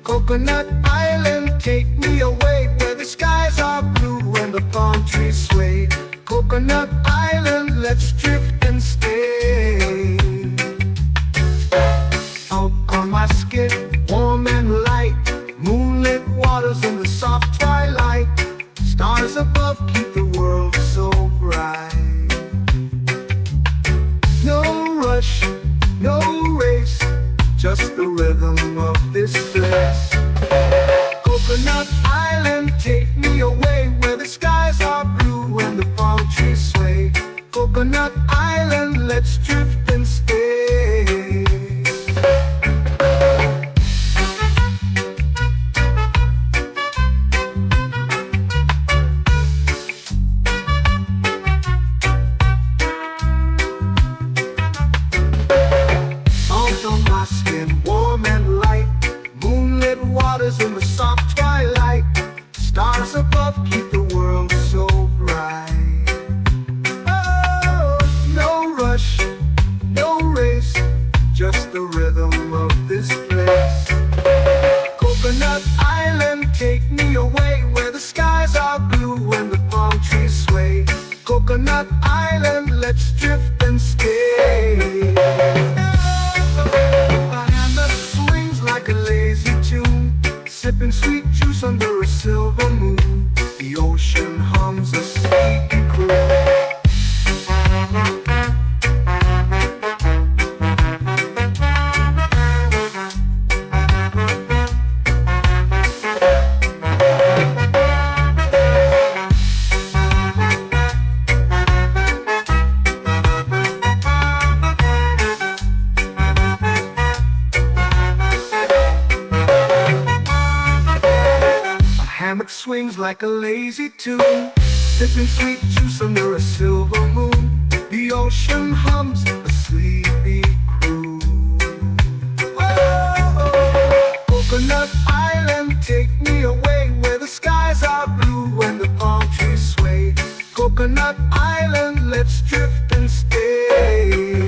Coconut Island, take me away, where the skies are blue and the palm trees sway. Coconut Island, let's drift and stay. Out on my skin, warm and light, moonlit waters in the soft twilight. Stars above keep the world so bright. No rush, no race, just the rhythm of this place. Coconut Island, take me away, where the skies are blue and the palm trees sway. Coconut Island. Coconut Island, let's drift and stay. A hand that swings like a lazy tune, sipping sweet juice under a silver moon. The ocean hums a sleepy croon. Hammock swings like a lazy tune, sipping sweet juice under a silver moon. The ocean hums a sleepy croon. Whoa, Coconut Island, take me away where the skies are blue and the palm trees sway. Coconut Island, let's drift and stay.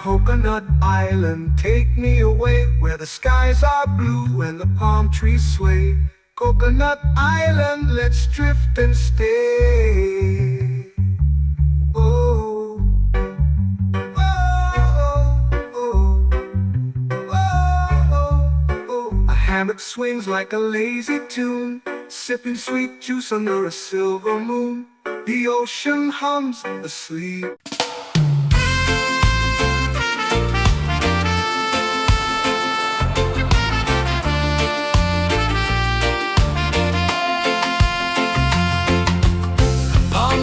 Coconut Island, take me away where the skies are blue and the palm trees sway. Coconut Island, let's drift and stay. Oh, oh, oh, oh, oh. A hammock swings like a lazy tune, sipping sweet juice under a silver moon. The ocean hums asleep.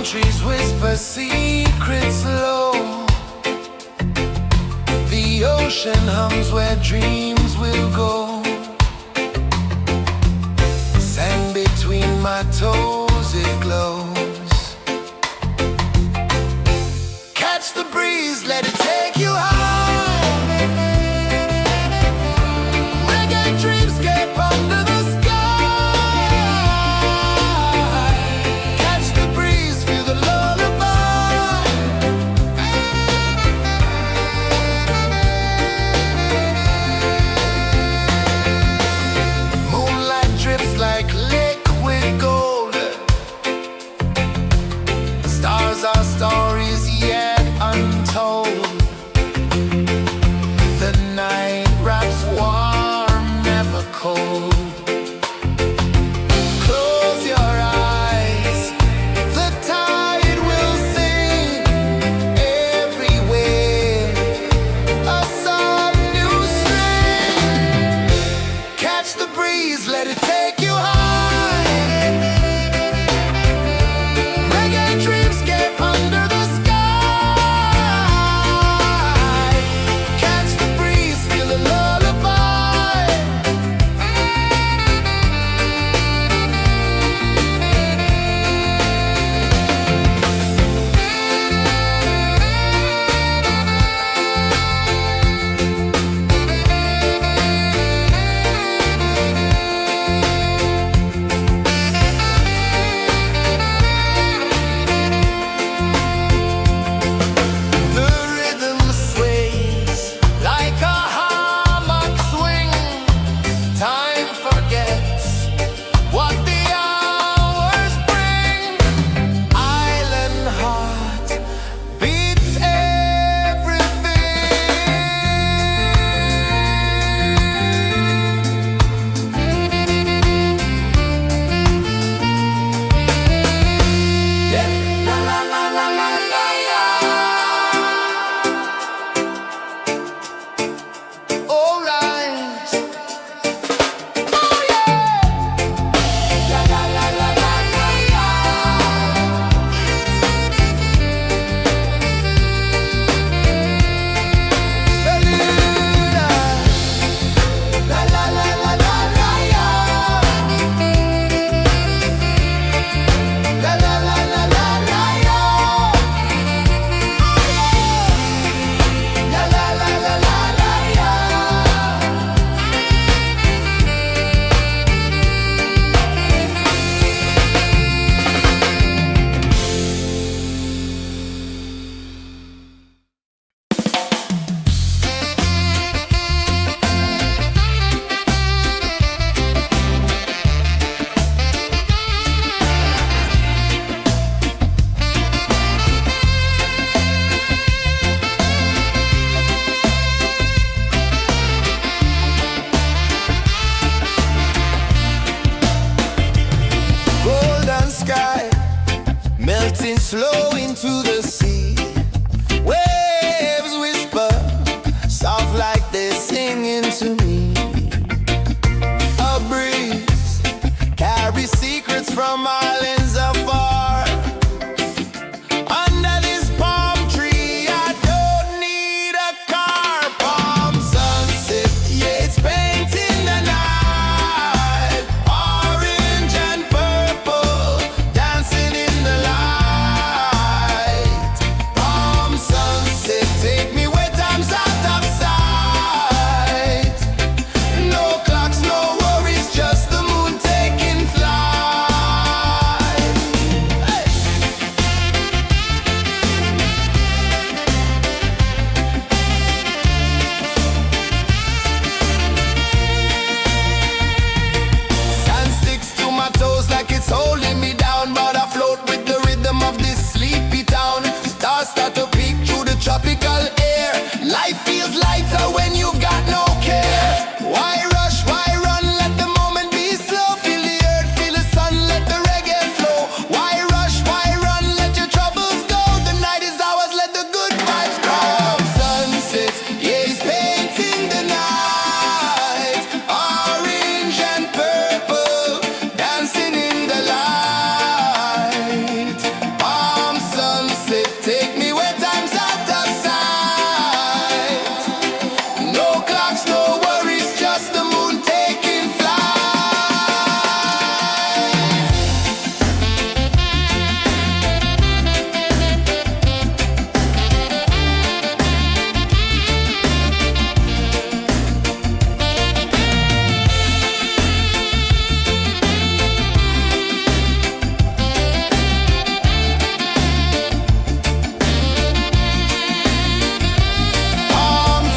Trees whisper secrets low. The ocean hums where dreams will go. Sand between my toes, it glows. Catch the breeze, let it take you high. Reggae dreamscape under the sky. Our stories yet untold. The night wraps warm, never cold. Close your eyes, the tide will sing everywhere. A soft new string. Catch the breeze, let it take you high. Reggae dreamscape under the sky. into the sea. Waves whisper, soft like they're singing to me. A breeze carries secrets from islands afar. Under this palm tree, I don't need a car. Palm sunset, yeah, it's painting the night. Orange and purple, dancing in the light. Palm sunset, take me where time's out of sight. No clocks, no worries, just the moon taking flight. Hey! Sand sticks to my toes like it's holding me down, but I float with the rhythm of this sleepy town. Stars start to peek through the tropical air. Life feels lighter when you've got no care. Why rush, why run, let the moment be slow. Feel the earth, feel the sun, let the reggae flow. Why rush, why run, let your troubles go. The night is ours, let the good vibes come. Sunset, yeah, it's painting the night. Orange and purple, dancing in the light. Palm sunset, take me where time's out of sight. No clocks, no worries, just the moon taking flight. Palm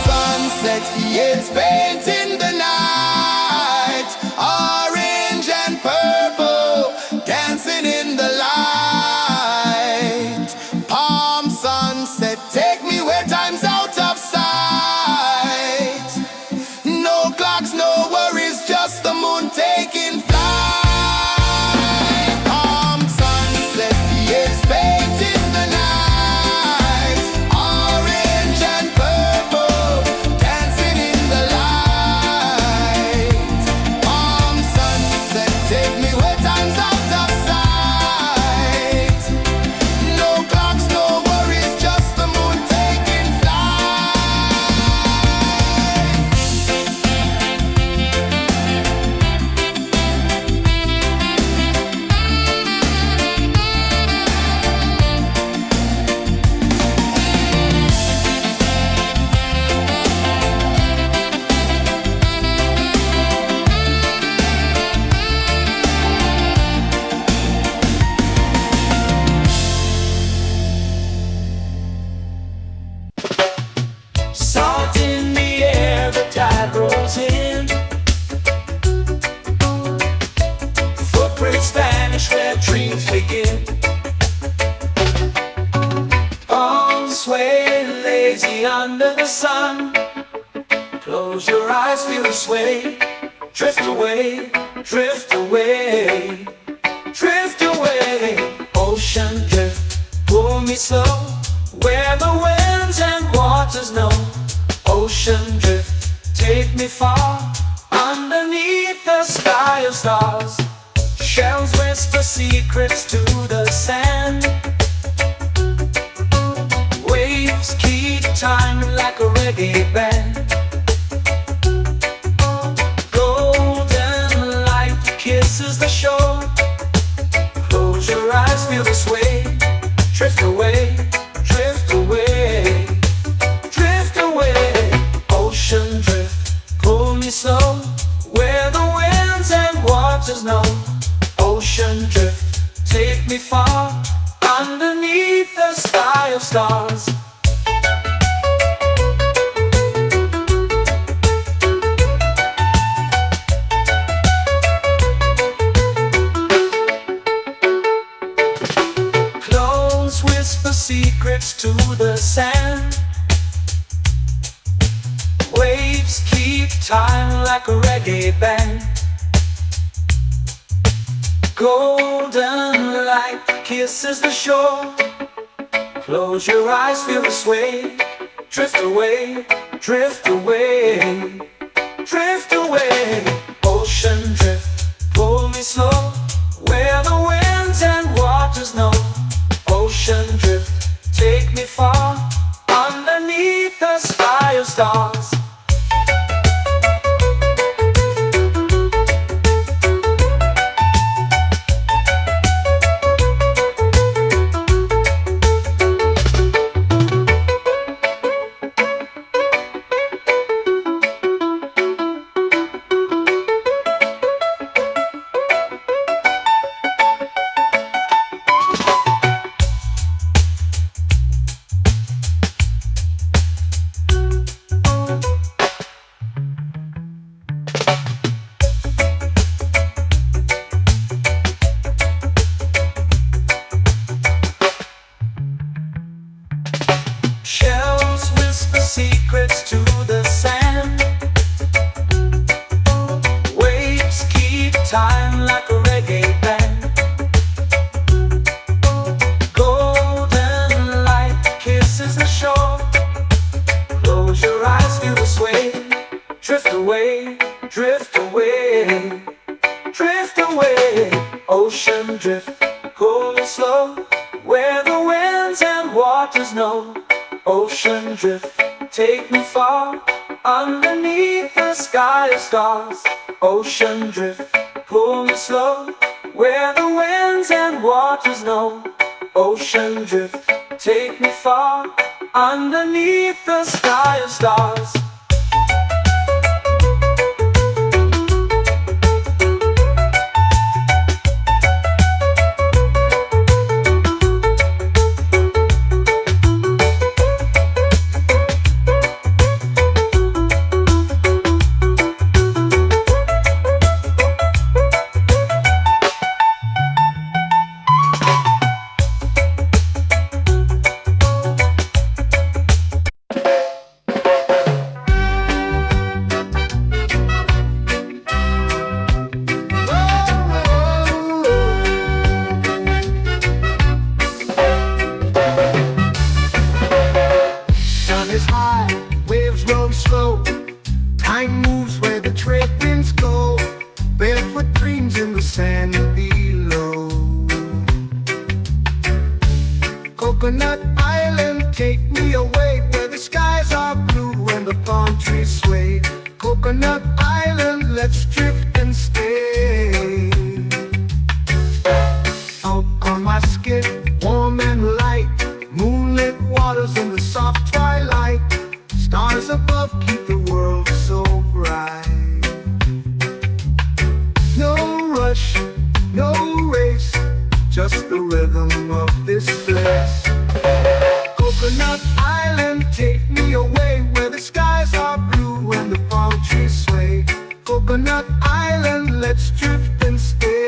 sunset, yeah, it's painting the night. Orange and purple, dancing in the light. Palm sunset, take me where time's out of sight. No clocks, no worries, just the moon taking flight. Palm sunset, yeah, it's painting the night. Orange and purple, dancing in the light. Palm sunset, take me where time's out of sight. No clocks, no worries, just the moon taking flight. Salt in the air, the tide rolls in. Footprints vanish where dreams begin. Arms sway lazy under the sun. Close your eyes, feel the sway. Drift away, drift away, drift away. Ocean drift, pull me slow. Where the winds and waters know. Ocean drift, take me far. Underneath the sky of stars. Shells whisper secrets to the sand. Waves keep time like a reggae band. Golden light kisses the shore. Close your eyes, feel the sway. Drift away, drift away, drift away. Ocean drift, pull me slow. Where the winds and waters know. Ocean drift, take me far. Underneath the sky of stars. Close whisper secrets to the sand. Waves keep time like a reggae band. Golden light kisses the shore. Close your eyes, feel the sway. Drift away, drift away, drift away. Ocean drift, pull me slow, where the winds and waters know. Ocean drift, take me far, underneath the sky of stars. Shells whisper secrets to the sand. Waves keep time like a reggae band. Golden light kisses the shore. Close your eyes, feel the sway. Drift away, drift away, drift away. Ocean drift, cool and slow, where the winds and waters know. Ocean drift, take me far, underneath the sky of stars. Ocean drift, pull me slow, where the winds and waters know. Ocean drift, take me far, underneath the sky of stars. Is high, waves roll slow. Time moves where the trade winds go. Barefoot dreams in the sand below. Coconut Island, take me away, where the skies are blue and the palm trees sway. Coconut Island, let's drift and stay. Out on my skin, warm and light, moonlit waters in the soft twilight. Stars above keep the world so bright. No rush, no race, just the rhythm of this place. Coconut Island, take me away, where the skies are blue and the palm trees sway. Coconut Island, let's drift and stay.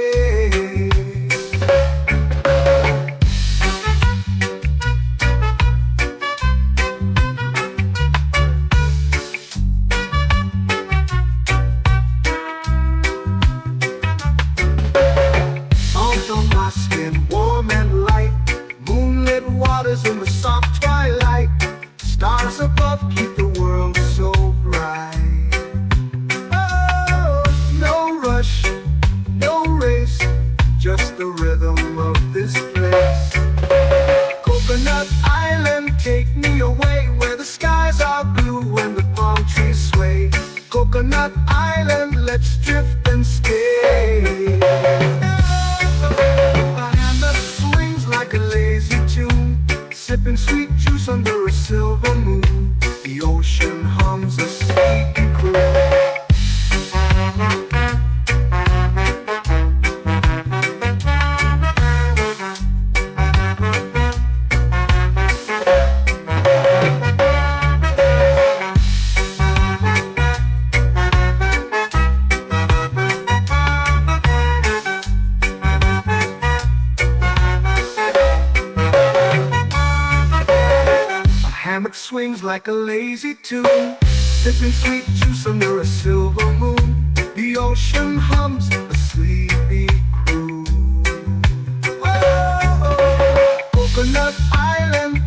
In the soft twilight, stars above keep the world so bright. Oh, no rush, no race, just the rhythm of this place. Coconut Island, take me away, where the skies are blue and the palm trees sway. Coconut Island, let's drift and stay. My hand that swings like a lazy tune, sipping sweet juice under a silver moon. The ocean hums a sleepy croon. Swings like a lazy tune, sipping sweet juice under a silver moon. The ocean hums a sleepy croon. Whoa, Coconut Island,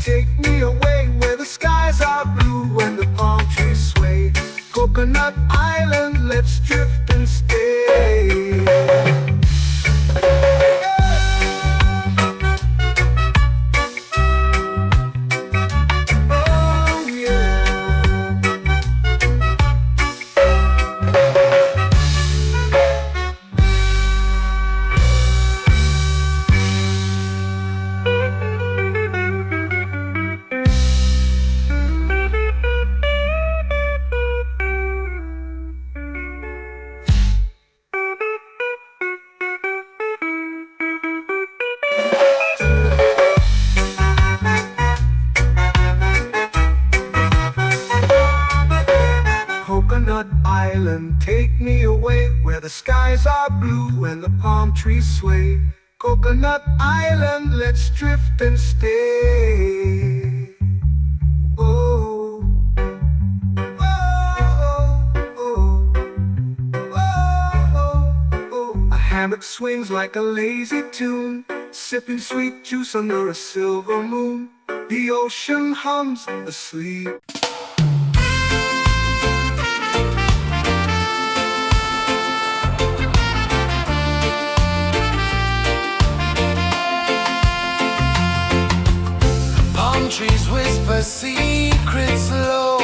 island, take me away where the skies are blue and the palm trees sway. Coconut Island, let's drift and stay. Oh, oh, oh, oh, oh. A hammock swings like a lazy tune, sipping sweet juice under a silver moon. The ocean hums asleep. Palm trees whisper secrets low.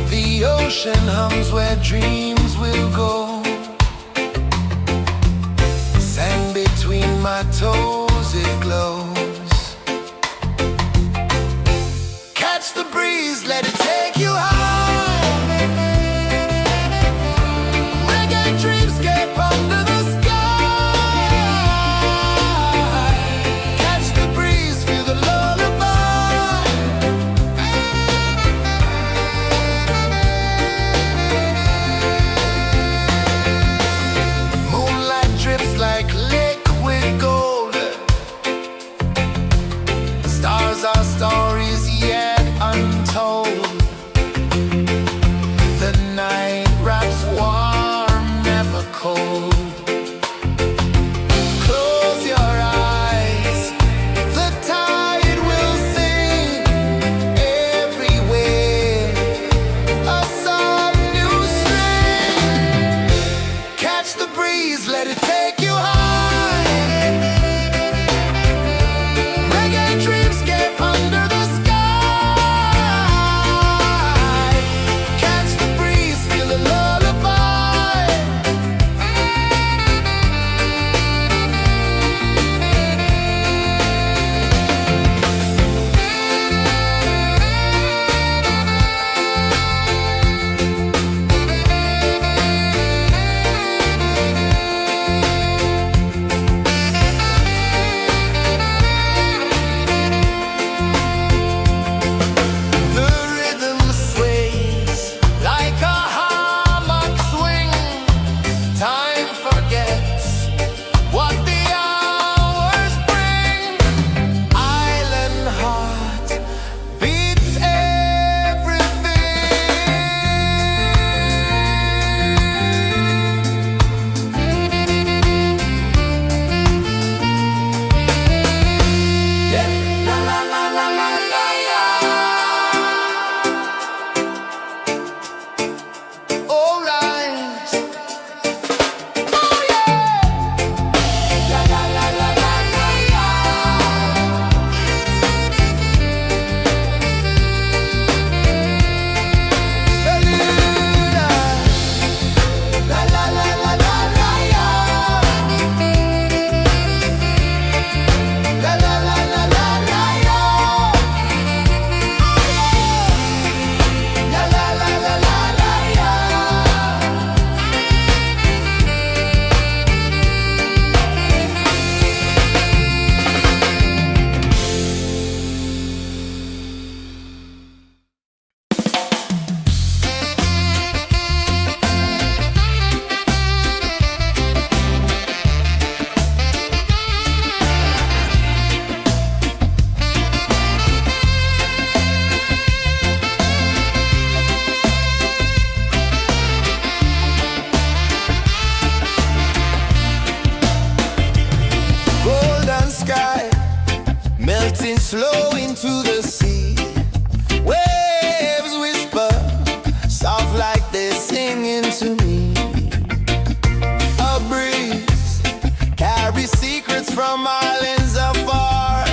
The ocean hums where dreams will go. Sand between my toes, it glows. Catch the breeze, let it take you high. Reggae dreamscape under the sky. Catch the breeze, feel the lullaby. Moonlight drips like liquid gold. Stars are stories yet untold. The night wraps warm, never cold. Close your eyes, the tide will sing everywhere. A soft new string. Catch the breeze, let it take you high. Reggae dreamscape under the sky. Catch the breeze, feel the lullaby. The rhythm sways like a hammock swing. Time forgets what the hours bring. Island heart beats everything. Yeah. La la la la la la la. All right. Oh yeah. La la la la la la la. La la la la la la la. La la la la la la la. La la la la la la la. Golden sky melting slow into the sea. Waves whisper soft like they're singing to me. A breeze carries secrets from islands afar.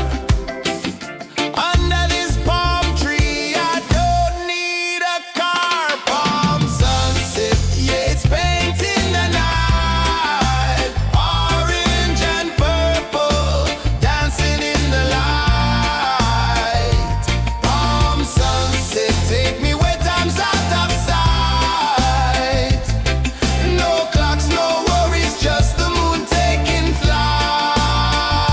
Under this palm tree, I don't need a car. Palm sunset, yeah, it's painting the night. Orange and purple, dancing in the light. Palm sunset, take me where time's out of sight. No clocks, no worries, just the moon taking flight.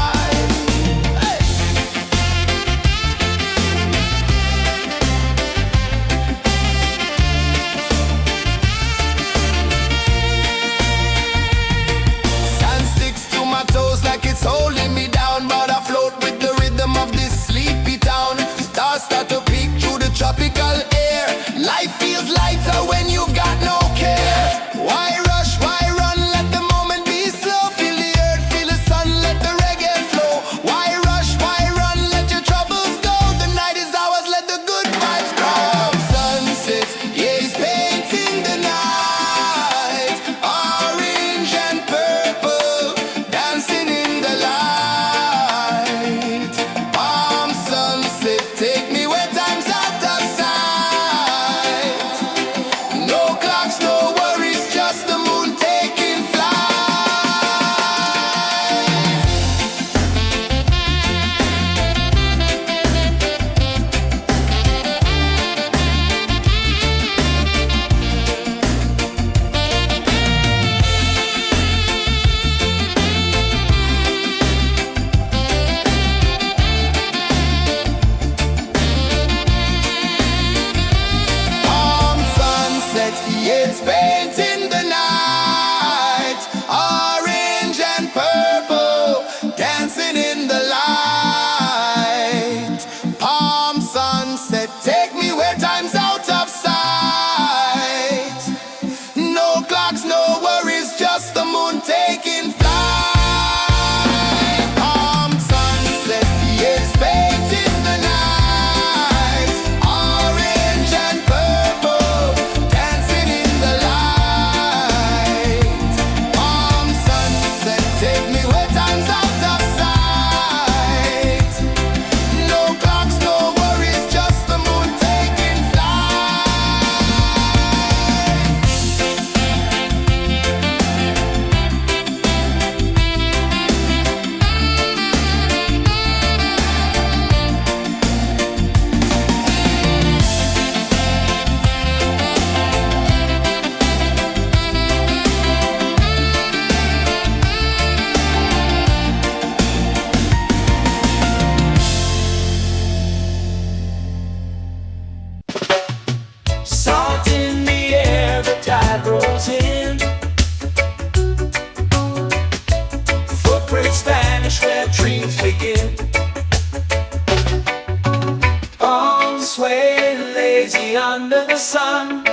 the sun.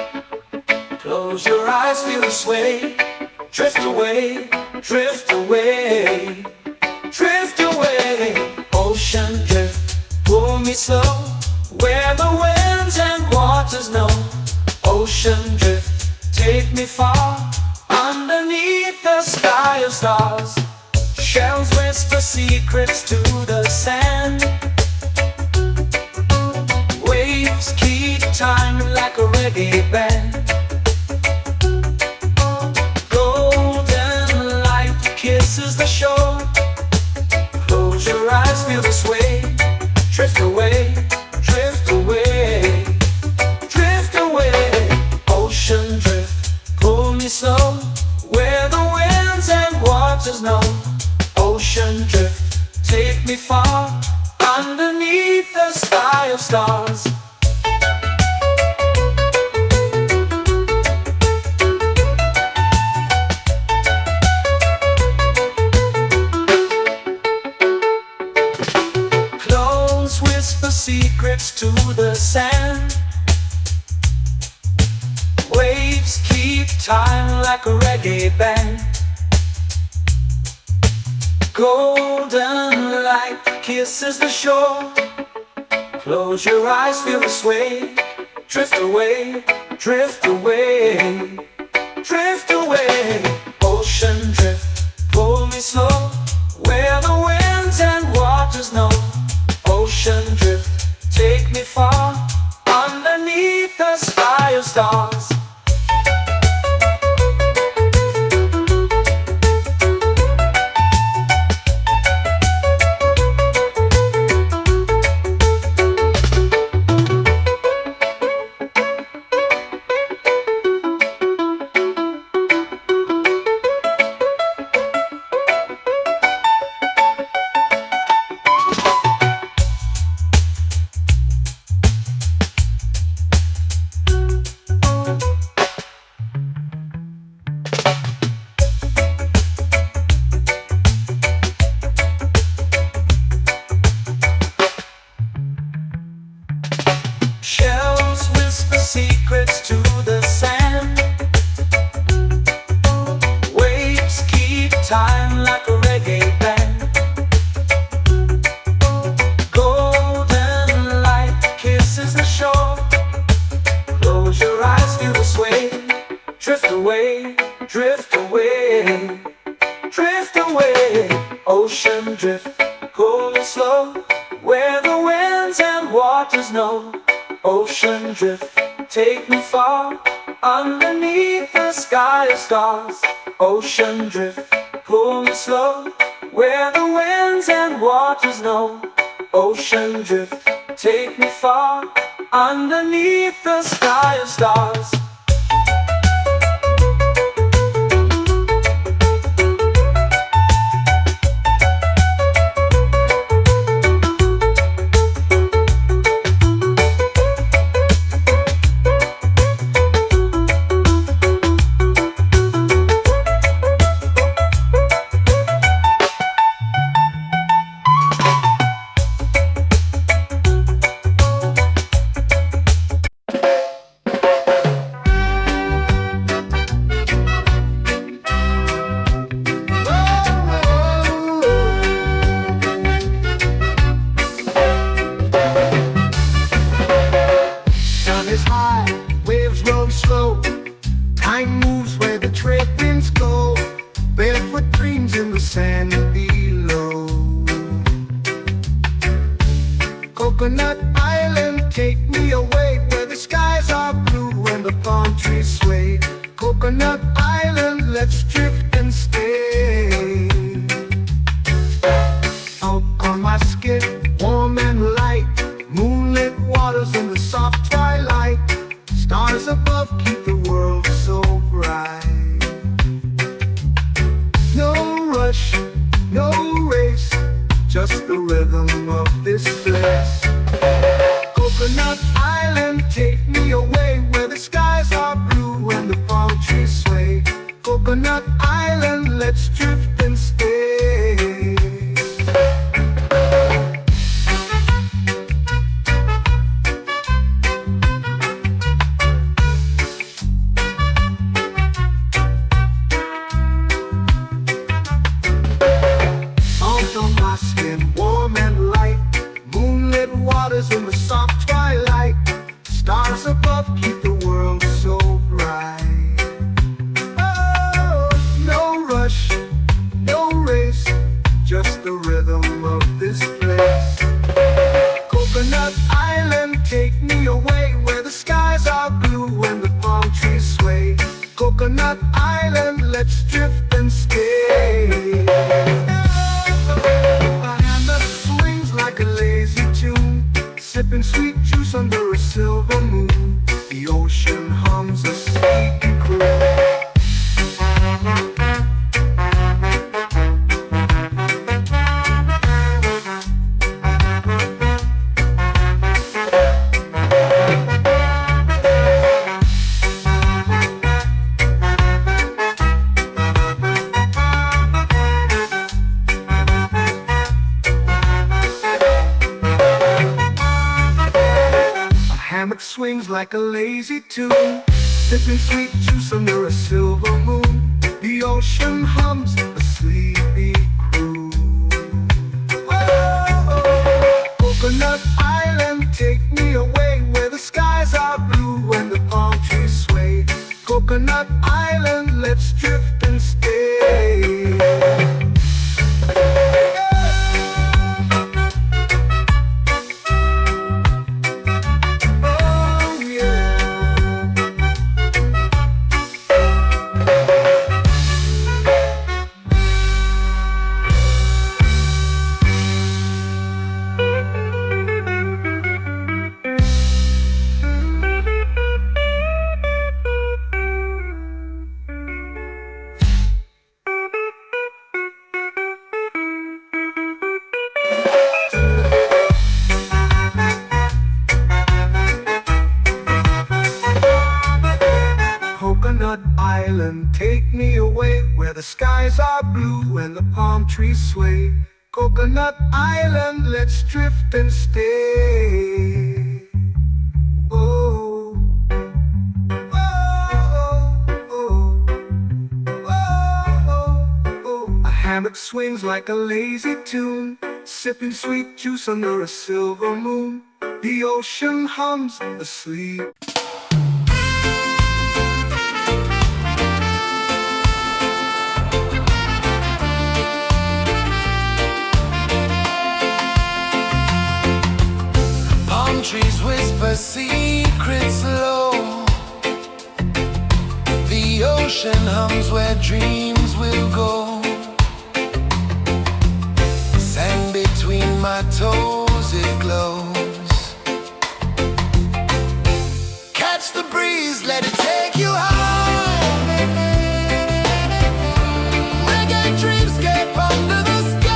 Close your eyes, feel the sway. Drift away, drift away, drift away. Ocean drift, pull me slow, where the winds and waters know. Ocean drift, take me far, underneath the sky of stars. Shells whisper secrets to the sand. Waves keep time like a reggae band. Golden light kisses the shore. Close your eyes, feel the sway. Drift away, drift away, drift away. Ocean drift, pull me slow, where the winds and waters know. Ocean drift, take me far, underneath the sky of stars. Clones whisper secrets to the sand. Waves keep time like a reggae band. Golden light kisses the shore. Close your eyes, feel the sway. Drift away, drift away, drift away. Ocean drift, pull me slow, where the winds and waters know. Ocean drift, take me far, underneath the sky of stars. Shells whisper secrets to the sand. Waves keep time like a reggae band. Golden light kisses the shore. Close your eyes, feel the sway. Drift away, drift away, drift away. Ocean drift, pull me slow, where the winds and waters know. Ocean drift, take me far, underneath the sky of stars. Ocean drift, pull me slow, where the winds and waters know. Ocean drift, take me far, underneath the sky of stars. Time moves where the trade winds go. Barefoot dreams in the sand below. Coconut Island, take me away, where the skies are blue and the palm trees sway. Coconut Island, let's drift and stay. Out on my skin, warm and light, moonlit waters in the soft twilight. Stars above keep the world so bright. No rush, no race, just the rhythm of this place. Coconut Island, take me away, where the skies are blue and the palm trees sway. Coconut Island, let's drift and stay. sipping sweet juice under a silver moon. The ocean hums a sleepy croon. Hammock swings like a lazy tune, sipping sweet juice under a silver moon. The ocean hums a sleepy croon. Oh, Coconut Island, take me away where the skies are blue and the palm trees sway. Coconut Island, let's drift and stay. Coconut Island, take me away where the skies are blue and the palm trees sway. Coconut Island, let's drift and stay. Oh, oh, oh, oh, oh. A hammock swings like a lazy tune, sipping sweet juice under a silver moon. The ocean hums asleep. Trees whisper secrets low. The ocean hums where dreams will go. Sand between my toes, it glows. Catch the breeze, let it take you high. Reggae dreamscape under the sky.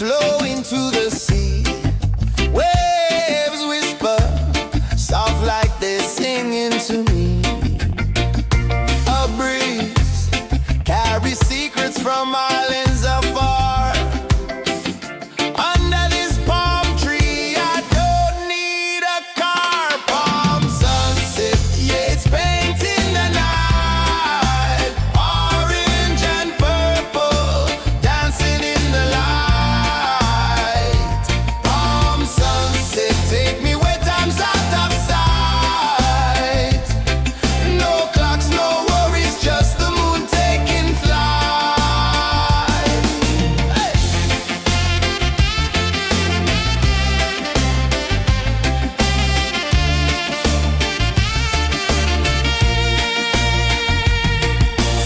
flow into the sea. Waves whisper, soft like they're singing to me. A breeze carries secrets from islands afar. Under this palm tree, I don't need a car. Palm sunset, yeah, it's painting the night. Orange and purple, dancing in the light. Palm sunset, take me where time's out of sight. No clocks, no worries, just the moon taking flight. Hey!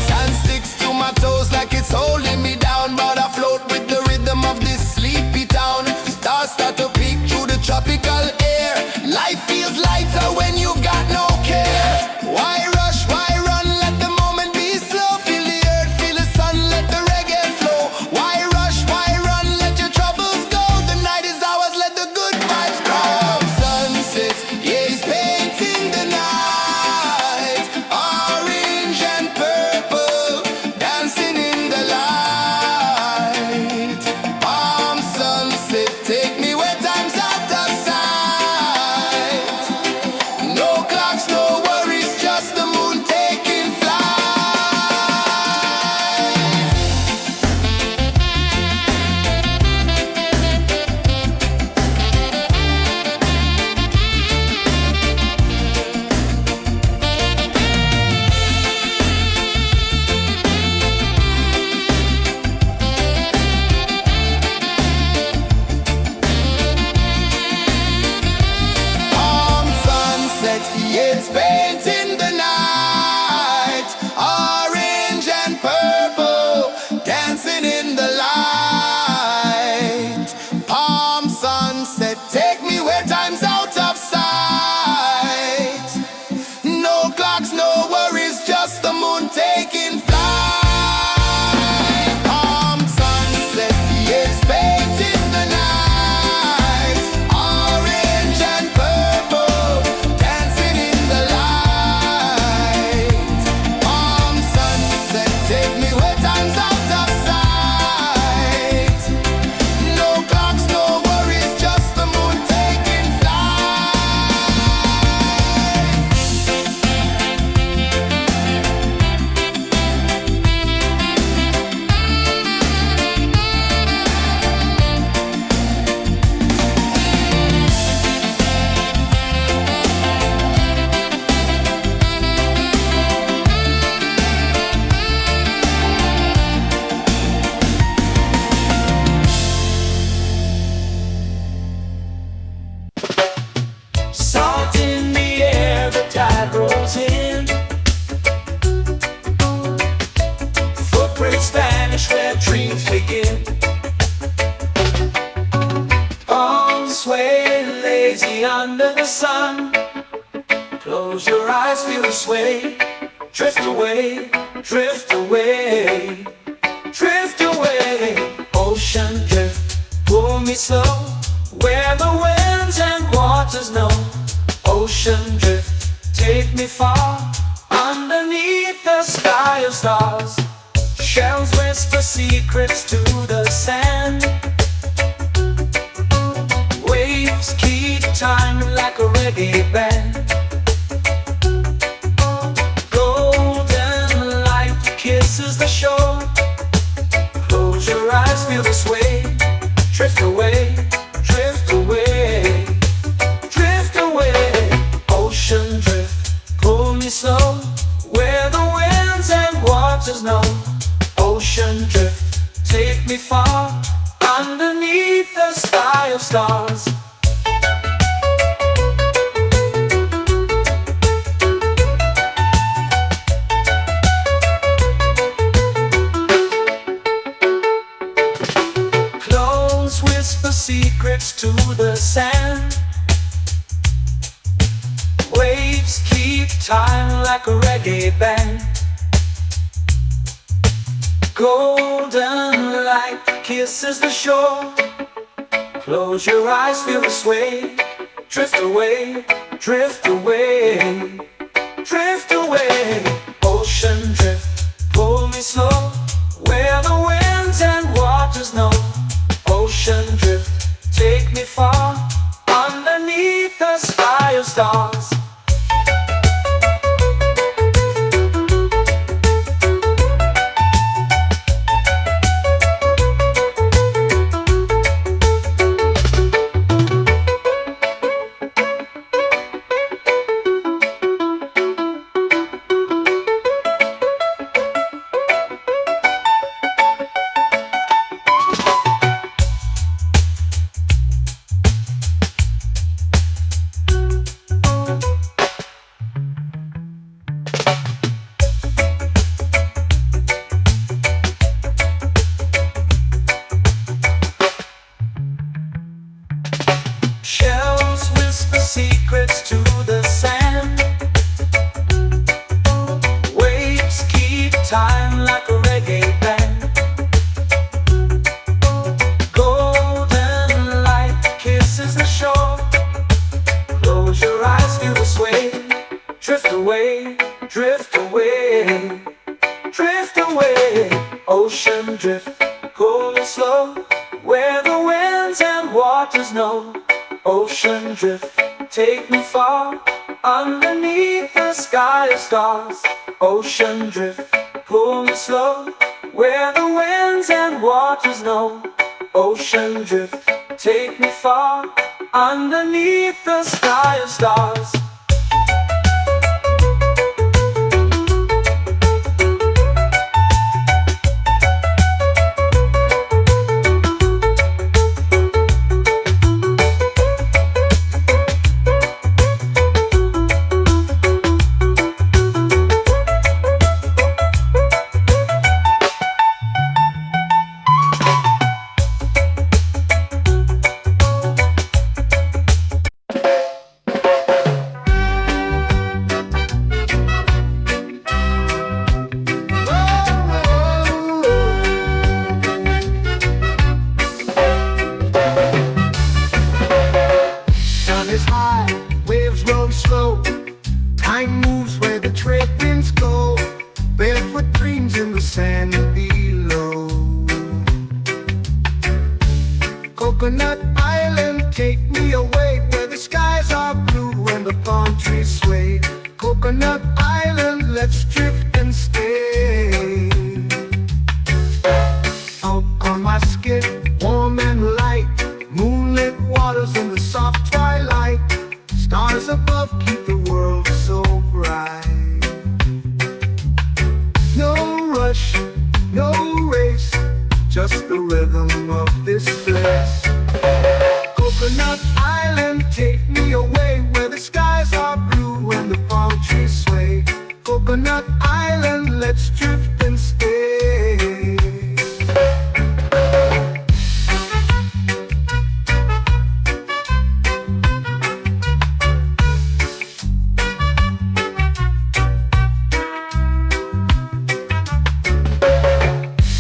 Sand sticks to my toes like it's holding me down, but I float with the rhythm of this sleepy town. Stars start to peek through the tropical air. Life feels lighter when you've got no care. Why rush, why run, let the moment be slow. Feel the earth, feel the sun, let the reggae flow. Why rush, why run, let your troubles go. The night is ours, let the good vibes come. Sunset, yeah, it's painting the night. Orange and purple, dancing in the light. Palm sunset, take me where time's out of sight. No clocks, no worries, just the moon taking flight. Palm sunset, yeah, it's painting the night. Orange and purple, dancing in the light. Palm sunset, take me where time's out of sight. No clocks, no worries, just the moon taking flight. Palm sunset, yeah, it's painting the night. Orange and purple, dancing in the light. Palm sunset, take me where time's out of sight. No clocks, no worries, just the moon taking flight. Salt in the air, the tide rolls in. Footprints vanish where dreams begin. Arms sway lazy under the sun. Close your eyes, feel the sway. Drift away, drift away, drift away. Ocean drift, pull me slow, where the winds and waters know. Ocean drift, take me far, underneath the sky of stars. Shells whisper secrets to the sand. Waves keep time like a reggae band. Golden light kisses the shore. Close your eyes, feel the sway. Drift away, drift away, drift away. Ocean drift, pull me slow, where the winds and waters know. Ocean drift, take me far, underneath the sky of stars. Clones whisper secrets to the sand. Waves keep time like a reggae band. Golden light kisses the shore. Close your eyes, feel the sway. Drift away, drift away, drift away. Ocean drift, pull me slow, where the winds and waters know. Ocean drift, take me far, underneath the sky of stars. Shells whisper secrets to the sand. Waves keep time like a reggae band. Golden light kisses the shore. Close your eyes, feel the sway. Drift away, drift away, drift away. Ocean drift, cool and slow, where the winds and waters know. Ocean drift, take me far, underneath the sky of stars. Ocean drift, pull me slow, where the winds and waters know. Ocean drift, take me far, underneath the sky of stars. Sun is high, waves roll slow. Time moves where the trade winds go. Barefoot dreams in the sand below. Coconut Island, take me away, where the skies are blue and the palm trees sway. Coconut Island, let's drift and stay. Out on my skin, warm and light, moonlit waters in the soft twilight. Stars above keep the world so bright. No rush, no race, just the rhythm of this place. Coconut Island, take me away, where the skies are blue and the palm trees sway. Coconut Island, let's drift and stay.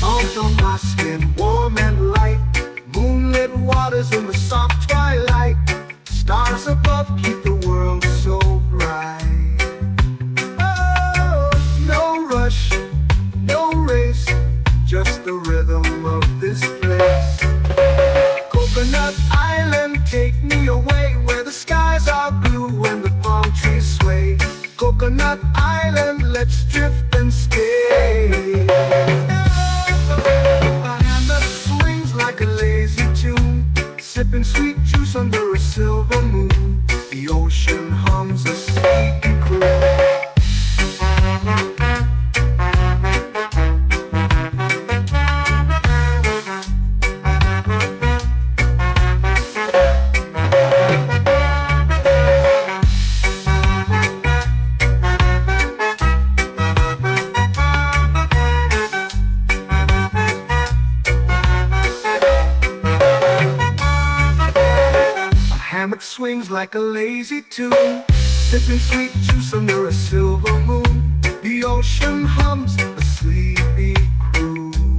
Out on my skin, warm and light, moonlit waters in the soft twilight. Stars above keep the world so bright. Oh, no rush, no race, just the rhythm of this place. Coconut Island, take me away, where the skies are blue and the palm trees sway. Coconut Island, let's drift and stay. A hand that swings like a lazy tune, sipping sweet juice under a silver moon. The ocean hums a sleepy croon. Hammock swings like a lazy tune, sipping sweet juice under a silver moon. The ocean hums a sleepy croon.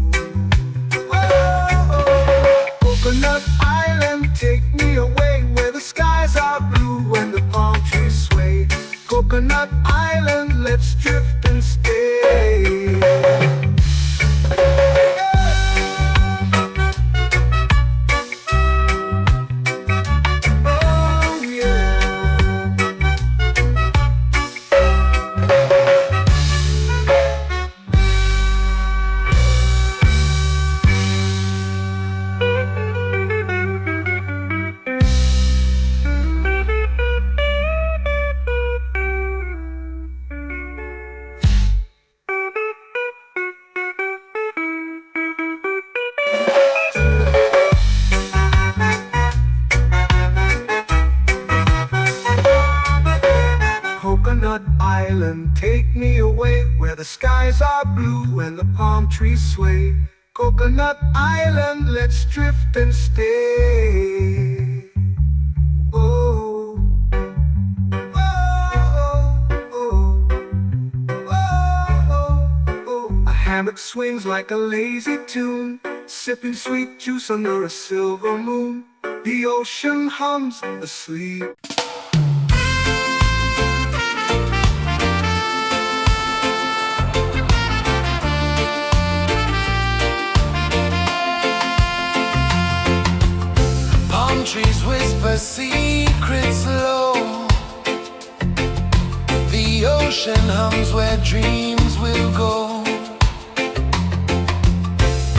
take me away where the skies are blue and the palm trees sway. Coconut Island, let's drift and stay. Oh, oh, oh, oh, oh. A hammock swings like a lazy tune, sipping sweet juice under a silver moon. The ocean hums asleep. Palm trees whisper secrets low. The ocean hums where dreams will go.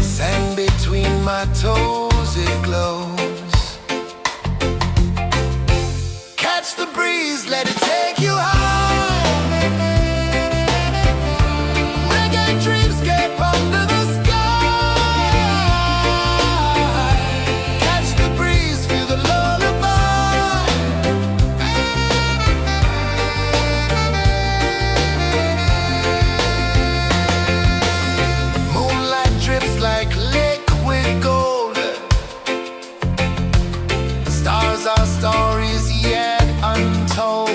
Sand between my toes, it glows. Catch the breeze, let it take you high. Reggae dreamscape under the sky. Catch the breeze, feel the lullaby. Moonlight drips like liquid gold. Stars are stories yet untold.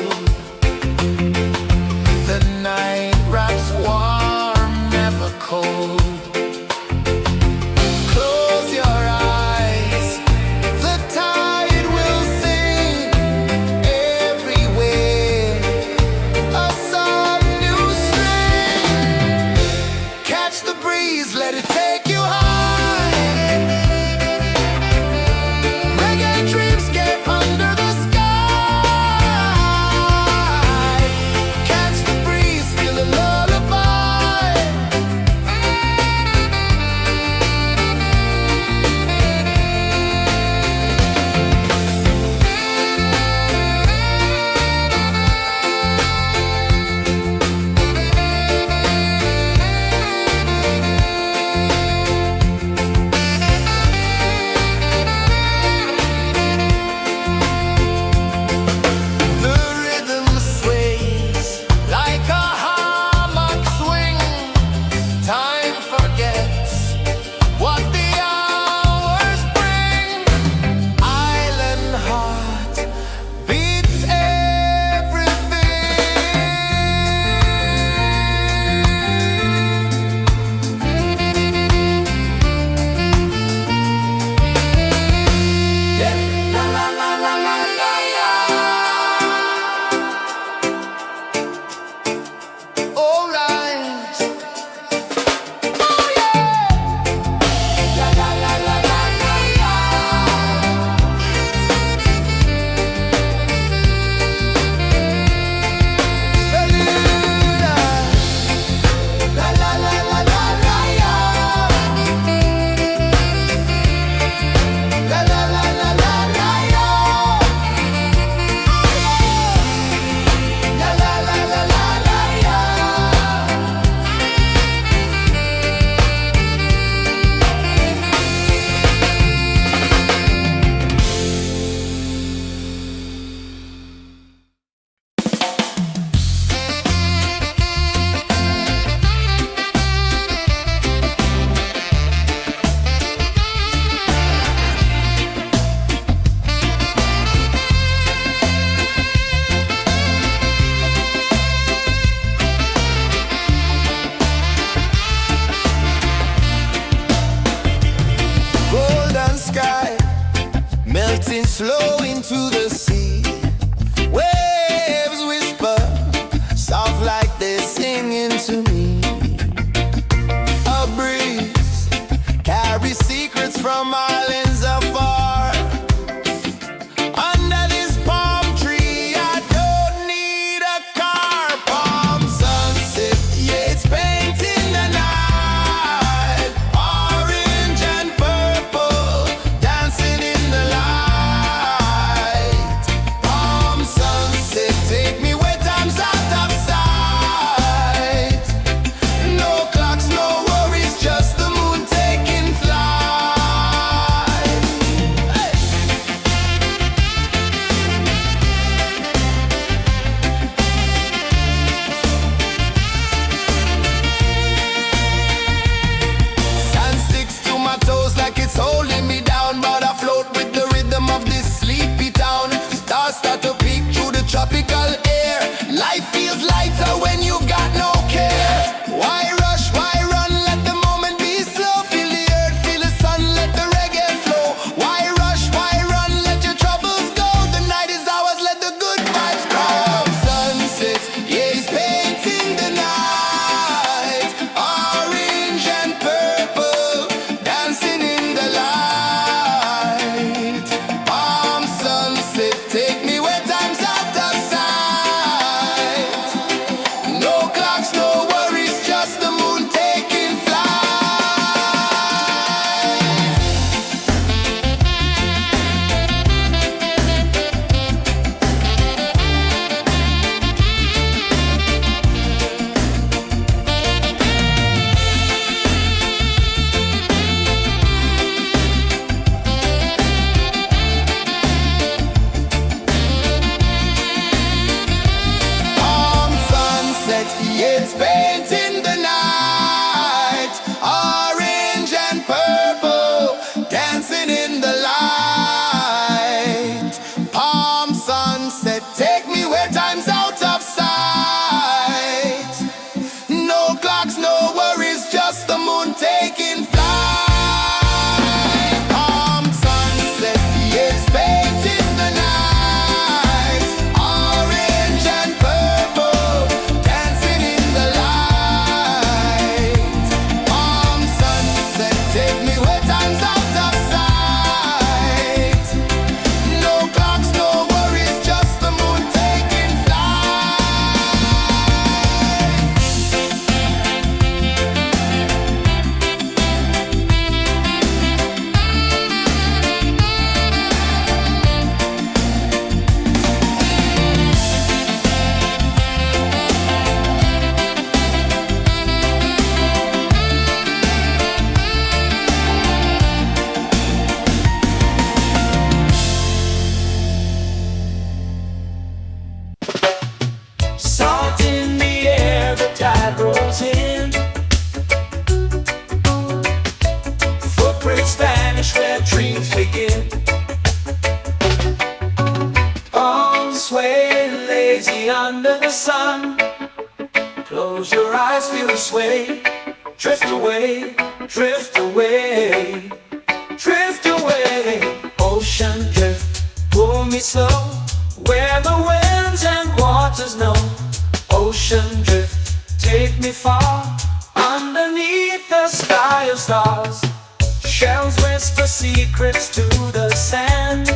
The night wraps warm, never cold. Close your eyes, the tide will sing everywhere. A soft new string. Catch the breeze, let it take you high. Reggae dreamscape under the sky. Catch the breeze, feel the lullaby. The rhythm sways like a hammock swing. Time forgets what the hours bring. Island heart beats everything. Yeah. La la la la la la la. All right. Oh yeah. La la la la la la la. La la la la la la la. La la la la la la la. La la la la la la la. Golden sky melting slow into the sea. Waves whisper soft like they're singing to me. A breeze carries secrets from islands afar. Under this palm tree, I don't need a car. Palm sunset, yeah, it's painting the night. Orange and purple dancing in the light. dreams begin. Palms sway lazy under the sun. Close your eyes, feel the sway. Drift away, drift away, drift away. Ocean drift, pull me slow, where the winds and waters know. Ocean drift, take me far, underneath the sky of stars. Shells whisper secrets to the sand.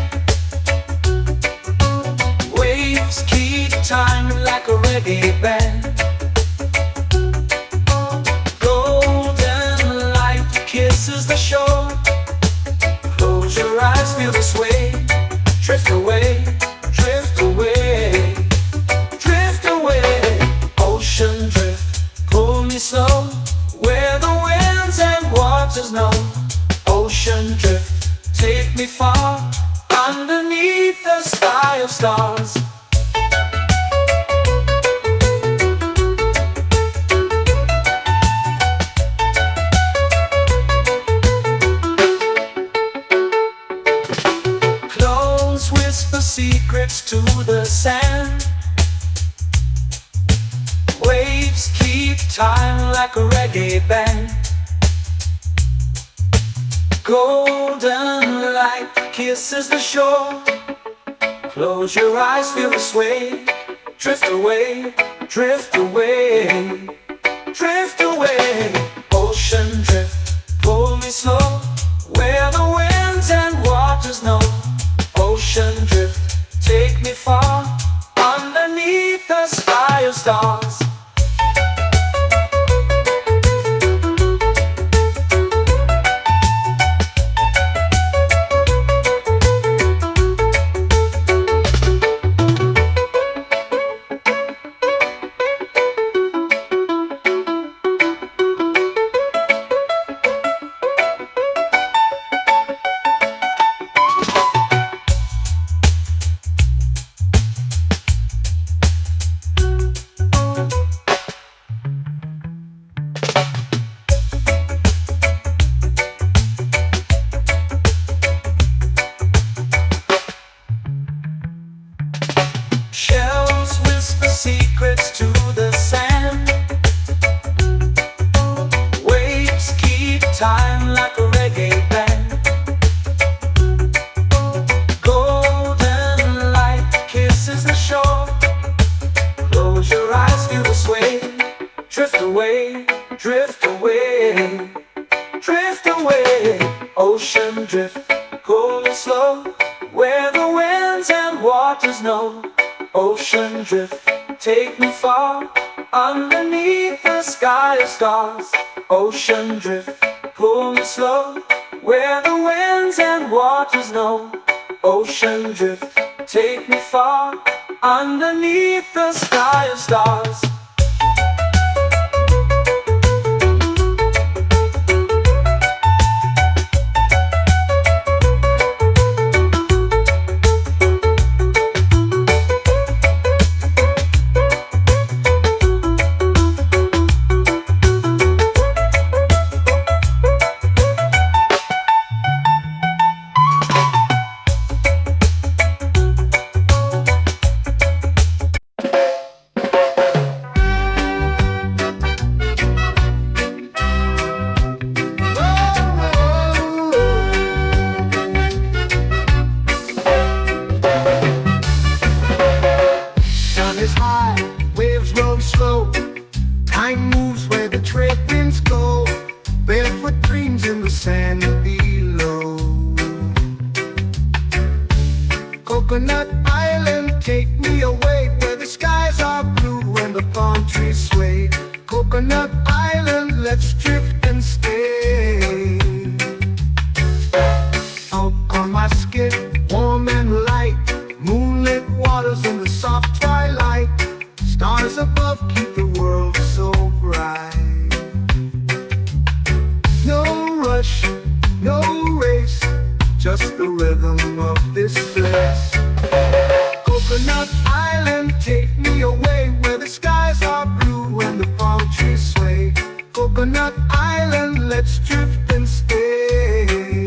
Waves keep time like a reggae band. Golden light kisses the shore. Close your eyes, feel the sway. Drift away, drift away, drift away. Ocean drift, pull me slow, where the winds and waters know. Ocean drift, take me far, underneath the sky of stars. Close whisper secrets to the sand. Waves keep time like a reggae band. Golden light kisses the shore. Close your eyes, feel the sway. Drift away, drift away, drift away. Ocean drift, pull me slow, where the winds and waters know. Ocean drift, take me far, underneath the sky of stars. Shells whisper secrets to the sand. Waves keep time like a reggae band. Golden light kisses the shore. Close your eyes, feel the sway. Drift away, drift away, drift away. Ocean drift, pull me slow, where the winds and waters know. Ocean drift, take me far, underneath the sky of stars. Ocean drift, pull me slow, where the winds and waters know. Ocean drift, take me far, underneath the sky of stars. Time moves where the trade winds go. Barefoot dreams in the sand below. Coconut Island, take me away, where the skies are blue and the palm trees sway. Coconut Island, let's drift and stay. Out on my skin, warm and light, moonlit waters in the soft twilight. Stars above keep the world so bright. No rush, no race, just the rhythm of this place. Coconut Island, take me away, where the skies are blue and the palm trees sway. Coconut Island, let's drift and stay.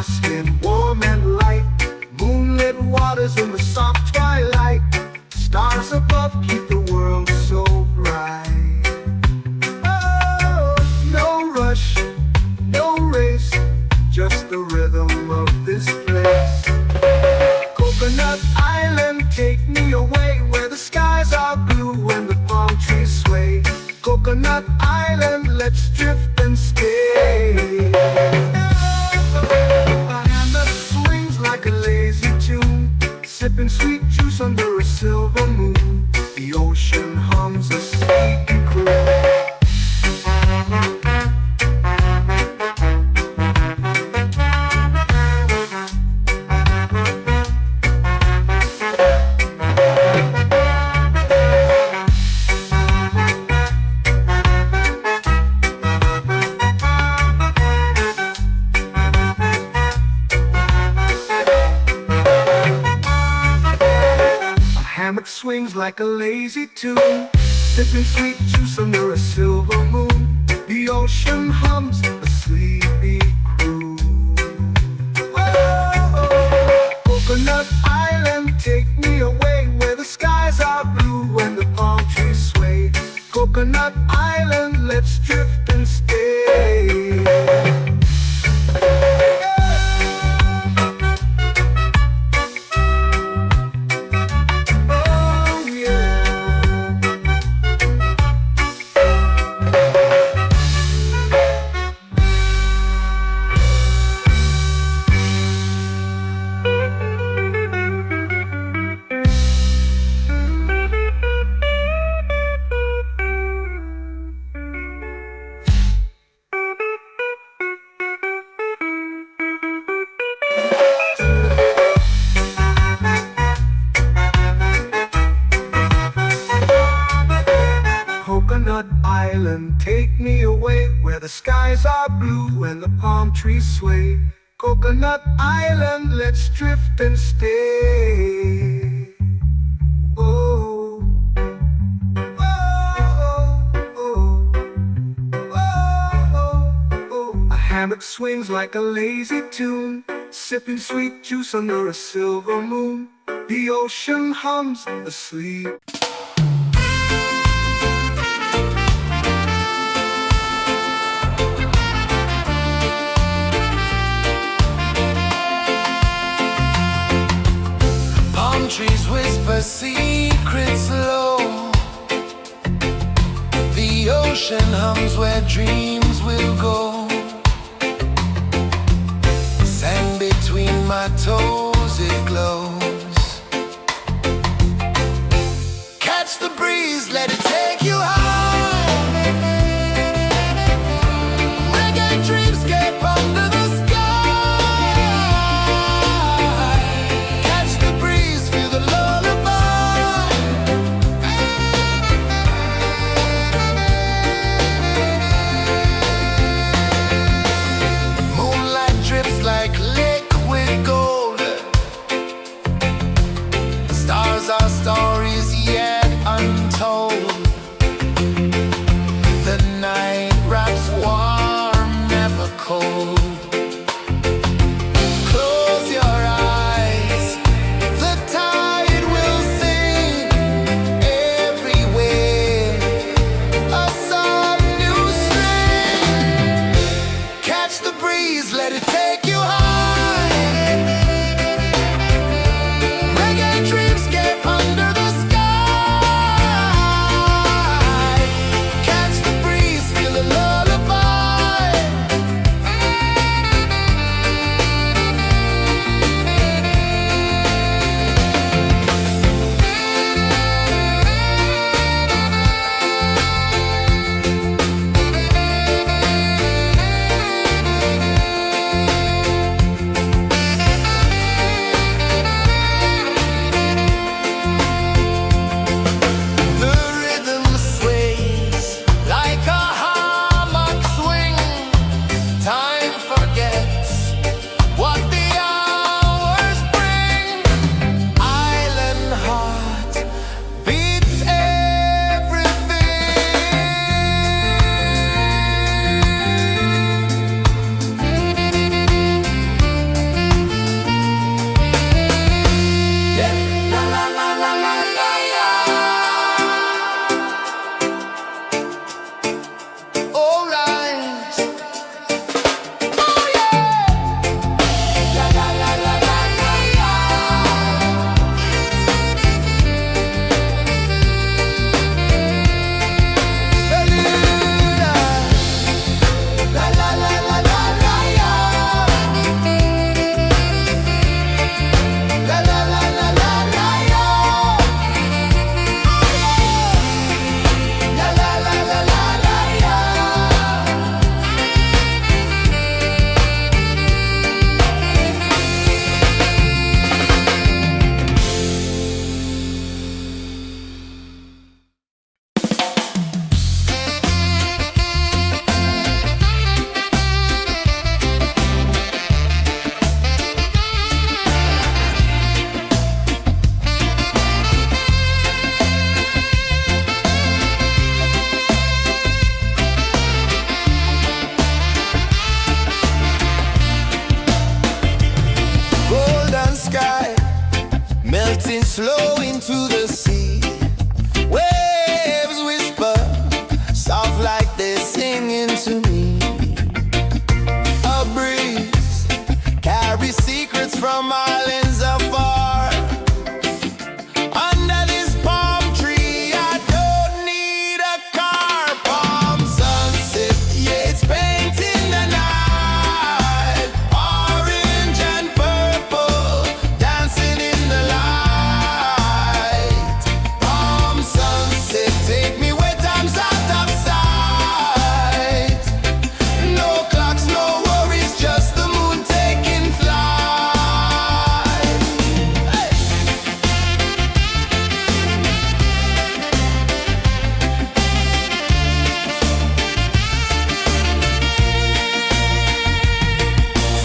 my skin warm and light. Moonlit waters in the soft twilight. Stars above keep the world so bright. Oh, no rush, no race, just the rhythm of this place. Coconut Island, take me away where the skies are blue and the palm trees sway. Coconut Island, let's drift and stay. A hand that swings like a lazy tune, sipping sweet juice under a silver moon. The ocean hums a sleepy croon. Hammock swings like a lazy tune, sipping sweet juice under a silver moon. The ocean hums a sleepy croon. Oh, Coconut Island, take me away where the skies are blue and the palm trees sway. Coconut Island, let's drift and stay. Coconut Island, take me away where the skies are blue and the palm trees sway. Coconut Island, let's drift and stay. Oh, oh, oh, oh, oh. A hammock swings like a lazy tune, sipping sweet juice under a silver moon. The ocean hums asleep. Trees whisper secrets low. The ocean hums where dreams will go. Sand between my toes, it glows. Catch the breeze, let it take you high. Reggae dreamscape under the sky. melting slow into the sea. Waves whisper, soft like they're singing to me. A breeze carries secrets from islands afar. Under this palm tree, I don't need a car. Palm sunset, yeah, it's painting the night. Orange and purple, dancing in the light. Palm sunset, take me where time's out of sight. No clocks, no worries, just the moon taking flight. Hey!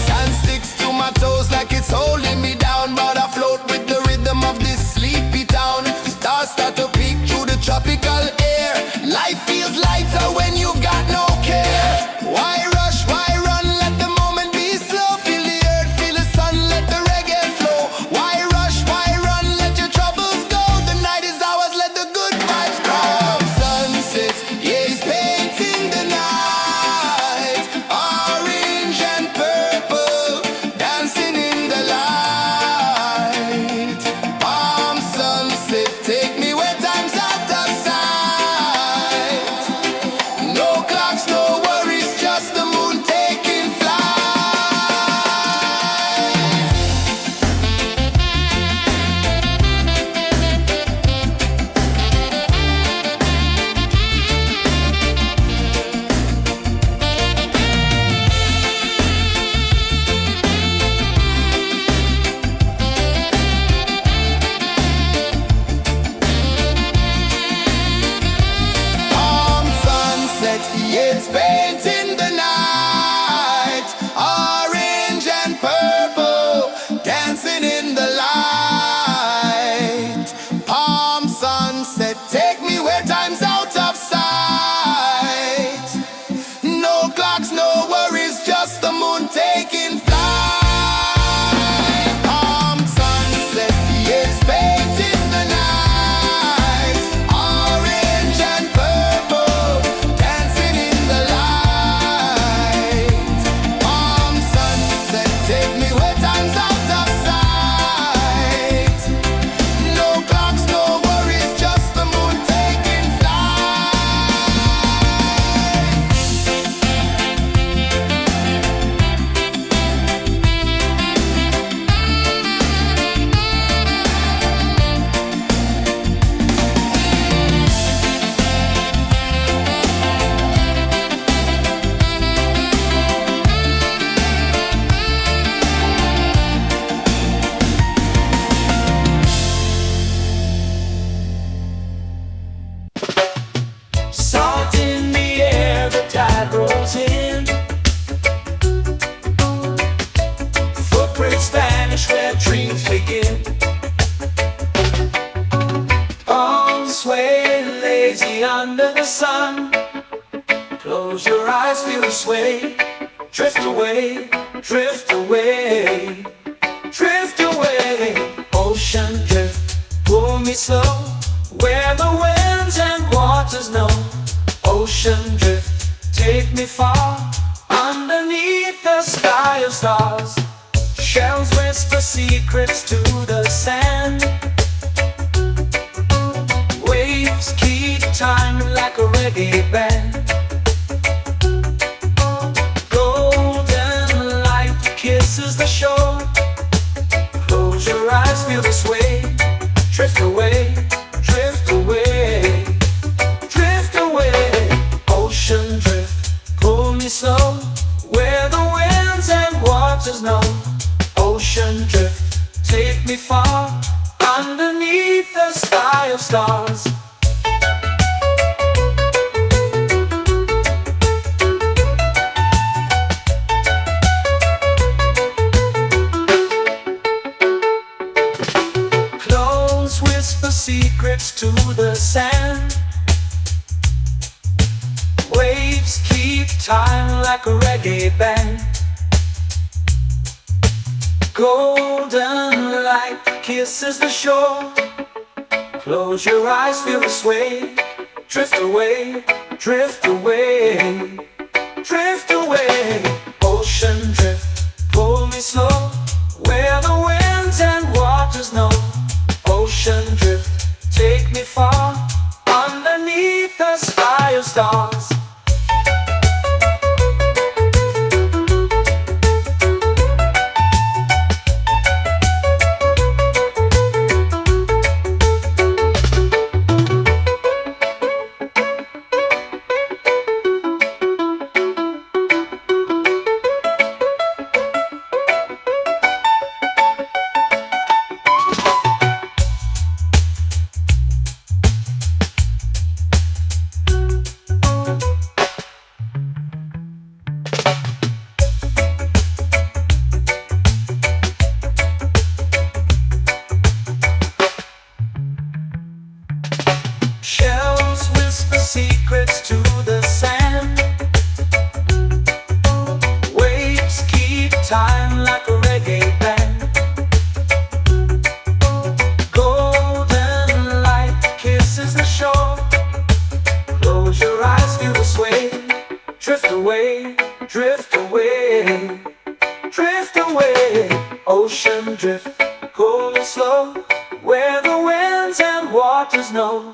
Sand sticks to my toes like it's holding me down, but I float with the rhythm of this sleepy town. Stars start to peek through the tropical air. Life feels lighter when you've got no care. Why rush, why run, let the moment be slow. Feel the earth, feel the sun, let the reggae flow. Why rush, why run, let your troubles go. The night is ours, let the good vibes come. Sunset, yeah, it's painting the night. Orange and purple, dancing in the light. Palm sunset, take me where time's out of sight. No clocks, no worries, just the moon taking flight. Palm sunset, yeah, it's painting the night. Orange and purple, dancing in the light. Palm sunset, take me where time's out of sight. No clocks, no worries, just the moon taking flight. Palm sunset, yeah, it's painting the night. Orange and purple, dancing in the light. Palm sunset, take me where time's out of sight. No clocks, no worries, just the moon taking flight. Salt in the air, the tide rolls in. Footprints vanish where dreams begin. Arms sway lazy under the sun. Close your eyes, feel the sway. Drift away, drift away, drift away. Ocean drift, pull me slow, where the winds and waters know. Ocean drift, take me far, underneath the sky of stars. Shells whisper secrets to the sand. Waves keep time like a reggae band. Golden light kisses the shore. Close your eyes, feel the sway. Drift away, drift away, drift away. Ocean drift, pull me slow, where the winds and waters know. Ocean drift, take me far, underneath the sky of stars. Close whisper secrets to the sand. Waves keep time like a reggae band. Golden light kisses the shore. Close your eyes, feel the sway. Drift away, drift away, drift away. Ocean drift, pull me slow, where the winds and waters know. Ocean drift, take me far, underneath the sky of stars. Shells whisper secrets to the sand. Waves keep time like a reggae band. Golden light kisses the shore. Close your eyes, feel the sway. Drift away, drift away, drift away. Ocean drift, pull me slow, where the winds and waters know.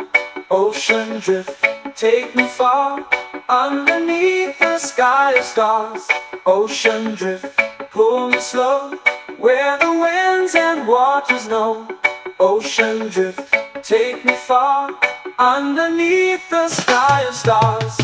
Ocean drift, take me far, underneath the sky of stars. Ocean drift, pull me slow, where the winds and waters know. Ocean drift, take me far, underneath the sky of stars.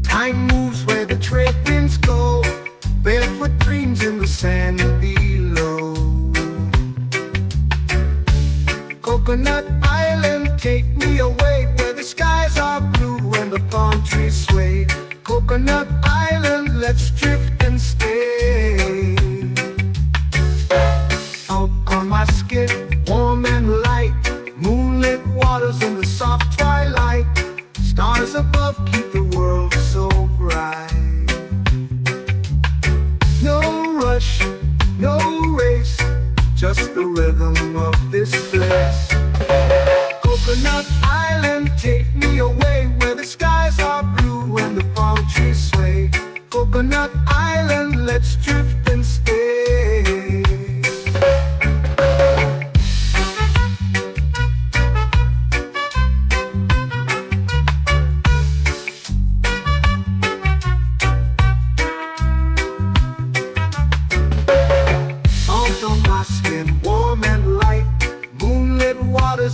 Time moves where the trade winds go. Barefoot dreams in the sand below. Coconut Island, take me away, where the skies are blue and the palm trees sway. Coconut Island, let's drift and stay. Out on my skin, warm and light, moonlit waters in the soft twilight. Stars above keep the world so bright. No rush, no race, just the rhythm of this place. Coconut Island, take me away, where the skies are blue and the palm trees sway. Coconut Island, let's drift and stay.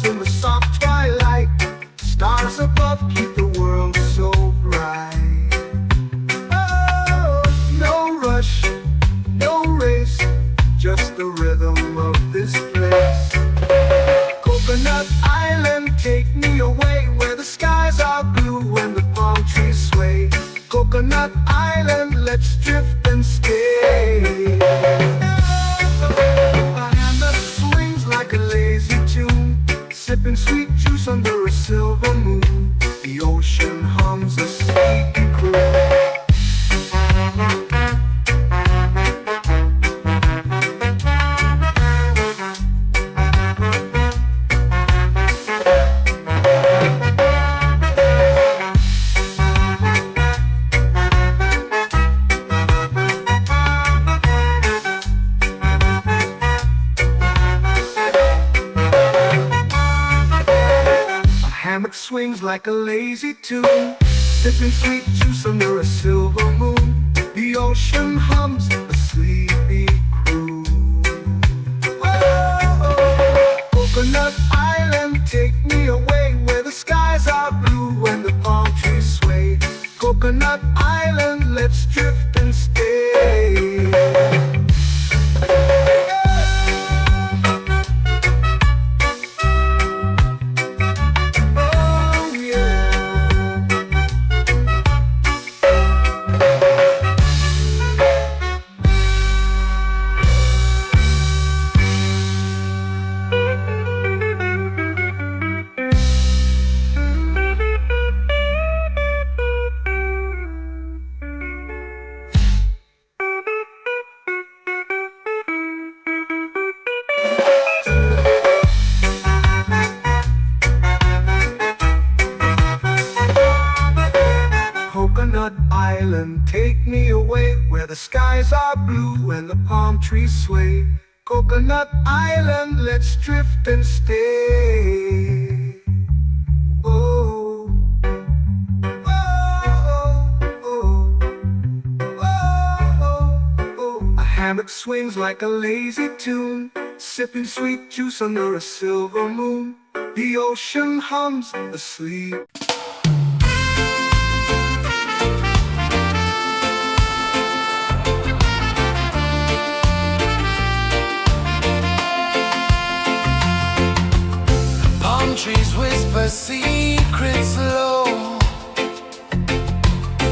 In the soft twilight, stars above keep the world so bright. Oh, no rush, no race, just the rhythm of this place. Coconut Island, take me away, where the skies are blue and the palm trees sway. Coconut Island, let's drift and stay. A hand that swings like a lazy tune, sipping sweet juice under a silver moon. The ocean hums a sleepy croon. Hammock swings like a lazy tune, sipping sweet juice under a silver moon. The ocean hums a sleepy croon. Whoa. the skies are blue and the palm trees sway. Coconut Island, let's drift and stay. Oh, oh, oh, oh, oh. A hammock swings like a lazy tune, sipping sweet juice under a silver moon. The ocean hums asleep. Palm trees whisper secrets low.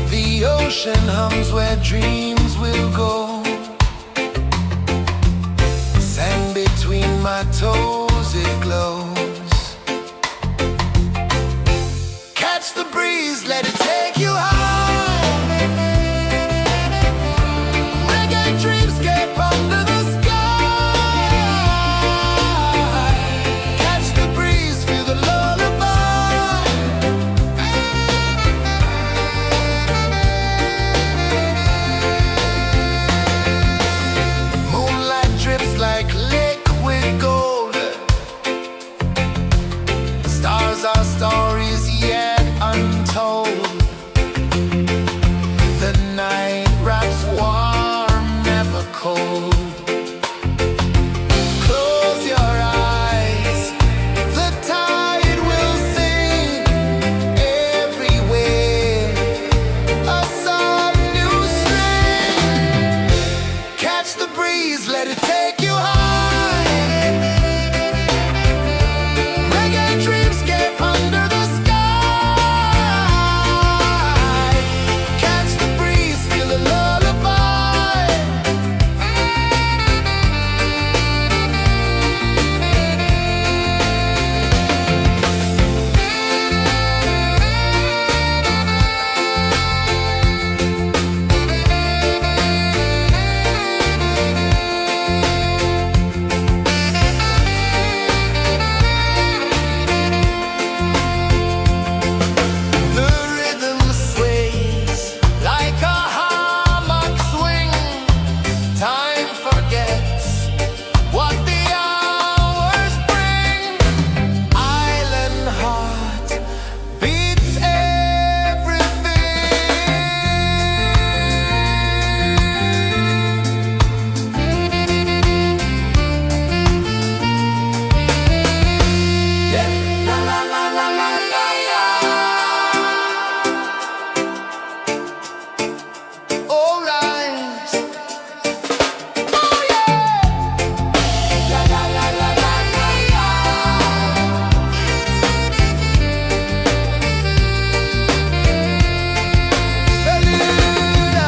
The ocean hums where dreams will go. Sand between my toes, it glows. Catch the breeze, let it take you high. Reggae dreamscape under the sky. Catch the breeze, feel the lullaby. Moonlight drips like liquid gold. Stars are stories yet untold. The night wraps warm, never cold. Close your eyes, the tide will sing everywhere. A soft new string. Catch the breeze, let it take you high. Reggae dreamscape under the sky. Catch the breeze, feel a lullaby. The rhythm sways like a hammock swing. Time forgets what the hours bring. Island heart beats everything. Yeah. La la la la la la la. All rise. Oh yeah. La la la la la la la. Bermuda.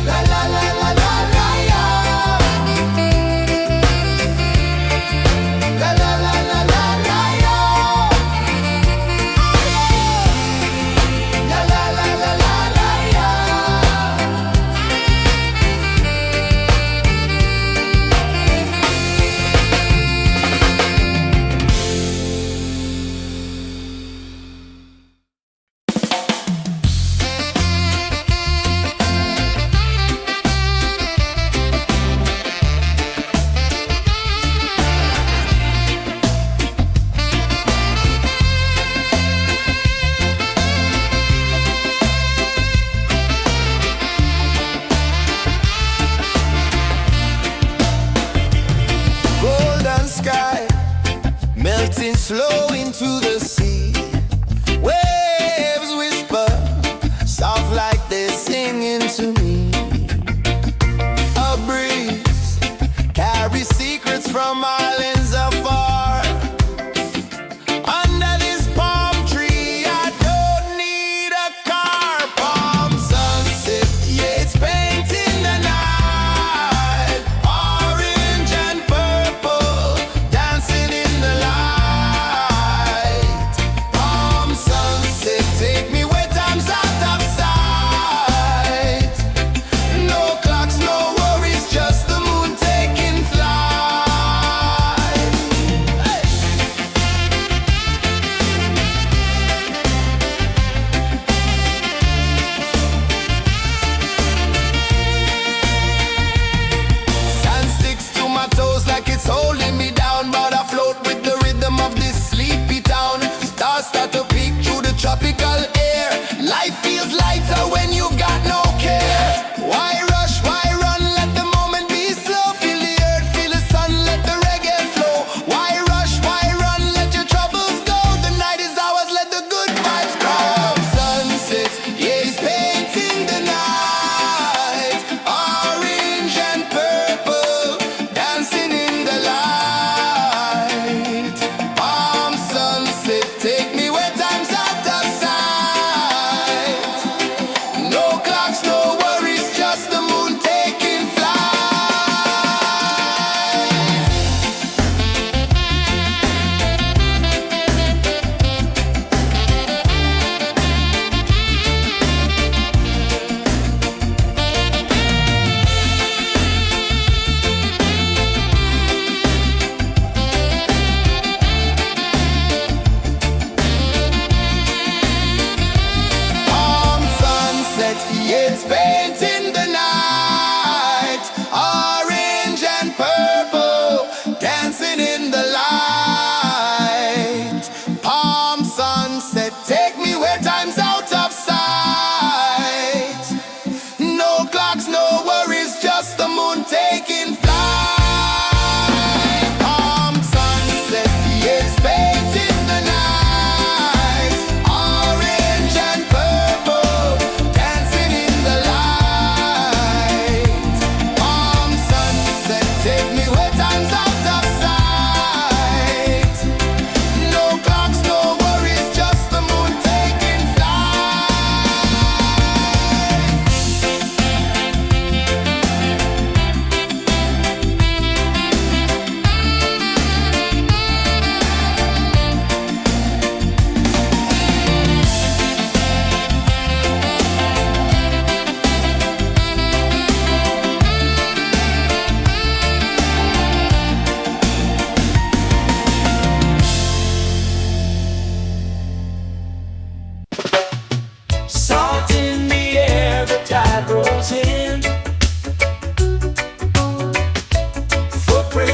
La la la la la la la. La la la la la la la. La la la la la la la. Golden sky melting slow into the sea. Waves whisper soft like they're singing to me. A breeze carries secrets from islands afar. Under this palm tree, I don't need a car. Palm sunset, yeah, it's painting the night. Orange and purple dancing in the light.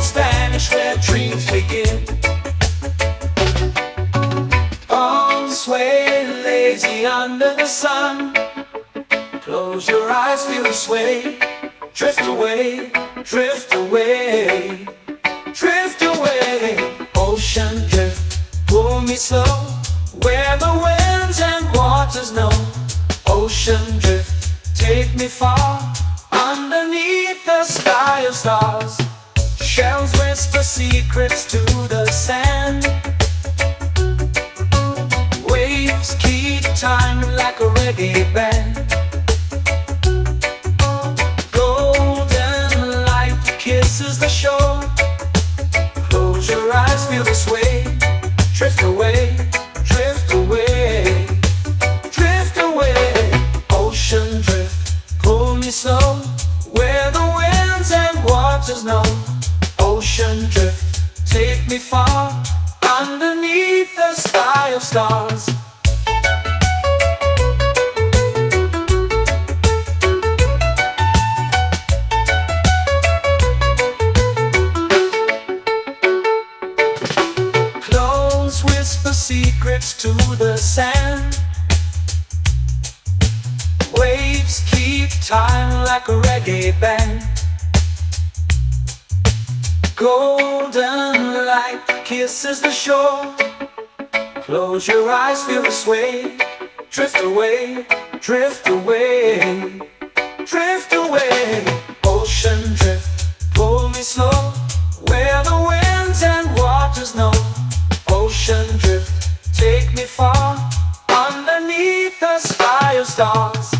spirits vanish where dreams begin. On sway lazy under the sun. Close your eyes, feel the sway. Drift away, drift away, drift away. Ocean drift, pull me slow, where the winds and waters know. Ocean drift, take me far, underneath the sky of stars. Shells whisper secrets to the sand. Waves keep time like a reggae band. Golden light kisses the shore. Close your eyes, feel the sway. Drift away, drift away, drift away. Ocean drift, pull me slow, where the winds and waters know. Ocean drift, take me far, underneath the sky of stars. Close whisper secrets to the sand. Waves keep time like a reggae band. Golden light kisses the shore. Close your eyes, feel the sway. Drift away, drift away, drift away. Ocean drift, pull me slow, where the winds and waters know. Ocean drift, take me far, underneath the sky of stars.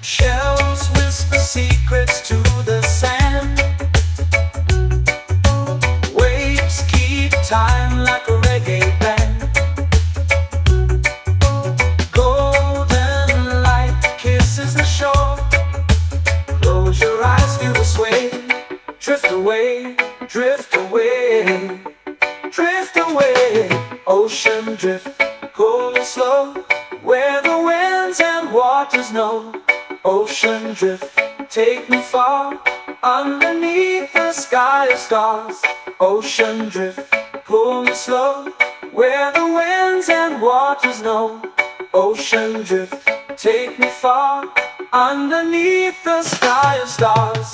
Shells whisper secrets to the sand. Waves keep time like a reggae band. Golden light kisses the shore. Close your eyes, feel the sway. Drift away, drift away, drift away. Ocean drift, pull me slow, where the winds and waters know. Ocean drift, take me far, underneath the sky of stars. Ocean drift, pull me slow, where the winds and waters know. Ocean drift, take me far, underneath the sky of stars.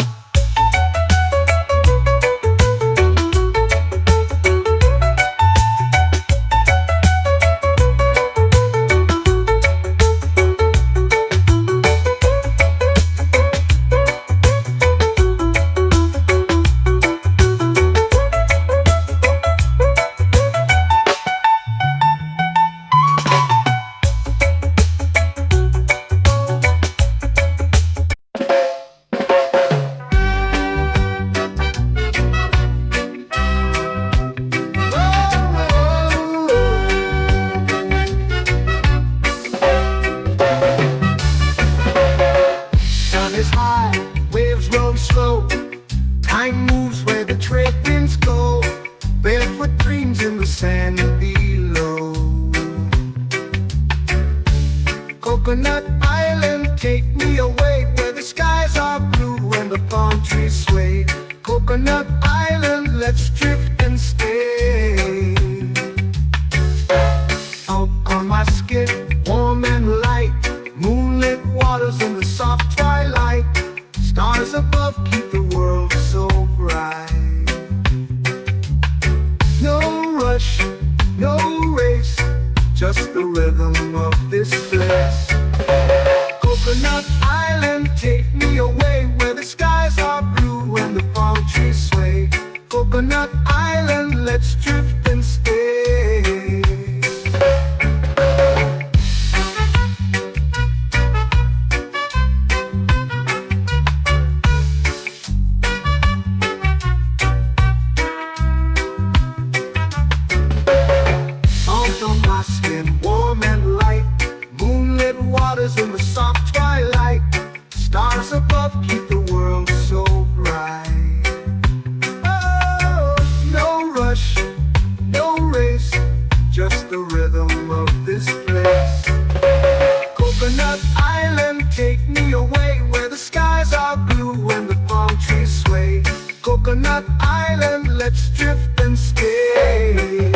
Is high, waves roll slow. Time moves where the trade winds go. Barefoot dreams in the sand below. Coconut Island, take me away, where the skies are blue and the palm trees sway. Coconut Island, let's drift and stay. Out on my skin, warm and light, moonlit waters in the soft twilight. Stars above keep the world so bright. No rush, no race, just the rhythm of this place. Coconut Island, take me away, where the skies are blue and the palm trees sway. Coconut Island, let's drift and stay. the rhythm of this place. Coconut Island, take me away where the skies are blue and the palm trees sway. Coconut Island, let's drift and stay.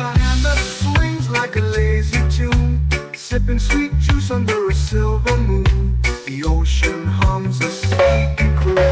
A hand that swings like a lazy tune, sipping sweet juice under a silver moon. The ocean hums a sleepy croon.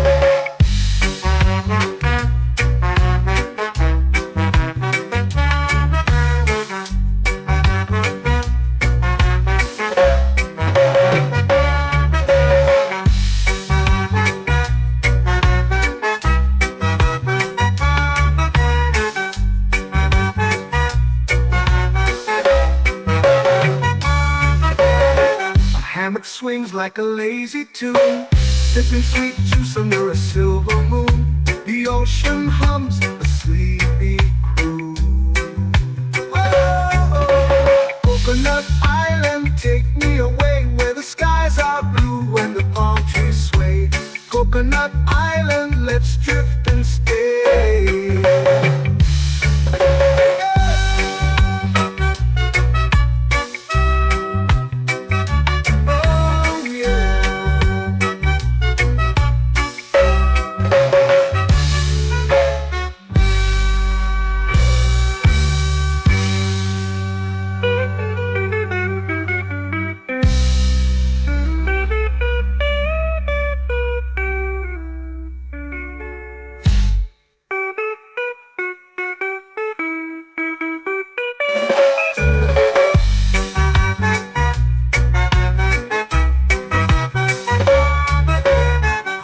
Hammock swings like a lazy tune, sipping sweet juice under a silver moon. The ocean hums a sleepy croon. Whoa, Coconut Island, take me away where the skies are blue and the palm trees sway. Coconut Island, let's drift and stay.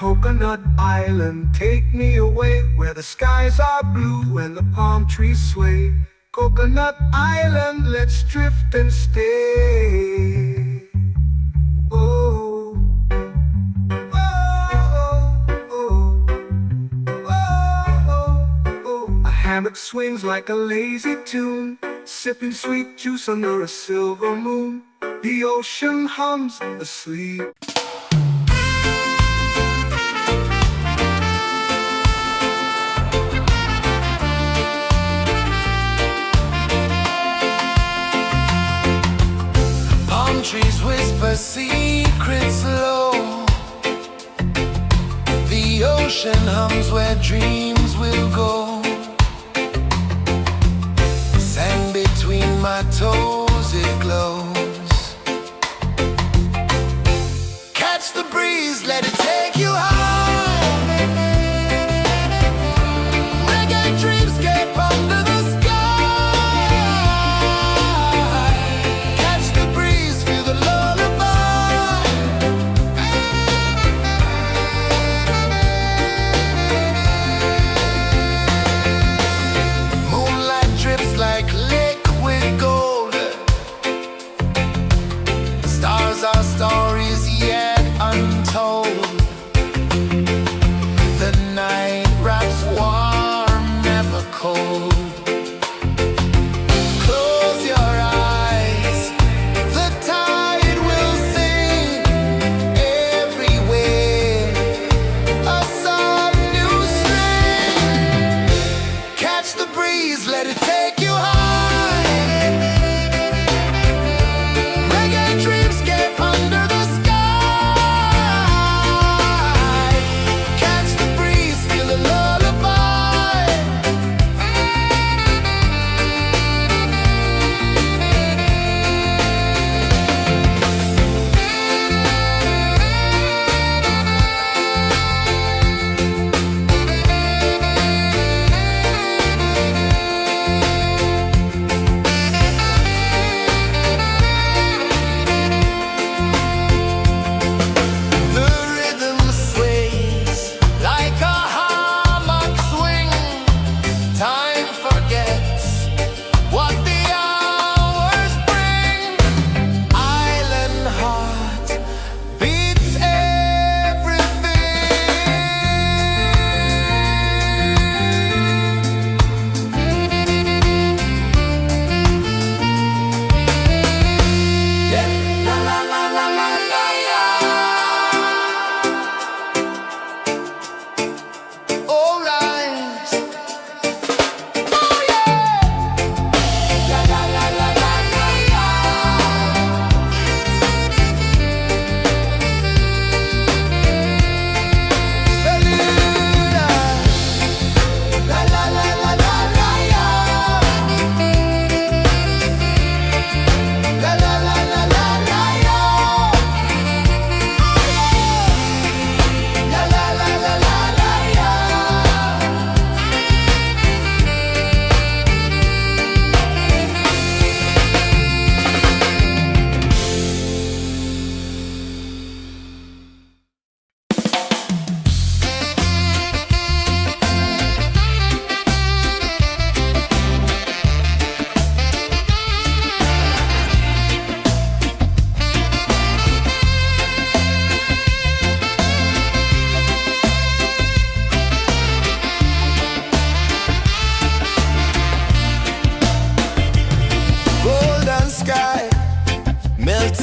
Coconut Island, take me away where the skies are blue and the palm trees sway. Coconut Island, let's drift and stay. Oh, oh, oh, oh, oh. A hammock swings like a lazy tune, sipping sweet juice under a silver moon. The ocean hums asleep. Trees whisper secrets low. The ocean hums where dreams will go. Sand between my toes, it glows. Catch the breeze, let it take you high. Reggae dreamscape under the our stories yet untold. The night wraps warm, never cold. Close your eyes, the tide will sing everywhere. A soft new string. Catch the breeze, let it take you high.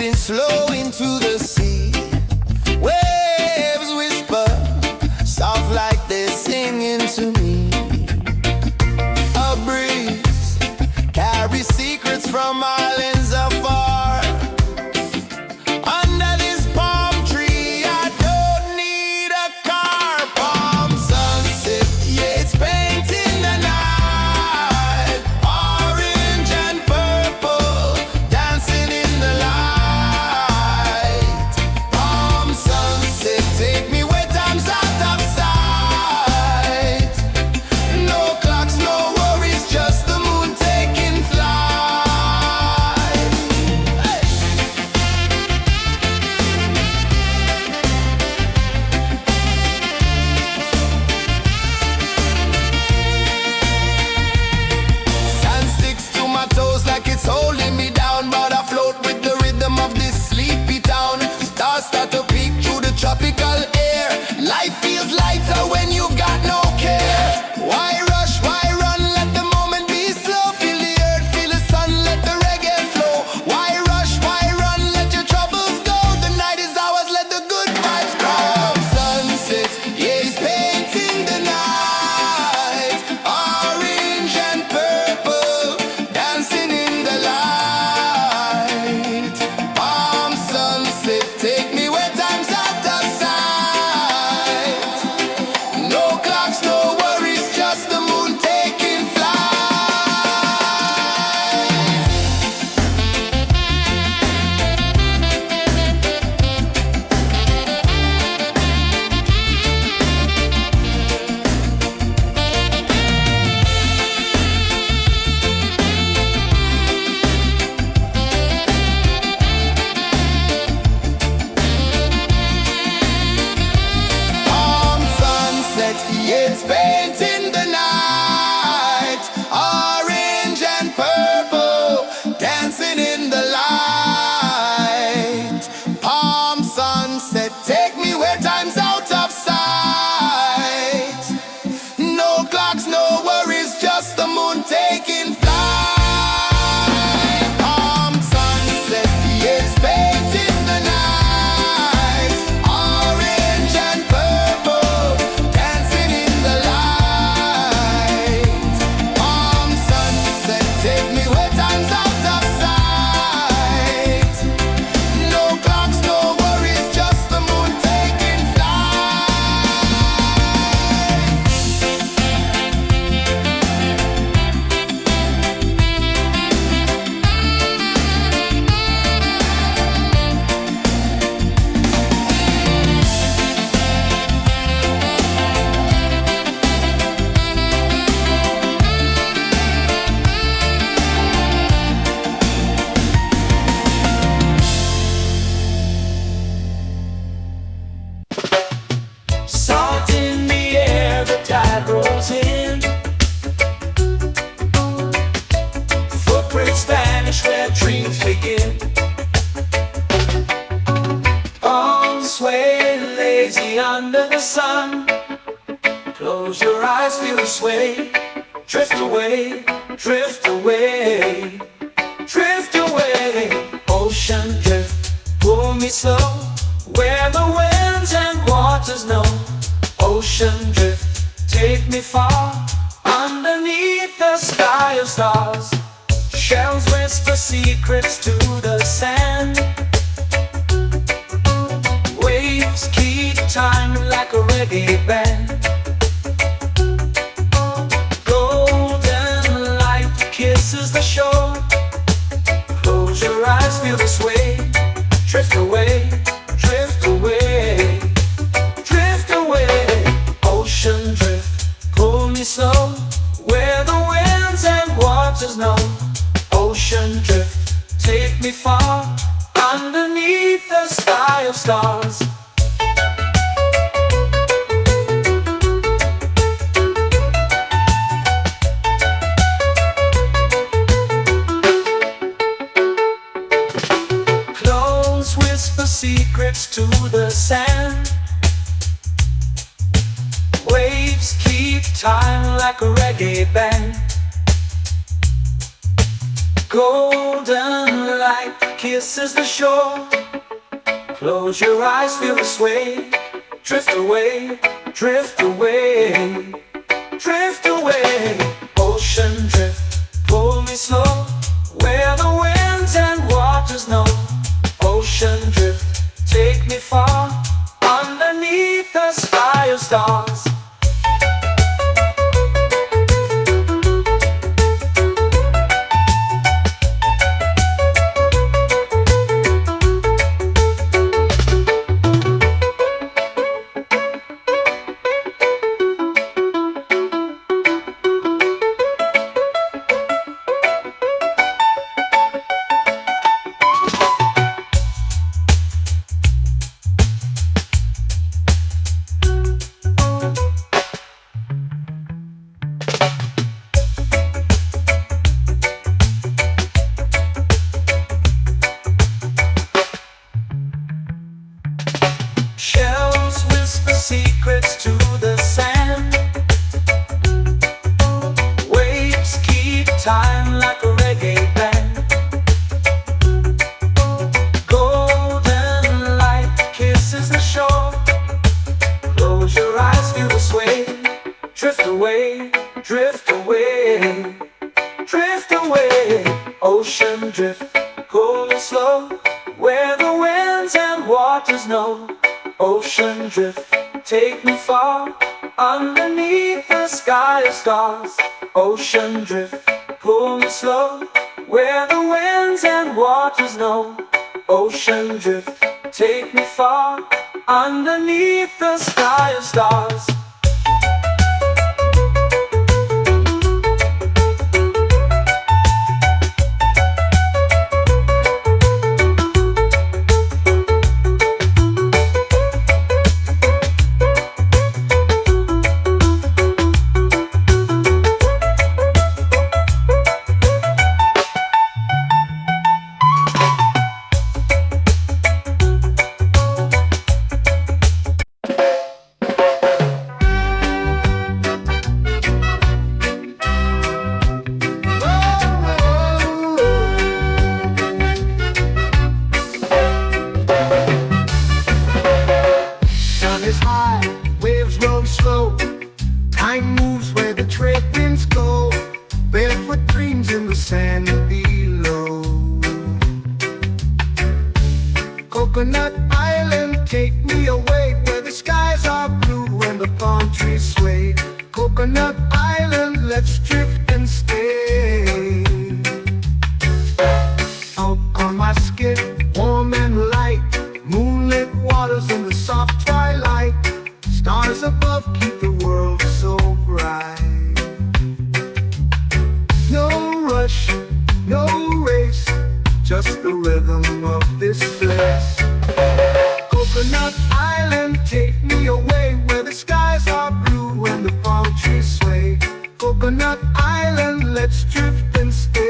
drifting slow into the sea. Waves whisper, soft like they're singing to me. A breeze carries secrets from islands afar. Under this palm tree, I don't need a car. Palm sunset, yeah, it's painting the night. Orange and purple, dancing in the light. Palm sunset, take me where time's out of sight. No clocks, no worries, just the moon taking flight. Hey! Sand sticks to my toes like it's holding me down, but I float with the rhythm of this sleepy town. Stars start to peek through the tropical air. Life feels lighter when you've got no care. Why rush, why run, let the moment be slow. Feel the earth, feel the sun, let the reggae flow. Why rush, why run, let your troubles go. The night is ours, let the good vibes grow. Sunset, yeah, it's painting the night. Orange and purple, dancing in the light. Palm sunset, take me where time's out of sight. No clocks, no worries, just the moon taking flight. Palm sunset, yeah, it's painting the night. Orange and purple, dancing in the light. Palm sunset, take me where time's out of sight. No clocks, no worries, just the moon taking flight. Palm sunset, yeah, it's painting the night. Orange and purple, dancing in the light. Palm sunset, take me where time's out of sight. No clocks, no worries, just the moon taking flight. Salt in the air, the tide rolls in. Footprints vanish where dreams begin. Arms sway lazy under the sun. Close your eyes, feel the sway. Drift away, drift away, drift away. Ocean drift, pull me slow, where the winds and waters know. Ocean drift, take me far, underneath the sky of stars. Shells whisper secrets to the sand. Waves keep time like a reggae band. Golden light kisses the shore. Close your eyes, feel the sway. Drift away, drift away, drift away. Ocean drift, pull me slow, where the winds and waters know. Ocean drift, take me far, underneath the sky of stars. Close whisper secrets to the sand. Waves keep time like a reggae band. Golden light kisses the shore. Close your eyes, feel the sway. Drift away, drift away, drift away. Ocean drift, pull me slow, where the winds and waters know. Ocean drift, take me far, underneath the sky of stars. Shells whisper secrets to the sand. Waves keep time like a reggae band. Golden light kisses the shore. Close your eyes, feel the sway. Drift away, drift away, drift away. Ocean drift, cool and slow, where the winds and waters know. Ocean drift, take me far, underneath the sky of stars. Ocean drift, pull me slow, where the winds and waters know. Ocean drift, take me far, underneath the sky of stars. Is high, waves roll slow. Time moves where the trade winds go. Barefoot dreams in the sand below. Coconut Island, take me away, where the skies are blue and the palm trees sway. Coconut Island, let's drift and stay. Out on my skin, warm and light, moonlit waters in the soft twilight. Stars above keep the world so bright. No rush, no race, just the rhythm of this place. Coconut Island, take me away, where the skies are blue and the palm trees sway. Coconut Island, let's drift and stay.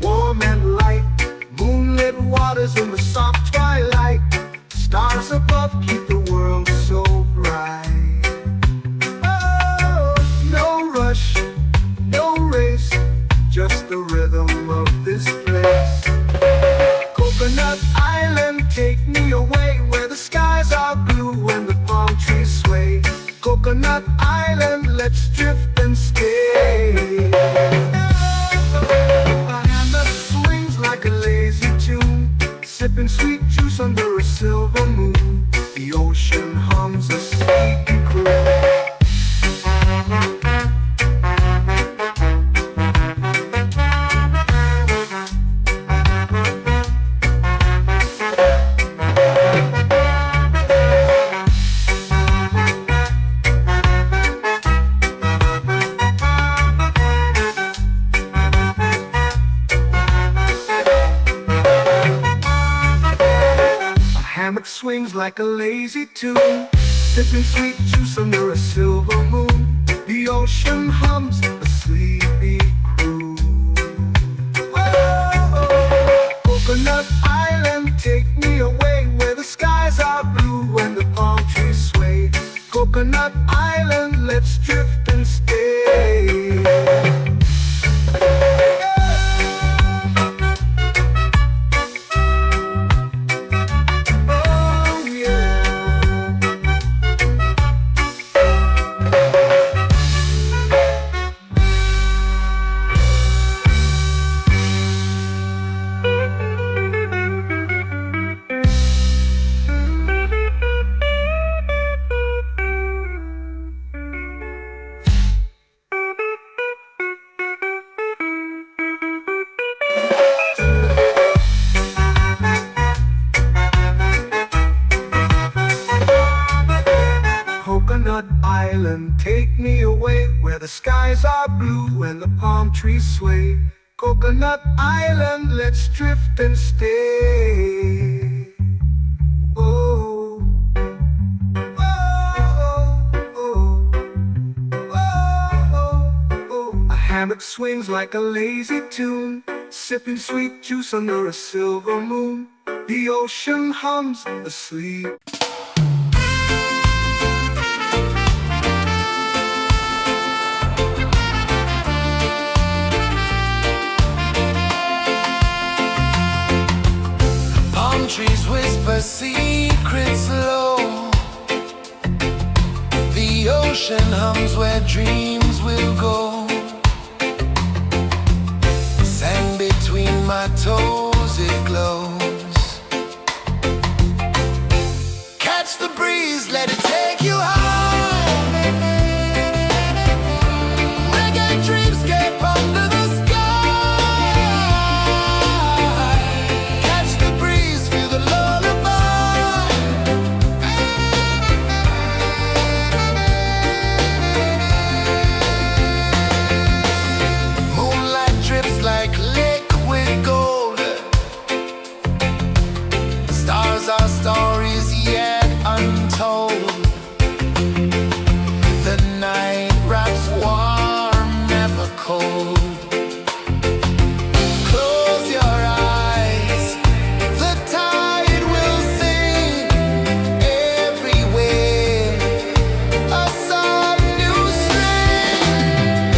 Warm and light, moonlit waters in the soft twilight. Stars above keep the world so bright. Oh, no rush, no race, just the rhythm of this place. Coconut Island, take me away, where the skies are blue and the palm trees sway. Coconut Island, let's drift and stay. Like a lazy tune, sipping sweet juice under a silver moon. The ocean hums a sleepy croon. Swings like a lazy tune, sipping sweet juice under a silver moon. The ocean hums a sleepy croon. Whoa. are blue and the palm trees sway. Coconut Island, let's drift and stay. Oh, oh, oh, oh. A hammock swings like a lazy tune, sipping sweet juice under a silver moon. The ocean hums asleep. Trees whisper secrets low. The ocean hums where dreams will go. Sand between my toes, it glows. Catch the breeze, let it take you high. Reggae dreamscape under the sky. Our stories yet untold. The night wraps warm, never cold. Close your eyes, the tide will sing everywhere. A soft new string.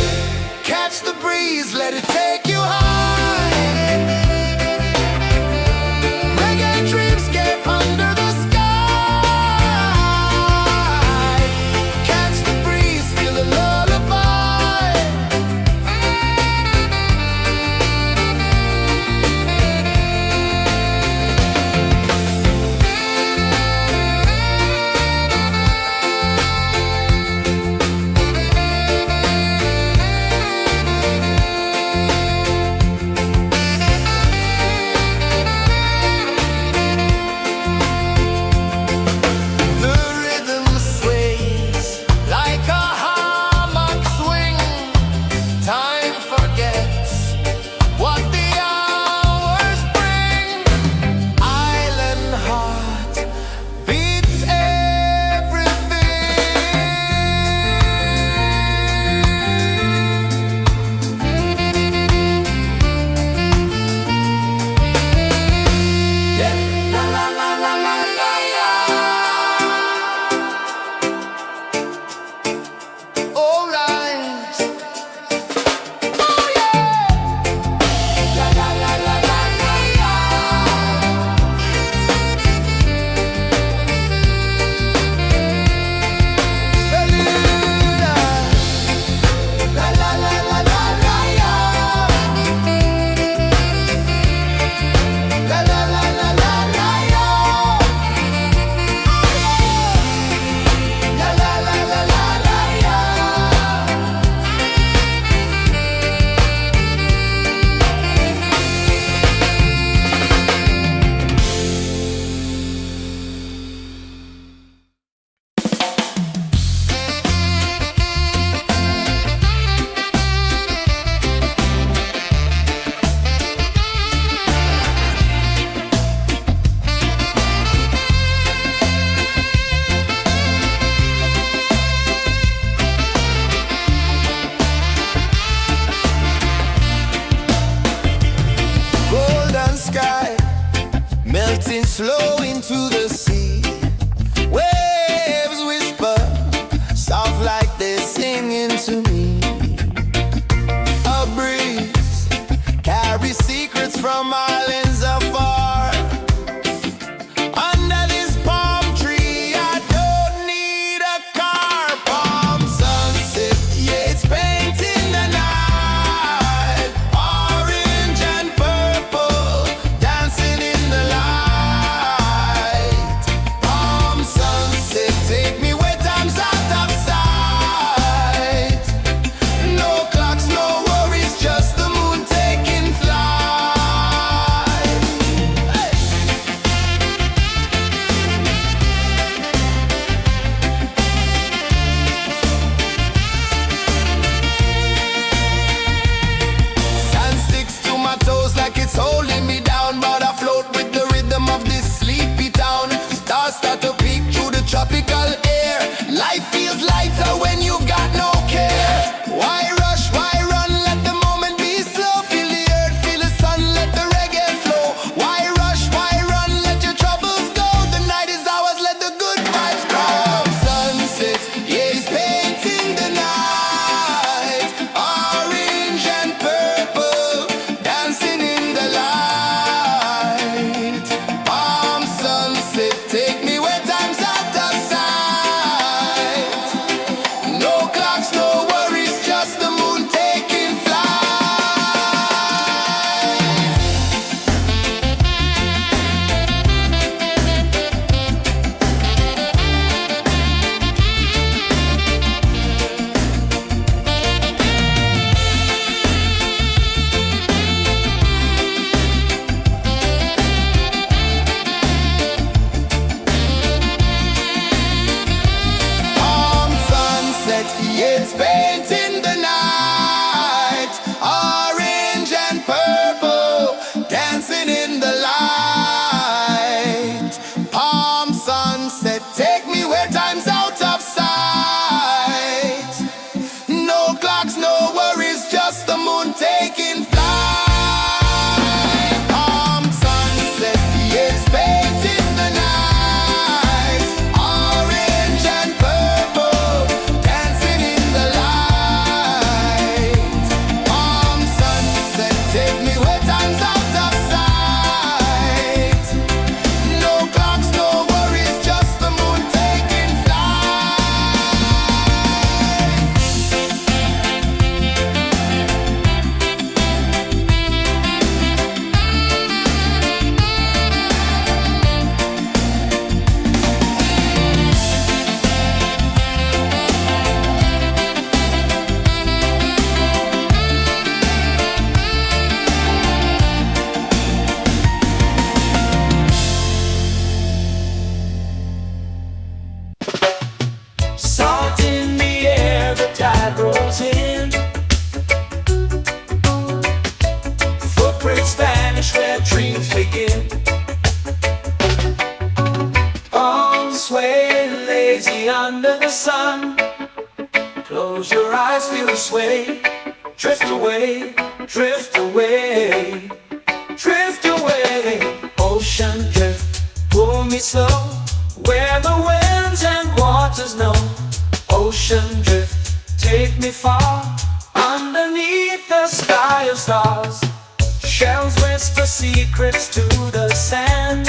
Catch the breeze, let it take you high. Melting slow into the sea. Waves whisper, soft like they're singing to me. A breeze carries secrets from islands afar. Under this palm tree, I don't need a car. Palm sunset, yeah, it's painting the night. Orange and purple, dancing in the light. Palm sunset, take me where time's out of sight. No clocks, no worries, just the moon taking flight. eyes feel the sway. Drift away, drift away, drift away. Ocean drift, pull me slow, where the winds and waters know. Ocean drift, take me far, underneath the sky of stars. Shells whisper secrets to the sand.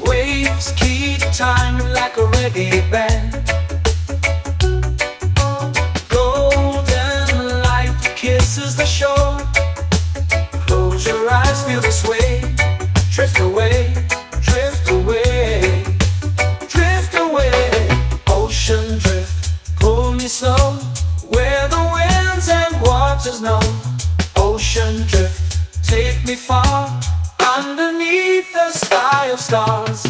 Waves keep time like a reggae band. Golden light kisses the shore. Close your eyes, feel the sway. Drift away, drift away, drift away. Ocean drift, pull me slow, where the winds and waters know. Ocean drift, take me far, underneath the sky of stars.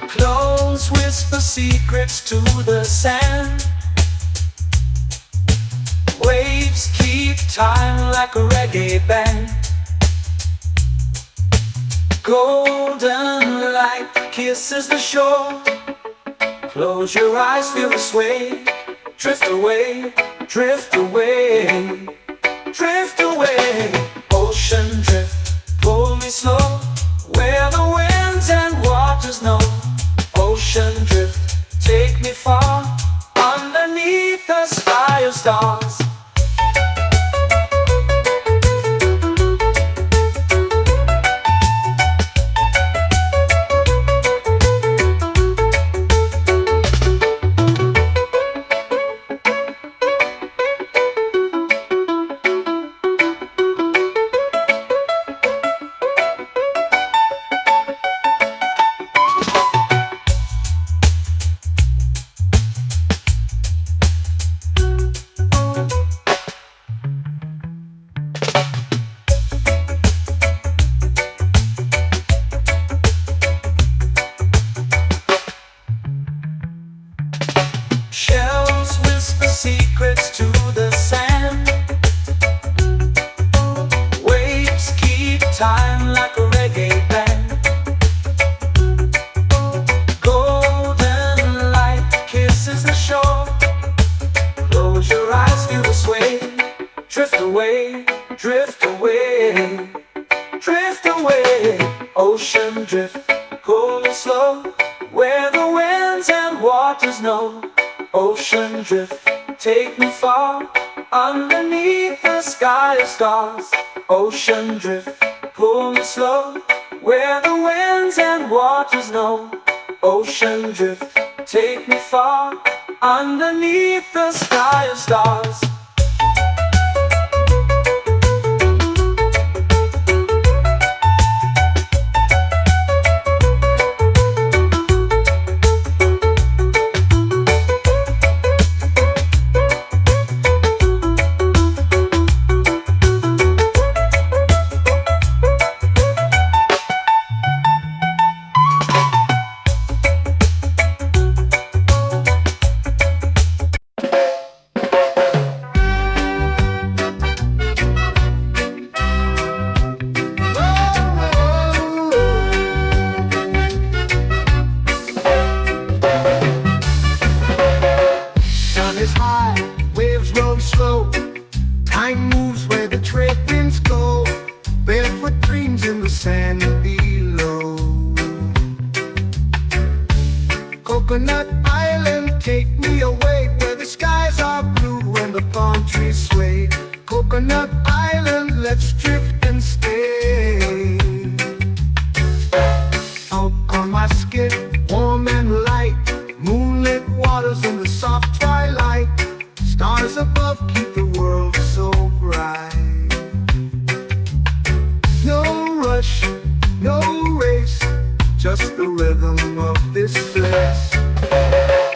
Clones whisper secrets to the sand. Waves keep time like a reggae band. Golden light kisses the shore. Close your eyes, feel the sway. Drift away, drift away, drift away. Ocean drift, pull me slow, where the winds and waters know. Ocean drift, take me far, underneath the sky of stars. Shells whisper secrets to the sand. Waves keep time like a reggae band. Golden light kisses the shore. Close your eyes, feel the sway. Drift away, drift away, drift away. Ocean drift, pull me slow, where the winds and waters know. Ocean drift, take me far, underneath the sky of stars. Ocean drift, pull me slow, where the winds and waters know. Ocean drift, take me far, underneath the sky of stars. Coconut Island, take me away where the skies are blue and the palm trees sway. Coconut Island, let's drift and stay. Out on my skin, warm and light, moonlit waters in the soft twilight. Stars above keep the world so bright. No rush, no race, just the rhythm of this place.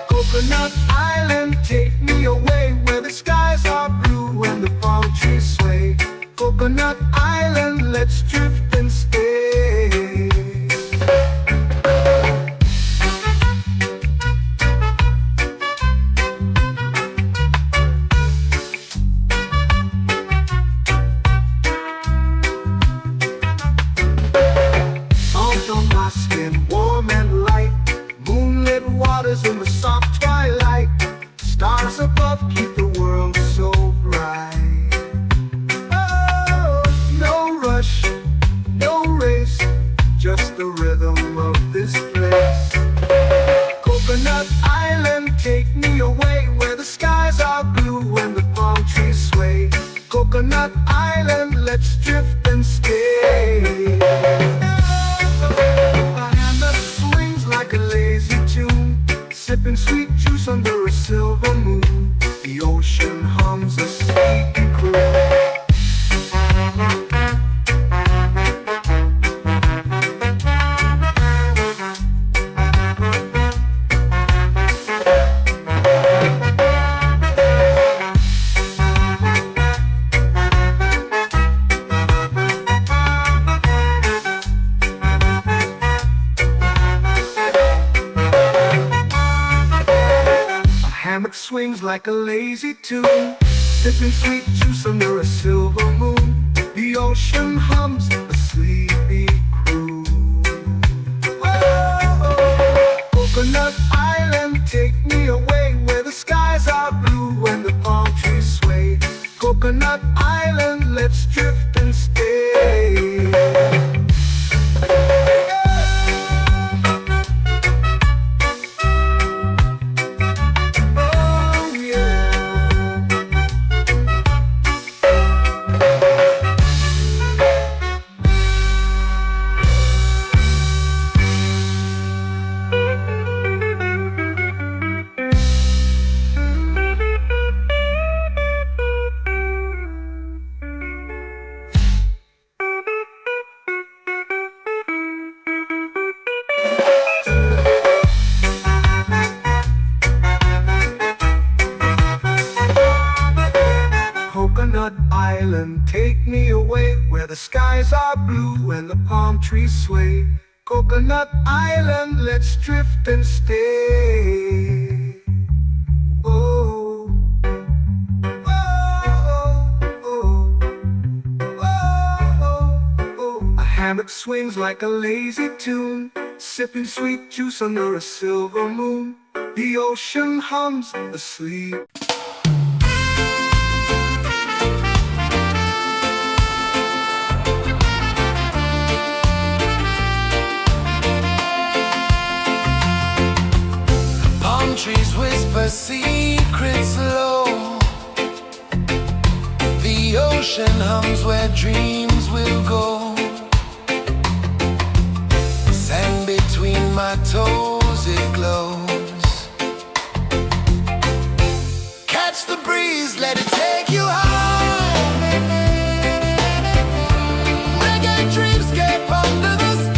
Coconut Island, take me away where the skies are blue and the palm trees sway. Coconut Island, let's drift and stay. swings like a lazy tune, sipping sweet juice under a silver moon. The ocean hums a sleepy crew. Whoa, Coconut Island, take me away where the skies are blue and the palm trees sway. Coconut Island, let's drift and stay. Coconut Island, take me away where the skies are blue and the palm trees sway. Coconut Island, let's drift and stay. Oh, oh, oh, oh, oh. A hammock swings like a lazy tune, sipping sweet juice under a silver moon. The ocean hums asleep. Trees whisper secrets low. The ocean hums where dreams will go. Sand between my toes, it glows. Catch the breeze, let it take you high. Reggae dreamscape under the sky.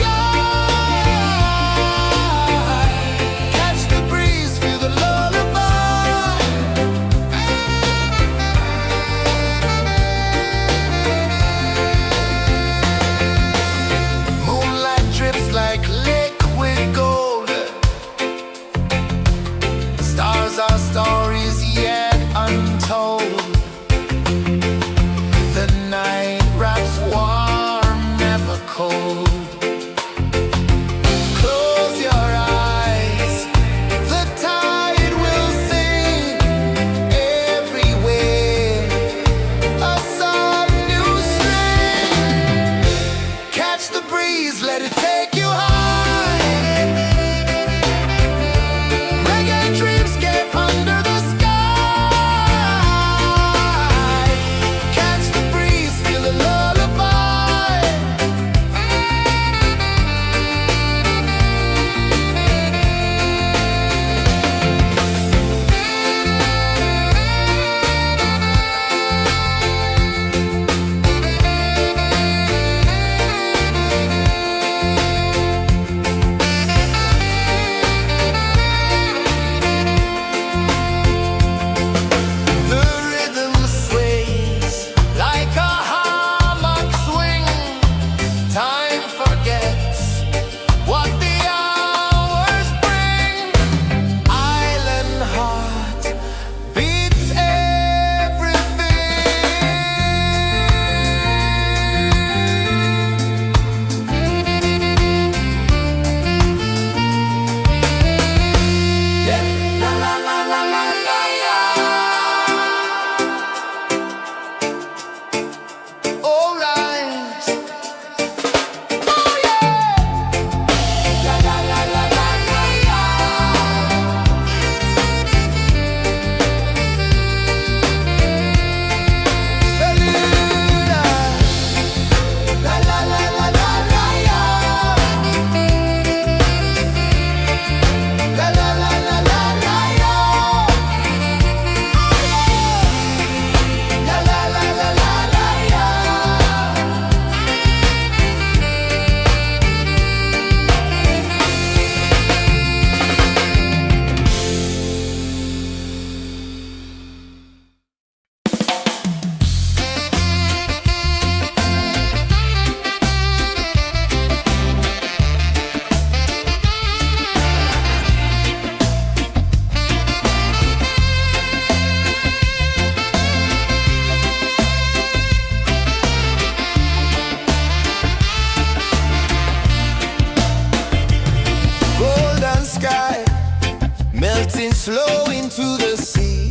flow into the sea.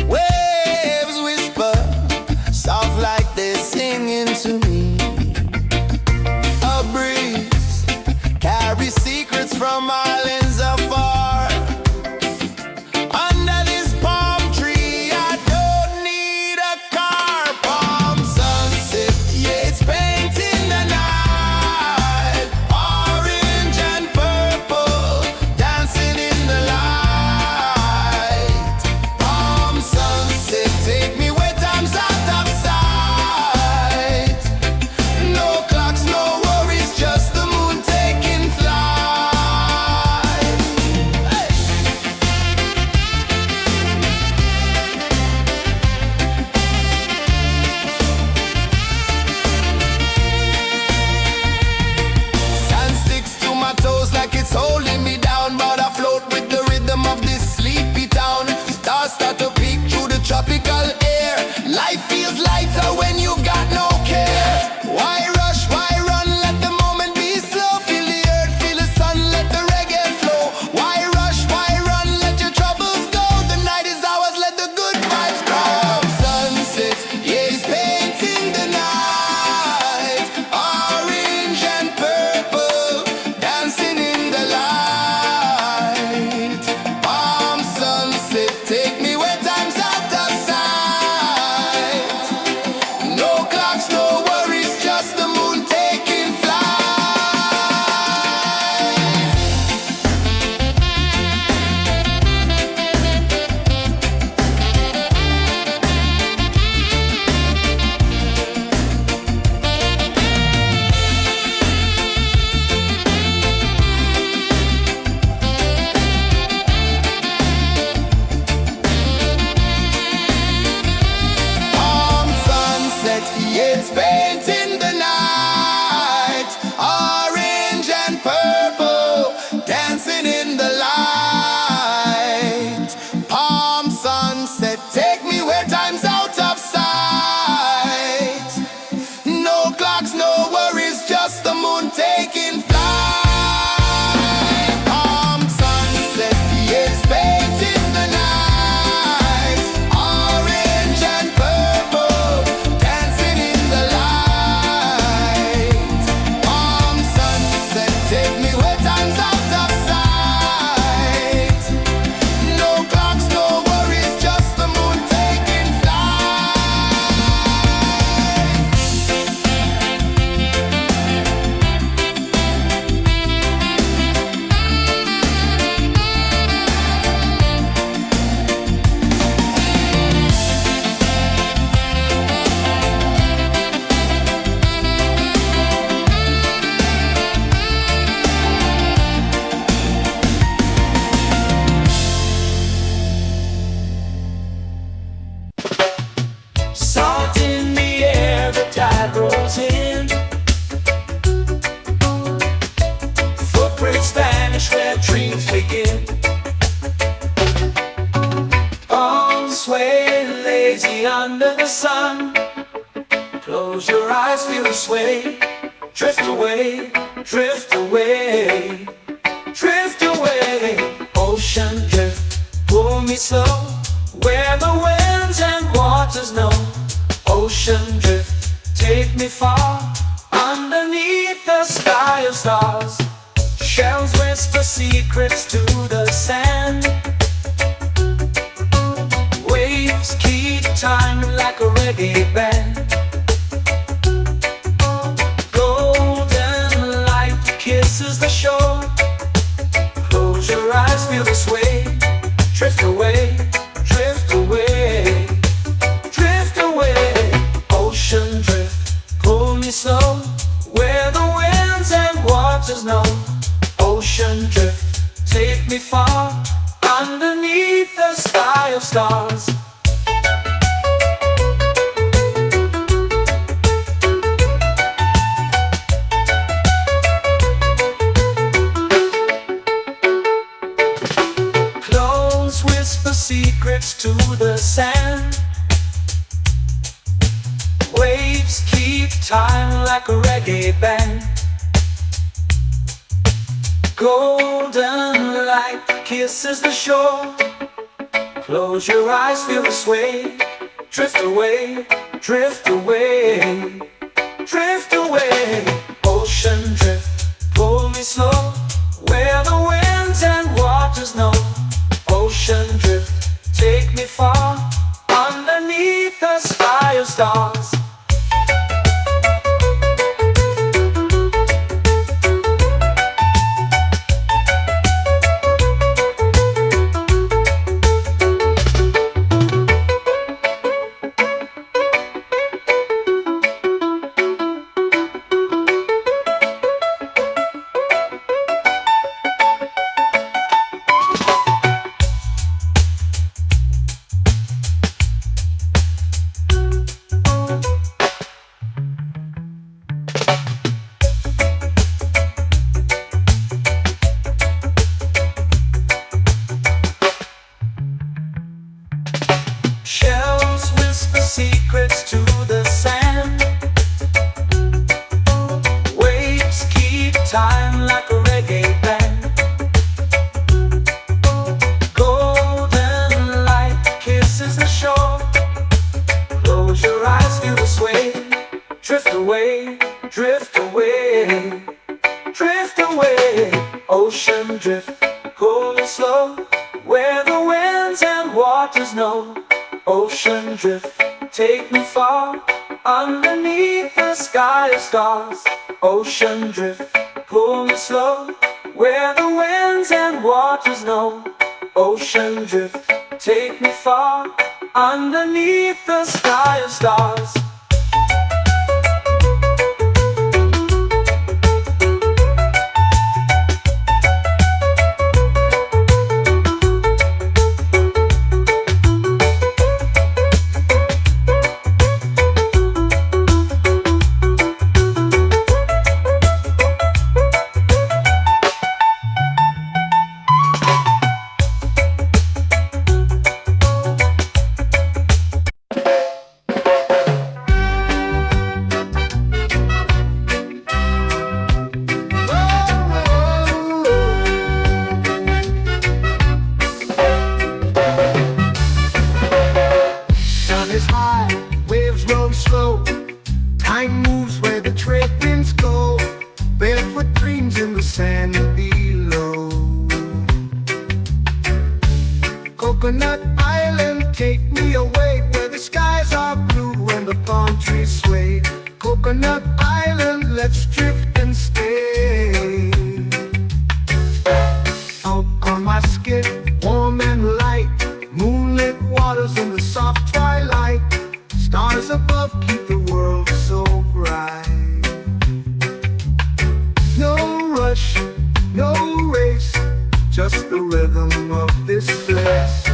Waves whisper, soft like they're singing to me. A breeze carries secrets from islands afar. Under this palm tree, I don't need a car. Palm sunset, yeah, it's painting the night. Orange and purple, dancing in the light. Palm sunset, take me where time's out of sight. No clocks, no worries, just the moon taking flight. Hey! Sand sticks to my toes like it's holding me down, but I float with the rhythm of this sleepy town. Stars start to peek through the tropical air. Life feels lighter when you've got no care. Why rush, why run, let the moment be slow. Feel the earth, feel the sun, let the reggae flow. Why rush, why run, let your troubles go. The night is ours, let the good vibes grow. Sunset, yeah, it's painting the night. Orange and purple, dancing in the light. Palm sunset, take me where time's out of sight. No clocks, no worries, just the moon taking flight. Palm sunset, yeah, it's painting the night. Orange and purple, dancing in the light. Palm sunset, take me where time's out of sight. No clocks, no worries, just the moon taking flight. Palm sunset, yeah, it's painting the night. Orange and purple, dancing in the light. Palm sunset, take me where time's out of sight. No clocks, no worries, just the moon taking flight. Salt in the air, the tide rolls in. Footprints vanish where dreams begin. Arms swaying lazy under the sun. Close your eyes, feel the sway. Drift away, drift away, drift away. Ocean drift, pull me slow, where the winds and waters know. Ocean drift, take me far, underneath the sky of stars. Shells whisper secrets to the sand. Waves keep time like a reggae band. Golden light kisses the shore. Close your eyes, feel the sway. Drift away, drift away, drift away. Ocean drift, pull me slow, where the winds and waters know. Ocean drift, take me far, underneath the sky of stars. Close whisper secrets to the sand. Waves keep time like a reggae band. Golden light kisses the shore. Close your eyes, feel the sway. Drift away, drift away, drift away. Ocean drift, pull me slow, where the winds and waters know. Ocean drift, take me far, underneath the sky of stars. Shells whisper secrets to the sand. Waves keep time like a reggae band. Golden light kisses the shore. Close your eyes, feel the sway. Drift away, drift away, drift away. Ocean drift, pull me slow, where the winds and waters know. Ocean drift, take me far, underneath the sky of stars. Ocean drift, pull me slow, where the winds and waters know. Ocean drift, take me far, underneath the sky of stars. Sun is high, waves roll slow. Time moves where the trade winds go. Barefoot dreams in the sand below. Coconut Island, take me away, where the skies are blue and the palm trees sway. Coconut Island, let's drift and stay. Out on my skin, warm and light, moonlit waters in the soft twilight. Stars above keep the world so bright. No rush, no race, just the rhythm of this place.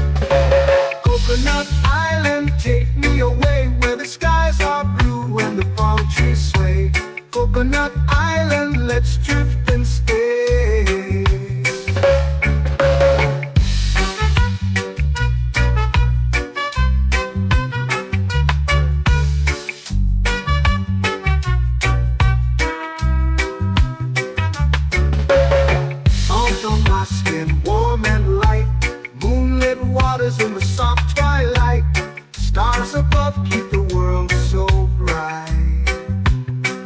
Coconut Island, take me away, where the skies are blue and the palm trees sway. Coconut Island, let's drift and stay. Salt on my skin, warm and light, moonlit waters in the soft twilight. Stars above keep the world so bright.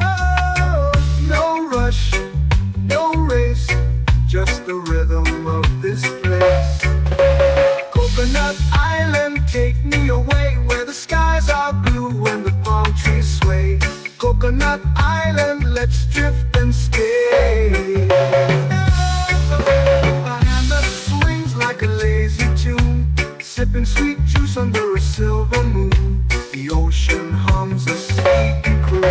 Oh, no rush, no race, just the rhythm of this place. Coconut Island, take me away, where the skies are blue and the palm trees sway. Coconut Island, let's drift and stay. A hand that swings like a lazy tune, sipping sweet juice under a silver moon. The ocean hums a sleepy croon.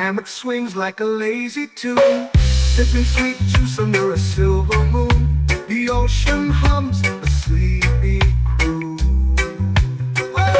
Hammock swings like a lazy tune, sipping sweet juice under a silver moon. The ocean hums a sleepy